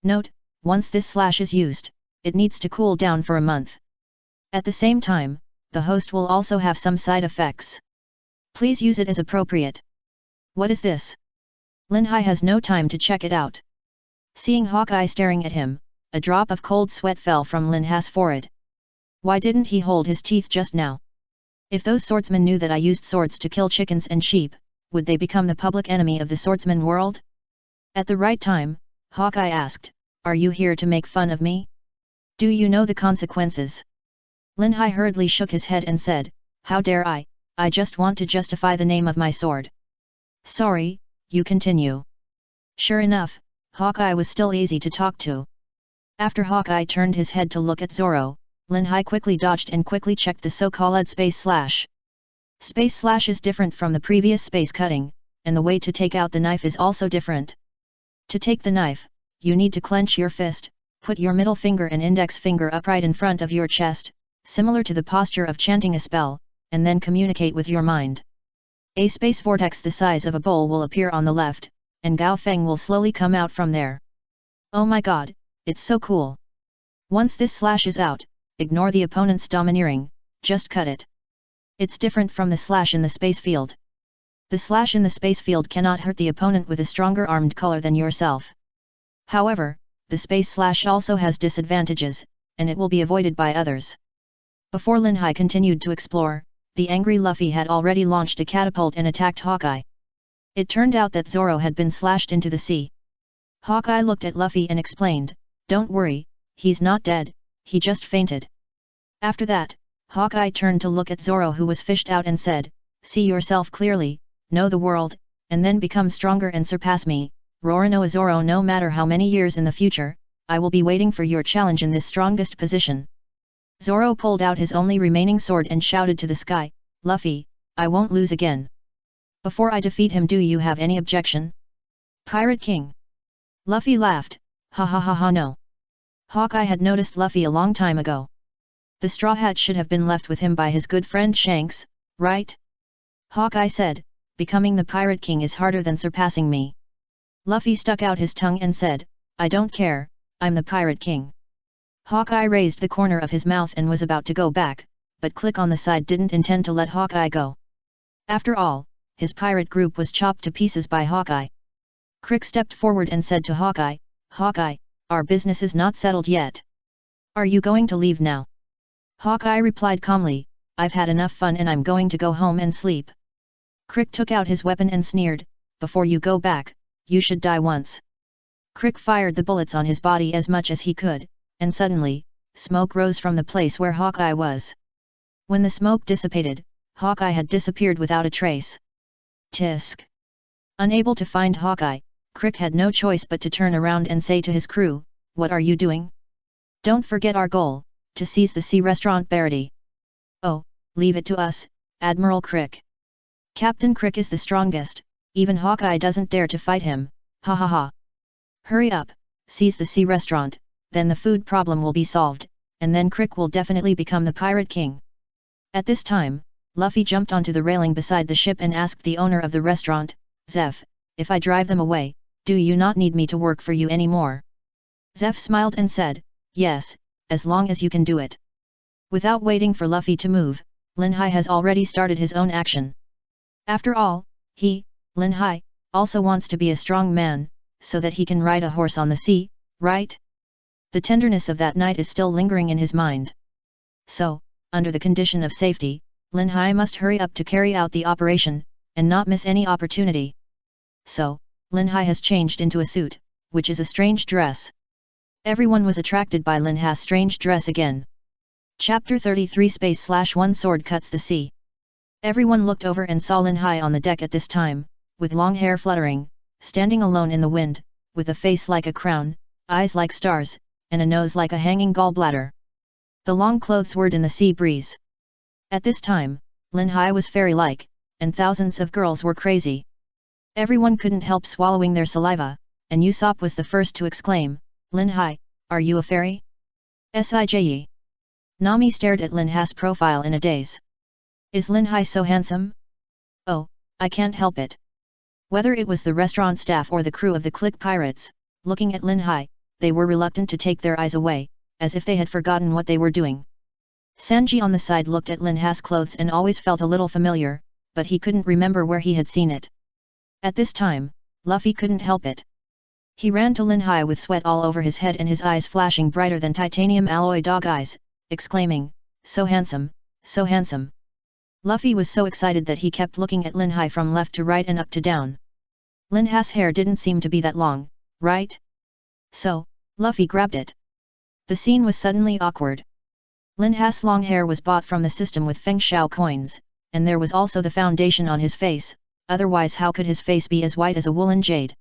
Note, once this / is used, it needs to cool down for a month. At the same time, the host will also have some side effects. Please use it as appropriate. What is this? Linhai has no time to check it out. Seeing Hawkeye staring at him, a drop of cold sweat fell from Linhai's forehead. Why didn't he hold his teeth just now? If those swordsmen knew that I used swords to kill chickens and sheep, would they become the public enemy of the swordsman world? At the right time, Hawkeye asked, are you here to make fun of me? Do you know the consequences? Linhai hurriedly shook his head and said, how dare I just want to justify the name of my sword. Sorry, you continue. Sure enough, Hawkeye was still easy to talk to. After Hawkeye turned his head to look at Zoro, Linhai quickly dodged and quickly checked the so-called space /. Space / is different from the previous space cutting, and the way to take out the knife is also different. To take the knife, you need to clench your fist, put your middle finger and index finger upright in front of your chest, similar to the posture of chanting a spell, and then communicate with your mind. A space vortex the size of a bowl will appear on the left, and Gao Feng will slowly come out from there. Oh my god, it's so cool. Once this / is out, ignore the opponent's domineering, just cut it. It's different from the / in the space field. The / in the space field cannot hurt the opponent with a stronger armed color than yourself. However, the space / also has disadvantages, and it will be avoided by others. Before Linhai continued to explore, the angry Luffy had already launched a catapult and attacked Hawkeye. It turned out that Zoro had been slashed into the sea. Hawkeye looked at Luffy and explained, don't worry, he's not dead, he just fainted. After that, Hawkeye turned to look at Zoro who was fished out and said, see yourself clearly, know the world, and then become stronger and surpass me, Roronoa Zoro. No matter how many years in the future, I will be waiting for your challenge in this strongest position. Zoro pulled out his only remaining sword and shouted to the sky, Luffy, I won't lose again. Before I defeat him, do you have any objection? Pirate King. Luffy laughed, ha ha ha ha no. Hawkeye had noticed Luffy a long time ago. The Straw Hat should have been left with him by his good friend Shanks, right? Hawkeye said, becoming the Pirate King is harder than surpassing me. Luffy stuck out his tongue and said, I don't care, I'm the Pirate King. Hawkeye raised the corner of his mouth and was about to go back, but Click on the side didn't intend to let Hawkeye go. After all, his pirate group was chopped to pieces by Hawkeye. Crick stepped forward and said to Hawkeye, Hawkeye, our business is not settled yet. Are you going to leave now? Hawkeye replied calmly, I've had enough fun and I'm going to go home and sleep. Crick took out his weapon and sneered, before you go back, you should die once. Crick fired the bullets on his body as much as he could, and suddenly, smoke rose from the place where Hawkeye was. When the smoke dissipated, Hawkeye had disappeared without a trace. Tisk. Unable to find Hawkeye, Crick had no choice but to turn around and say to his crew, what are you doing? Don't forget our goal, to seize the sea restaurant Barity. Oh, leave it to us, Admiral Crick. Captain Crick is the strongest, even Hawkeye doesn't dare to fight him, ha ha ha. Hurry up, seize the sea restaurant, then the food problem will be solved, and then Crick will definitely become the Pirate King. At this time, Luffy jumped onto the railing beside the ship and asked the owner of the restaurant, Zeph, if I drive them away, do you not need me to work for you anymore? Zeph smiled and said, yes, as long as you can do it. Without waiting for Luffy to move, Linhai has already started his own action. After all, he, Linhai, also wants to be a strong man, so that he can ride a horse on the sea, right? The tenderness of that night is still lingering in his mind. So, under the condition of safety, Linhai must hurry up to carry out the operation, and not miss any opportunity. So, Linhai has changed into a suit, which is a strange dress. Everyone was attracted by Linhai's strange dress again. Chapter 33/1 Sword Cuts the Sea. Everyone looked over and saw Linhai on the deck at this time, with long hair fluttering, standing alone in the wind, with a face like a crown, eyes like stars, and a nose like a hanging gallbladder. The long clothes whirred in the sea breeze. At this time, Linhai was fairy-like, and thousands of girls were crazy. Everyone couldn't help swallowing their saliva, and Usopp was the first to exclaim, Linhai, are you a fairy? Sije. Nami stared at Linhai's profile in a daze. Is Linhai so handsome? Oh, I can't help it. Whether it was the restaurant staff or the crew of the Click Pirates, looking at Linhai, they were reluctant to take their eyes away, as if they had forgotten what they were doing. Sanji on the side looked at Linhai's clothes and always felt a little familiar, but he couldn't remember where he had seen it. At this time, Luffy couldn't help it. He ran to Linhai with sweat all over his head and his eyes flashing brighter than titanium alloy dog eyes, exclaiming, so handsome, so handsome. Luffy was so excited that he kept looking at Linhai from left to right and up to down. Linhai's hair didn't seem to be that long, right? So, Luffy grabbed it. The scene was suddenly awkward. Linhai's long hair was bought from the system with Feng Shao coins, and there was also the foundation on his face, otherwise how could his face be as white as a woolen jade?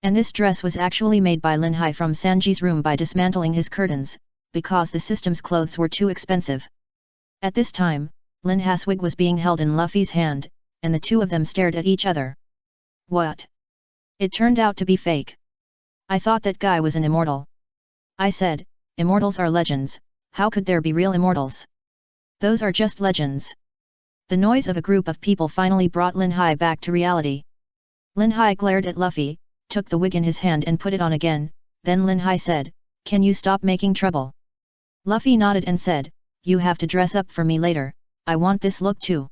And this dress was actually made by Linhai from Sanji's room by dismantling his curtains, because the system's clothes were too expensive. At this time, Linhai's wig was being held in Luffy's hand, and the two of them stared at each other. What? It turned out to be fake. I thought that guy was an immortal. I said, immortals are legends, how could there be real immortals? Those are just legends. The noise of a group of people finally brought Linhai back to reality. Linhai glared at Luffy, took the wig in his hand and put it on again, then Linhai said, can you stop making trouble? Luffy nodded and said, you have to dress up for me later, I want this look too.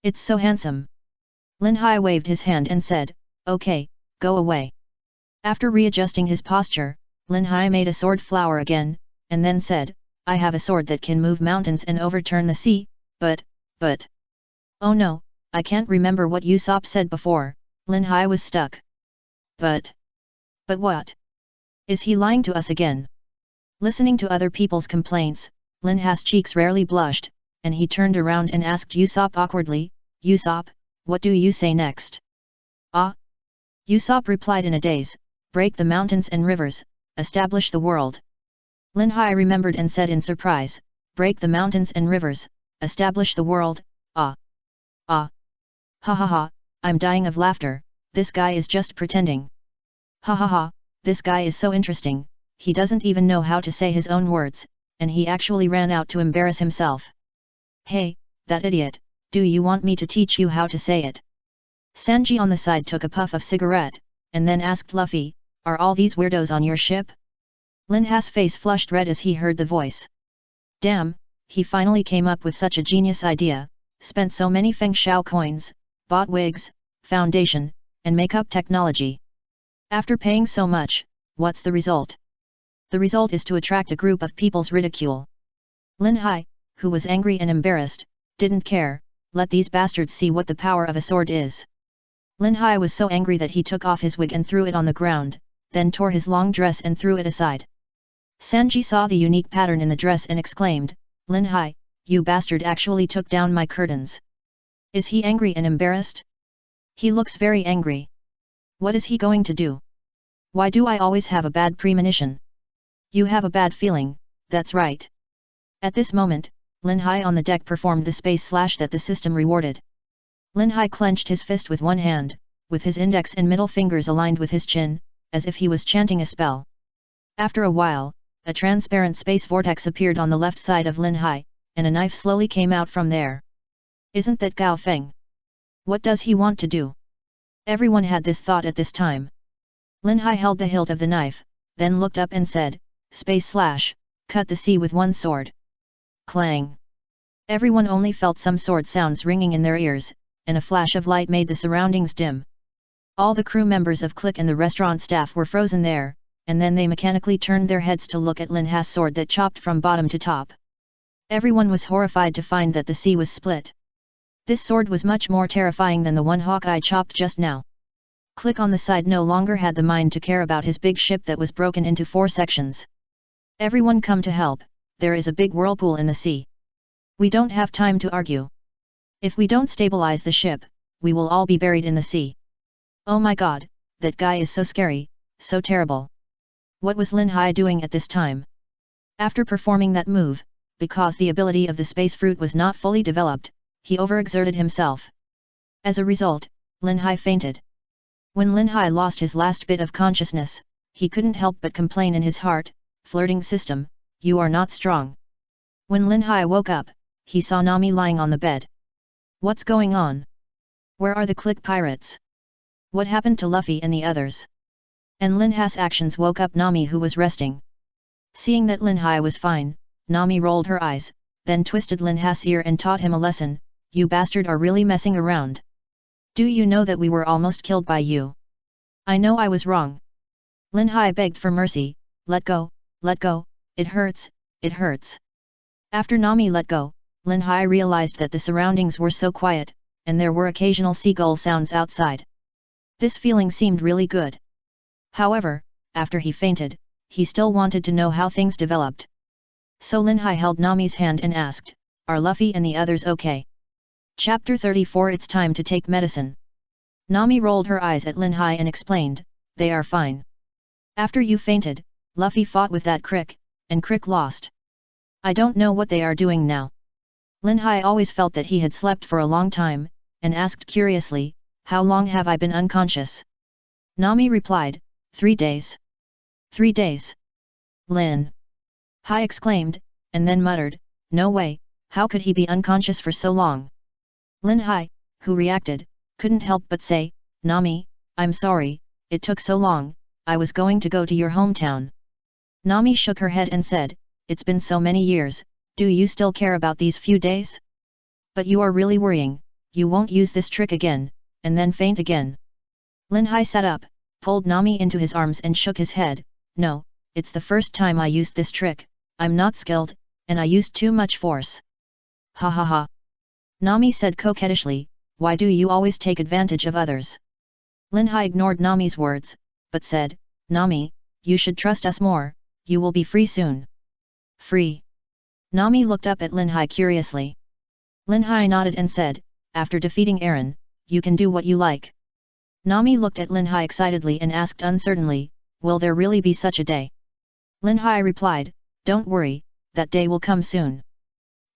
It's so handsome. Linhai waved his hand and said, okay, go away. After readjusting his posture, Linhai made a sword flower again, and then said, I have a sword that can move mountains and overturn the sea, but... Oh no, I can't remember what Usopp said before. Linhai was stuck. But what? Is he lying to us again? Listening to other people's complaints, Linhai's cheeks rarely blushed, and he turned around and asked Usopp awkwardly, Usopp, what do you say next? Ah? Usopp replied in a daze, break the mountains and rivers, establish the world. Linhai remembered and said in surprise, break the mountains and rivers, establish the world, ah. Ah. Ha ha ha, I'm dying of laughter, this guy is just pretending. Ha ha ha, this guy is so interesting, he doesn't even know how to say his own words, and he actually ran out to embarrass himself. Hey, that idiot, do you want me to teach you how to say it? Sanji on the side took a puff of cigarette, and then asked Luffy, are all these weirdos on your ship? Linhai's face flushed red as he heard the voice. Damn, he finally came up with such a genius idea, spent so many Feng Shao coins, bought wigs, foundation, and makeup technology. After paying so much, what's the result? The result is to attract a group of people's ridicule. Linhai, who was angry and embarrassed, didn't care, let these bastards see what the power of a sword is. Linhai was so angry that he took off his wig and threw it on the ground, then tore his long dress and threw it aside. Sanji saw the unique pattern in the dress and exclaimed, Linhai, you bastard actually took down my curtains. Is he angry and embarrassed? He looks very angry. What is he going to do? Why do I always have a bad premonition? You have a bad feeling, that's right. At this moment, Linhai on the deck performed the space slash that the system rewarded. Linhai clenched his fist with one hand, with his index and middle fingers aligned with his chin, as if he was chanting a spell. After a while, a transparent space vortex appeared on the left side of Linhai, and a knife slowly came out from there. Isn't that Gao Feng? What does he want to do? Everyone had this thought at this time. Linhai held the hilt of the knife, then looked up and said, space slash, cut the sea with one sword. Clang! Everyone only felt some sword sounds ringing in their ears, and a flash of light made the surroundings dim. All the crew members of Click and the restaurant staff were frozen there, and then they mechanically turned their heads to look at Linhai's sword that chopped from bottom to top. Everyone was horrified to find that the sea was split. This sword was much more terrifying than the one Hawkeye chopped just now. Click on the side no longer had the mind to care about his big ship that was broken into 4 sections. Everyone come to help, there is a big whirlpool in the sea. We don't have time to argue. If we don't stabilize the ship, we will all be buried in the sea. Oh my god, that guy is so scary, so terrible. What was Linhai doing at this time? After performing that move, because the ability of the space fruit was not fully developed, he overexerted himself. As a result, Linhai fainted. When Linhai lost his last bit of consciousness, he couldn't help but complain in his heart, flirting system, you are not strong. When Linhai woke up, he saw Nami lying on the bed. What's going on? Where are the Click pirates? What happened to Luffy and the others? And Linhai's actions woke up Nami, who was resting. Seeing that Linhai was fine, Nami rolled her eyes, then twisted Linhai's ear and taught him a lesson, you bastard are really messing around. Do you know that we were almost killed by you? I know I was wrong. Linhai begged for mercy, let go, it hurts, it hurts. After Nami let go, Linhai realized that the surroundings were so quiet, and there were occasional seagull sounds outside. This feeling seemed really good. However, after he fainted, he still wanted to know how things developed. So Linhai held Nami's hand and asked, are Luffy and the others okay? Chapter 34 It's time to take medicine. Nami rolled her eyes at Linhai and explained, they are fine. After you fainted, Luffy fought with that Crick, and Crick lost. I don't know what they are doing now. Linhai always felt that he had slept for a long time, and asked curiously, how long have I been unconscious? Nami replied, 3 days. 3 days. Linhai exclaimed, and then muttered, no way, how could he be unconscious for so long? Linhai, who reacted, couldn't help but say, Nami, I'm sorry, it took so long, I was going to go to your hometown. Nami shook her head and said, it's been so many years, do you still care about these few days? But you are really worrying, you won't use this trick again, and then faint again. Linhai sat up, pulled Nami into his arms and shook his head, no, it's the first time I used this trick, I'm not skilled, and I used too much force. Ha ha ha. Nami said coquettishly, why do you always take advantage of others? Linhai ignored Nami's words, but said, Nami, you should trust us more, you will be free soon. Free? Nami looked up at Linhai curiously. Linhai nodded and said, after defeating Eren, you can do what you like. Nami looked at Linhai excitedly and asked uncertainly, will there really be such a day? Linhai replied, don't worry, that day will come soon.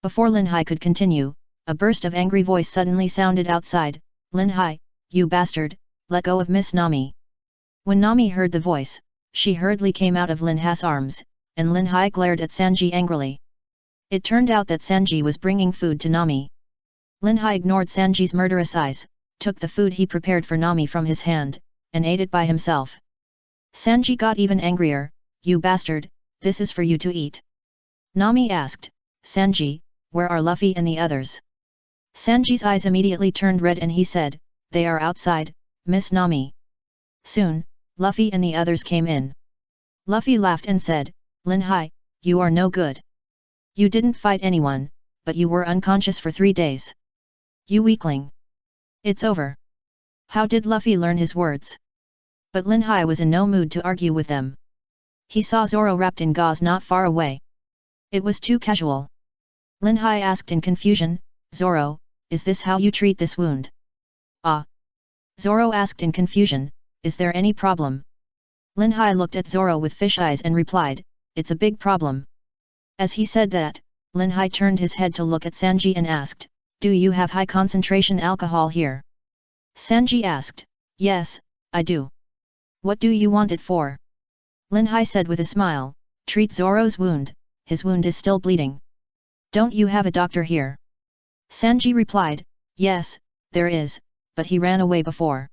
Before Linhai could continue, a burst of angry voice suddenly sounded outside, Linhai, you bastard, let go of Miss Nami. When Nami heard the voice, she hurriedly came out of Linhai's arms, and Linhai glared at Sanji angrily. It turned out that Sanji was bringing food to Nami. Linhai ignored Sanji's murderous eyes, took the food he prepared for Nami from his hand, and ate it by himself. Sanji got even angrier. You bastard, this is for you to eat. Nami asked, Sanji, where are Luffy and the others? Sanji's eyes immediately turned red and he said, they are outside, Miss Nami. Soon, Luffy and the others came in. Luffy laughed and said, Linhai, you are no good. You didn't fight anyone, but you were unconscious for 3 days. You weakling. It's over. How did Luffy learn his words? But Linhai was in no mood to argue with them. He saw Zoro wrapped in gauze not far away. It was too casual. Linhai asked in confusion, Zoro, is this how you treat this wound? Ah. Zoro asked in confusion, is there any problem? Linhai looked at Zoro with fish eyes and replied, it's a big problem. As he said that, Linhai turned his head to look at Sanji and asked, do you have high concentration alcohol here? Sanji asked, yes, I do. What do you want it for? Linhai said with a smile, treat Zoro's wound, his wound is still bleeding. Don't you have a doctor here? Sanji replied, yes, there is, but he ran away before.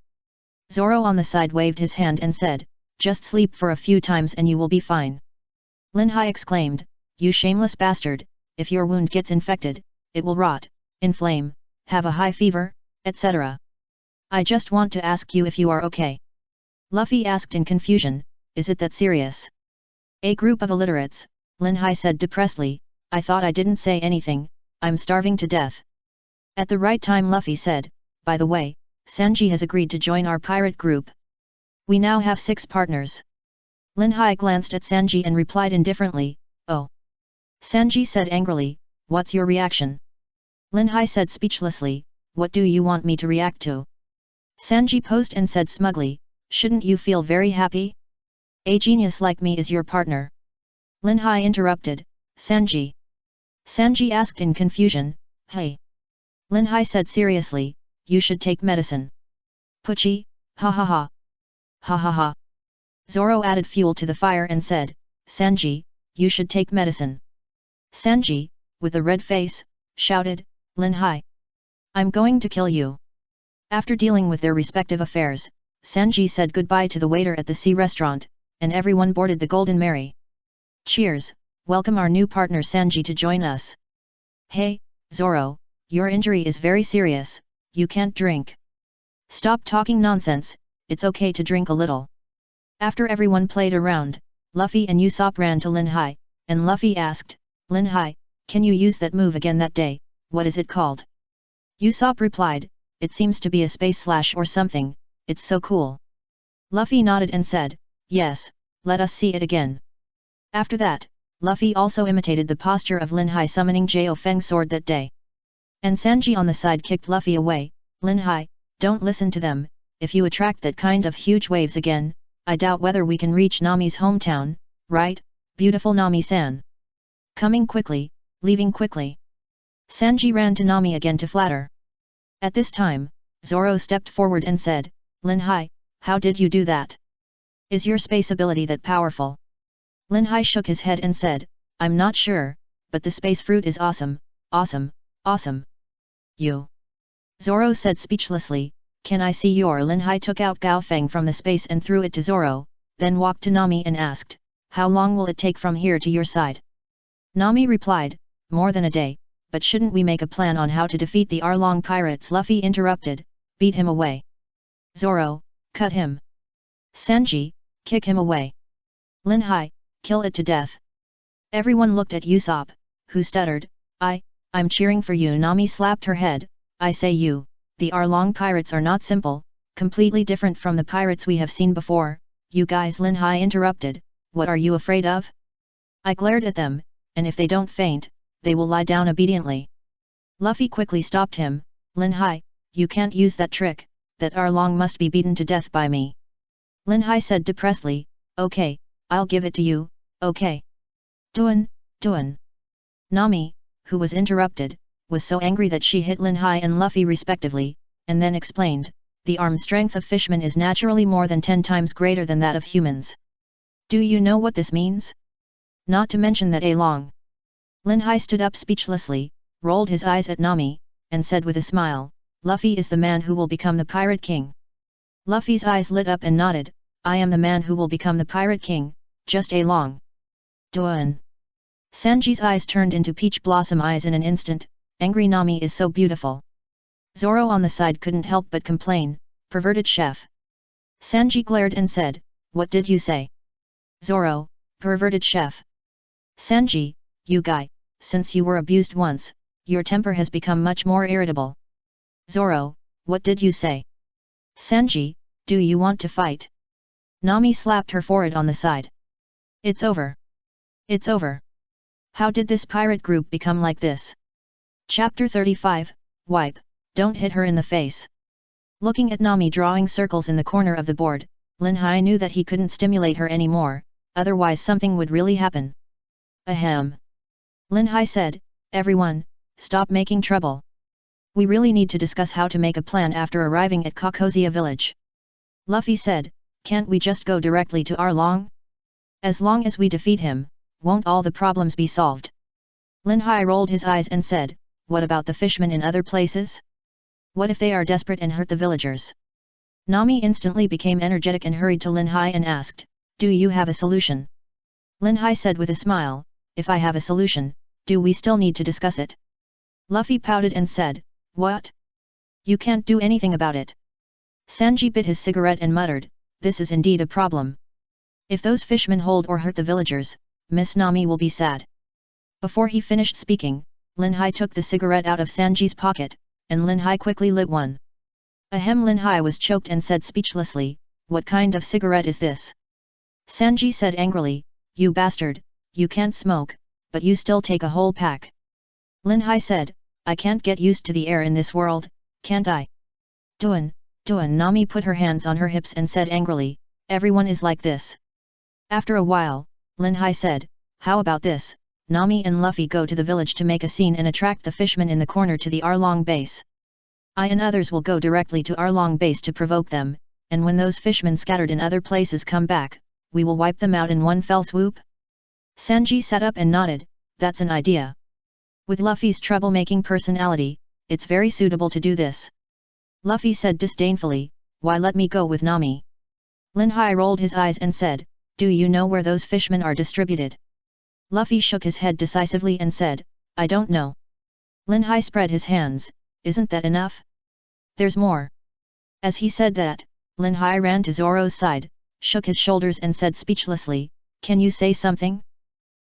Zoro on the side waved his hand and said, just sleep for a few times and you will be fine. Linhai exclaimed, you shameless bastard, if your wound gets infected, it will rot, inflame, have a high fever, etc. I just want to ask you if you are okay. Luffy asked in confusion, is it that serious? A group of illiterates, Linhai said depressedly, I thought I didn't say anything, I'm starving to death. At the right time Luffy said, by the way, Sanji has agreed to join our pirate group. We now have 6 partners. Linhai glanced at Sanji and replied indifferently, oh. Sanji said angrily, what's your reaction? Linhai said speechlessly, what do you want me to react to? Sanji posed and said smugly, shouldn't you feel very happy? A genius like me is your partner. Linhai interrupted, Sanji. Sanji asked in confusion, hey. Linhai said seriously, you should take medicine. Pucci, ha ha ha. Ha ha ha. Zoro added fuel to the fire and said, Sanji, you should take medicine. Sanji, with a red face, shouted, Linhai. I'm going to kill you. After dealing with their respective affairs, Sanji said goodbye to the waiter at the sea restaurant, and everyone boarded the Golden Mary. Cheers, welcome our new partner Sanji to join us. Hey, Zoro, your injury is very serious, you can't drink. Stop talking nonsense, it's okay to drink a little. After everyone played around, Luffy and Usopp ran to Linhai, and Luffy asked, Linhai, can you use that move again that day, what is it called? Usopp replied, it seems to be a space slash or something, it's so cool. Luffy nodded and said, yes, let us see it again. After that, Luffy also imitated the posture of Linhai summoning Jo Feng sword that day. And Sanji on the side kicked Luffy away, Linhai, don't listen to them, if you attract that kind of huge waves again, I doubt whether we can reach Nami's hometown, right, beautiful Nami-san? Coming quickly, leaving quickly. Sanji ran to Nami again to flatter. At this time, Zoro stepped forward and said, Linhai, how did you do that? Is your space ability that powerful? Linhai shook his head and said, I'm not sure, but the space fruit is awesome, awesome, awesome. You. Zoro said speechlessly, can I see your? Linhai took out Gao Feng from the space and threw it to Zoro, then walked to Nami and asked, how long will it take from here to your side? Nami replied, more than a day, but shouldn't we make a plan on how to defeat the Arlong pirates? Luffy interrupted, beat him away. Zoro, cut him. Sanji, kick him away. Linhai, kill it to death. Everyone looked at Usopp, who stuttered, I'm cheering for you. Nami slapped her head, I say you, the Arlong pirates are not simple, completely different from the pirates we have seen before, you guys. Linhai interrupted, what are you afraid of? I glared at them, and if they don't faint, they will lie down obediently. Luffy quickly stopped him, Linhai, you can't use that trick, that Arlong must be beaten to death by me. Linhai said depressedly, okay, I'll give it to you, okay. Duan. Nami, who was interrupted, was so angry that she hit Linhai and Luffy respectively, and then explained, the arm strength of fishmen is naturally more than 10 times greater than that of humans. Do you know what this means? Not to mention that Arlong. Linhai stood up speechlessly, rolled his eyes at Nami, and said with a smile, Luffy is the man who will become the Pirate King. Luffy's eyes lit up and nodded, I am the man who will become the Pirate King, just Arlong. Duan. Sanji's eyes turned into peach blossom eyes in an instant, angry Nami is so beautiful. Zoro on the side couldn't help but complain, perverted chef. Sanji glared and said, what did you say? Zoro, perverted chef. Sanji, you guy, since you were abused once, your temper has become much more irritable. Zoro, what did you say? Sanji, do you want to fight? Nami slapped her forehead on the side. It's over. It's over. How did this pirate group become like this? Chapter 35, Wipe, don't hit her in the face. Looking at Nami drawing circles in the corner of the board, Linhai knew that he couldn't stimulate her anymore, otherwise something would really happen. Ahem. Linhai said, everyone, stop making trouble. We really need to discuss how to make a plan after arriving at Kokozia village. Luffy said, can't we just go directly to Arlong? As long as we defeat him, won't all the problems be solved? Linhai rolled his eyes and said, what about the fishmen in other places? What if they are desperate and hurt the villagers? Nami instantly became energetic and hurried to Linhai and asked, do you have a solution? Linhai said with a smile, if I have a solution, do we still need to discuss it? Luffy pouted and said, what? You can't do anything about it. Sanji bit his cigarette and muttered, this is indeed a problem. If those fishmen hold or hurt the villagers, Miss Nami will be sad. Before he finished speaking, Linhai took the cigarette out of Sanji's pocket, and Linhai quickly lit one. Ahem. Linhai was choked and said speechlessly, what kind of cigarette is this? Sanji said angrily, you bastard, you can't smoke, but you still take a whole pack. Linhai said, I can't get used to the air in this world, can't I? Duan. Nami put her hands on her hips and said angrily, everyone is like this. After a while, Linhai said, how about this, Nami and Luffy go to the village to make a scene and attract the fishmen in the corner to the Arlong base. I and others will go directly to Arlong base to provoke them, and when those fishmen scattered in other places come back, we will wipe them out in one fell swoop? Sanji sat up and nodded, that's an idea. With Luffy's troublemaking personality, it's very suitable to do this. Luffy said disdainfully, why let me go with Nami? Linhai rolled his eyes and said, do you know where those fishmen are distributed? Luffy shook his head decisively and said, I don't know. Linhai spread his hands, isn't that enough? There's more. As he said that, Linhai ran to Zoro's side, shook his shoulders and said speechlessly, can you say something?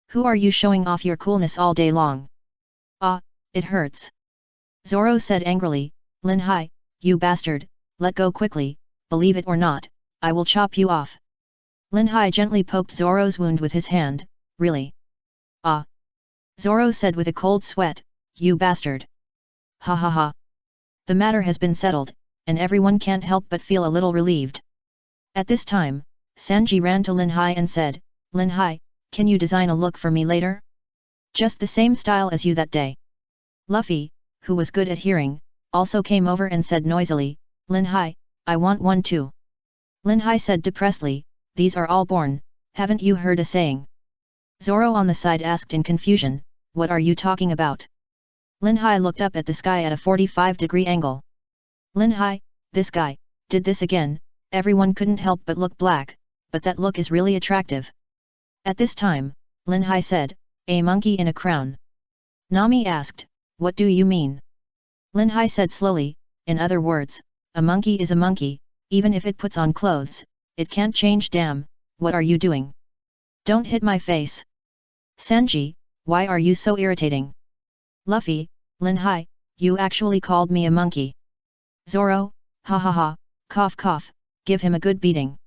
Who are you showing off your coolness all day long? Ah, it hurts. Zoro said angrily, Linhai, you bastard, let go quickly, believe it or not, I will chop you off. Linhai gently poked Zoro's wound with his hand, really? Ah. Zoro said with a cold sweat, you bastard. Ha ha ha. The matter has been settled, and everyone can't help but feel a little relieved. At this time, Sanji ran to Linhai and said, Linhai, can you design a look for me later? Just the same style as you that day. Luffy, who was good at hearing, also came over and said noisily, Linhai, I want one too. Linhai said depressedly, these are all born, haven't you heard a saying? Zoro on the side asked in confusion, what are you talking about? Linhai looked up at the sky at a 45-degree angle. Linhai, this guy, did this again, everyone couldn't help but look black, but that look is really attractive. At this time, Linhai said, a monkey in a crown. Nami asked, what do you mean? Linhai said slowly, in other words, a monkey is a monkey, even if it puts on clothes, it can't change. Damn, what are you doing? Don't hit my face. Sanji, why are you so irritating? Luffy, Linhai, you actually called me a monkey. Zoro, ha ha ha, cough cough, give him a good beating.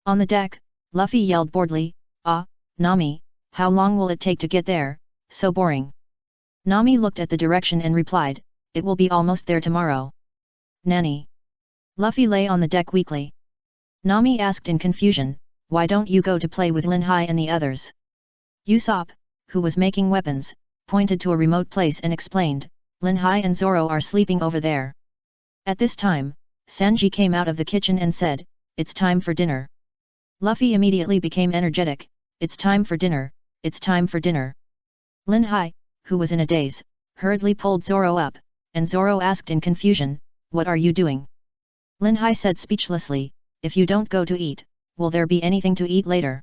On the deck, Luffy yelled boredly, ah, Nami, how long will it take to get there, so boring. Nami looked at the direction and replied, it will be almost there tomorrow. Nanny. Luffy lay on the deck weakly. Nami asked in confusion, why don't you go to play with Linhai and the others? Usopp, who was making weapons, pointed to a remote place and explained, Linhai and Zoro are sleeping over there. At this time, Sanji came out of the kitchen and said, it's time for dinner. Luffy immediately became energetic. It's time for dinner, it's time for dinner. Linhai, who was in a daze, hurriedly pulled Zoro up, and Zoro asked in confusion, "What are you doing?" Linhai said speechlessly, "If you don't go to eat, will there be anything to eat later?"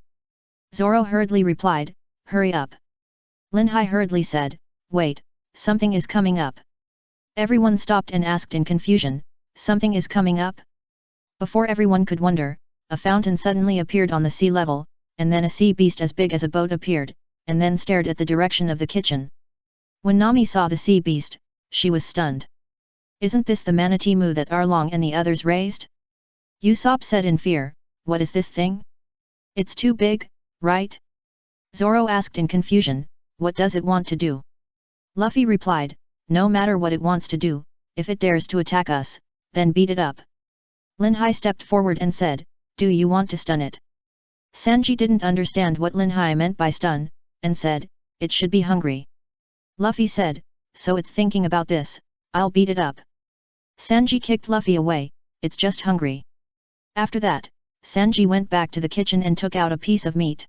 Zoro hurriedly replied, "Hurry up." Linhai hurriedly said, "Wait, something is coming up." Everyone stopped and asked in confusion, "Something is coming up?" Before everyone could wonder, a fountain suddenly appeared on the sea level, and then a sea beast as big as a boat appeared, and then stared at the direction of the kitchen. When Nami saw the sea beast, she was stunned. "Isn't this the manatee moo that Arlong and the others raised?" Usopp said in fear, "What is this thing? It's too big, right?" Zoro asked in confusion, "What does it want to do?" Luffy replied, "No matter what it wants to do, if it dares to attack us, then beat it up." Linhai stepped forward and said, "Do you want to stun it?" Sanji didn't understand what Linhai meant by stun, and said, "It should be hungry." Luffy said, "So it's thinking about this, I'll beat it up." Sanji kicked Luffy away, "It's just hungry." After that, Sanji went back to the kitchen and took out a piece of meat.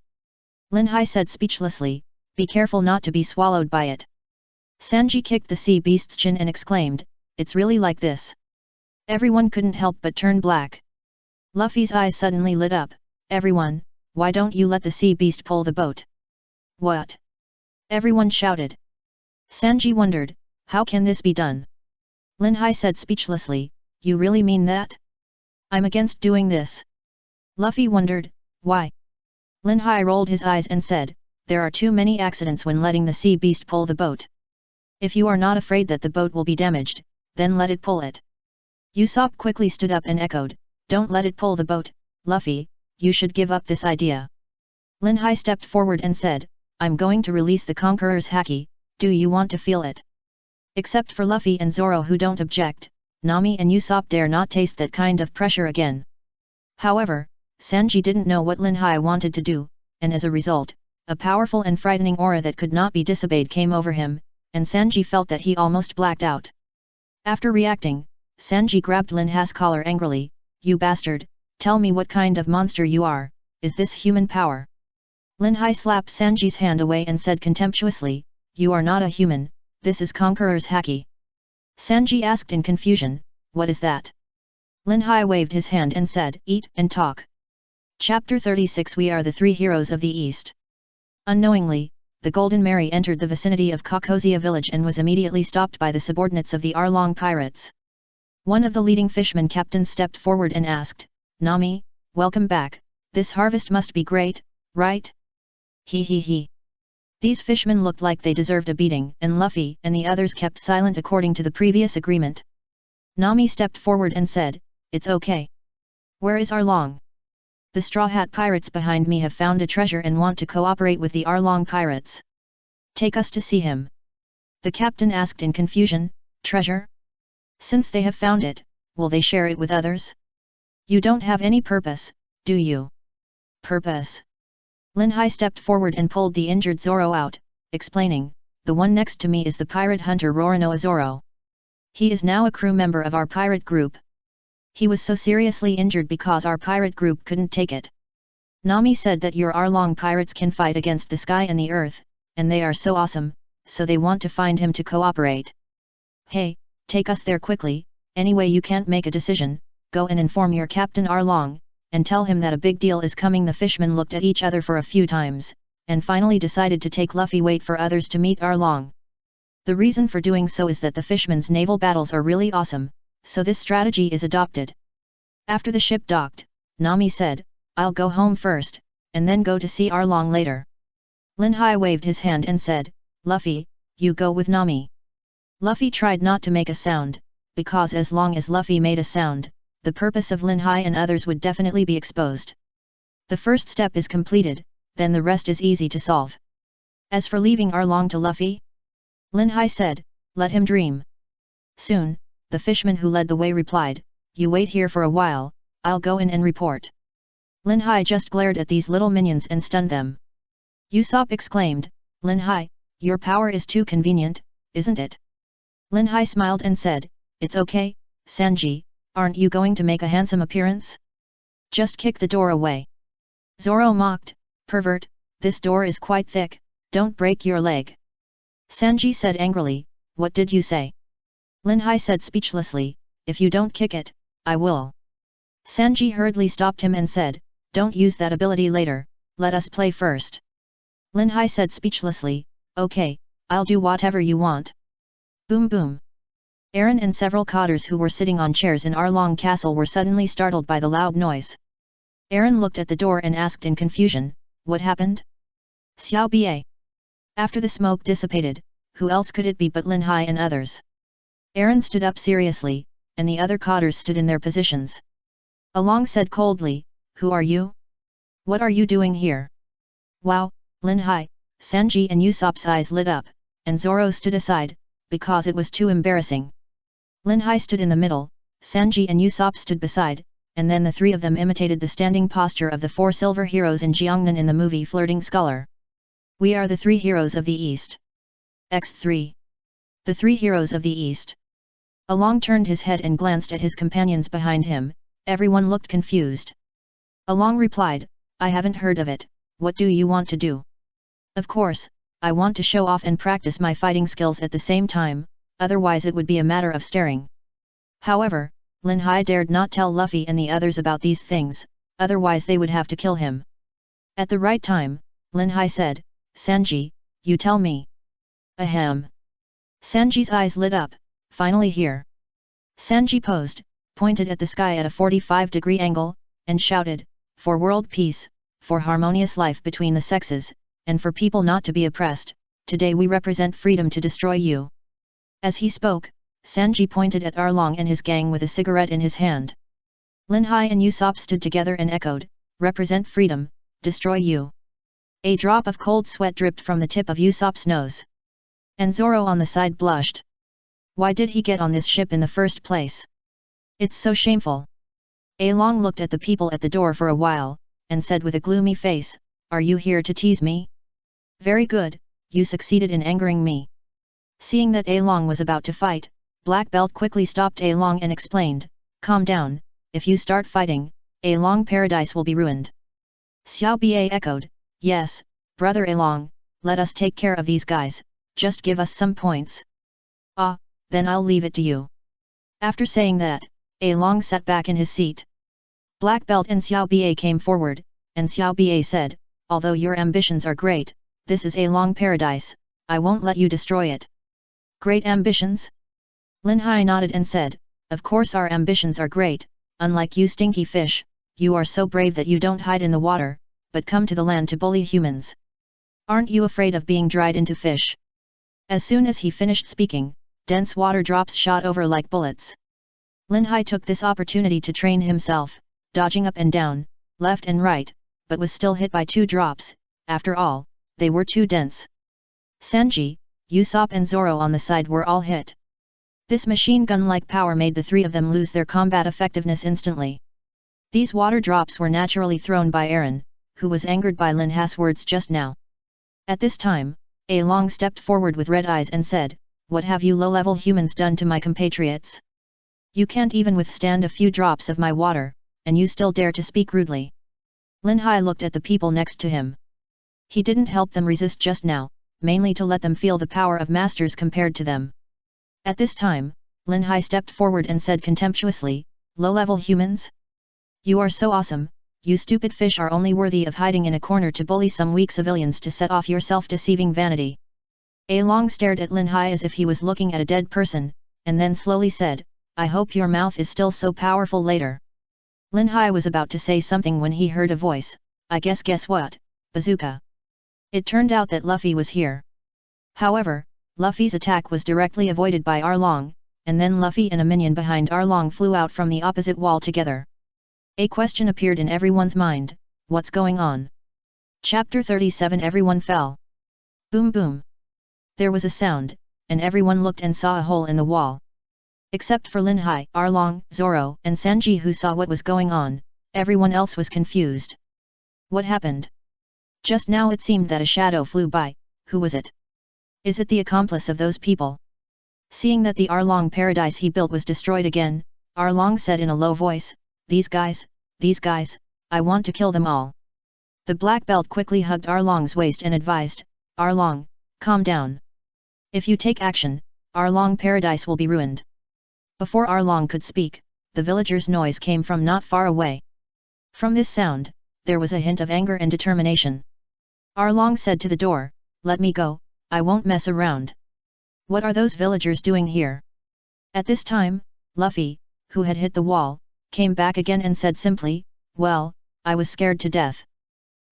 Linhai said speechlessly, "Be careful not to be swallowed by it." Sanji kicked the sea beast's chin and exclaimed, "It's really like this." Everyone couldn't help but turn black. Luffy's eyes suddenly lit up, "Everyone, why don't you let the sea beast pull the boat?" "What?" everyone shouted. Sanji wondered, "How can this be done?" Linhai said speechlessly, "You really mean that?" "I'm against doing this." Luffy wondered, "Why?" Linhai rolled his eyes and said, "There are too many accidents when letting the sea beast pull the boat. If you are not afraid that the boat will be damaged, then let it pull it." Usopp quickly stood up and echoed, "Don't let it pull the boat, Luffy, you should give up this idea." Linhai stepped forward and said, "I'm going to release the Conqueror's Haki, do you want to feel it?" Except for Luffy and Zoro who don't object, Nami and Usopp dare not taste that kind of pressure again. However, Sanji didn't know what Linhai wanted to do, and as a result, a powerful and frightening aura that could not be disobeyed came over him, and Sanji felt that he almost blacked out. After reacting, Sanji grabbed Linhai's collar angrily, "You bastard, tell me what kind of monster you are, is this human power?" Linhai slapped Sanji's hand away and said contemptuously, "You are not a human, this is Conqueror's Haki." Sanji asked in confusion, "What is that?" Linhai waved his hand and said, "Eat and talk." Chapter 36 We are the three heroes of the East. Unknowingly, the Golden Mary entered the vicinity of Kokozia village and was immediately stopped by the subordinates of the Arlong pirates. One of the leading fishermen captains stepped forward and asked, "Nami, welcome back, this harvest must be great, right?" He. These fishermen looked like they deserved a beating, and Luffy and the others kept silent according to the previous agreement. Nami stepped forward and said, "It's okay. Where is Arlong? The Straw Hat pirates behind me have found a treasure and want to cooperate with the Arlong pirates. Take us to see him." The captain asked in confusion, "Treasure? Since they have found it, will they share it with others? You don't have any purpose, do you?" "Purpose?" Linhai stepped forward and pulled the injured Zoro out, explaining, "The one next to me is the pirate hunter Roronoa Zoro. He is now a crew member of our pirate group. He was so seriously injured because our pirate group couldn't take it. Nami said that your Arlong pirates can fight against the sky and the earth, and they are so awesome, so they want to find him to cooperate. Hey, take us there quickly, anyway you can't make a decision, go and inform your captain Arlong, and tell him that a big deal is coming." The fishermen looked at each other for a few times, and finally decided to take Luffy wait for others to meet Arlong. The reason for doing so is that the fishermen's naval battles are really awesome, so this strategy is adopted. After the ship docked, Nami said, "I'll go home first, and then go to see Arlong later." Linhai waved his hand and said, "Luffy, you go with Nami." Luffy tried not to make a sound, because as long as Luffy made a sound, the purpose of Linhai and others would definitely be exposed. The first step is completed, then the rest is easy to solve. As for leaving Arlong to Luffy, Linhai said, "Let him dream." Soon, the fishman who led the way replied, "You wait here for a while, I'll go in and report." Linhai just glared at these little minions and stunned them. Usopp exclaimed, "Linhai, your power is too convenient, isn't it?" Linhai smiled and said, "It's okay, Sanji, aren't you going to make a handsome appearance? Just kick the door away." Zoro mocked, pervert, this door is quite thick, don't break your leg. Sanji said angrily, what did you say? Linhai said speechlessly, if you don't kick it, I will. Sanji hurriedly stopped him and said, don't use that ability later, let us play first. Linhai said speechlessly, okay, I'll do whatever you want. Boom boom. Aaron and several cotters who were sitting on chairs in Arlong Castle were suddenly startled by the loud noise. Aaron looked at the door and asked in confusion, what happened? Xiao Ba. After the smoke dissipated, who else could it be but Linhai and others? Aaron stood up seriously, and the other cotters stood in their positions. Along said coldly, who are you? What are you doing here? Wow, Linhai, Sanji and Usopp's eyes lit up, and Zoro stood aside, because it was too embarrassing. Linhai stood in the middle, Sanji and Usopp stood beside, and then the three of them imitated the standing posture of the four silver heroes in Jiangnan in the movie Flirting Scholar. We are the three heroes of the East. X3. The three heroes of the East. Along turned his head and glanced at his companions behind him, everyone looked confused. Along replied, I haven't heard of it, what do you want to do? Of course, I want to show off and practice my fighting skills at the same time, otherwise it would be a matter of staring. However, Linhai dared not tell Luffy and the others about these things, otherwise they would have to kill him. At the right time, Linhai said, Sanji, you tell me. Ahem. Sanji's eyes lit up, finally here. Sanji posed, pointed at the sky at a 45-degree angle, and shouted, for world peace, for harmonious life between the sexes, and for people not to be oppressed, today we represent freedom to destroy you. As he spoke, Sanji pointed at Arlong and his gang with a cigarette in his hand. Linhai and Usopp stood together and echoed, represent freedom, destroy you. A drop of cold sweat dripped from the tip of Usopp's nose. And Zoro on the side blushed. Why did he get on this ship in the first place? It's so shameful. Along looked at the people at the door for a while, and said with a gloomy face, are you here to tease me? Very good, you succeeded in angering me. Seeing that Along was about to fight, Black Belt quickly stopped Along and explained, calm down, if you start fighting, Along paradise will be ruined. Xiao Ba echoed, yes, brother Along, let us take care of these guys, just give us some points. Ah, then I'll leave it to you. After saying that, Along sat back in his seat. Black Belt and Xiao Ba came forward, and Xiao Ba said, although your ambitions are great, this is Along paradise, I won't let you destroy it. Great ambitions? Linhai nodded and said, of course our ambitions are great, unlike you stinky fish, you are so brave that you don't hide in the water, but come to the land to bully humans. Aren't you afraid of being dried into fish? As soon as he finished speaking, dense water drops shot over like bullets. Linhai took this opportunity to train himself, dodging up and down, left and right, but was still hit by 2 drops, after all, they were too dense. Sanji, Usopp and Zoro on the side were all hit. This machine gun-like power made the 3 of them lose their combat effectiveness instantly. These water drops were naturally thrown by Aaron, who was angered by Linhai's words just now. At this time, Along stepped forward with red eyes and said, what have you low-level humans done to my compatriots? You can't even withstand a few drops of my water, and you still dare to speak rudely. Linhai looked at the people next to him. He didn't help them resist just now, mainly to let them feel the power of masters compared to them. At this time, Linhai stepped forward and said contemptuously, low-level humans? You are so awesome, you stupid fish are only worthy of hiding in a corner to bully some weak civilians to set off your self-deceiving vanity. Along stared at Linhai as if he was looking at a dead person, and then slowly said, I hope your mouth is still so powerful later. Linhai was about to say something when he heard a voice, I guess what, bazooka. It turned out that Luffy was here. However, Luffy's attack was directly avoided by Arlong, and then Luffy and a minion behind Arlong flew out from the opposite wall together. A question appeared in everyone's mind, what's going on? Chapter 37 Everyone fell. Boom boom. There was a sound, and everyone looked and saw a hole in the wall. Except for Linhai, Arlong, Zoro, and Sanji who saw what was going on, everyone else was confused. What happened? Just now it seemed that a shadow flew by, who was it? Is it the accomplice of those people? Seeing that the Arlong paradise he built was destroyed again, Arlong said in a low voice, these guys, I want to kill them all. The black belt quickly hugged Arlong's waist and advised, Arlong, calm down. If you take action, Arlong paradise will be ruined. Before Arlong could speak, the villagers' noise came from not far away. From this sound, there was a hint of anger and determination. Arlong said to the door, let me go, I won't mess around. What are those villagers doing here? At this time, Luffy, who had hit the wall, came back again and said simply, well, I was scared to death.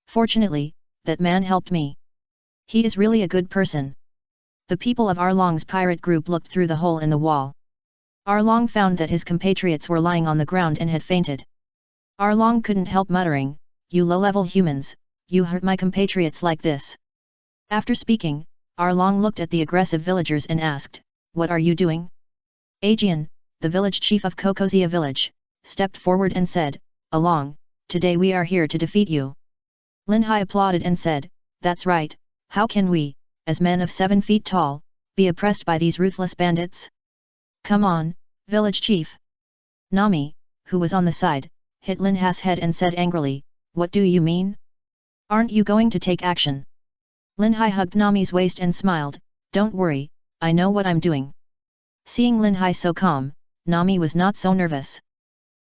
Fortunately, that man helped me. He is really a good person. The people of Arlong's pirate group looked through the hole in the wall. Arlong found that his compatriots were lying on the ground and had fainted. Arlong couldn't help muttering, you low-level humans, you hurt my compatriots like this. After speaking, Arlong looked at the aggressive villagers and asked, what are you doing? Aegean, the village chief of Kokozia village, stepped forward and said, Arlong, today we are here to defeat you. Linhai applauded and said, that's right, how can we, as men of 7 feet tall, be oppressed by these ruthless bandits? Come on, village chief. Nami, who was on the side, hit Linhai's head and said angrily, what do you mean? Aren't you going to take action? Linhai hugged Nami's waist and smiled, don't worry, I know what I'm doing. Seeing Linhai so calm, Nami was not so nervous.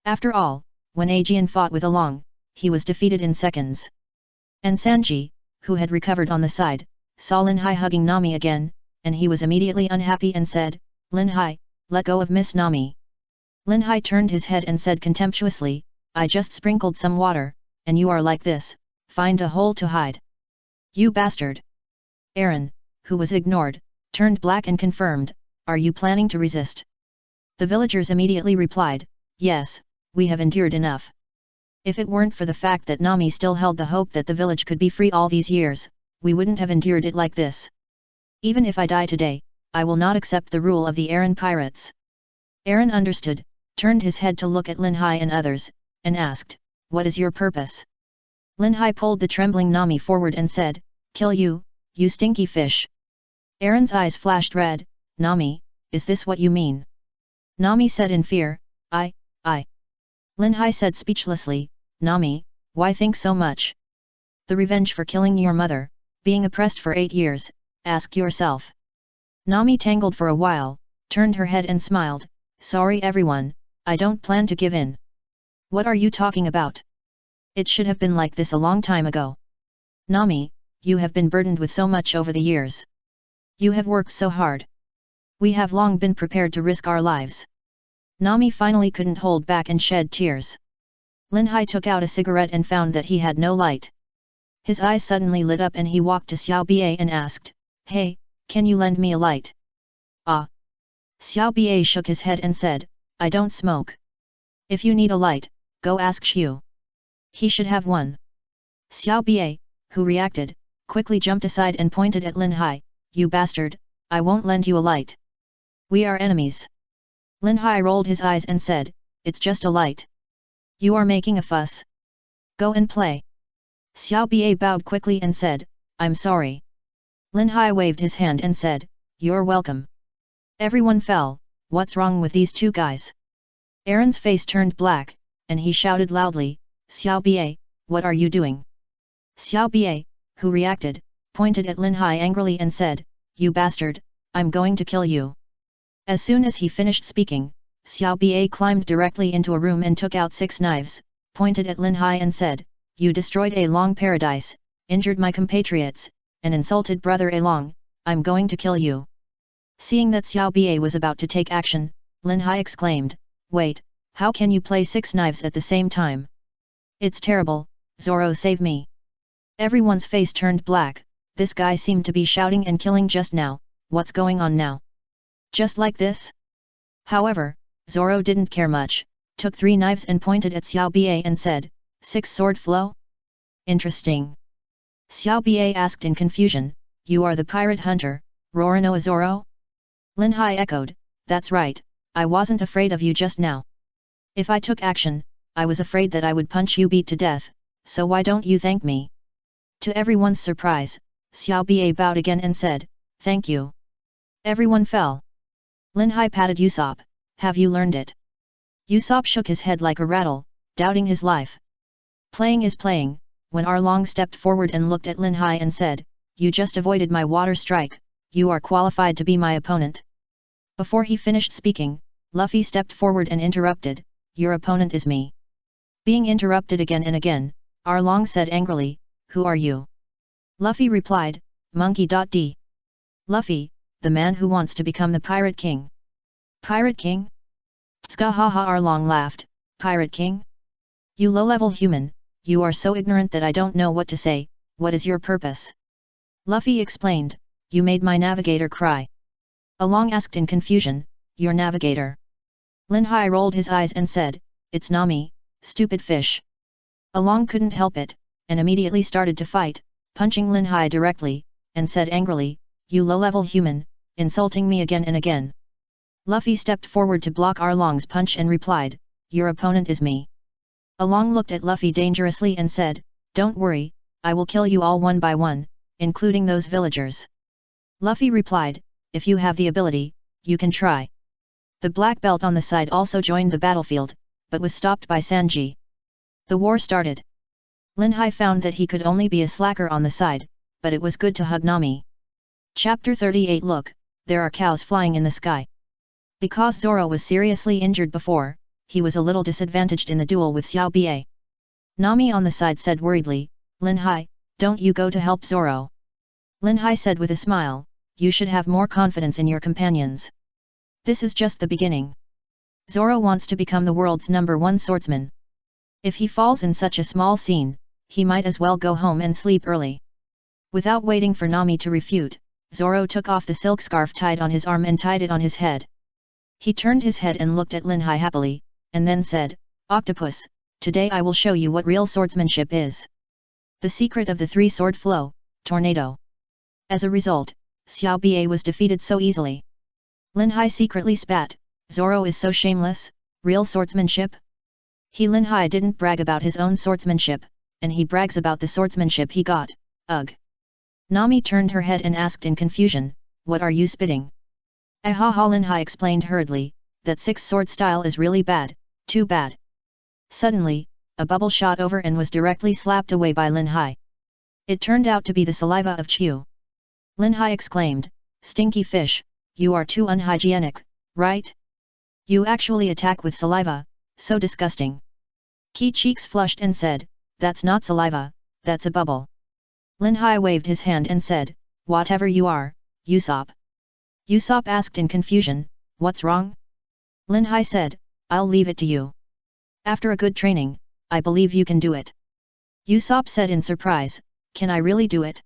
After all, when Aegean fought with Arlong, he was defeated in seconds. And Sanji, who had recovered on the side, saw Linhai hugging Nami again, and he was immediately unhappy and said, Linhai, let go of Miss Nami. Linhai turned his head and said contemptuously, I just sprinkled some water, and you are like this, find a hole to hide. You bastard. Eren, who was ignored, turned black and confirmed, are you planning to resist? The villagers immediately replied, yes, we have endured enough. If it weren't for the fact that Nami still held the hope that the village could be free all these years, we wouldn't have endured it like this. Even if I die today, I will not accept the rule of the Eren pirates. Eren understood, turned his head to look at Linhai and others, and asked, what is your purpose? Linhai pulled the trembling Nami forward and said, kill you, you stinky fish. Eren's eyes flashed red, Nami, is this what you mean? Nami said in fear, I. Linhai said speechlessly, Nami, why think so much? The revenge for killing your mother, being oppressed for 8 years, ask yourself. Nami tangled for a while, turned her head and smiled, sorry everyone, I don't plan to give in. What are you talking about? It should have been like this a long time ago. Nami, you have been burdened with so much over the years. You have worked so hard. We have long been prepared to risk our lives. Nami finally couldn't hold back and shed tears. Linhai took out a cigarette and found that he had no light. His eyes suddenly lit up and he walked to Xiao Bie and asked, hey, can you lend me a light? Ah. Xiao Bie shook his head and said, I don't smoke. If you need a light, go ask Xiu. He should have one. Xiao Bie, who reacted, quickly jumped aside and pointed at Linhai, you bastard, I won't lend you a light. We are enemies. Linhai rolled his eyes and said, it's just a light. You are making a fuss. Go and play. Xiao Bie bowed quickly and said, I'm sorry. Linhai waved his hand and said, you're welcome. Everyone fell, what's wrong with these two guys? Eren's face turned black, and he shouted loudly, Xiao Bie, what are you doing? Xiao Bie, who reacted, pointed at Linhai angrily and said, you bastard, I'm going to kill you. As soon as he finished speaking, Xiao Bie climbed directly into a room and took out 6 knives, pointed at Linhai and said, you destroyed Along paradise, injured my compatriots, and insulted brother Along, I'm going to kill you. Seeing that Xiao Bie was about to take action, Linhai exclaimed, wait, how can you play 6 knives at the same time? It's terrible, Zoro save me. Everyone's face turned black, this guy seemed to be shouting and killing just now, what's going on now? Just like this? However, Zoro didn't care much, took 3 knives and pointed at Xiao Bie and said, 6 sword flow? Interesting. Xiao Bie asked in confusion, you are the pirate hunter, Roronoa Zoro? Linhai echoed, that's right, I wasn't afraid of you just now. If I took action, I was afraid that I would punch you beat to death, so why don't you thank me? To everyone's surprise, Xiao Bie bowed again and said, thank you. Everyone fell. Linhai patted Usopp, have you learned it? Usopp shook his head like a rattle, doubting his life. Playing is playing, when Arlong stepped forward and looked at Linhai and said, "You just avoided my water strike, you are qualified to be my opponent." Before he finished speaking, Luffy stepped forward and interrupted, "Your opponent is me." Being interrupted again and again, Arlong said angrily, "Who are you?" Luffy replied, "Monkey.d. Luffy, the man who wants to become the Pirate King." "Pirate King?" Tskahaha. Arlong laughed, "Pirate King? You low-level human, you are so ignorant that I don't know what to say. What is your purpose?" Luffy explained, "You made my navigator cry." Arlong asked in confusion, "Your navigator?" Linhai rolled his eyes and said, "It's Nami, stupid fish." Arlong couldn't help it, and immediately started to fight, punching Linhai directly, and said angrily, "You low-level human, insulting me again and again." Luffy stepped forward to block Arlong's punch and replied, "Your opponent is me." Arlong looked at Luffy dangerously and said, "Don't worry, I will kill you all one by one, including those villagers." Luffy replied, "If you have the ability, you can try." The black belt on the side also joined the battlefield, but was stopped by Sanji. The war started. Linhai found that he could only be a slacker on the side, but it was good to hug Nami. Chapter 38. Look, there are cows flying in the sky. Because Zoro was seriously injured before, he was a little disadvantaged in the duel with Xiao Ba. Nami on the side said worriedly, "Linhai, don't you go to help Zoro." Linhai said with a smile, "You should have more confidence in your companions. This is just the beginning. Zoro wants to become the world's #1 swordsman. If he falls in such a small scene, he might as well go home and sleep early." Without waiting for Nami to refute, Zoro took off the silk scarf tied on his arm and tied it on his head. He turned his head and looked at Linhai happily, and then said, "Octopus, today I will show you what real swordsmanship is. The secret of the three-sword flow, tornado." As a result, Xiao Ba was defeated so easily. Linhai secretly spat, "Zoro is so shameless, real swordsmanship?" Linhai didn't brag about his own swordsmanship, and he brags about the swordsmanship he got, ugh. Nami turned her head and asked in confusion, "What are you spitting?" Ahaha. Linhai explained hurriedly, that six-sword style is really bad, too bad. Suddenly, a bubble shot over and was directly slapped away by Linhai. It turned out to be the saliva of Chu. Linhai exclaimed, "Stinky fish, you are too unhygienic, right? You actually attack with saliva, so disgusting." Ki cheeks flushed and said, "That's not saliva, that's a bubble." Linhai waved his hand and said, "Whatever you are, Usopp." Usopp asked in confusion, "What's wrong?" Linhai said, "I'll leave it to you. After a good training, I believe you can do it." Usopp said in surprise, "Can I really do it?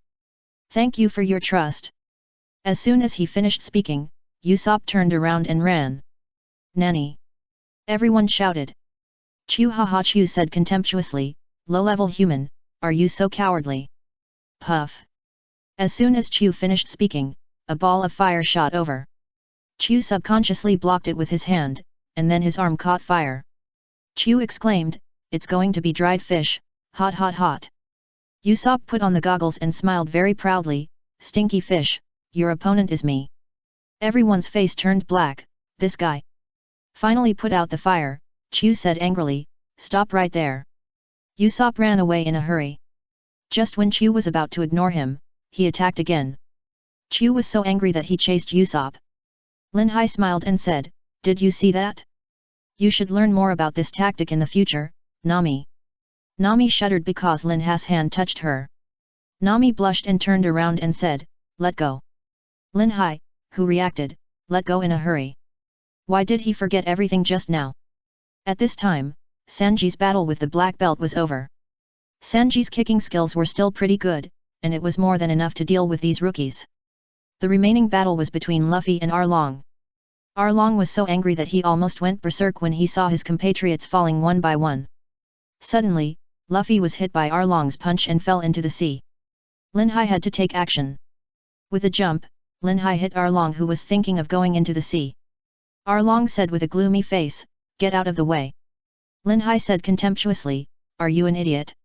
Thank you for your trust." As soon as he finished speaking, Usopp turned around and ran. "Nani!" everyone shouted. "Chu haha." Chu said contemptuously, "Low-level human, are you so cowardly?" Puff. As soon as Chu finished speaking, a ball of fire shot over. Chu subconsciously blocked it with his hand, and then his arm caught fire. Chu exclaimed, "It's going to be dried fish, hot hot hot." Usopp put on the goggles and smiled very proudly, "Stinky fish, your opponent is me." Everyone's face turned black, "This guy finally put out the fire," Chu said angrily, "Stop right there." Usopp ran away in a hurry. Just when Chu was about to ignore him, he attacked again. Chu was so angry that he chased Usopp. Linhai smiled and said, "Did you see that? You should learn more about this tactic in the future, Nami." Nami shuddered because Linhai's hand touched her. Nami blushed and turned around and said, "Let go." Linhai, who reacted, "Let go" in a hurry. Why did he forget everything just now? At this time, Sanji's battle with the black belt was over. Sanji's kicking skills were still pretty good, and it was more than enough to deal with these rookies. The remaining battle was between Luffy and Arlong. Arlong was so angry that he almost went berserk when he saw his compatriots falling one by one. Suddenly, Luffy was hit by Arlong's punch and fell into the sea. Linhai had to take action. With a jump, Linhai hit Arlong, who was thinking of going into the sea. Arlong said with a gloomy face, "Get out of the way." Linhai said contemptuously, "Are you an idiot?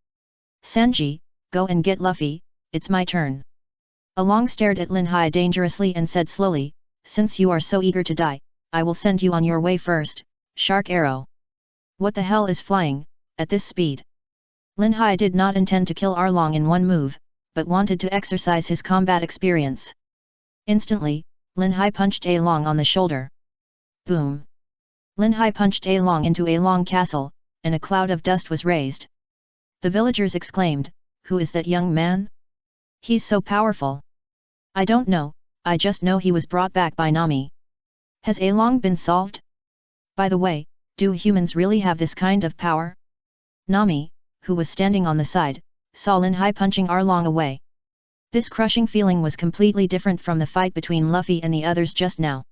Sanji, go and get Luffy, it's my turn." Arlong stared at Linhai dangerously and said slowly, "Since you are so eager to die, I will send you on your way first, Shark Arrow." What the hell is flying, at this speed? Linhai did not intend to kill Arlong in one move, but wanted to exercise his combat experience. Instantly, Linhai punched Arlong on the shoulder. Boom! Linhai punched Arlong into Arlong Castle, and a cloud of dust was raised. The villagers exclaimed, "Who is that young man? He's so powerful." "I don't know, I just know he was brought back by Nami." "Has Arlong been solved? By the way, do humans really have this kind of power?" Nami, who was standing on the side, saw Linhai punching Arlong away. This crushing feeling was completely different from the fight between Luffy and the others just now.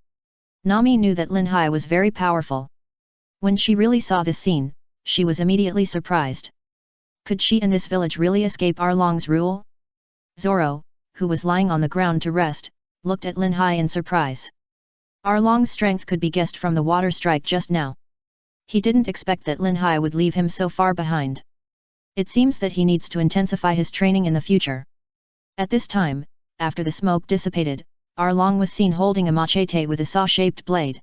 Nami knew that Linhai was very powerful. When she really saw this scene, she was immediately surprised. Could she and this village really escape Arlong's rule? Zoro, who was lying on the ground to rest, looked at Linhai in surprise. Arlong's strength could be guessed from the water strike just now. He didn't expect that Linhai would leave him so far behind. It seems that he needs to intensify his training in the future. At this time, after the smoke dissipated, Arlong was seen holding a machete with a saw-shaped blade.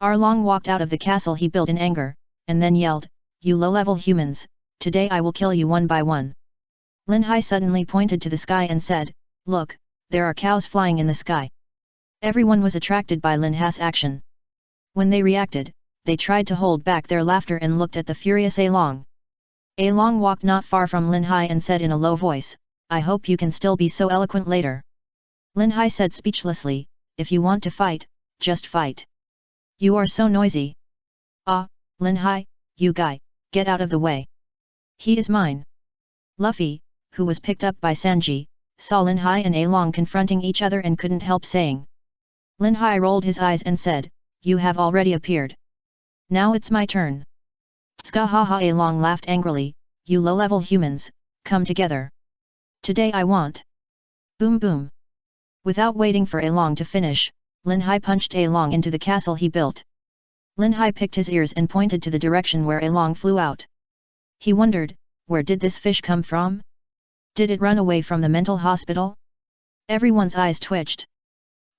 Arlong walked out of the castle he built in anger, and then yelled, "You low-level humans, today I will kill you one by one." Linhai suddenly pointed to the sky and said, "Look, there are cows flying in the sky." Everyone was attracted by Linhai's action. When they reacted, they tried to hold back their laughter and looked at the furious Arlong. Arlong walked not far from Linhai and said in a low voice, "I hope you can still be so eloquent later." Linhai said speechlessly, "If you want to fight, just fight. You are so noisy." "Ah, Linhai, you guy, get out of the way. He is mine." Luffy, who was picked up by Sanji, saw Linhai and Arlong confronting each other and couldn't help saying. Linhai rolled his eyes and said, "You have already appeared. Now it's my turn." Tskahaha! Arlong laughed angrily, "You low-level humans, come together. Today I want." Boom boom. Without waiting for Arlong to finish, Linhai punched Arlong into the castle he built. Linhai picked his ears and pointed to the direction where Arlong flew out. He wondered, where did this fish come from? Did it run away from the mental hospital? Everyone's eyes twitched.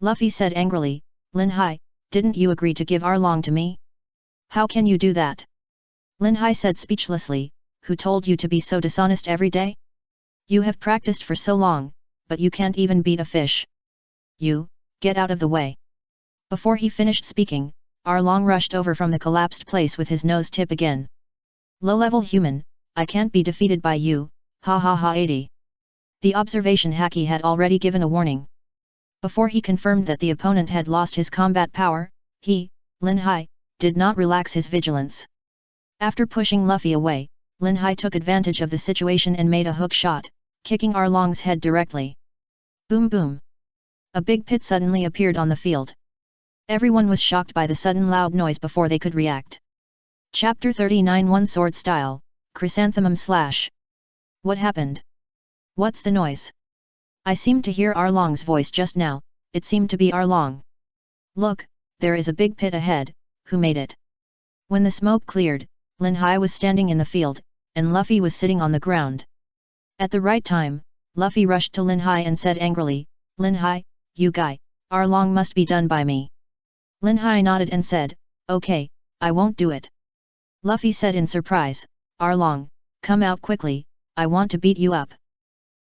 Luffy said angrily, "Linhai, didn't you agree to give Arlong to me? How can you do that?" Linhai said speechlessly, "Who told you to be so dishonest every day? You have practiced for so long, but you can't even beat a fish. You, get out of the way." Before he finished speaking, Arlong rushed over from the collapsed place with his nose tip again. "Low-level human, I can't be defeated by you, ha ha ha 80. The observation Haki had already given a warning. Before he confirmed that the opponent had lost his combat power, he, Linhai, did not relax his vigilance. After pushing Luffy away, Linhai took advantage of the situation and made a hook shot, kicking Arlong's head directly. Boom boom! A big pit suddenly appeared on the field. Everyone was shocked by the sudden loud noise before they could react. Chapter 39 One Sword Style, Chrysanthemum Slash. What happened? What's the noise? I seemed to hear Arlong's voice just now, it seemed to be Arlong. Look, there is a big pit ahead, who made it? When the smoke cleared, Linhai was standing in the field, and Luffy was sitting on the ground. At the right time, Luffy rushed to Linhai and said angrily, "Linhai, you guy, Arlong must be done by me." Linhai nodded and said, "Okay, I won't do it." Luffy said in surprise, "Arlong, come out quickly, I want to beat you up."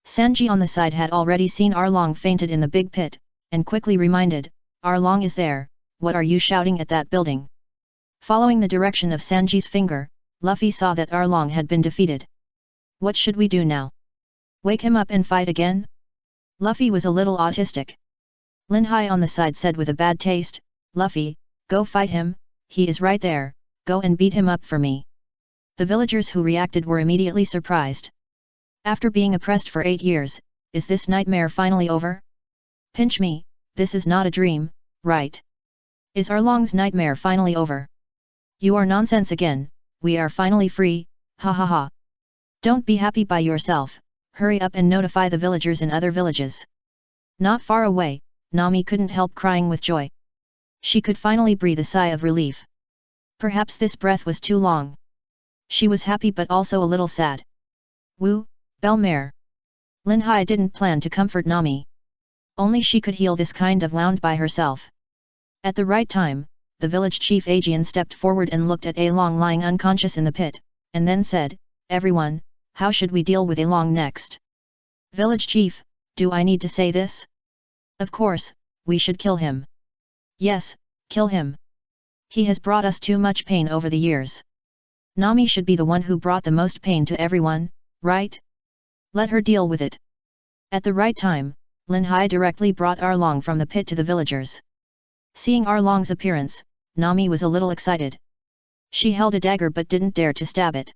Sanji on the side had already seen Arlong fainted in the big pit, and quickly reminded, "Arlong is there, what are you shouting at that building?" Following the direction of Sanji's finger, Luffy saw that Arlong had been defeated. "What should we do now? Wake him up and fight again?" Luffy was a little autistic. Linhai on the side said with a bad taste, "Luffy, go fight him, he is right there, go and beat him up for me." The villagers who reacted were immediately surprised. After being oppressed for 8 years, is this nightmare finally over? Pinch me, this is not a dream, right? Is Arlong's nightmare finally over? You are nonsense again, we are finally free, ha ha ha. Don't be happy by yourself, hurry up and notify the villagers in other villages. Not far away, Nami couldn't help crying with joy. She could finally breathe a sigh of relief. Perhaps this breath was too long. She was happy but also a little sad. Woo, Bellmare. Linhai didn't plan to comfort Nami. Only she could heal this kind of wound by herself. At the right time, the village chief Aegean stepped forward and looked at Arlong lying unconscious in the pit, and then said, "Everyone, how should we deal with Arlong next? Village chief, do I need to say this? Of course, we should kill him. Yes, kill him. He has brought us too much pain over the years. Nami should be the one who brought the most pain to everyone, right? Let her deal with it. At the right time, Linhai directly brought Arlong from the pit to the villagers. Seeing Arlong's appearance, Nami was a little excited. She held a dagger but didn't dare to stab it.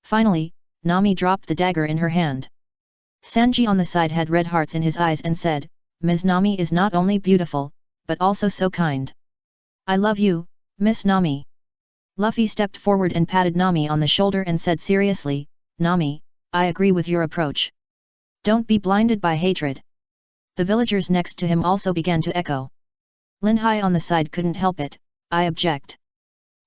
Finally, Nami dropped the dagger in her hand. Sanji on the side had red hearts in his eyes and said, Ms. Nami is not only beautiful, but also so kind. I love you, Miss Nami. Luffy stepped forward and patted Nami on the shoulder and said seriously, Nami, I agree with your approach. Don't be blinded by hatred. The villagers next to him also began to echo. Linhai on the side couldn't help it, I object.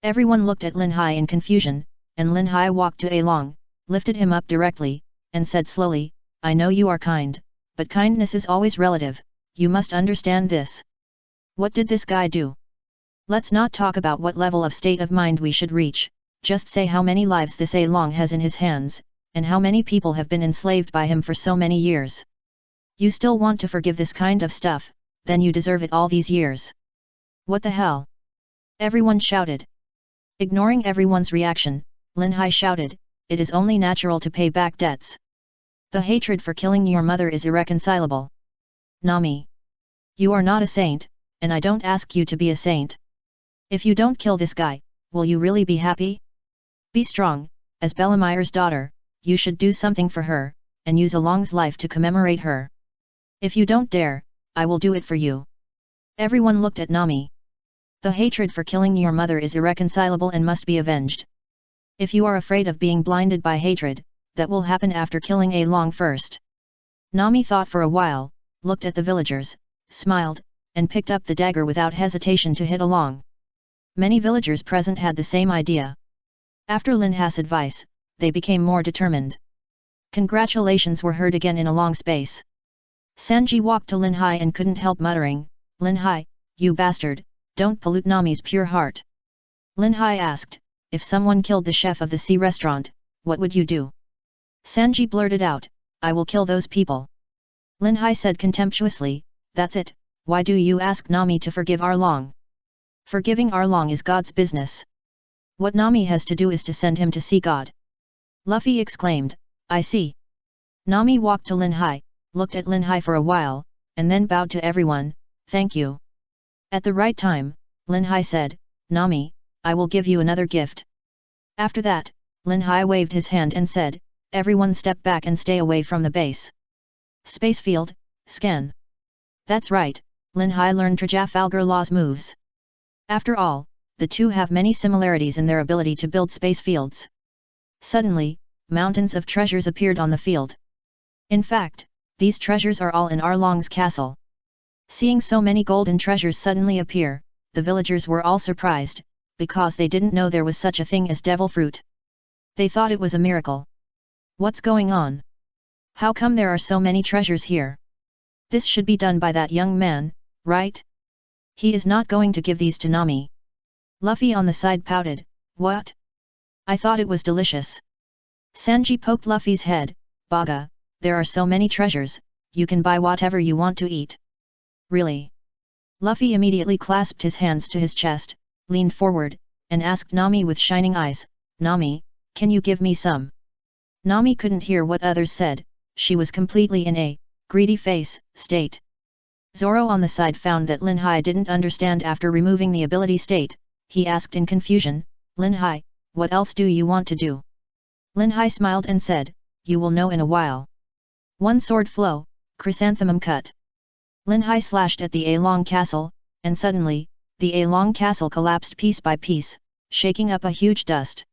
Everyone looked at Linhai in confusion, and Linhai walked to Arlong, lifted him up directly, and said slowly, I know you are kind, but kindness is always relative, you must understand this. What did this guy do? Let's not talk about what level of state of mind we should reach, just say how many lives this Arlong has in his hands, and how many people have been enslaved by him for so many years. You still want to forgive this kind of stuff, then you deserve it all these years. What the hell? Everyone shouted. Ignoring everyone's reaction, Linhai shouted, it is only natural to pay back debts. The hatred for killing your mother is irreconcilable. Nami. You are not a saint, and I don't ask you to be a saint. If you don't kill this guy, will you really be happy? Be strong, as Bellamire's daughter, you should do something for her, and use Arlong's life to commemorate her. If you don't dare, I will do it for you. Everyone looked at Nami. The hatred for killing your mother is irreconcilable and must be avenged. If you are afraid of being blinded by hatred, that will happen after killing Arlong first. Nami thought for a while, looked at the villagers, smiled, and picked up the dagger without hesitation to hit Arlong. Many villagers present had the same idea. After Linhai's advice, they became more determined. Congratulations were heard again in a long space. Sanji walked to Linhai and couldn't help muttering, Linhai, you bastard, don't pollute Nami's pure heart. Linhai asked, if someone killed the chef of the sea restaurant, what would you do? Sanji blurted out, I will kill those people. Linhai said contemptuously, that's it, why do you ask Nami to forgive Arlong? Forgiving Arlong is God's business. What Nami has to do is to send him to see God. Luffy exclaimed, I see. Nami walked to Linhai, looked at Linhai for a while, and then bowed to everyone, thank you. At the right time, Linhai said, Nami, I will give you another gift. After that, Linhai waved his hand and said, everyone step back and stay away from the base. Space field, scan. That's right, Linhai learned Trafalgar Law's moves. After all, the two have many similarities in their ability to build space fields. Suddenly, mountains of treasures appeared on the field. In fact, these treasures are all in Arlong's castle. Seeing so many golden treasures suddenly appear, the villagers were all surprised, because they didn't know there was such a thing as devil fruit. They thought it was a miracle. What's going on? How come there are so many treasures here? This should be done by that young man, right? He is not going to give these to Nami. Luffy on the side pouted, what? I thought it was delicious. Sanji poked Luffy's head, Baga, there are so many treasures, you can buy whatever you want to eat. Really? Luffy immediately clasped his hands to his chest, leaned forward, and asked Nami with shining eyes, Nami, can you give me some? Nami couldn't hear what others said, she was completely in a greedy face state. Zoro on the side found that Linhai didn't understand after removing the ability state, he asked in confusion, Linhai, what else do you want to do? Linhai smiled and said, you will know in a while. One sword flow, chrysanthemum cut. Linhai slashed at the Arlong castle, and suddenly, the Arlong castle collapsed piece by piece, shaking up a huge dust.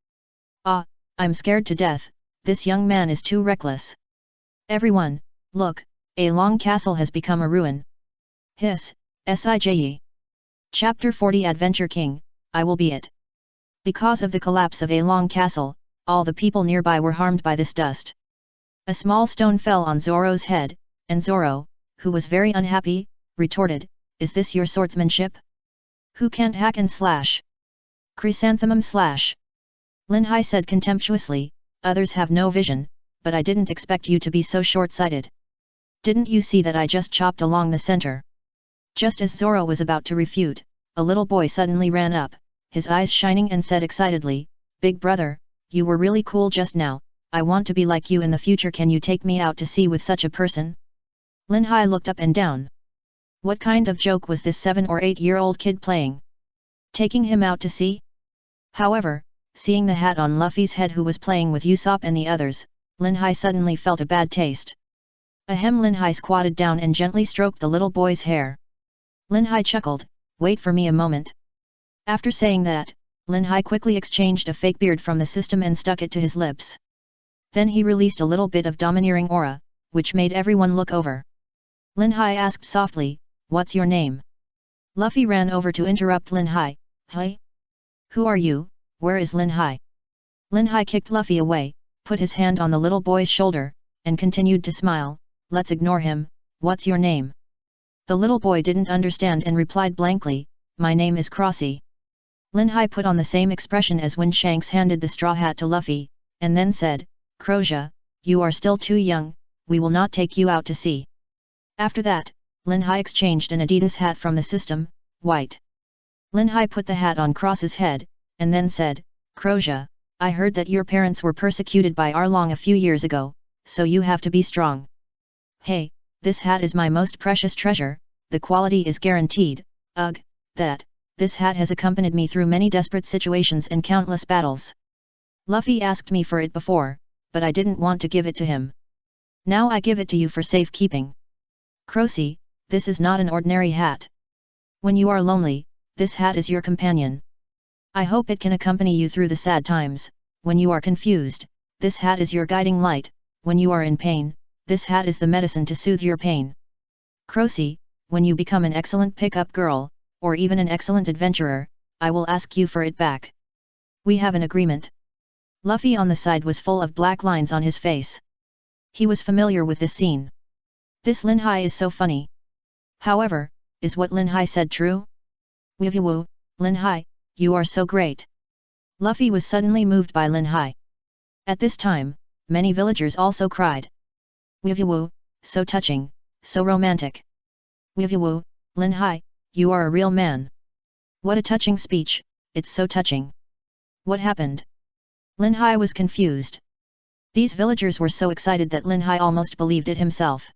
Ah, I'm scared to death, this young man is too reckless. Everyone, look, Arlong castle has become a ruin. Hiss, Sije. Chapter 40 Adventure King, I will be it. Because of the collapse of Arlong castle, all the people nearby were harmed by this dust. A small stone fell on Zoro's head, and Zoro, who was very unhappy, retorted, is this your swordsmanship? Who can't hack and slash? Chrysanthemum slash. Linhai said contemptuously, others have no vision, but I didn't expect you to be so short-sighted. Didn't you see that I just chopped along the center? Just as Zoro was about to refute, a little boy suddenly ran up, his eyes shining, and said excitedly, "Big brother, you were really cool just now, I want to be like you in the future, can you take me out to sea with such a person?" Linhai looked up and down. What kind of joke was this 7 or 8-year-old kid playing? Taking him out to sea? However, seeing the hat on Luffy's head who was playing with Usopp and the others, Linhai suddenly felt a bad taste. Ahem. Linhai squatted down and gently stroked the little boy's hair. Linhai chuckled, "Wait for me a moment." After saying that, Linhai quickly exchanged a fake beard from the system and stuck it to his lips. Then he released a little bit of domineering aura, which made everyone look over. Linhai asked softly, "What's your name?" Luffy ran over to interrupt Linhai. "Hi? Who are you? Where is Linhai?" Linhai kicked Luffy away, put his hand on the little boy's shoulder, and continued to smile. "Let's ignore him. What's your name?" The little boy didn't understand and replied blankly, "My name is Crossy." Linhai put on the same expression as when Shanks handed the straw hat to Luffy, and then said, "Crosia, you are still too young, we will not take you out to sea." After that, Linhai exchanged an Adidas hat from the system, white. Linhai put the hat on Cross's head, and then said, "Crosia, I heard that your parents were persecuted by Arlong a few years ago, so you have to be strong. Hey, this hat is my most precious treasure, the quality is guaranteed, ugh, this hat has accompanied me through many desperate situations and countless battles. Luffy asked me for it before, but I didn't want to give it to him. Now I give it to you for safekeeping. Crossy, this is not an ordinary hat. When you are lonely, this hat is your companion. I hope it can accompany you through the sad times. When you are confused, this hat is your guiding light. When you are in pain, this hat is the medicine to soothe your pain. Crossy, when you become an excellent pickup girl, or even an excellent adventurer, I will ask you for it back. We have an agreement." Luffy on the side was full of black lines on his face. He was familiar with this scene. This Linhai is so funny. However, is what Linhai said true? Woo, Linhai, you are so great. Luffy was suddenly moved by Linhai. At this time, many villagers also cried. Woo, so touching, so romantic. Woo, Linhai, you are a real man. What a touching speech, it's so touching. What happened? Linhai was confused. These villagers were so excited that Linhai almost believed it himself.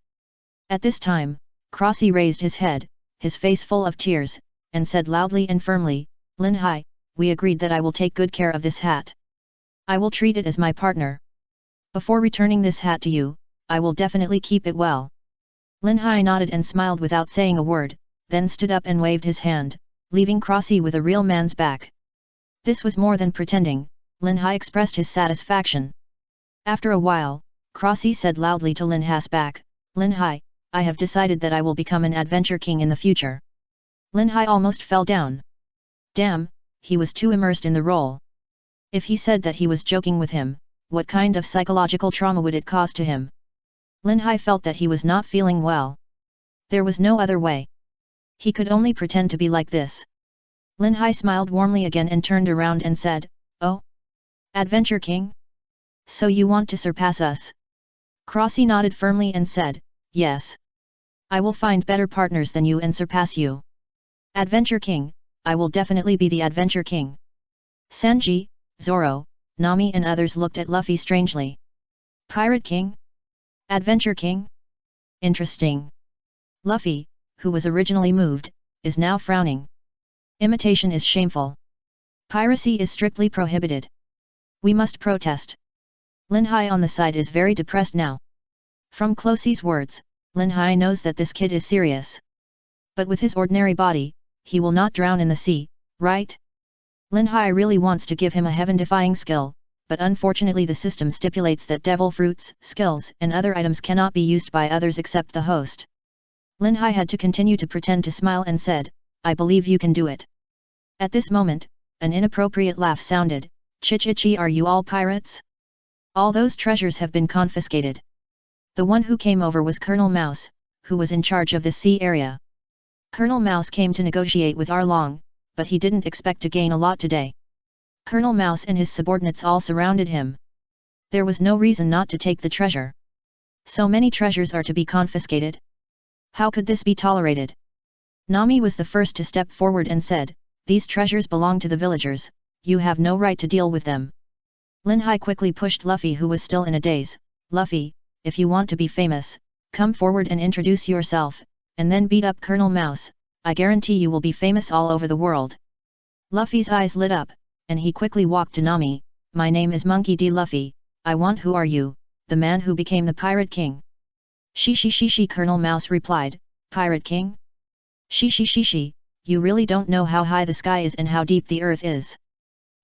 At this time, Crossy raised his head, his face full of tears, and said loudly and firmly, "Linhai, we agreed that I will take good care of this hat. I will treat it as my partner. Before returning this hat to you, I will definitely keep it well." Linhai nodded and smiled without saying a word, then stood up and waved his hand, leaving Crossy with a real man's back. This was more than pretending, Linhai expressed his satisfaction. After a while, Crossy said loudly to Linhai's back, "Linhai, I have decided that I will become an adventure king in the future." Linhai almost fell down. Damn, he was too immersed in the role. If he said that he was joking with him, what kind of psychological trauma would it cause to him? Linhai felt that he was not feeling well. There was no other way. He could only pretend to be like this. Linhai smiled warmly again and turned around and said, "Oh? Adventure King? So you want to surpass us?" Crossy nodded firmly and said, "Yes. I will find better partners than you and surpass you. Adventure King, I will definitely be the Adventure King." Sanji, Zoro, Nami and others looked at Luffy strangely. Pirate King? Adventure King? Interesting. Luffy, who was originally moved, is now frowning. Imitation is shameful. Piracy is strictly prohibited. We must protest. Linhai on the side is very depressed now. From Closy's words, Linhai knows that this kid is serious. But with his ordinary body, he will not drown in the sea, right? Linhai really wants to give him a heaven-defying skill, but unfortunately the system stipulates that devil fruits, skills and other items cannot be used by others except the host. Linhai had to continue to pretend to smile and said, "I believe you can do it." At this moment, an inappropriate laugh sounded. "Chi, are you all pirates? All those treasures have been confiscated." The one who came over was Colonel Mouse, who was in charge of the sea area. Colonel Mouse came to negotiate with Arlong, but he didn't expect to gain a lot today. Colonel Mouse and his subordinates all surrounded him. There was no reason not to take the treasure. So many treasures are to be confiscated? How could this be tolerated? Nami was the first to step forward and said, "These treasures belong to the villagers, you have no right to deal with them." Linhai quickly pushed Luffy, who was still in a daze. "Luffy, if you want to be famous, come forward and introduce yourself, and then beat up Colonel Mouse, I guarantee you will be famous all over the world." Luffy's eyes lit up, and he quickly walked to Nami. "My name is Monkey D. Luffy, I want who are you, the man who became the Pirate King?" She, Colonel Mouse replied, "Pirate King? She, you really don't know how high the sky is and how deep the earth is.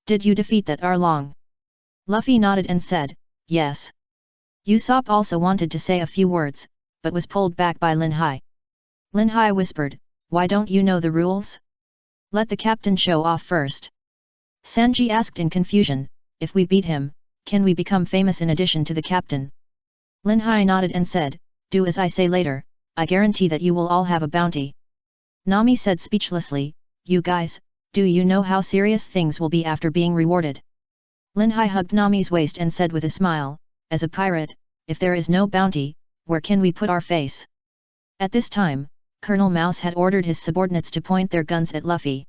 Did you defeat that Arlong?" Luffy nodded and said, "Yes." Usopp also wanted to say a few words, but was pulled back by Linhai. Linhai whispered, "Why don't you know the rules? Let the captain show off first." Sanji asked in confusion, "If we beat him, can we become famous in addition to the captain?" Linhai nodded and said, "Do as I say later, I guarantee that you will all have a bounty." Nami said speechlessly, "You guys, do you know how serious things will be after being rewarded?" Linhai hugged Nami's waist and said with a smile, "As a pirate, if there is no bounty, where can we put our face?" At this time, Colonel Mouse had ordered his subordinates to point their guns at Luffy.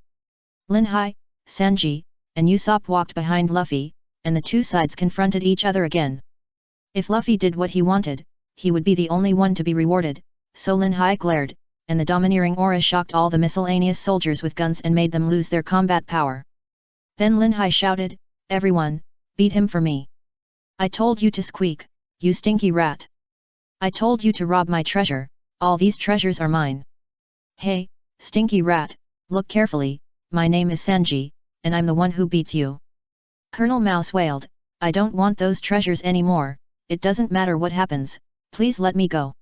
Linhai, Sanji, and Usopp walked behind Luffy, and the two sides confronted each other again. If Luffy did what he wanted, he would be the only one to be rewarded, so Linhai glared, and the domineering aura shocked all the miscellaneous soldiers with guns and made them lose their combat power. Then Linhai shouted, "Everyone, beat him for me. I told you to squeak, you stinky rat. I told you to rob my treasure, all these treasures are mine. Hey, stinky rat, look carefully, my name is Sanji, and I'm the one who beats you." Colonel Mouse wailed, "I don't want those treasures anymore, it doesn't matter what happens, please let me go."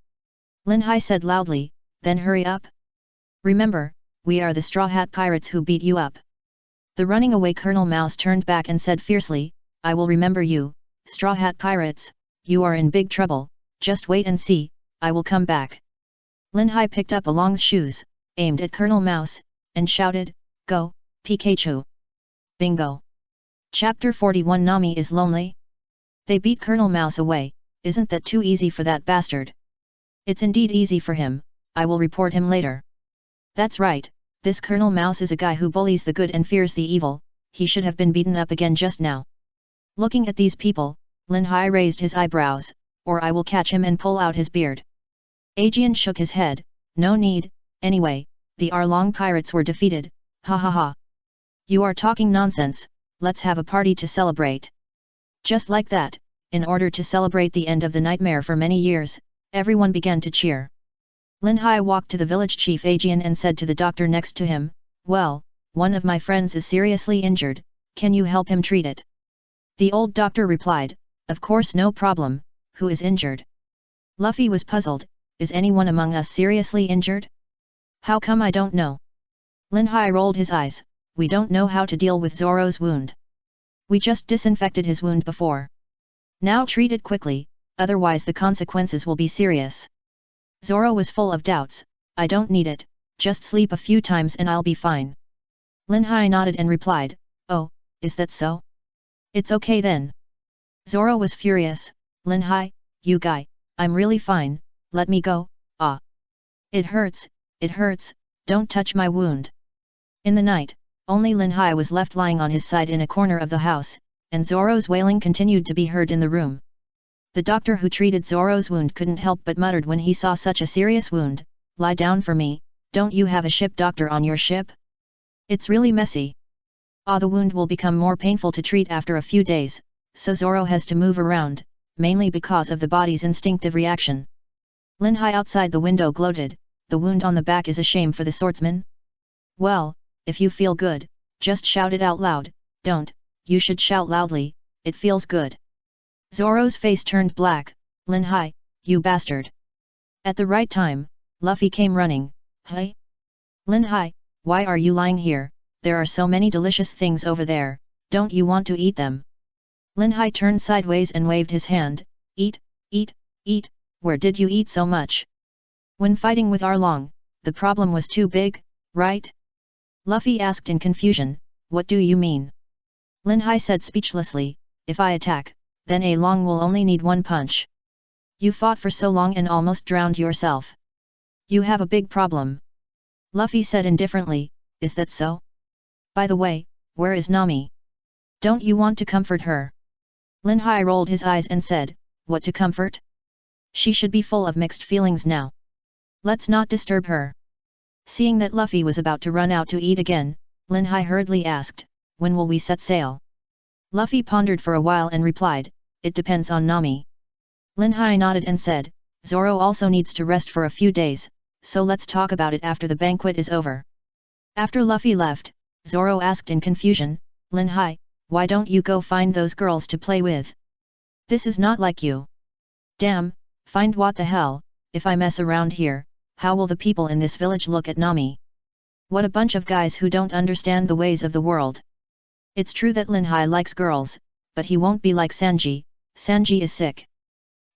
Linhai said loudly, "Then hurry up. Remember, we are the Straw Hat Pirates who beat you up." The running away Colonel Mouse turned back and said fiercely, "I will remember you, Straw Hat Pirates, you are in big trouble, just wait and see, I will come back." Linhai picked up Along's shoes, aimed at Colonel Mouse, and shouted, "Go, Pikachu!" Bingo! Chapter 41 Nami is lonely? They beat Colonel Mouse away, isn't that too easy for that bastard? It's indeed easy for him, I will report him later. That's right, this Colonel Mouse is a guy who bullies the good and fears the evil, he should have been beaten up again just now. Looking at these people, Linhai raised his eyebrows, "Or I will catch him and pull out his beard." Aegean shook his head, "No need, anyway, the Arlong pirates were defeated, ha ha ha. You are talking nonsense, let's have a party to celebrate." Just like that, in order to celebrate the end of the nightmare for many years, everyone began to cheer. Linhai walked to the village chief Aegean and said to the doctor next to him, "Well, one of my friends is seriously injured, can you help him treat it?" The old doctor replied, "Of course, no problem, who is injured?" Luffy was puzzled, "Is anyone among us seriously injured? How come I don't know?" Linhai rolled his eyes, "We don't know how to deal with Zoro's wound. We just disinfected his wound before. Now treat it quickly, otherwise the consequences will be serious." Zoro was full of doubts, "I don't need it, just sleep a few times and I'll be fine." Linhai nodded and replied, "Oh, is that so? It's okay then." Zoro was furious, "Linhai, you guy, I'm really fine, let me go, ah. It hurts, don't touch my wound." In the night, only Linhai was left lying on his side in a corner of the house, and Zoro's wailing continued to be heard in the room. The doctor who treated Zoro's wound couldn't help but muttered when he saw such a serious wound, "Lie down for me, don't you have a ship doctor on your ship? It's really messy. Ah, the wound will become more painful to treat after a few days, so Zoro has to move around, mainly because of the body's instinctive reaction." Linhai outside the window gloated, "The wound on the back is a shame for the swordsman? Well, if you feel good, just shout it out loud, don't, you should shout loudly, it feels good." Zoro's face turned black, "Linhai, you bastard." At the right time, Luffy came running, "Hey? Linhai, why are you lying here, there are so many delicious things over there, don't you want to eat them?" Linhai turned sideways and waved his hand, "Eat, eat, eat, where did you eat so much? When fighting with Arlong, the problem was too big, right?" Luffy asked in confusion, "What do you mean?" Linhai said speechlessly, "If I attack, then Along will only need one punch. You fought for so long and almost drowned yourself. You have a big problem. Luffy said indifferently, is that so? By the way, where is Nami? Don't you want to comfort her? Linhai rolled his eyes and said, what to comfort? She should be full of mixed feelings now. Let's not disturb her. Seeing that Luffy was about to run out to eat again, Linhai hurriedly asked, when will we set sail? Luffy pondered for a while and replied, it depends on Nami. Linhai nodded and said, Zoro also needs to rest for a few days, so let's talk about it after the banquet is over. After Luffy left, Zoro asked in confusion, Linhai, why don't you go find those girls to play with? This is not like you. Damn, find what the hell, if I mess around here, how will the people in this village look at Nami? What a bunch of guys who don't understand the ways of the world. It's true that Linhai likes girls, but he won't be like Sanji. Sanji is sick.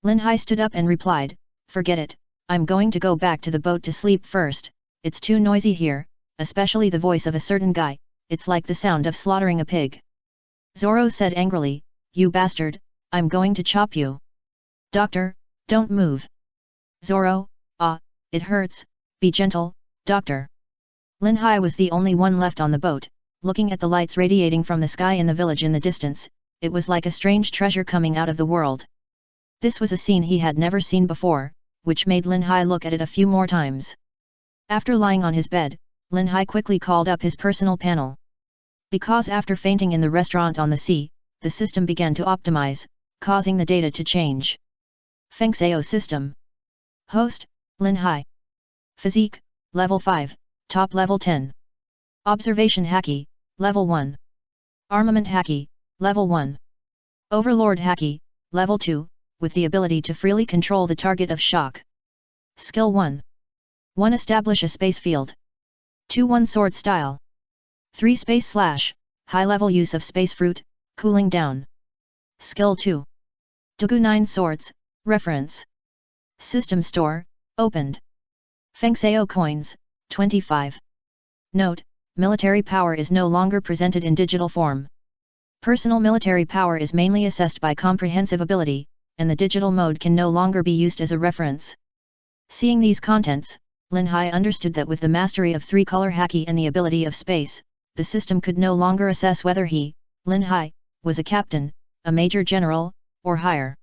Linhai stood up and replied, forget it, I'm going to go back to the boat to sleep first, it's too noisy here, especially the voice of a certain guy, it's like the sound of slaughtering a pig. Zoro said angrily, you bastard, I'm going to chop you. Doctor, don't move. Zoro, it hurts, be gentle, doctor. Linhai was the only one left on the boat, looking at the lights radiating from the sky in the village in the distance, it was like a strange treasure coming out of the world. This was a scene he had never seen before, which made Linhai look at it a few more times. After lying on his bed, Linhai quickly called up his personal panel. Because after fainting in the restaurant on the sea, the system began to optimize, causing the data to change. Fengxiao system. Host, Linhai. Physique, level 5, top level 10. Observation Haki, level 1. Armament Haki, level 1. Overlord Haki, level 2, with the ability to freely control the target of shock. Skill 1. 1. Establish a space field. 2. 1 sword style. 3. Space slash, high level use of space fruit, cooling down. Skill 2. Dugu 9 swords, reference. System store, opened. Fengxiao coins, 25. Note, military power is no longer presented in digital form. Personal military power is mainly assessed by comprehensive ability, and the digital mode can no longer be used as a reference. Seeing these contents, Linhai understood that with the mastery of 3-color Haki and the ability of space, the system could no longer assess whether he, Linhai, was a captain, a major general, or higher.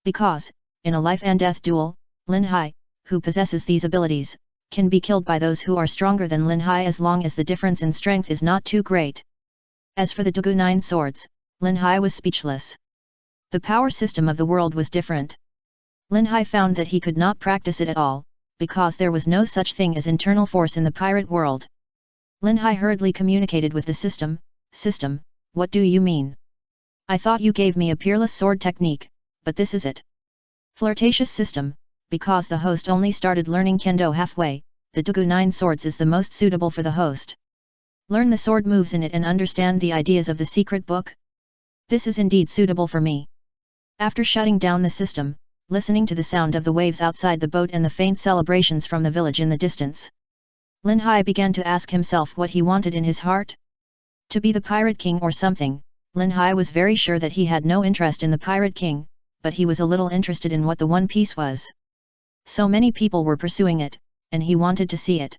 Because, in a life and death duel, Linhai, who possesses these abilities, can be killed by those who are stronger than Linhai as long as the difference in strength is not too great. As for the Dugu 9 swords, Linhai was speechless. The power system of the world was different. Linhai found that he could not practice it at all, because there was no such thing as internal force in the pirate world. Linhai hurriedly communicated with the system, System, what do you mean? I thought you gave me a peerless sword technique, but this is it. Flirtatious system, because the host only started learning kendo halfway, the Dugu 9 swords is the most suitable for the host. Learn the sword moves in it and understand the ideas of the secret book. This is indeed suitable for me. After shutting down the system, listening to the sound of the waves outside the boat and the faint celebrations from the village in the distance, Linhai began to ask himself what he wanted in his heart. To be the Pirate King or something. Linhai was very sure that he had no interest in the Pirate King, but he was a little interested in what the One Piece was. So many people were pursuing it, and he wanted to see it.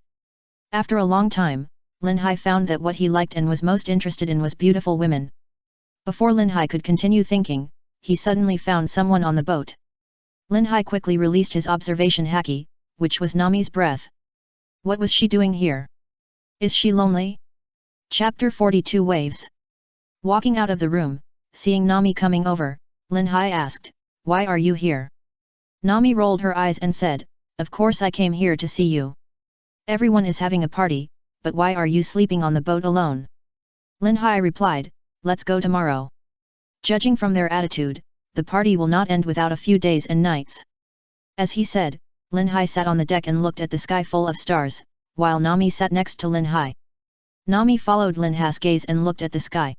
After a long time, Linhai found that what he liked and was most interested in was beautiful women. Before Linhai could continue thinking, he suddenly found someone on the boat. Linhai quickly released his observation Haki, which was Nami's breath. What was she doing here? Is she lonely? Chapter 42 Waves. Walking out of the room, seeing Nami coming over, Linhai asked, why are you here? Nami rolled her eyes and said, of course I came here to see you. Everyone is having a party, but why are you sleeping on the boat alone? Linhai replied, let's go tomorrow. Judging from their attitude, the party will not end without a few days and nights. As he said, Linhai sat on the deck and looked at the sky full of stars, while Nami sat next to Linhai. Nami followed Linhai's gaze and looked at the sky.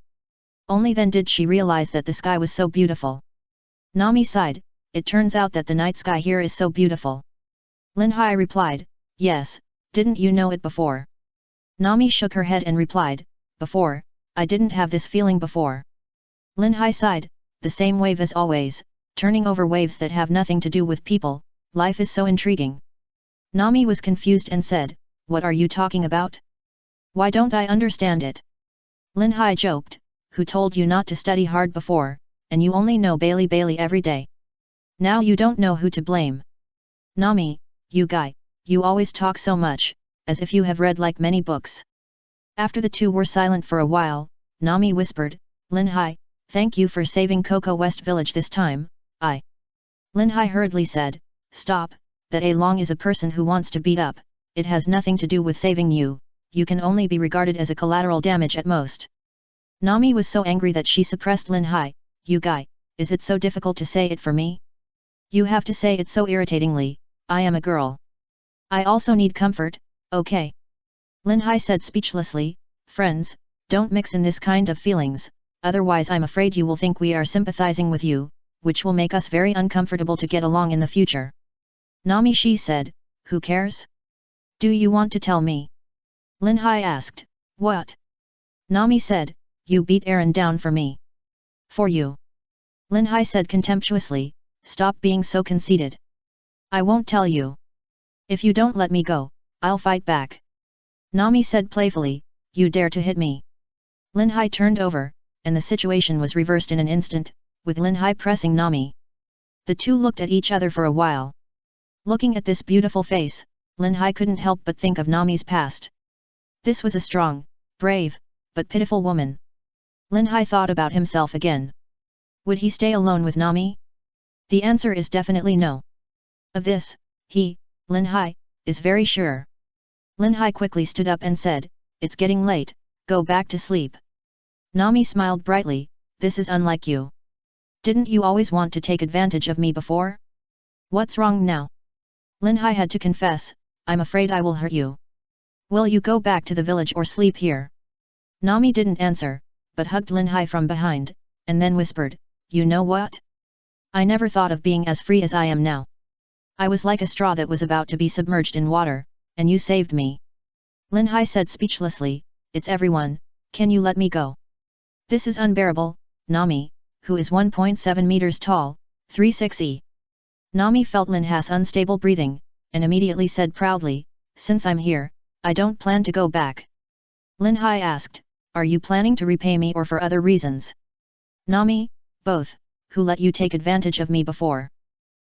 Only then did she realize that the sky was so beautiful. Nami sighed, it turns out that the night sky here is so beautiful. Linhai replied, yes, didn't you know it before? Nami shook her head and replied, before, I didn't have this feeling before. Linhai sighed, the same wave as always, turning over waves that have nothing to do with people, life is so intriguing. Nami was confused and said, "What are you talking about? Why don't I understand it?" Linhai joked, "Who told you not to study hard before, and you only know Bailey every day? Now you don't know who to blame." "Nami, you guy, you always talk so much, as if you have read like many books." After the two were silent for a while, Nami whispered, "Linhai, thank you for saving Cocoa West Village this time, I." Linhai hurriedly said, "Stop, that Arlong is a person who wants to beat up, it has nothing to do with saving you, you can only be regarded as a collateral damage at most." Nami was so angry that she suppressed Linhai, "You guy, is it so difficult to say it for me? You have to say it so irritatingly, I am a girl. I also need comfort, okay?" Linhai said speechlessly, "Friends, don't mix in this kind of feelings, otherwise I'm afraid you will think we are sympathizing with you, which will make us very uncomfortable to get along in the future." "Nami," she said, "who cares? Do you want to tell me?" Linhai asked, "What?" Nami said, "You beat Eren down for me." "For you." Linhai said contemptuously, "Stop being so conceited. I won't tell you. If you don't let me go, I'll fight back." Nami said playfully, "You dare to hit me." Linhai turned over, and the situation was reversed in an instant, with Linhai pressing Nami. The two looked at each other for a while. Looking at this beautiful face, Linhai couldn't help but think of Nami's past. This was a strong, brave, but pitiful woman. Linhai thought about himself again. Would he stay alone with Nami? The answer is definitely no. Of this, he, Linhai, is very sure. Linhai quickly stood up and said, "It's getting late, go back to sleep." Nami smiled brightly, "This is unlike you. Didn't you always want to take advantage of me before? What's wrong now?" Linhai had to confess, "I'm afraid I will hurt you. Will you go back to the village or sleep here?" Nami didn't answer, but hugged Linhai from behind, and then whispered, "You know what? I never thought of being as free as I am now. I was like a straw that was about to be submerged in water, and you saved me." Linhai said speechlessly, "It's everyone, can you let me go? This is unbearable." Nami, who is 1.7 meters tall, 3'6". Nami felt Linhai's unstable breathing, and immediately said proudly, "Since I'm here, I don't plan to go back." Linhai asked, "Are you planning to repay me or for other reasons?" "Nami, both. Who let you take advantage of me before?"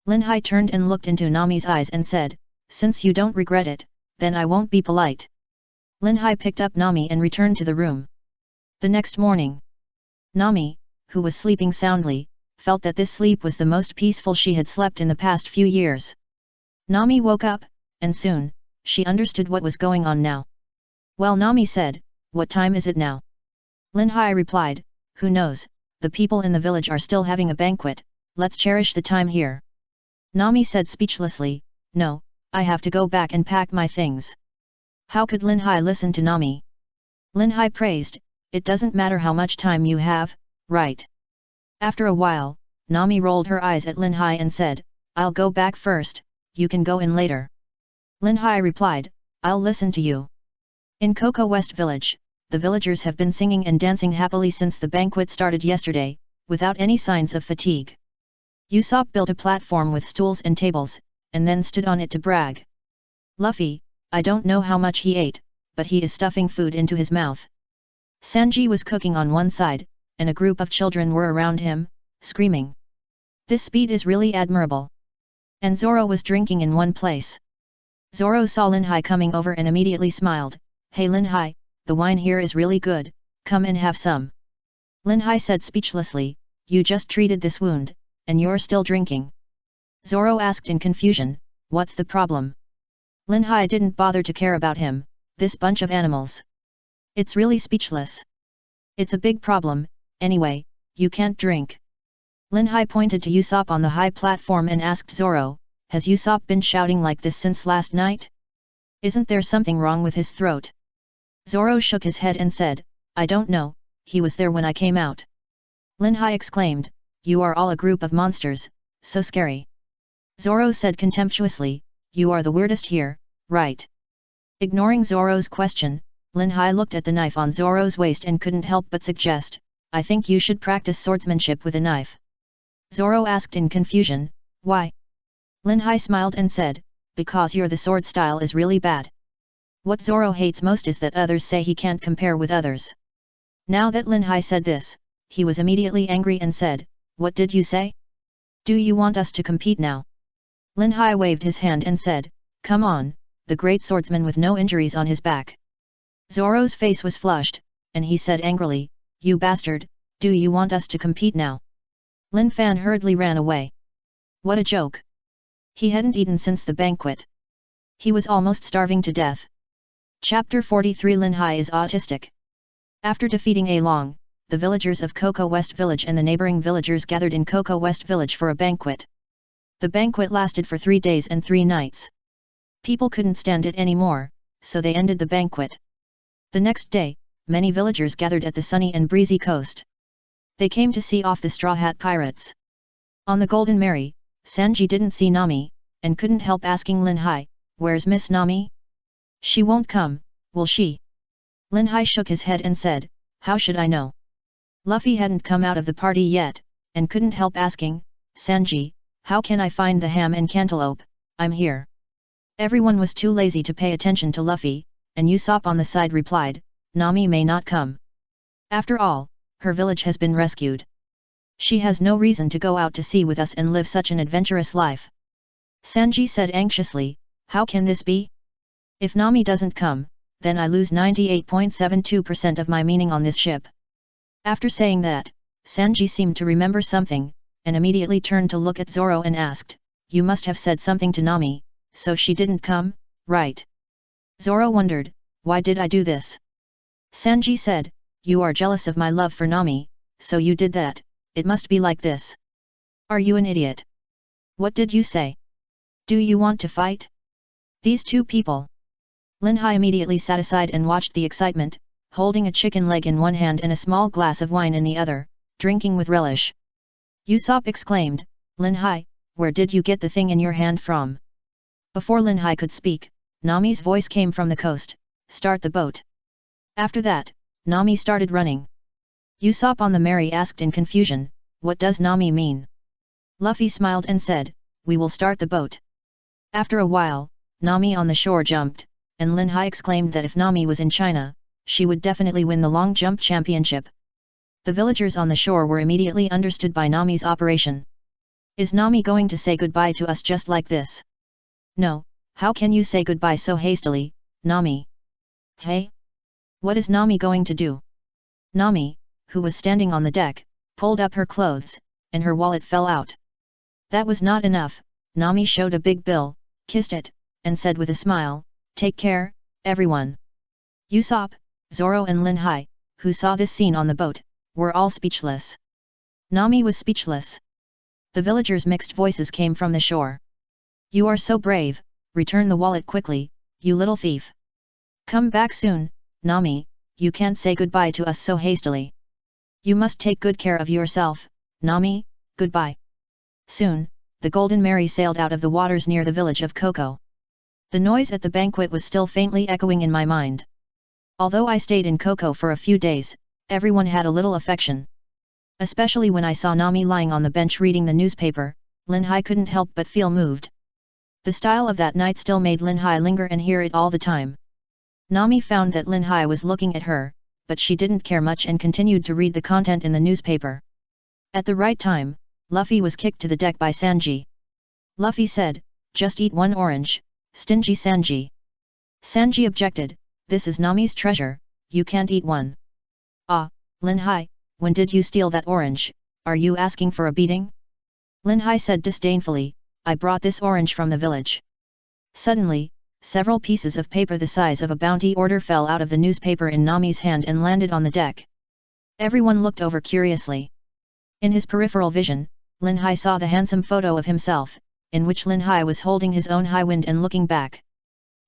Linhai turned and looked into Nami's eyes and said, "Since you don't regret it, then I won't be polite." Linhai picked up Nami and returned to the room. The next morning, Nami, who was sleeping soundly, felt that this sleep was the most peaceful she had slept in the past few years. Nami woke up, and soon, she understood what was going on now. "Well," Nami said, "what time is it now?" Linhai replied, "Who knows, the people in the village are still having a banquet, let's cherish the time here." Nami said speechlessly, "No, I have to go back and pack my things." How could Linhai listen to Nami? Linhai praised, "It doesn't matter how much time you have, right?" After a while, Nami rolled her eyes at Linhai and said, "I'll go back first, you can go in later." Linhai replied, "I'll listen to you." In Cocoa West Village, the villagers have been singing and dancing happily since the banquet started yesterday, without any signs of fatigue. Usopp built a platform with stools and tables, and then stood on it to brag. "Luffy, I don't know how much he ate, but he is stuffing food into his mouth." Sanji was cooking on one side, and a group of children were around him, screaming. "This speed is really admirable." And Zoro was drinking in one place. Zoro saw Linhai coming over and immediately smiled, "Hey Linhai, the wine here is really good, come and have some." Linhai said speechlessly, "You just treated this wound, and you're still drinking." Zoro asked in confusion, "What's the problem?" Linhai didn't bother to care about him, this bunch of animals. It's really speechless. It's a big problem, anyway, you can't drink. Linhai pointed to Usopp on the high platform and asked Zoro, "Has Usopp been shouting like this since last night? Isn't there something wrong with his throat?" Zoro shook his head and said, "I don't know, he was there when I came out." Linhai exclaimed, "You are all a group of monsters, so scary." Zoro said contemptuously, "You are the weirdest here, right?" Ignoring Zoro's question, Linhai looked at the knife on Zoro's waist and couldn't help but suggest, I think you should practice swordsmanship with a knife. Zoro asked in confusion, why? Linhai smiled and said, because your sword style is really bad. What Zoro hates most is that others say he can't compare with others. Now that Linhai said this, he was immediately angry and said, what did you say? Do you want us to compete now? Linhai waved his hand and said, come on, the great swordsman with no injuries on his back. Zoro's face was flushed, and he said angrily, you bastard, do you want us to compete now? Lin Fan hurriedly ran away. What a joke. He hadn't eaten since the banquet. He was almost starving to death. Chapter 43 Linhai is autistic. After defeating Arlong, the villagers of Cocoa West Village and the neighboring villagers gathered in Cocoa West Village for a banquet. The banquet lasted for 3 days and 3 nights. People couldn't stand it anymore, so they ended the banquet. The next day, many villagers gathered at the sunny and breezy coast. They came to see off the Straw Hat Pirates. On the Golden Mary, Sanji didn't see Nami, and couldn't help asking Linhai, where's Miss Nami? She won't come, will she? Linhai shook his head and said, how should I know? Luffy hadn't come out of the party yet, and couldn't help asking, Sanji, how can I find the ham and cantaloupe? I'm here. Everyone was too lazy to pay attention to Luffy, and Usopp on the side replied, Nami may not come. After all, her village has been rescued. She has no reason to go out to sea with us and live such an adventurous life. Sanji said anxiously, how can this be? If Nami doesn't come, then I lose 98.72% of my meaning on this ship. After saying that, Sanji seemed to remember something, and immediately turned to look at Zoro and asked, you must have said something to Nami, so she didn't come, right? Zoro wondered, why did I do this? Sanji said, you are jealous of my love for Nami, so you did that, it must be like this. Are you an idiot? What did you say? Do you want to fight? These two people. Linhai immediately sat aside and watched the excitement, holding a chicken leg in one hand and a small glass of wine in the other, drinking with relish. Usopp exclaimed, Linhai, where did you get the thing in your hand from? Before Linhai could speak, Nami's voice came from the coast, start the boat. After that, Nami started running. Usopp on the Mary asked in confusion, what does Nami mean? Luffy smiled and said, we will start the boat. After a while, Nami on the shore jumped, and Linhai exclaimed that if Nami was in China, she would definitely win the long jump championship. The villagers on the shore were immediately understood by Nami's operation. Is Nami going to say goodbye to us just like this? No, how can you say goodbye so hastily, Nami? Hey? What is Nami going to do? Nami, who was standing on the deck, pulled up her clothes, and her wallet fell out. That was not enough, Nami showed a big bill, kissed it, and said with a smile, take care, everyone. Usopp, Zoro and Linhai, who saw this scene on the boat, were all speechless. Nami was speechless. The villagers' mixed voices came from the shore. You are so brave, return the wallet quickly, you little thief. Come back soon, Nami, you can't say goodbye to us so hastily. You must take good care of yourself, Nami, goodbye. Soon, the Golden Mary sailed out of the waters near the village of Cocoa. The noise at the banquet was still faintly echoing in my mind. Although I stayed in Cocoa for a few days, everyone had a little affection. Especially when I saw Nami lying on the bench reading the newspaper, Linhai couldn't help but feel moved. The style of that night still made Linhai linger and hear it all the time. Nami found that Linhai was looking at her, but she didn't care much and continued to read the content in the newspaper. At the right time, Luffy was kicked to the deck by Sanji. Luffy said, just eat one orange, stingy Sanji. Sanji objected, this is Nami's treasure, you can't eat one. Ah, Linhai, when did you steal that orange, are you asking for a beating? Linhai said disdainfully, I brought this orange from the village. Suddenly, several pieces of paper the size of a bounty order fell out of the newspaper in Nami's hand and landed on the deck. Everyone looked over curiously. In his peripheral vision, Linhai saw the handsome photo of himself, in which Linhai was holding his own high wind and looking back.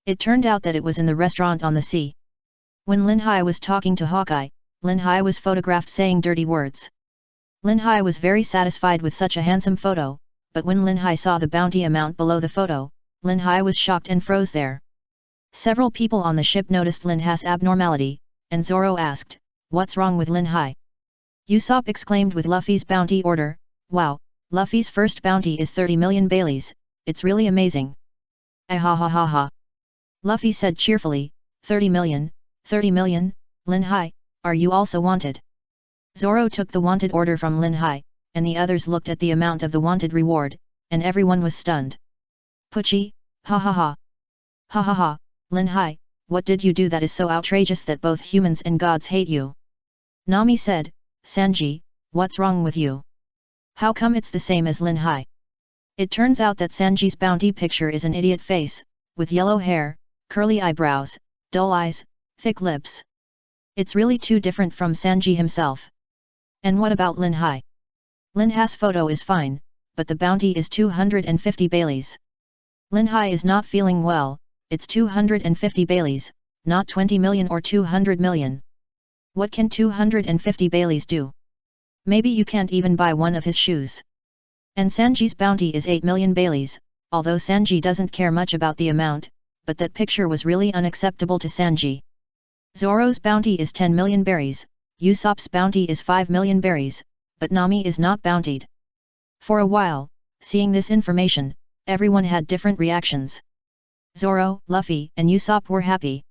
It turned out that it was in the restaurant on the sea. When Linhai was talking to Hawkeye, Linhai was photographed saying dirty words. Linhai was very satisfied with such a handsome photo, but when Linhai saw the bounty amount below the photo, Linhai was shocked and froze there. Several people on the ship noticed Linhai's abnormality, and Zoro asked, what's wrong with Linhai? Usopp exclaimed with Luffy's bounty order. Wow, Luffy's first bounty is 30 million Baileys, it's really amazing. Ah ha ha ha ha. Luffy said cheerfully, 30 million, 30 million, Linhai, are you also wanted? Zoro took the wanted order from Linhai, and the others looked at the amount of the wanted reward, and everyone was stunned. Pucci, ha ha ha. Ha ha ha, Linhai, what did you do that is so outrageous that both humans and gods hate you? Nami said, Sanji, what's wrong with you? How come it's the same as Linhai? It turns out that Sanji's bounty picture is an idiot face, with yellow hair, curly eyebrows, dull eyes, thick lips. It's really too different from Sanji himself. And what about Linhai? Linhai's photo is fine, but the bounty is 250 Baileys. Linhai is not feeling well, it's 250 Baileys, not 20 million or 200 million. What can 250 Baileys do? Maybe you can't even buy one of his shoes. And Sanji's bounty is 8 million Baileys, although Sanji doesn't care much about the amount, but that picture was really unacceptable to Sanji. Zoro's bounty is 10 million berries, Usopp's bounty is 5 million berries, but Nami is not bountied. For a while, seeing this information, everyone had different reactions. Zoro, Luffy, and Usopp were happy.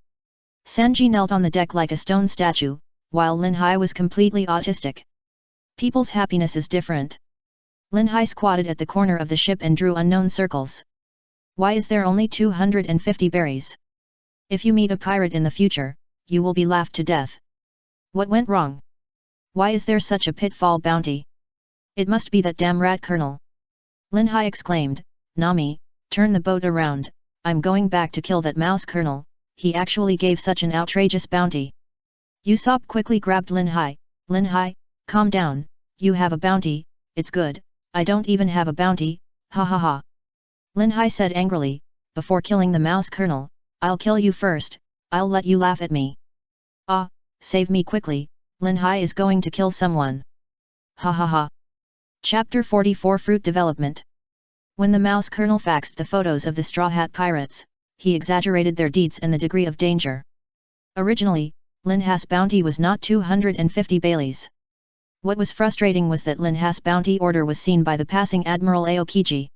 Sanji knelt on the deck like a stone statue, while Linhai was completely autistic. People's happiness is different. Linhai squatted at the corner of the ship and drew unknown circles. Why is there only 250 berries? If you meet a pirate in the future, you will be laughed to death. What went wrong? Why is there such a pitfall bounty? It must be that damn rat colonel. Linhai exclaimed, Nami, turn the boat around, I'm going back to kill that mouse colonel, he actually gave such an outrageous bounty. Usopp quickly grabbed Linhai, Linhai, calm down, you have a bounty, it's good, I don't even have a bounty, ha ha ha. Linhai said angrily, before killing the mouse colonel, I'll kill you first, I'll let you laugh at me. Ah, save me quickly, Linhai is going to kill someone. Ha ha ha. Chapter 44 Fruit Development. When the mouse colonel faxed the photos of the Straw Hat Pirates, he exaggerated their deeds and the degree of danger. Originally, Linhai's bounty was not 250 Baileys. What was frustrating was that Linhai's bounty order was seen by the passing Admiral Aokiji.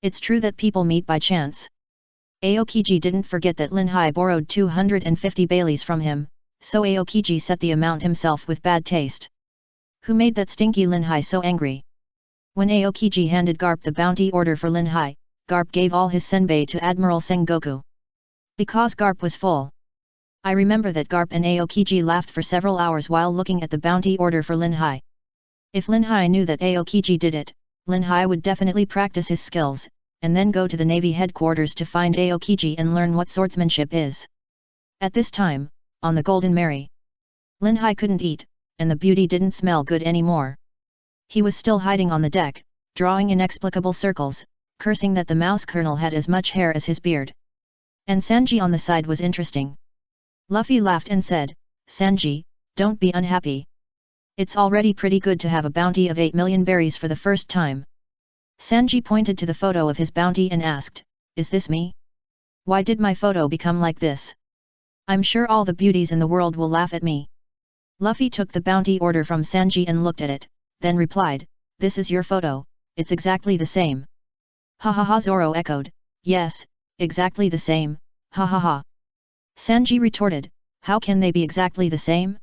It's true that people meet by chance. Aokiji didn't forget that Linhai borrowed 250 Baileys from him, so Aokiji set the amount himself with bad taste. Who made that stinky Linhai so angry? When Aokiji handed Garp the bounty order for Linhai, Garp gave all his senbei to Admiral Sengoku. Because Garp was full. I remember that Garp and Aokiji laughed for several hours while looking at the bounty order for Linhai. If Linhai knew that Aokiji did it, Linhai would definitely practice his skills, and then go to the Navy headquarters to find Aokiji and learn what swordsmanship is. At this time, on the Golden Mary, Linhai couldn't eat, and the beauty didn't smell good anymore. He was still hiding on the deck, drawing inexplicable circles, cursing that the mouse colonel had as much hair as his beard. And Sanji on the side was interesting. Luffy laughed and said, Sanji, don't be unhappy. It's already pretty good to have a bounty of 8 million berries for the first time. Sanji pointed to the photo of his bounty and asked, is this me? Why did my photo become like this? I'm sure all the beauties in the world will laugh at me. Luffy took the bounty order from Sanji and looked at it, then replied, this is your photo, it's exactly the same. Ha ha ha. Zoro echoed, yes, exactly the same, ha ha ha. Sanji retorted, how can they be exactly the same?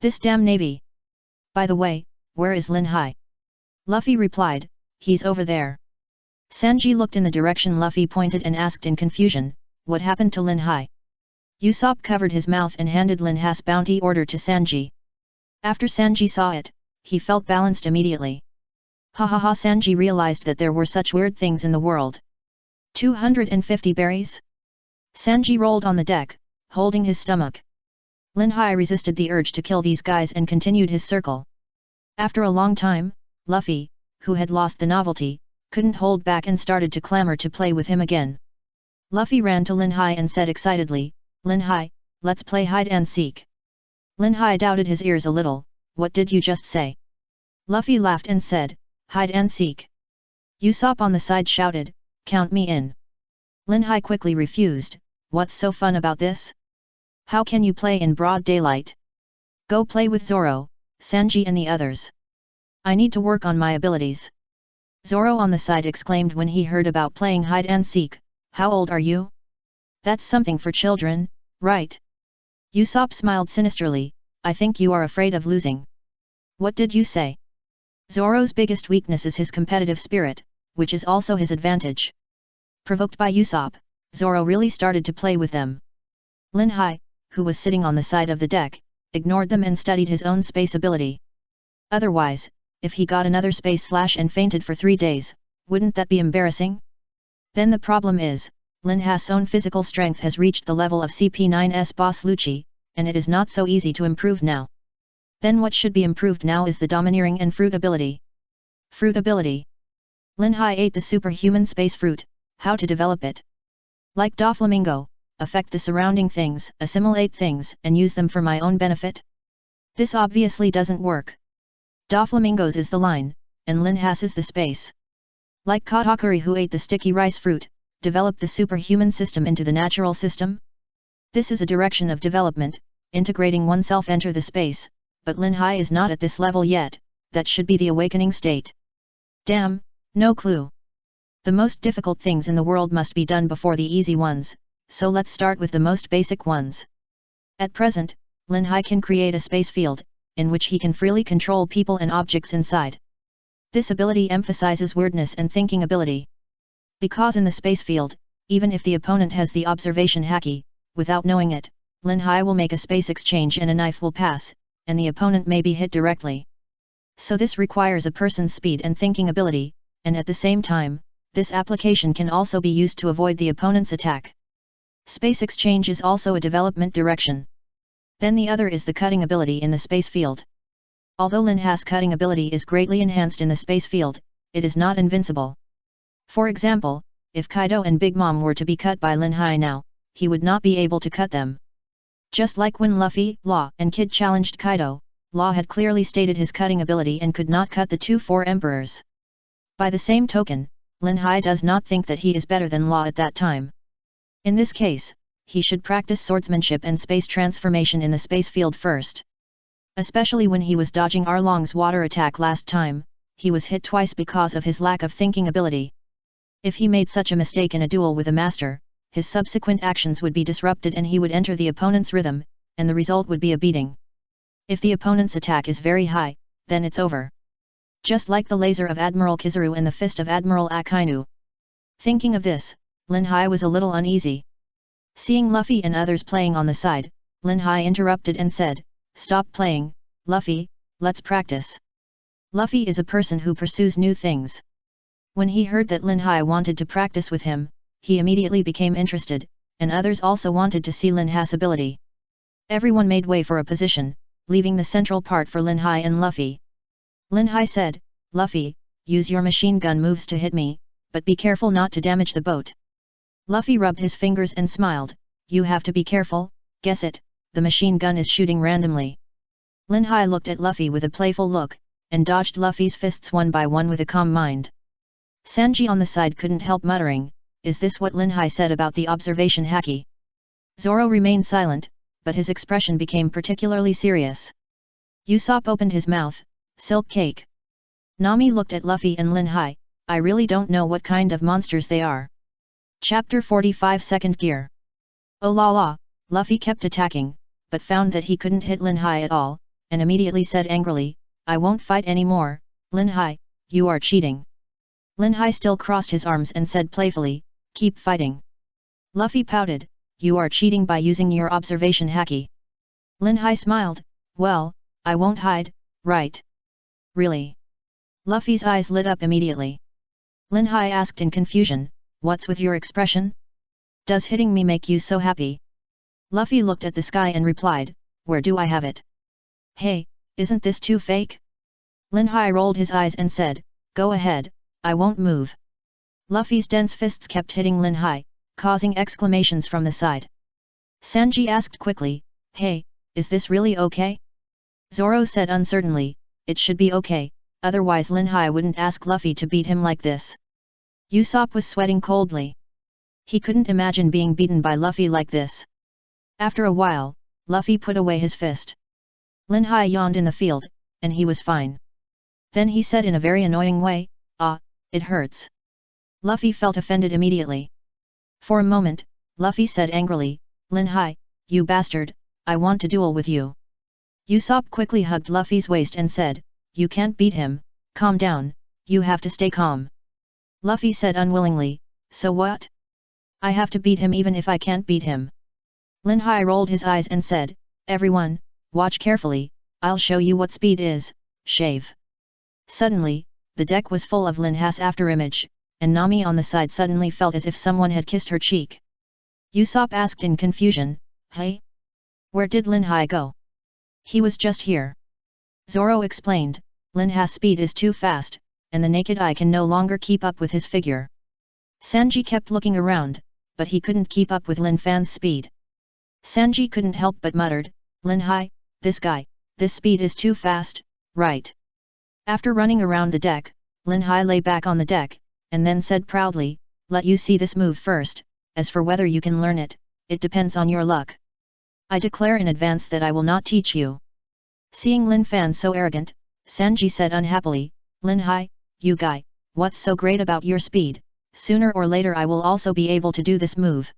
This damn navy. By the way, where is Linhai? Luffy replied, he's over there. Sanji looked in the direction Luffy pointed and asked in confusion, what happened to Linhai? Usopp covered his mouth and handed Linhai's bounty order to Sanji. After Sanji saw it, he felt balanced immediately. Ha ha ha. Sanji realized that there were such weird things in the world. 250 berries? Sanji rolled on the deck, holding his stomach. Linhai resisted the urge to kill these guys and continued his circle. After a long time, Luffy, who had lost the novelty, couldn't hold back and started to clamor to play with him again. Luffy ran to Linhai and said excitedly, Linhai, let's play hide and seek. Linhai doubted his ears a little, what did you just say? Luffy laughed and said, hide and seek. Usopp on the side shouted, count me in. Linhai quickly refused, what's so fun about this? How can you play in broad daylight? Go play with Zoro, Sanji and the others. I need to work on my abilities. Zoro on the side exclaimed when he heard about playing hide and seek. How old are you? That's something for children, right? Usopp smiled sinisterly. I think you are afraid of losing. What did you say? Zoro's biggest weakness is his competitive spirit, which is also his advantage. Provoked by Usopp, Zoro really started to play with them. Linhai, who was sitting on the side of the deck, ignored them and studied his own space ability. Otherwise, if he got another space slash and fainted for 3 days, wouldn't that be embarrassing? Then the problem is, Linhai's own physical strength has reached the level of CP9's boss Lucci, and it is not so easy to improve now. Then what should be improved now is the domineering and fruit ability. Fruit ability. Linhai ate the superhuman space fruit. How to develop it? Like Doflamingo, affect the surrounding things, assimilate things, and use them for my own benefit? This obviously doesn't work. Doflamingo's is the line, and Linhai's is the space. Like Katakuri who ate the sticky rice fruit, develop the superhuman system into the natural system? This is a direction of development, integrating oneself enter the space, but Linhai is not at this level yet, that should be the awakening state. Damn, no clue. The most difficult things in the world must be done before the easy ones, so let's start with the most basic ones. At present, Linhai can create a space field, in which he can freely control people and objects inside. This ability emphasizes weirdness and thinking ability. Because in the space field, even if the opponent has the observation Haki, without knowing it, Linhai will make a space exchange and a knife will pass, and the opponent may be hit directly. So this requires a person's speed and thinking ability, and at the same time, this application can also be used to avoid the opponent's attack. Space exchange is also a development direction. Then the other is the cutting ability in the space field. Although Linhai's cutting ability is greatly enhanced in the space field, it is not invincible. For example, if Kaido and Big Mom were to be cut by Linhai now, he would not be able to cut them. Just like when Luffy, Law, and Kid challenged Kaido, Law had clearly stated his cutting ability and could not cut the 4 emperors. By the same token, Linhai does not think that he is better than Law at that time. In this case, he should practice swordsmanship and space transformation in the space field first. Especially when he was dodging Arlong's water attack last time, he was hit twice because of his lack of thinking ability. If he made such a mistake in a duel with a master, his subsequent actions would be disrupted and he would enter the opponent's rhythm, and the result would be a beating. If the opponent's attack is very high, then it's over. Just like the laser of Admiral Kizaru and the fist of Admiral Akainu. Thinking of this, Linhai was a little uneasy. Seeing Luffy and others playing on the side, Linhai interrupted and said, "Stop playing, Luffy, let's practice." Luffy is a person who pursues new things. When he heard that Linhai wanted to practice with him, he immediately became interested, and others also wanted to see Linhai's ability. Everyone made way for a position, leaving the central part for Linhai and Luffy. Linhai said, "Luffy, use your machine gun moves to hit me, but be careful not to damage the boat." Luffy rubbed his fingers and smiled, "You have to be careful, guess it, the machine gun is shooting randomly." Linhai looked at Luffy with a playful look, and dodged Luffy's fists one by one with a calm mind. Sanji on the side couldn't help muttering, "Is this what Linhai said about the observation Haki?" Zoro remained silent, but his expression became particularly serious. Usopp opened his mouth, "Silk cake." Nami looked at Luffy and Linhai, "I really don't know what kind of monsters they are." Chapter 45 Second Gear. Oh la la, Luffy kept attacking, but found that he couldn't hit Linhai at all, and immediately said angrily, "I won't fight anymore, Linhai, you are cheating." Linhai still crossed his arms and said playfully, "Keep fighting." Luffy pouted, "You are cheating by using your observation Haki." Linhai smiled, "Well, I won't hide, right?" "Really?" Luffy's eyes lit up immediately. Linhai asked in confusion, "What's with your expression? Does hitting me make you so happy?" Luffy looked at the sky and replied, "Where do I have it? Hey, isn't this too fake?" Linhai rolled his eyes and said, "Go ahead, I won't move." Luffy's dense fists kept hitting Linhai, causing exclamations from the side. Sanji asked quickly, "Hey, is this really okay?" Zoro said uncertainly, "It should be okay, otherwise Linhai wouldn't ask Luffy to beat him like this." Usopp was sweating coldly. He couldn't imagine being beaten by Luffy like this. After a while, Luffy put away his fist. Linhai yawned in the field, and he was fine. Then he said in a very annoying way, "Ah, it hurts." Luffy felt offended immediately. For a moment, Luffy said angrily, "Linhai, you bastard, I want to duel with you." Usopp quickly hugged Luffy's waist and said, "You can't beat him, calm down, you have to stay calm." Luffy said unwillingly, "So what? I have to beat him even if I can't beat him." Linhai rolled his eyes and said, "Everyone, watch carefully, I'll show you what speed is, shave." Suddenly, the deck was full of Linhai's afterimage, and Nami on the side suddenly felt as if someone had kissed her cheek. Usopp asked in confusion, "Hey? Where did Linhai go? He was just here." Zoro explained, "Linhai's speed is too fast, and the naked eye can no longer keep up with his figure." Sanji kept looking around, but he couldn't keep up with Lin Fan's speed. Sanji couldn't help but muttered, "Linhai, this guy, this speed is too fast, right?" After running around the deck, Linhai lay back on the deck, and then said proudly, "Let you see this move first, as for whether you can learn it, it depends on your luck. I declare in advance that I will not teach you." Seeing Lin Fan so arrogant, Sanji said unhappily, "Linhai, you guy, what's so great about your speed? Sooner or later I will also be able to do this move."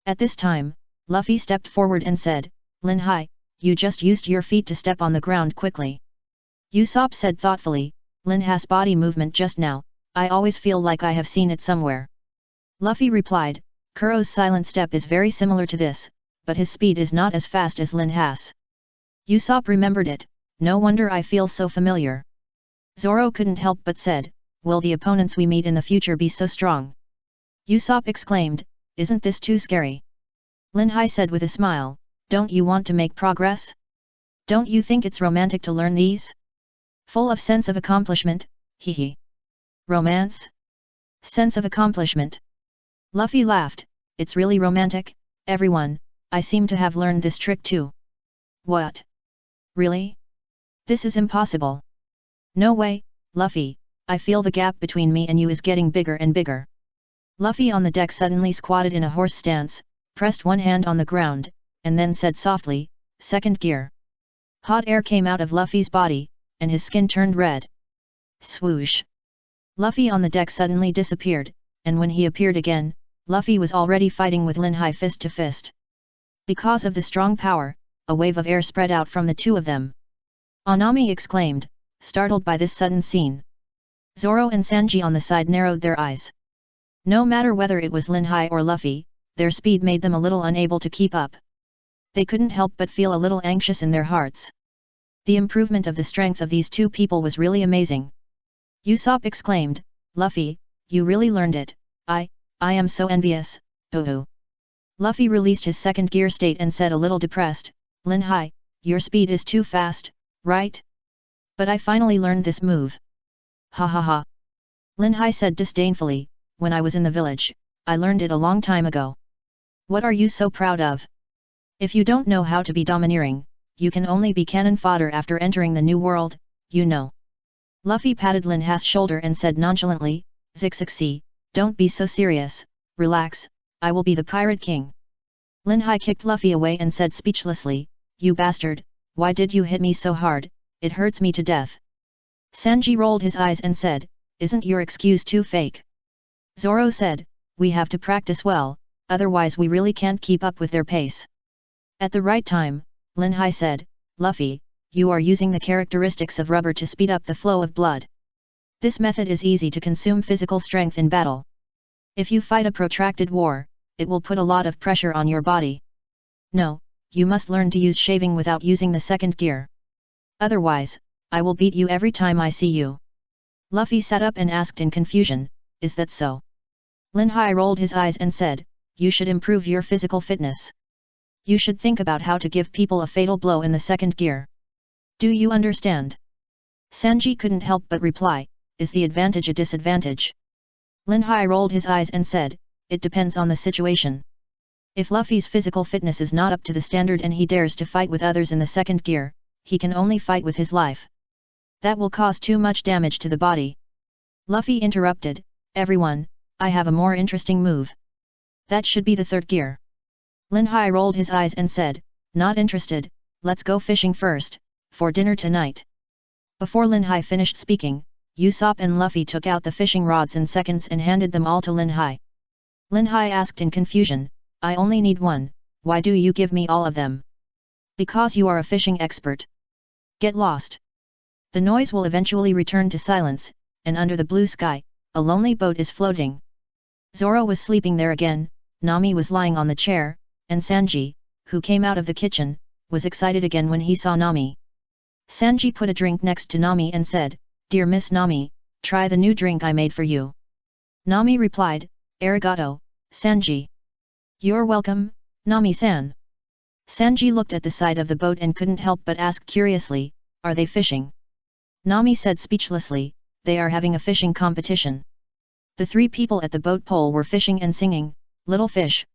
At this time, Luffy stepped forward and said, "Linhai, you just used your feet to step on the ground quickly." Usopp said thoughtfully, "Linhai's body movement just now, I always feel like I have seen it somewhere." Luffy replied, "Kuro's silent step is very similar to this, but his speed is not as fast as Linhai's." Usopp remembered it, "No wonder I feel so familiar." Zoro couldn't help but said, "Will the opponents we meet in the future be so strong?" Usopp exclaimed, "Isn't this too scary?" Linhai said with a smile, "Don't you want to make progress? Don't you think it's romantic to learn these? Full of sense of accomplishment, hee. Romance? Sense of accomplishment?" Luffy laughed, "It's really romantic, everyone, I seem to have learned this trick too." "What? Really? This is impossible." "No way, Luffy, I feel the gap between me and you is getting bigger and bigger." Luffy on the deck suddenly squatted in a horse stance, pressed one hand on the ground, and then said softly, "Second gear." Hot air came out of Luffy's body, and his skin turned red. Swoosh! Luffy on the deck suddenly disappeared, and when he appeared again, Luffy was already fighting with Linhai fist to fist. Because of the strong power, a wave of air spread out from the two of them. Nami exclaimed, startled by this sudden scene. Zoro and Sanji on the side narrowed their eyes. No matter whether it was Linhai or Luffy, their speed made them a little unable to keep up. They couldn't help but feel a little anxious in their hearts. The improvement of the strength of these two people was really amazing. Usopp exclaimed, "Luffy, you really learned it, I am so envious, boo-hoo." Luffy released his second gear state and said a little depressed, "Linhai, your speed is too fast, right? But I finally learned this move." "Ha ha ha." Linhai said disdainfully, "When I was in the village, I learned it a long time ago. What are you so proud of? If you don't know how to be domineering, you can only be cannon fodder after entering the new world, you know." Luffy patted Linhai's shoulder and said nonchalantly, "Zixixi, don't be so serious, relax, I will be the Pirate King." Linhai kicked Luffy away and said speechlessly, "You bastard, why did you hit me so hard, it hurts me to death." Sanji rolled his eyes and said, "Isn't your excuse too fake?" Zoro said, "We have to practice well, otherwise we really can't keep up with their pace." At the right time, Linhai said, "Luffy, you are using the characteristics of rubber to speed up the flow of blood. This method is easy to consume physical strength in battle. If you fight a protracted war, it will put a lot of pressure on your body. No, you must learn to use shaving without using the second gear. Otherwise, I will beat you every time I see you." Luffy sat up and asked in confusion, "Is that so?" Linhai rolled his eyes and said, "You should improve your physical fitness. You should think about how to give people a fatal blow in the second gear. Do you understand?" Sanji couldn't help but reply, "Is the advantage a disadvantage?" Linhai rolled his eyes and said, "It depends on the situation. If Luffy's physical fitness is not up to the standard and he dares to fight with others in the second gear, he can only fight with his life. That will cause too much damage to the body." Luffy interrupted, "Everyone, I have a more interesting move. That should be the third gear." Linhai rolled his eyes and said, "Not interested, let's go fishing first, for dinner tonight." Before Linhai finished speaking, Usopp and Luffy took out the fishing rods in seconds and handed them all to Linhai. Linhai asked in confusion, I only need one, why do you give me all of them? Because you are a fishing expert. Get lost. The noise will eventually return to silence, and under the blue sky, a lonely boat is floating. Zoro was sleeping there again, Nami was lying on the chair, and Sanji, who came out of the kitchen, was excited again when he saw Nami. Sanji put a drink next to Nami and said, Dear Miss Nami, try the new drink I made for you. Nami replied, Arigato, Sanji. You're welcome, Nami-san. Sanji looked at the side of the boat and couldn't help but ask curiously, are they fishing? Nami said speechlessly, they are having a fishing competition. The three people at the boat pole were fishing and singing, little fish,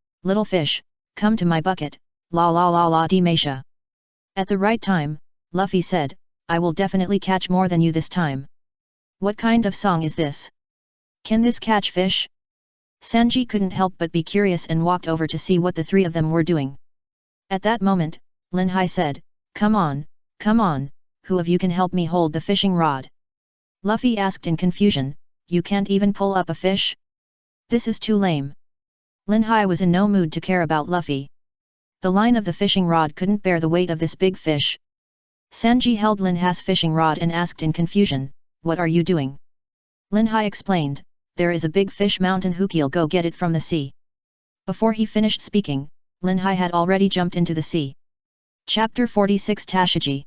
come to my bucket, la la la la di Masha. At the right time, Luffy said, I will definitely catch more than you this time. What kind of song is this? Can this catch fish? Sanji couldn't help but be curious and walked over to see what the three of them were doing. At that moment, Linhai said, come on, who of you can help me hold the fishing rod? Luffy asked in confusion, you can't even pull up a fish? This is too lame. Linhai was in no mood to care about Luffy. The line of the fishing rod couldn't bear the weight of this big fish. Sanji held Linhai's fishing rod and asked in confusion, what are you doing? Linhai explained, there is a big fish mountain Huki'll go get it from the sea. Before he finished speaking, Linhai had already jumped into the sea. Chapter 46 Tashiji.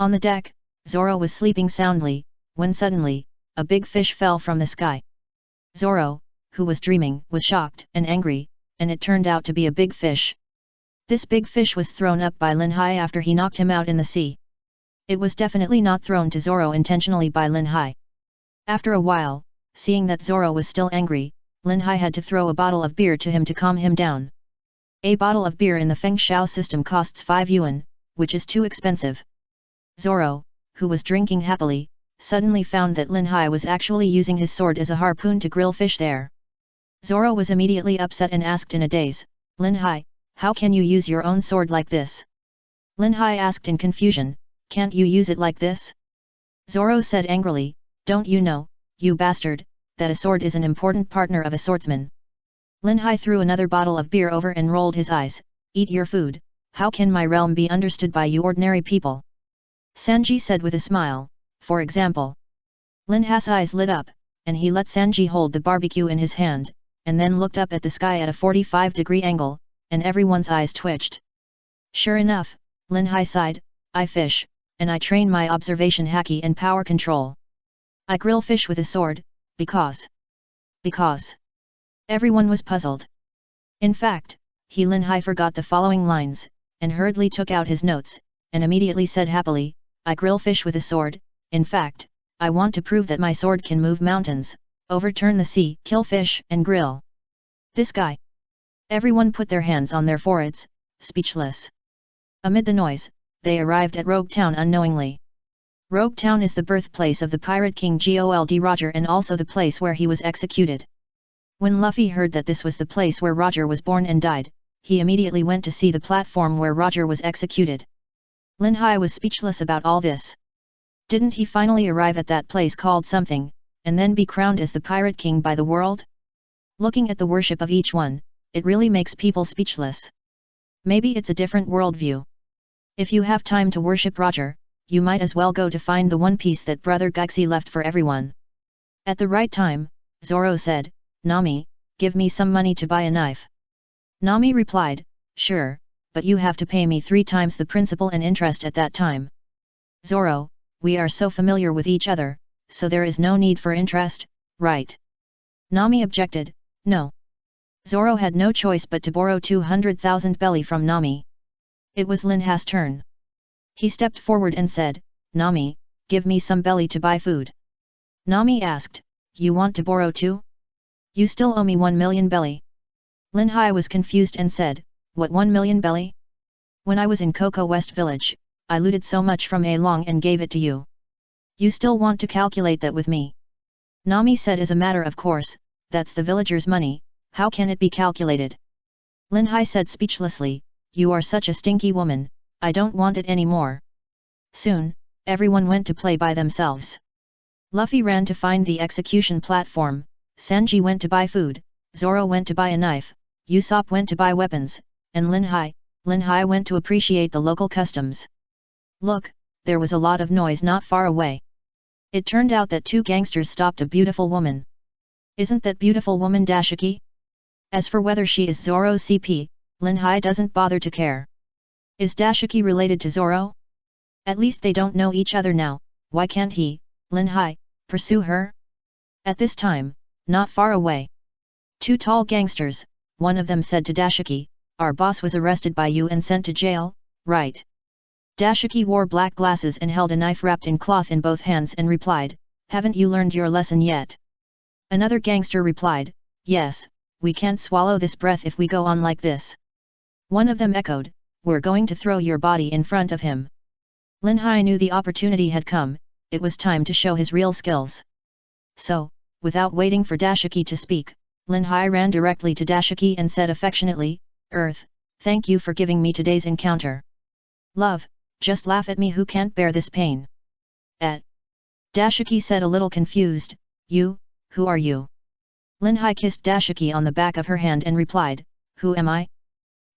On the deck, Zoro was sleeping soundly, when suddenly, a big fish fell from the sky. Zoro, who was dreaming, was shocked and angry, and it turned out to be a big fish. This big fish was thrown up by Linhai after he knocked him out in the sea. It was definitely not thrown to Zoro intentionally by Linhai. After a while, seeing that Zoro was still angry, Linhai had to throw a bottle of beer to him to calm him down. A bottle of beer in the Feng Shao system costs 5 yuan, which is too expensive. Zoro, who was drinking happily, suddenly found that Linhai was actually using his sword as a harpoon to grill fish there. Zoro was immediately upset and asked in a daze, Linhai, how can you use your own sword like this? Linhai asked in confusion, can't you use it like this? Zoro said angrily, don't you know, you bastard, that a sword is an important partner of a swordsman. Linhai threw another bottle of beer over and rolled his eyes, eat your food, how can my realm be understood by you ordinary people? Sanji said with a smile, for example. Linhai's eyes lit up, and he let Sanji hold the barbecue in his hand, and then looked up at the sky at a 45-degree angle, and everyone's eyes twitched. Sure enough, Linhai sighed, I fish, and I train my observation haki and power control. I grill fish with a sword, because. Everyone was puzzled. In fact, Linhai forgot the following lines, and hurriedly took out his notes, and immediately said happily, I grill fish with a sword, in fact, I want to prove that my sword can move mountains, overturn the sea, kill fish, and grill. This guy. Everyone put their hands on their foreheads, speechless. Amid the noise, they arrived at Rogue Town unknowingly. Rogue Town is the birthplace of the pirate king Gold Roger and also the place where he was executed. When Luffy heard that this was the place where Roger was born and died, he immediately went to see the platform where Roger was executed. Linhai was speechless about all this. Didn't he finally arrive at that place called something, and then be crowned as the pirate king by the world? Looking at the worship of each one, it really makes people speechless. Maybe it's a different worldview. If you have time to worship Roger, you might as well go to find the one piece that Brother Gyxi left for everyone. At the right time, Zoro said, Nami, give me some money to buy a knife. Nami replied, sure, but you have to pay me 3 times the principal and interest at that time. Zoro, we are so familiar with each other, so there is no need for interest, right? Nami objected, no. Zoro had no choice but to borrow 200,000 belly from Nami. It was Linhai's turn. He stepped forward and said, Nami, give me some belly to buy food. Nami asked, you want to borrow too? You still owe me 1 million belly. Linhai was confused and said, what 1 million belly? When I was in Cocoa West Village, I looted so much from Arlong and gave it to you. You still want to calculate that with me? Nami said as a matter of course, that's the villagers' money, how can it be calculated? Linhai said speechlessly, you are such a stinky woman, I don't want it anymore. Soon, Everyone went to play by themselves. Luffy ran to find the execution platform, Sanji went to buy food, Zoro went to buy a knife, Usopp went to buy weapons, and Linhai went to appreciate the local customs. Look, there was a lot of noise not far away. It turned out that two gangsters stopped a beautiful woman. Isn't that beautiful woman Dashiki? As for whether she is Zoro's CP, Linhai doesn't bother to care. Is Dashiki related to Zoro? At least they don't know each other now, why can't he, Linhai, pursue her? At this time, not far away. Two tall gangsters, one of them said to Dashiki, our boss was arrested by you and sent to jail, right? Dashiki wore black glasses and held a knife wrapped in cloth in both hands and replied, haven't you learned your lesson yet? Another gangster replied, yes, we can't swallow this breath if we go on like this. One of them echoed, we're going to throw your body in front of him. Linhai knew the opportunity had come, it was time to show his real skills. So, without waiting for Dashiki to speak, Linhai ran directly to Dashiki and said affectionately, Earth, thank you for giving me today's encounter. Love, just laugh at me who can't bear this pain. Dashiki said a little confused, you, who are you? Linhai kissed Dashiki on the back of her hand and replied, who am I?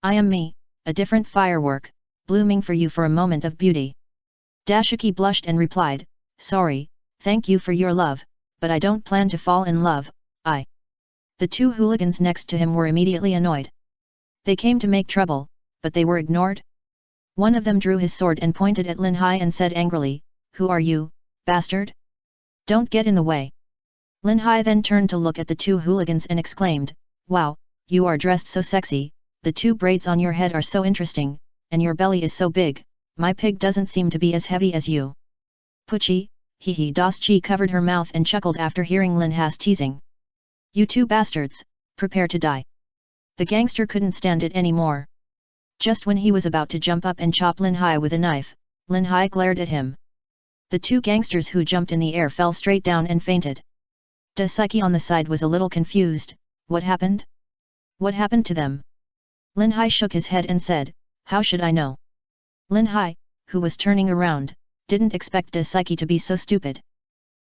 I am me, a different firework, blooming for you for a moment of beauty. Dashiki blushed and replied, sorry, thank you for your love, but I don't plan to fall in love, The two hooligans next to him were immediately annoyed. They came to make trouble, but they were ignored. One of them drew his sword and pointed at Linhai and said angrily, who are you, bastard? Don't get in the way. Linhai then turned to look at the two hooligans and exclaimed, wow, you are dressed so sexy, the two braids on your head are so interesting, and your belly is so big, my pig doesn't seem to be as heavy as you. Puchi, hee Doschi covered her mouth and chuckled after hearing Linhai's teasing. You two bastards, prepare to die. The gangster couldn't stand it anymore. Just when he was about to jump up and chop Linhai with a knife, Linhai glared at him. The two gangsters who jumped in the air fell straight down and fainted. Dosaki on the side was a little confused, what happened? What happened to them? Linhai shook his head and said, how should I know? Linhai, who was turning around, didn't expect Dosaki to be so stupid.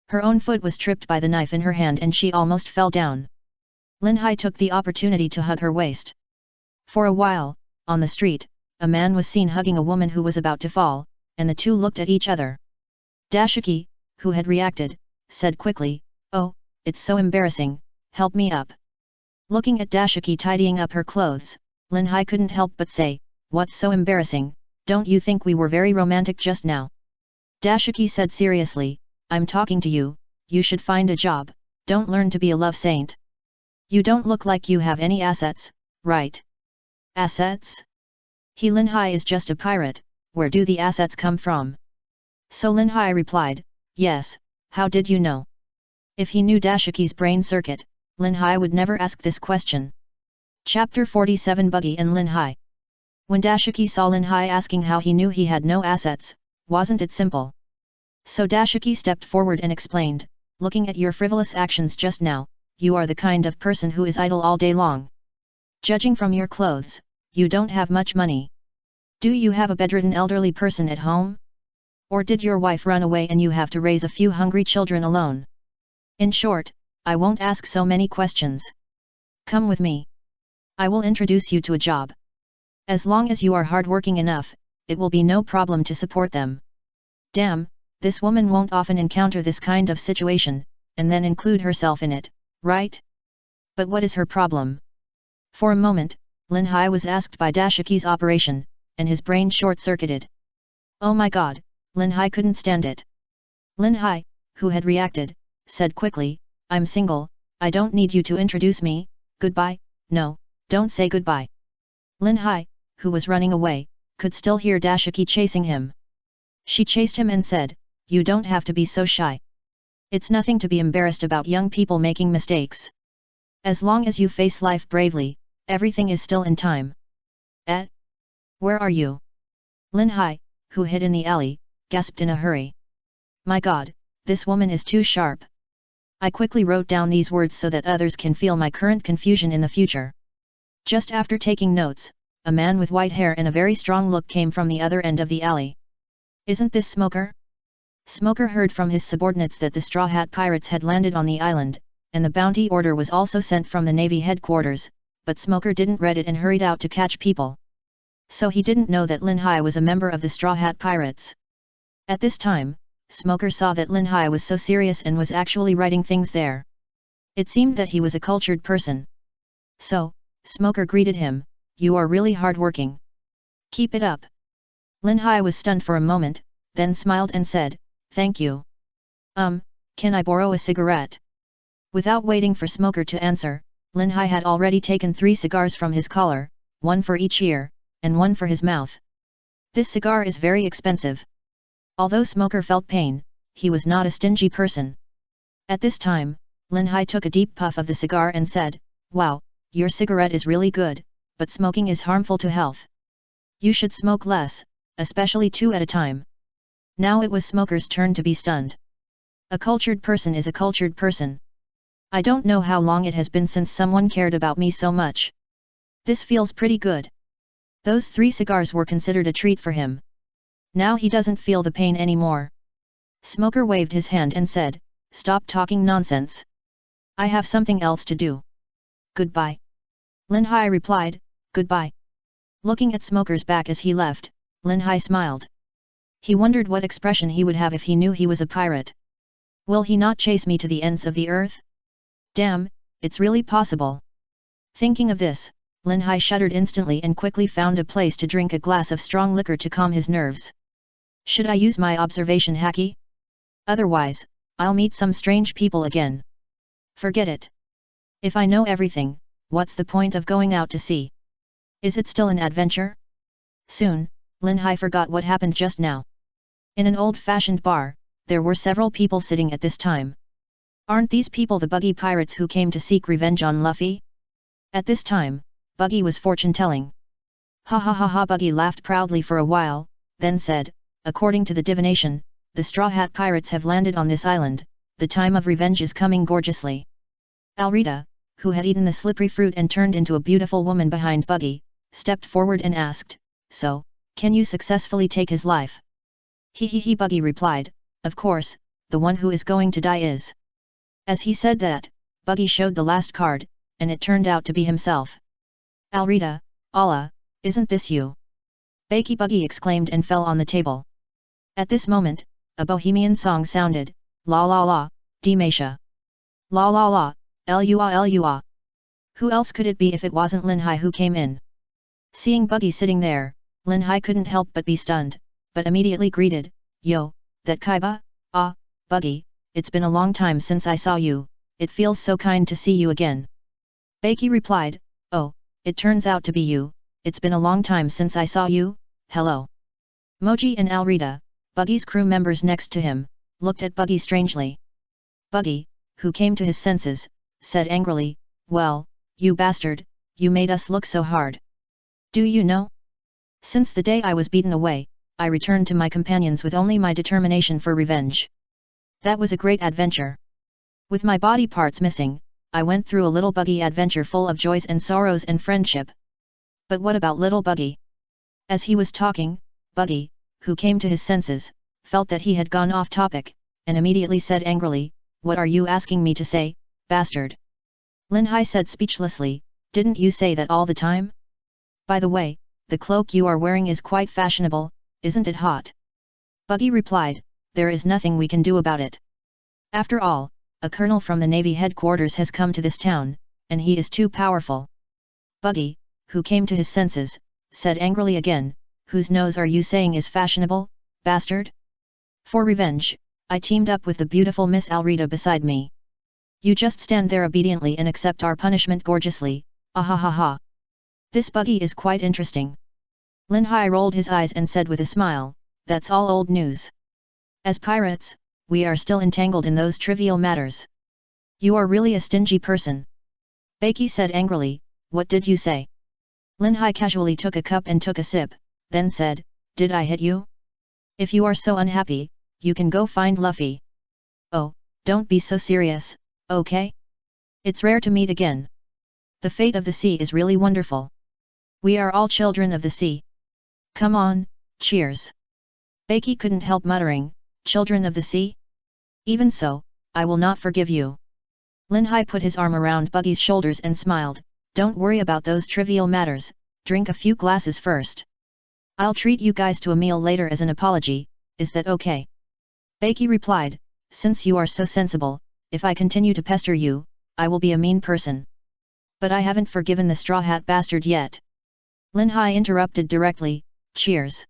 Her own foot was tripped by the knife in her hand and she almost fell down. Linhai took the opportunity to hug her waist. For a while, on the street, a man was seen hugging a woman who was about to fall, and the two looked at each other. Dashiki, who had reacted, said quickly, oh, it's so embarrassing, help me up. Looking at Dashiki tidying up her clothes, Linhai couldn't help but say, what's so embarrassing, don't you think we were very romantic just now? Dashiki said seriously, I'm talking to you, you should find a job, don't learn to be a love saint. You don't look like you have any assets, right? Assets? Linhai is just a pirate, where do the assets come from? So Linhai replied, yes, how did you know? If he knew Dashiki's brain circuit, Linhai would never ask this question. Chapter 47 Buggy and Linhai. When Dashiki saw Linhai asking how he knew he had no assets, wasn't it simple? So Dashiki stepped forward and explained, looking at your frivolous actions just now, you are the kind of person who is idle all day long. Judging from your clothes, you don't have much money. Do you have a bedridden elderly person at home? Or did your wife run away and you have to raise a few hungry children alone? In short, I won't ask so many questions. Come with me. I will introduce you to a job. As long as you are hardworking enough, it will be no problem to support them. Damn, this woman won't often encounter this kind of situation, and then include herself in it, right? But what is her problem? For a moment, Linhai was asked by Dashiki's operation, and his brain short-circuited. Oh my god, Linhai couldn't stand it. Linhai, who had reacted, said quickly, I'm single, I don't need you to introduce me, goodbye, no, don't say goodbye. Linhai, who was running away, could still hear Dashiki chasing him. She chased him and said, you don't have to be so shy. It's nothing to be embarrassed about young people making mistakes. As long as you face life bravely, everything is still in time. Where are you? Linhai, who hid in the alley, gasped in a hurry. My god, this woman is too sharp. I quickly wrote down these words so that others can feel my current confusion in the future. Just after taking notes, a man with white hair and a very strong look came from the other end of the alley. Isn't this Smoker? Smoker heard from his subordinates that the Straw Hat Pirates had landed on the island, and the bounty order was also sent from the Navy headquarters, but Smoker didn't read it and hurried out to catch people. So he didn't know that Linhai was a member of the Straw Hat Pirates. At this time, Smoker saw that Linhai was so serious and was actually writing things there. It seemed that he was a cultured person. So, Smoker greeted him, "You are really hardworking. Keep it up." Linhai was stunned for a moment, then smiled and said, "Thank you. Can I borrow a cigarette?" Without waiting for Smoker to answer, Linhai had already taken 3 cigars from his collar, 1 for each ear, and 1 for his mouth. This cigar is very expensive. Although Smoker felt pain, he was not a stingy person. At this time, Linhai took a deep puff of the cigar and said, "Wow, your cigarette is really good, but smoking is harmful to health. You should smoke less, especially 2 at a time." Now it was Smoker's turn to be stunned. A cultured person is a cultured person. I don't know how long it has been since someone cared about me so much. This feels pretty good. Those 3 cigars were considered a treat for him. Now he doesn't feel the pain anymore. Smoker waved his hand and said, "Stop talking nonsense. I have something else to do. Goodbye." Linhai replied, "Goodbye." Looking at Smoker's back as he left, Linhai smiled. He wondered what expression he would have if he knew he was a pirate. Will he not chase me to the ends of the earth? Damn, it's really possible. Thinking of this, Linhai shuddered instantly and quickly found a place to drink a glass of strong liquor to calm his nerves. Should I use my observation haki? Otherwise, I'll meet some strange people again. Forget it. If I know everything, what's the point of going out to sea? Is it still an adventure? Soon, Linhai forgot what happened just now. In an old-fashioned bar, there were several people sitting at this time. Aren't these people the Buggy pirates who came to seek revenge on Luffy? At this time, Buggy was fortune-telling. Ha ha ha ha! Buggy laughed proudly for a while, then said, "According to the divination, the Straw Hat Pirates have landed on this island, the time of revenge is coming gorgeously." Alita, who had eaten the slippery fruit and turned into a beautiful woman behind Buggy, stepped forward and asked, "So, can you successfully take his life?" He, Buggy replied, "Of course, the one who is going to die is." As he said that, Buggy showed the last card, and it turned out to be himself. "Alita, Allah, isn't this you?" Buggy exclaimed and fell on the table. At this moment, a bohemian song sounded, "La la la, Dimasha. La la la, Lua Lua." Who else could it be if it wasn't Linhai who came in? Seeing Buggy sitting there, Linhai couldn't help but be stunned, but immediately greeted, "Yo, that Kaiba? Ah, Buggy, it's been a long time since I saw you, it feels so kind to see you again." Buggy replied, "Oh, it turns out to be you, it's been a long time since I saw you, hello." Moji and Alrita, Buggy's crew members next to him, looked at Buggy strangely. Buggy, who came to his senses, said angrily, "Well, you bastard, you made us look so hard. Do you know? Since the day I was beaten away, I returned to my companions with only my determination for revenge. That was a great adventure. With my body parts missing, I went through a little Buggy adventure full of joys and sorrows and friendship. But what about little Buggy?" As he was talking, Buggy, who came to his senses, felt that he had gone off topic, and immediately said angrily, "What are you asking me to say, bastard?" Linhai said speechlessly, "Didn't you say that all the time? By the way, the cloak you are wearing is quite fashionable, isn't it hot?" Buggy replied, "There is nothing we can do about it. After all, a colonel from the Navy headquarters has come to this town, and he is too powerful." Buggy, who came to his senses, said angrily again, "Whose nose are you saying is fashionable, bastard? For revenge, I teamed up with the beautiful Miss Alrita beside me. You just stand there obediently and accept our punishment gorgeously, ah ha ha ha. This Buggy is quite interesting." Linhai rolled his eyes and said with a smile, "That's all old news. As pirates, we are still entangled in those trivial matters. You are really a stingy person." Buggy said angrily, "What did you say?" Linhai casually took a cup and took a sip, then said, "Did I hit you? If you are so unhappy, you can go find Luffy. Oh, don't be so serious, okay? It's rare to meet again. The fate of the sea is really wonderful. We are all children of the sea. Come on, cheers." Buggy couldn't help muttering, Children of the sea? Even so, I will not forgive you. Linhai put his arm around Buggy's shoulders and smiled, don't worry about those trivial matters, drink a few glasses first. I'll treat you guys to a meal later as an apology, is that okay? Buggy replied, since you are so sensible, if I continue to pester you, I will be a mean person. But I haven't forgiven the Straw Hat bastard yet. Linhai interrupted directly, cheers.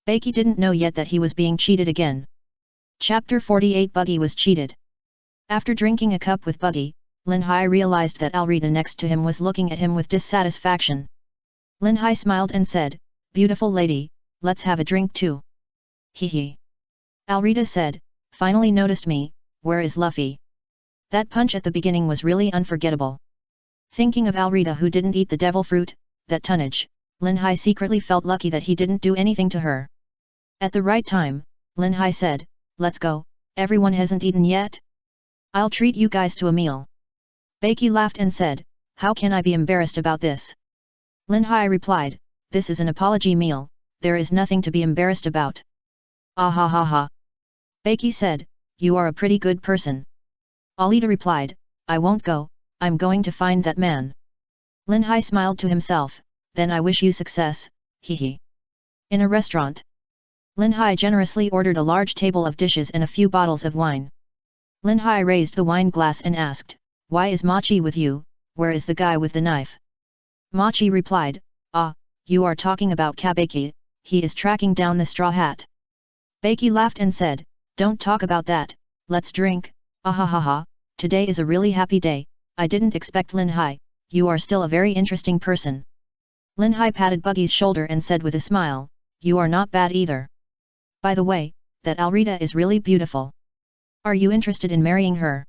Buggy didn't know yet that he was being cheated again. Chapter 48 Buggy was cheated. After drinking a cup with Buggy, Linhai realized that Alita next to him was looking at him with dissatisfaction. Linhai smiled and said, beautiful lady, let's have a drink too. Hee. Alita said, finally noticed me, where is Luffy? That punch at the beginning was really unforgettable. Thinking of Alita who didn't eat the devil fruit, that tonnage, Linhai secretly felt lucky that he didn't do anything to her. At the right time, Linhai said, let's go, everyone hasn't eaten yet? I'll treat you guys to a meal. Buggy laughed and said, how can I be embarrassed about this? Linhai replied, this is an apology meal, there is nothing to be embarrassed about. Ah ha ha ha. Buggy said, you are a pretty good person. Alita replied, I won't go, I'm going to find that man. Linhai smiled to himself, then I wish you success, hee. In a restaurant. Linhai generously ordered a large table of dishes and a few bottles of wine. Linhai raised the wine glass and asked, why is Machi with you, where is the guy with the knife? Machi replied, ah, you are talking about Cabaji, he is tracking down the Straw Hat. Buggy laughed and said, don't talk about that, let's drink, ah ha ha ha, today is a really happy day, I didn't expect Linhai, you are still a very interesting person. Linhai patted Buggy's shoulder and said with a smile, you are not bad either. By the way, that Alita is really beautiful. Are you interested in marrying her?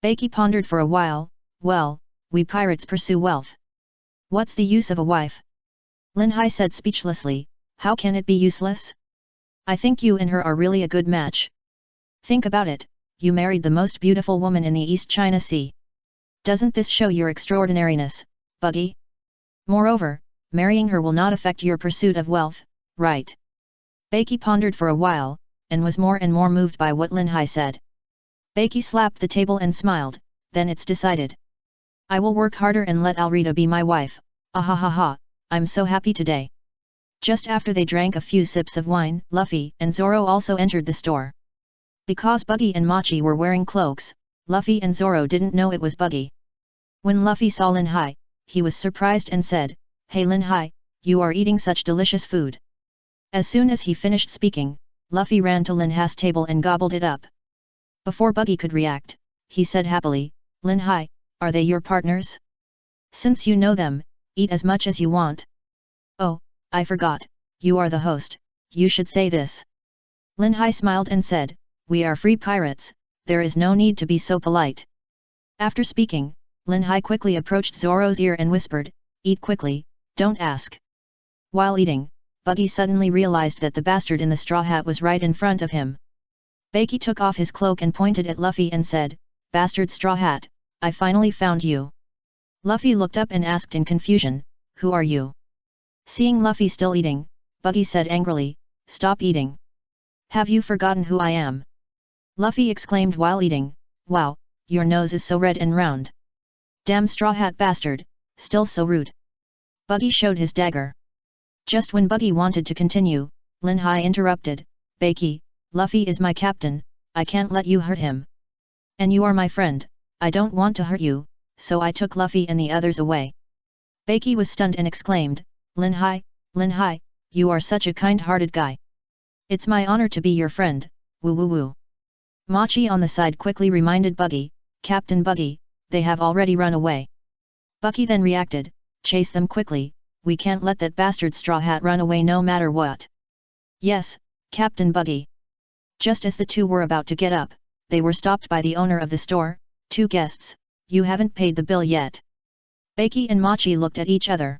Buggy pondered for a while, well, we pirates pursue wealth. What's the use of a wife? Linhai said speechlessly, how can it be useless? I think you and her are really a good match. Think about it, you married the most beautiful woman in the East China Sea. Doesn't this show your extraordinariness, Buggy? Moreover, marrying her will not affect your pursuit of wealth, right? Buggy pondered for a while, and was more and more moved by what Linhai said. Buggy slapped the table and smiled, then it's decided. I will work harder and let Alita be my wife, ah ha ha ha, I'm so happy today. Just after they drank a few sips of wine, Luffy and Zoro also entered the store. Because Buggy and Machi were wearing cloaks, Luffy and Zoro didn't know it was Buggy. When Luffy saw Linhai, he was surprised and said, hey Linhai, you are eating such delicious food. As soon as he finished speaking, Luffy ran to Linhai's table and gobbled it up. Before Buggy could react, he said happily, Linhai, are they your partners? Since you know them, eat as much as you want. Oh, I forgot, you are the host, you should say this. Linhai smiled and said, we are free pirates, there is no need to be so polite. After speaking, Linhai quickly approached Zoro's ear and whispered, eat quickly, don't ask. While eating, Buggy suddenly realized that the bastard in the straw hat was right in front of him. Buggy took off his cloak and pointed at Luffy and said, bastard Straw Hat, I finally found you. Luffy looked up and asked in confusion, who are you? Seeing Luffy still eating, Buggy said angrily, stop eating. Have you forgotten who I am? Luffy exclaimed while eating, wow, your nose is so red and round. Damn Straw Hat bastard, still so rude. Buggy showed his dagger. Just when Buggy wanted to continue, Linhai interrupted, Buggy, Luffy is my captain, I can't let you hurt him. And you are my friend, I don't want to hurt you, so I took Luffy and the others away. Buggy was stunned and exclaimed, Linhai, Linhai, you are such a kind-hearted guy. It's my honor to be your friend, woo woo woo. Machi on the side quickly reminded Buggy, Captain Buggy, they have already run away. Buggy then reacted, chase them quickly, we can't let that bastard Straw Hat run away no matter what. Yes, Captain Buggy. Just as the two were about to get up, they were stopped by the owner of the store, two guests, you haven't paid the bill yet. Buggy and Machi looked at each other.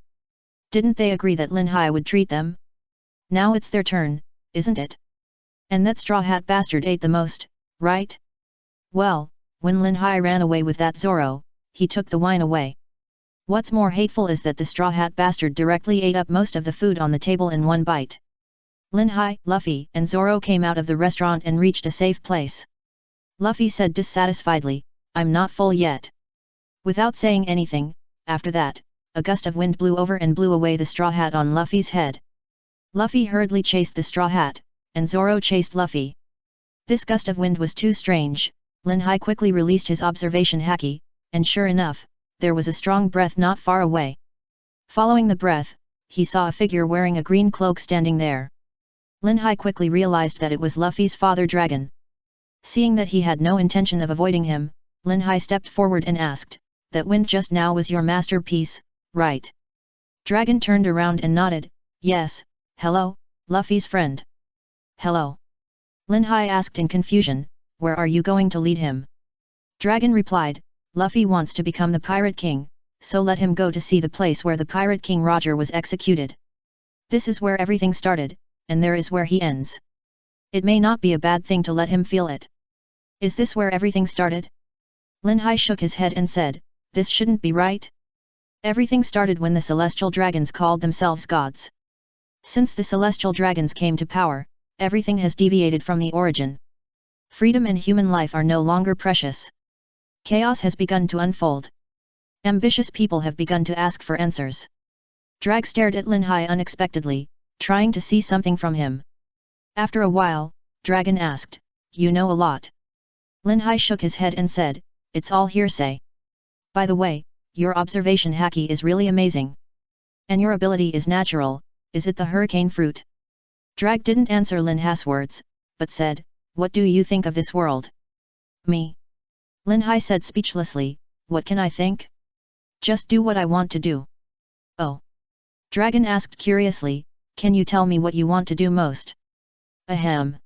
Didn't they agree that Linhai would treat them? Now it's their turn, isn't it? And that Straw Hat bastard ate the most, right? Well, when Linhai ran away with that Zoro, he took the wine away. What's more hateful is that the Straw Hat bastard directly ate up most of the food on the table in one bite. Linhai, Luffy, and Zoro came out of the restaurant and reached a safe place. Luffy said dissatisfiedly, "I'm not full yet." Without saying anything, after that, a gust of wind blew over and blew away the straw hat on Luffy's head. Luffy hurriedly chased the straw hat, and Zoro chased Luffy. This gust of wind was too strange. Linhai quickly released his observation haki, and sure enough, there was a strong breath not far away. Following the breath, he saw a figure wearing a green cloak standing there. Linhai quickly realized that it was Luffy's father dragon. Seeing that he had no intention of avoiding him, Linhai stepped forward and asked, "That wind just now was your masterpiece, right?" Dragon turned around and nodded, "Yes, hello, Luffy's friend." "Hello?" Linhai asked in confusion, "Where are you going to lead him?" Dragon replied, "Luffy wants to become the Pirate King, so let him go to see the place where the Pirate King Roger was executed. This is where everything started, and there is where he ends. It may not be a bad thing to let him feel it." "Is this where everything started?" Linhai shook his head and said, "This shouldn't be right. Everything started when the celestial dragons called themselves gods. Since the celestial dragons came to power, everything has deviated from the origin. Freedom and human life are no longer precious. Chaos has begun to unfold. Ambitious people have begun to ask for answers." Drag stared at Linhai unexpectedly, trying to see something from him. After a while, Dragon asked, "You know a lot." Linhai shook his head and said, "It's all hearsay. By the way, your observation haki is really amazing. And your ability is natural, is it the hurricane fruit?" Drag didn't answer Linhai's words, but said, "What do you think of this world?" "Me?" Linhai said speechlessly, "What can I think? Just do what I want to do." "Oh?" Dragon asked curiously, "Can you tell me what you want to do most?" "Ahem."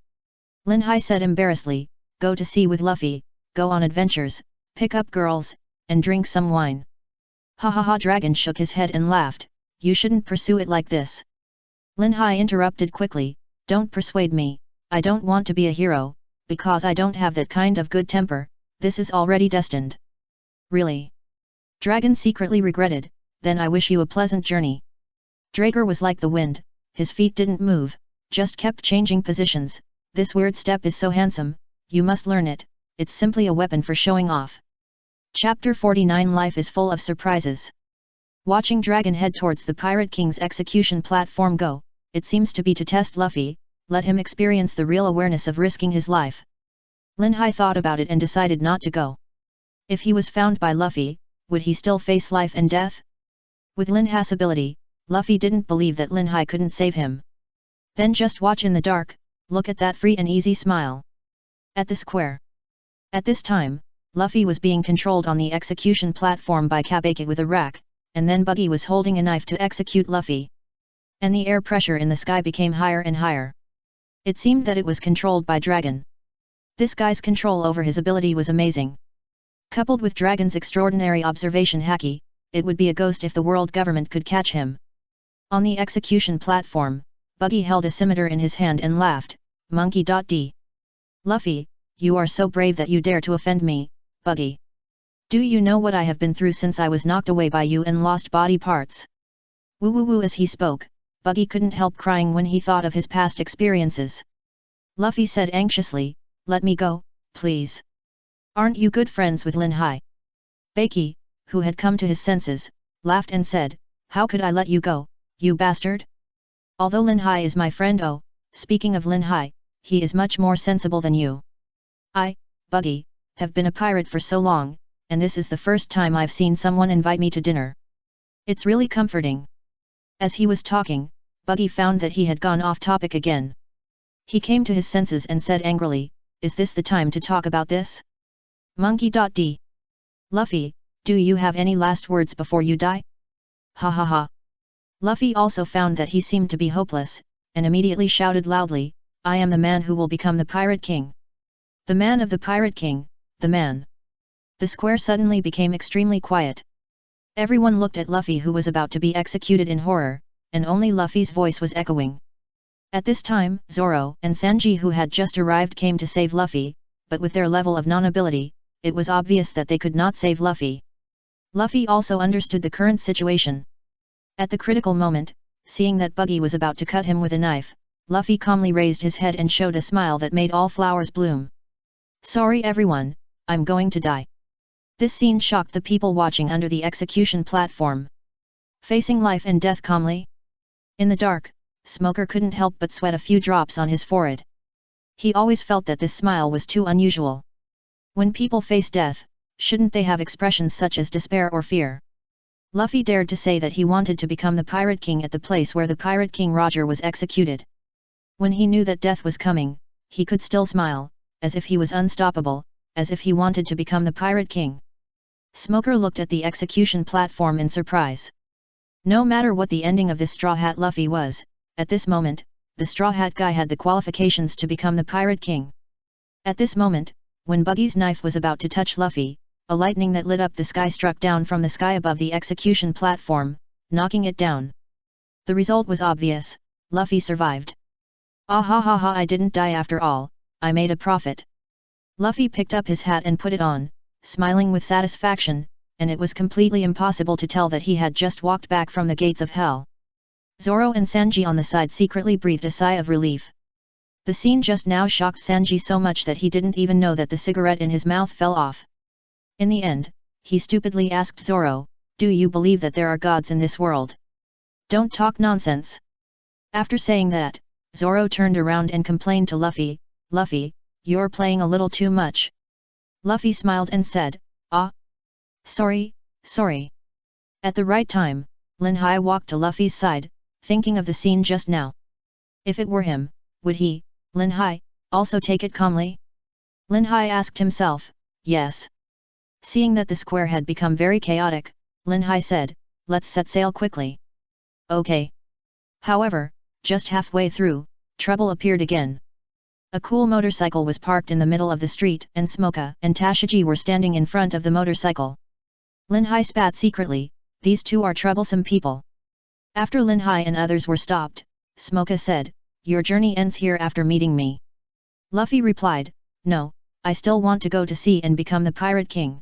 Linhai said embarrassedly, "Go to sea with Luffy, go on adventures, pick up girls, and drink some wine." "Ha ha ha!" Dragon shook his head and laughed, "You shouldn't pursue it like this." Linhai interrupted quickly, "Don't persuade me, I don't want to be a hero, because I don't have that kind of good temper, this is already destined." "Really?" Dragon secretly regretted, "Then I wish you a pleasant journey." Drager was like the wind, his feet didn't move, just kept changing positions. "This weird step is so handsome, you must learn it, it's simply a weapon for showing off." Chapter 49 Life is full of surprises. Watching Dragon head towards the Pirate King's execution platform go, it seems to be to test Luffy, let him experience the real awareness of risking his life. Linhai thought about it and decided not to go. If he was found by Luffy, would he still face life and death? With Linhai's ability, Luffy didn't believe that Linhai couldn't save him. Then just watch in the dark, look at that free and easy smile. At the square. At this time, Luffy was being controlled on the execution platform by Cabaji with a rack, and then Buggy was holding a knife to execute Luffy. And the air pressure in the sky became higher and higher. It seemed that it was controlled by Dragon. This guy's control over his ability was amazing. Coupled with Dragon's extraordinary observation haki, it would be a ghost if the world government could catch him. On the execution platform, Buggy held a scimitar in his hand and laughed, Monkey.D. "Luffy, you are so brave that you dare to offend me, Buggy. Do you know what I have been through since I was knocked away by you and lost body parts?" Woo woo woo. As he spoke, Buggy couldn't help crying when he thought of his past experiences. Luffy said anxiously, "Let me go, please. Aren't you good friends with Linhai?" Baki, who had come to his senses, laughed and said, "How could I let you go, you bastard? Although Linhai is my friend, oh, speaking of Linhai, he is much more sensible than you. I, Buggy, have been a pirate for so long, and this is the first time I've seen someone invite me to dinner. It's really comforting." As he was talking, Buggy found that he had gone off topic again. He came to his senses and said angrily, "Is this the time to talk about this? Monkey.D. Luffy, do you have any last words before you die?" Ha ha ha. Luffy also found that he seemed to be hopeless, and immediately shouted loudly, "I am the man who will become the Pirate King. The man of the Pirate King, the man." The square suddenly became extremely quiet. Everyone looked at Luffy, who was about to be executed in horror, and only Luffy's voice was echoing. At this time, Zoro and Sanji, who had just arrived, came to save Luffy, but with their level of non-ability, it was obvious that they could not save Luffy. Luffy also understood the current situation. At the critical moment, seeing that Buggy was about to cut him with a knife, Luffy calmly raised his head and showed a smile that made all flowers bloom. Sorry everyone, I'm going to die. This scene shocked the people watching under the execution platform. Facing life and death calmly. In the dark, Smoker couldn't help but sweat a few drops on his forehead. He always felt that this smile was too unusual. When people face death, shouldn't they have expressions such as despair or fear? Luffy dared to say that he wanted to become the Pirate King at the place where the Pirate King Roger was executed. When he knew that death was coming, he could still smile, as if he was unstoppable, as if he wanted to become the Pirate King. Smoker looked at the execution platform in surprise. No matter what the ending of this Straw Hat Luffy was, at this moment, the Straw Hat guy had the qualifications to become the Pirate King. At this moment, when Buggy's knife was about to touch Luffy, a lightning that lit up the sky struck down from the sky above the execution platform, knocking it down. The result was obvious: Luffy survived. Ah ha ha ha, I didn't die after all, I made a profit. Luffy picked up his hat and put it on, smiling with satisfaction, and it was completely impossible to tell that he had just walked back from the gates of hell. Zoro and Sanji on the side secretly breathed a sigh of relief. The scene just now shocked Sanji so much that he didn't even know that the cigarette in his mouth fell off. In the end, he stupidly asked Zoro, "Do you believe that there are gods in this world? Don't talk nonsense." After saying that, Zoro turned around and complained to Luffy, "Luffy, you're playing a little too much." Luffy smiled and said, "Ah. Sorry." At the right time, Linhai walked to Luffy's side, thinking of the scene just now. If it were him, would he, Linhai, also take it calmly? Linhai asked himself, yes. Seeing that the square had become very chaotic, Linhai said, "Let's set sail quickly." Okay. However, just halfway through, trouble appeared again. A cool motorcycle was parked in the middle of the street and Smoka and Tashigi were standing in front of the motorcycle. Linhai spat secretly, "These two are troublesome people." After Linhai and others were stopped, Smoka said, "Your journey ends here after meeting me." Luffy replied, "No, I still want to go to sea and become the Pirate King."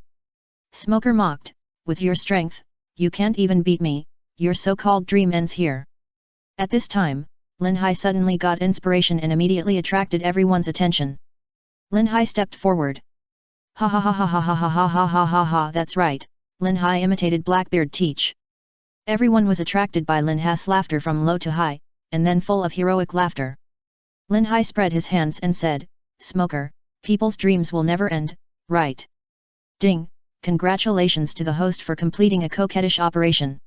Smoker mocked, "With your strength, you can't even beat me, your so-called dream ends here." At this time, Linhai suddenly got inspiration and immediately attracted everyone's attention. Linhai stepped forward. "Ha ha ha ha ha ha ha ha ha ha ha ha, that's right," Linhai imitated Blackbeard teach. Everyone was attracted by Linhai's laughter from low to high, and then full of heroic laughter. Linhai spread his hands and said, "Smoker, people's dreams will never end, right? Ding, congratulations to the host for completing a coquettish operation.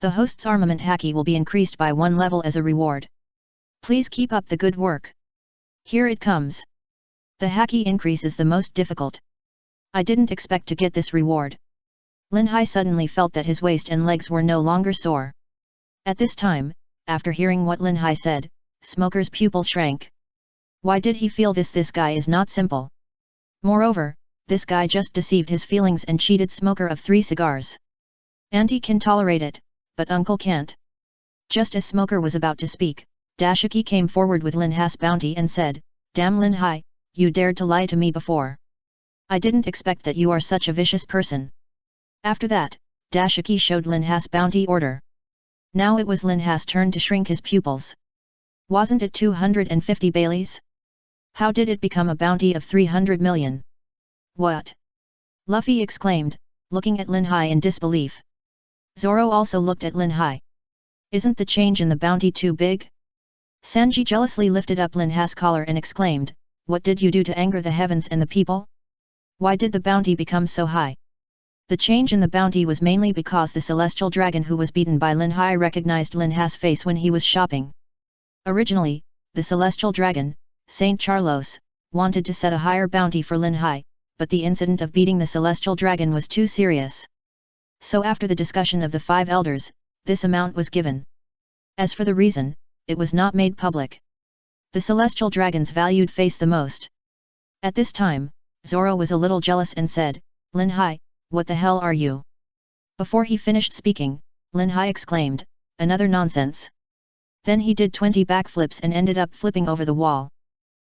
The host's armament Haki will be increased by 1 level as a reward. Please keep up the good work. Here it comes. The Haki increase is the most difficult. I didn't expect to get this reward." Linhai suddenly felt that his waist and legs were no longer sore. At this time, after hearing what Linhai said, Smoker's pupil shrank. Why did he feel this? This guy is not simple. Moreover, this guy just deceived his feelings and cheated Smoker of 3 cigars. Auntie can tolerate it, but uncle can't. Just as Smoker was about to speak, Dashiki came forward with Linhai's bounty and said, "Damn Linhai, you dared to lie to me before. I didn't expect that you are such a vicious person." After that, Dashiki showed Linhai's bounty order. Now it was Linhai's turn to shrink his pupils. Wasn't it 250 Baileys? How did it become a bounty of 300 million? What? Luffy exclaimed, looking at Linhai in disbelief. Zoro also looked at Linhai. Isn't the change in the bounty too big? Sanji jealously lifted up Linhai's collar and exclaimed, "What did you do to anger the heavens and the people? Why did the bounty become so high?" The change in the bounty was mainly because the celestial dragon who was beaten by Linhai recognized Linhai's face when he was shopping. Originally, the celestial dragon, Saint Charlos, wanted to set a higher bounty for Linhai, but the incident of beating the celestial dragon was too serious. So after the discussion of the 5 elders, this amount was given. As for the reason, it was not made public. The celestial dragon's valued face the most. At this time, Zoro was a little jealous and said, "Linhai, what the hell are you?" Before he finished speaking, Linhai exclaimed, "Another nonsense." Then he did 20 backflips and ended up flipping over the wall.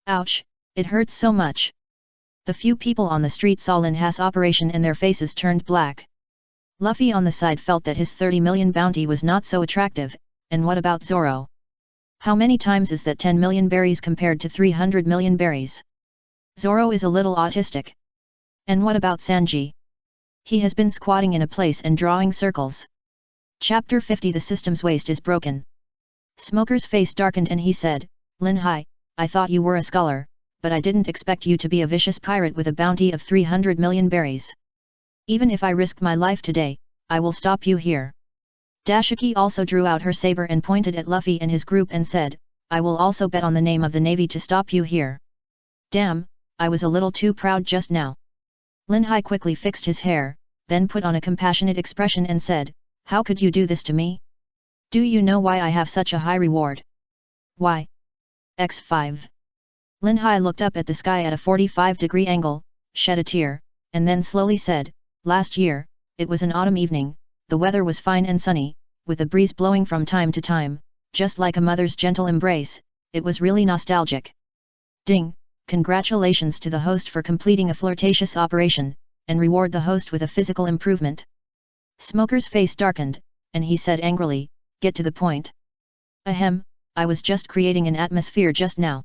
Ouch, it hurts so much. The few people on the street saw Linhai's operation and their faces turned black. Luffy on the side felt that his 30 million bounty was not so attractive, and what about Zoro? How many times is that 10 million berries compared to 300 million berries? Zoro is a little autistic. And what about Sanji? He has been squatting in a place and drawing circles. Chapter 50 The system's waist is broken. Smoker's face darkened and he said, Linhai, I thought you were a scholar, but I didn't expect you to be a vicious pirate with a bounty of 300 million berries. Even if I risk my life today, I will stop you here. Dashiki also drew out her saber and pointed at Luffy and his group and said, I will also bet on the name of the navy to stop you here. Damn, I was a little too proud just now. Linhai quickly fixed his hair, then put on a compassionate expression and said, How could you do this to me? Do you know why I have such a high reward? Why? X5. Linhai looked up at the sky at a 45-degree angle, shed a tear, and then slowly said, Last year, it was an autumn evening, the weather was fine and sunny, with a breeze blowing from time to time, just like a mother's gentle embrace, it was really nostalgic. Ding, congratulations to the host for completing a flirtatious operation, and reward the host with a physical improvement. Smoker's face darkened, and he said angrily, Get to the point. Ahem, I was just creating an atmosphere just now.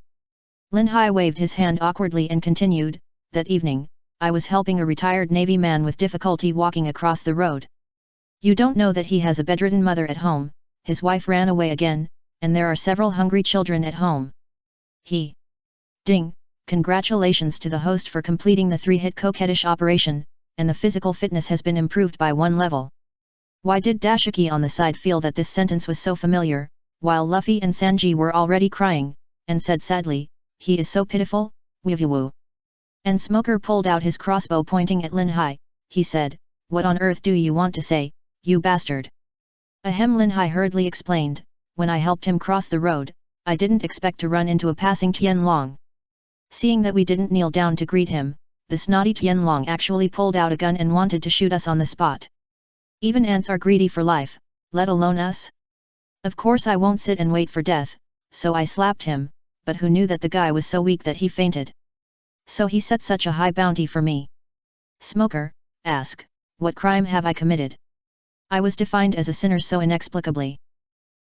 Linhai waved his hand awkwardly and continued, That evening, I was helping a retired Navy man with difficulty walking across the road. You don't know that he has a bedridden mother at home, his wife ran away again, and there are several hungry children at home. Ding, congratulations to the host for completing the 3-hit coquettish operation, and the physical fitness has been improved by 1 level. Why did Dashiki on the side feel that this sentence was so familiar, while Luffy and Sanji were already crying, and said sadly, He is so pitiful, Wivywu. And Smoker pulled out his crossbow pointing at Linhai, he said, What on earth do you want to say, you bastard? Ahem, Linhai hurriedly explained, When I helped him cross the road, I didn't expect to run into a passing Tianlong. Seeing that we didn't kneel down to greet him, the snotty Tianlong actually pulled out a gun and wanted to shoot us on the spot. Even ants are greedy for life, let alone us. Of course I won't sit and wait for death, so I slapped him, but who knew that the guy was so weak that he fainted? So he set such a high bounty for me. Smoker, ask, what crime have I committed? I was defined as a sinner so inexplicably.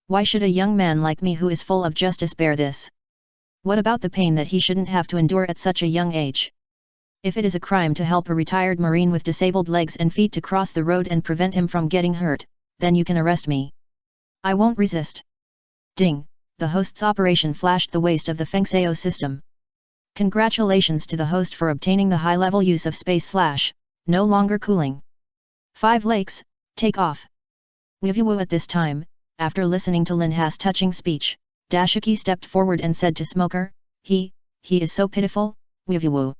Why should a young man like me who is full of justice bear this? What about the pain that he shouldn't have to endure at such a young age? If it is a crime to help a retired Marine with disabled legs and feet to cross the road and prevent him from getting hurt, then you can arrest me. I won't resist. Ding, the host's operation flashed the waist of the Fengxiao system. Congratulations to the host for obtaining the high-level use of space / no longer cooling. 5 lakes, take off. Wivywu at this time, after listening to Linhai's touching speech, Dashiki stepped forward and said to Smoker, He is so pitiful, Wivywu.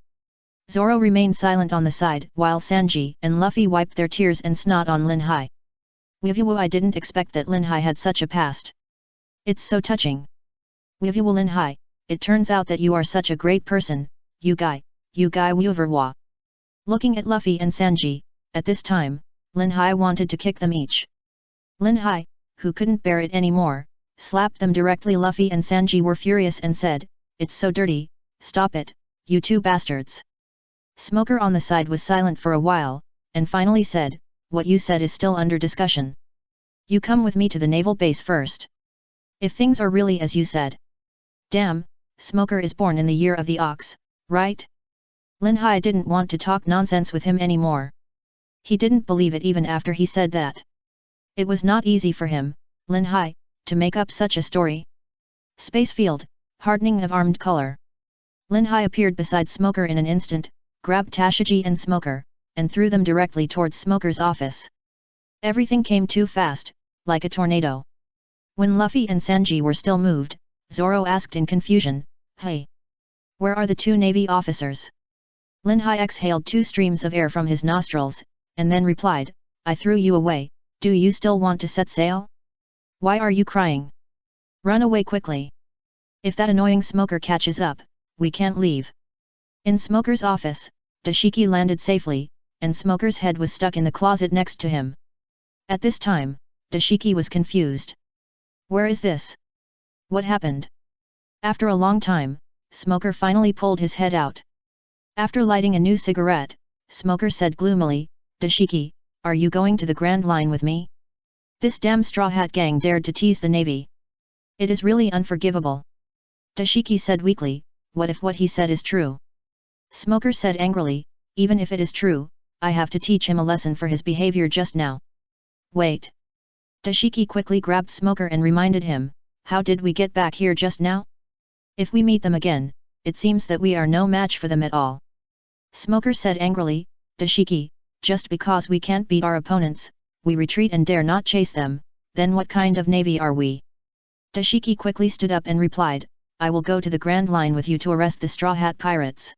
Zoro remained silent on the side while Sanji and Luffy wiped their tears and snot on Linhai. Wivywu, I didn't expect that Linhai had such a past. It's so touching. Wivywu Linhai, it turns out that you are such a great person, you guy Wuverwa. Looking at Luffy and Sanji, at this time, Linhai wanted to kick them each. Linhai, who couldn't bear it anymore, slapped them directly. Luffy and Sanji were furious and said, It's so dirty, stop it, you 2 bastards. Smoker on the side was silent for a while, and finally said, What you said is still under discussion. You come with me to the naval base first. If things are really as you said. Damn, Smoker is born in the year of the ox, right? Linhai didn't want to talk nonsense with him anymore. He didn't believe it even after he said that. It was not easy for him, Linhai, to make up such a story. Space field, hardening of armed color. Linhai appeared beside Smoker in an instant, grabbed Tashigi and Smoker, and threw them directly towards Smoker's office. Everything came too fast, like a tornado. When Luffy and Sanji were still moved, Zoro asked in confusion, Hey! Where are the 2 Navy officers? Linhai exhaled 2 streams of air from his nostrils, and then replied, I threw you away, do you still want to set sail? Why are you crying? Run away quickly. If that annoying Smoker catches up, we can't leave. In Smoker's office, Dashiki landed safely, and Smoker's head was stuck in the closet next to him. At this time, Dashiki was confused. Where is this? What happened? After a long time, Smoker finally pulled his head out. After lighting a new cigarette, Smoker said gloomily, Dashiki, are you going to the Grand Line with me? This damn Straw Hat gang dared to tease the Navy. It is really unforgivable. Dashiki said weakly, what if what he said is true? Smoker said angrily, even if it is true, I have to teach him a lesson for his behavior just now. Wait. Dashiki quickly grabbed Smoker and reminded him, how did we get back here just now? If we meet them again, it seems that we are no match for them at all. Smoker said angrily, Dashiki, just because we can't beat our opponents, we retreat and dare not chase them, then what kind of navy are we? Dashiki quickly stood up and replied, I will go to the Grand Line with you to arrest the Straw Hat Pirates.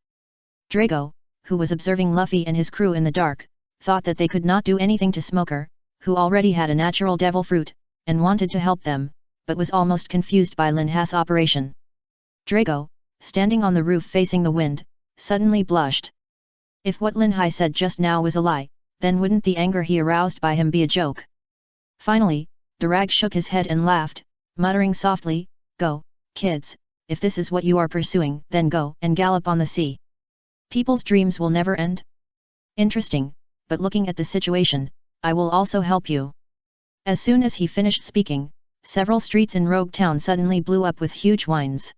Drago, who was observing Luffy and his crew in the dark, thought that they could not do anything to Smoker, who already had a natural devil fruit, and wanted to help them, but was almost confused by Linhai's operation. Drago, standing on the roof facing the wind, suddenly blushed. If what Linhai said just now was a lie, then wouldn't the anger he aroused by him be a joke? Finally, Durag shook his head and laughed, muttering softly, Go, kids, if this is what you are pursuing, then go and gallop on the sea. People's dreams will never end? Interesting, but looking at the situation, I will also help you. As soon as he finished speaking, several streets in Rogue Town suddenly blew up with huge whines.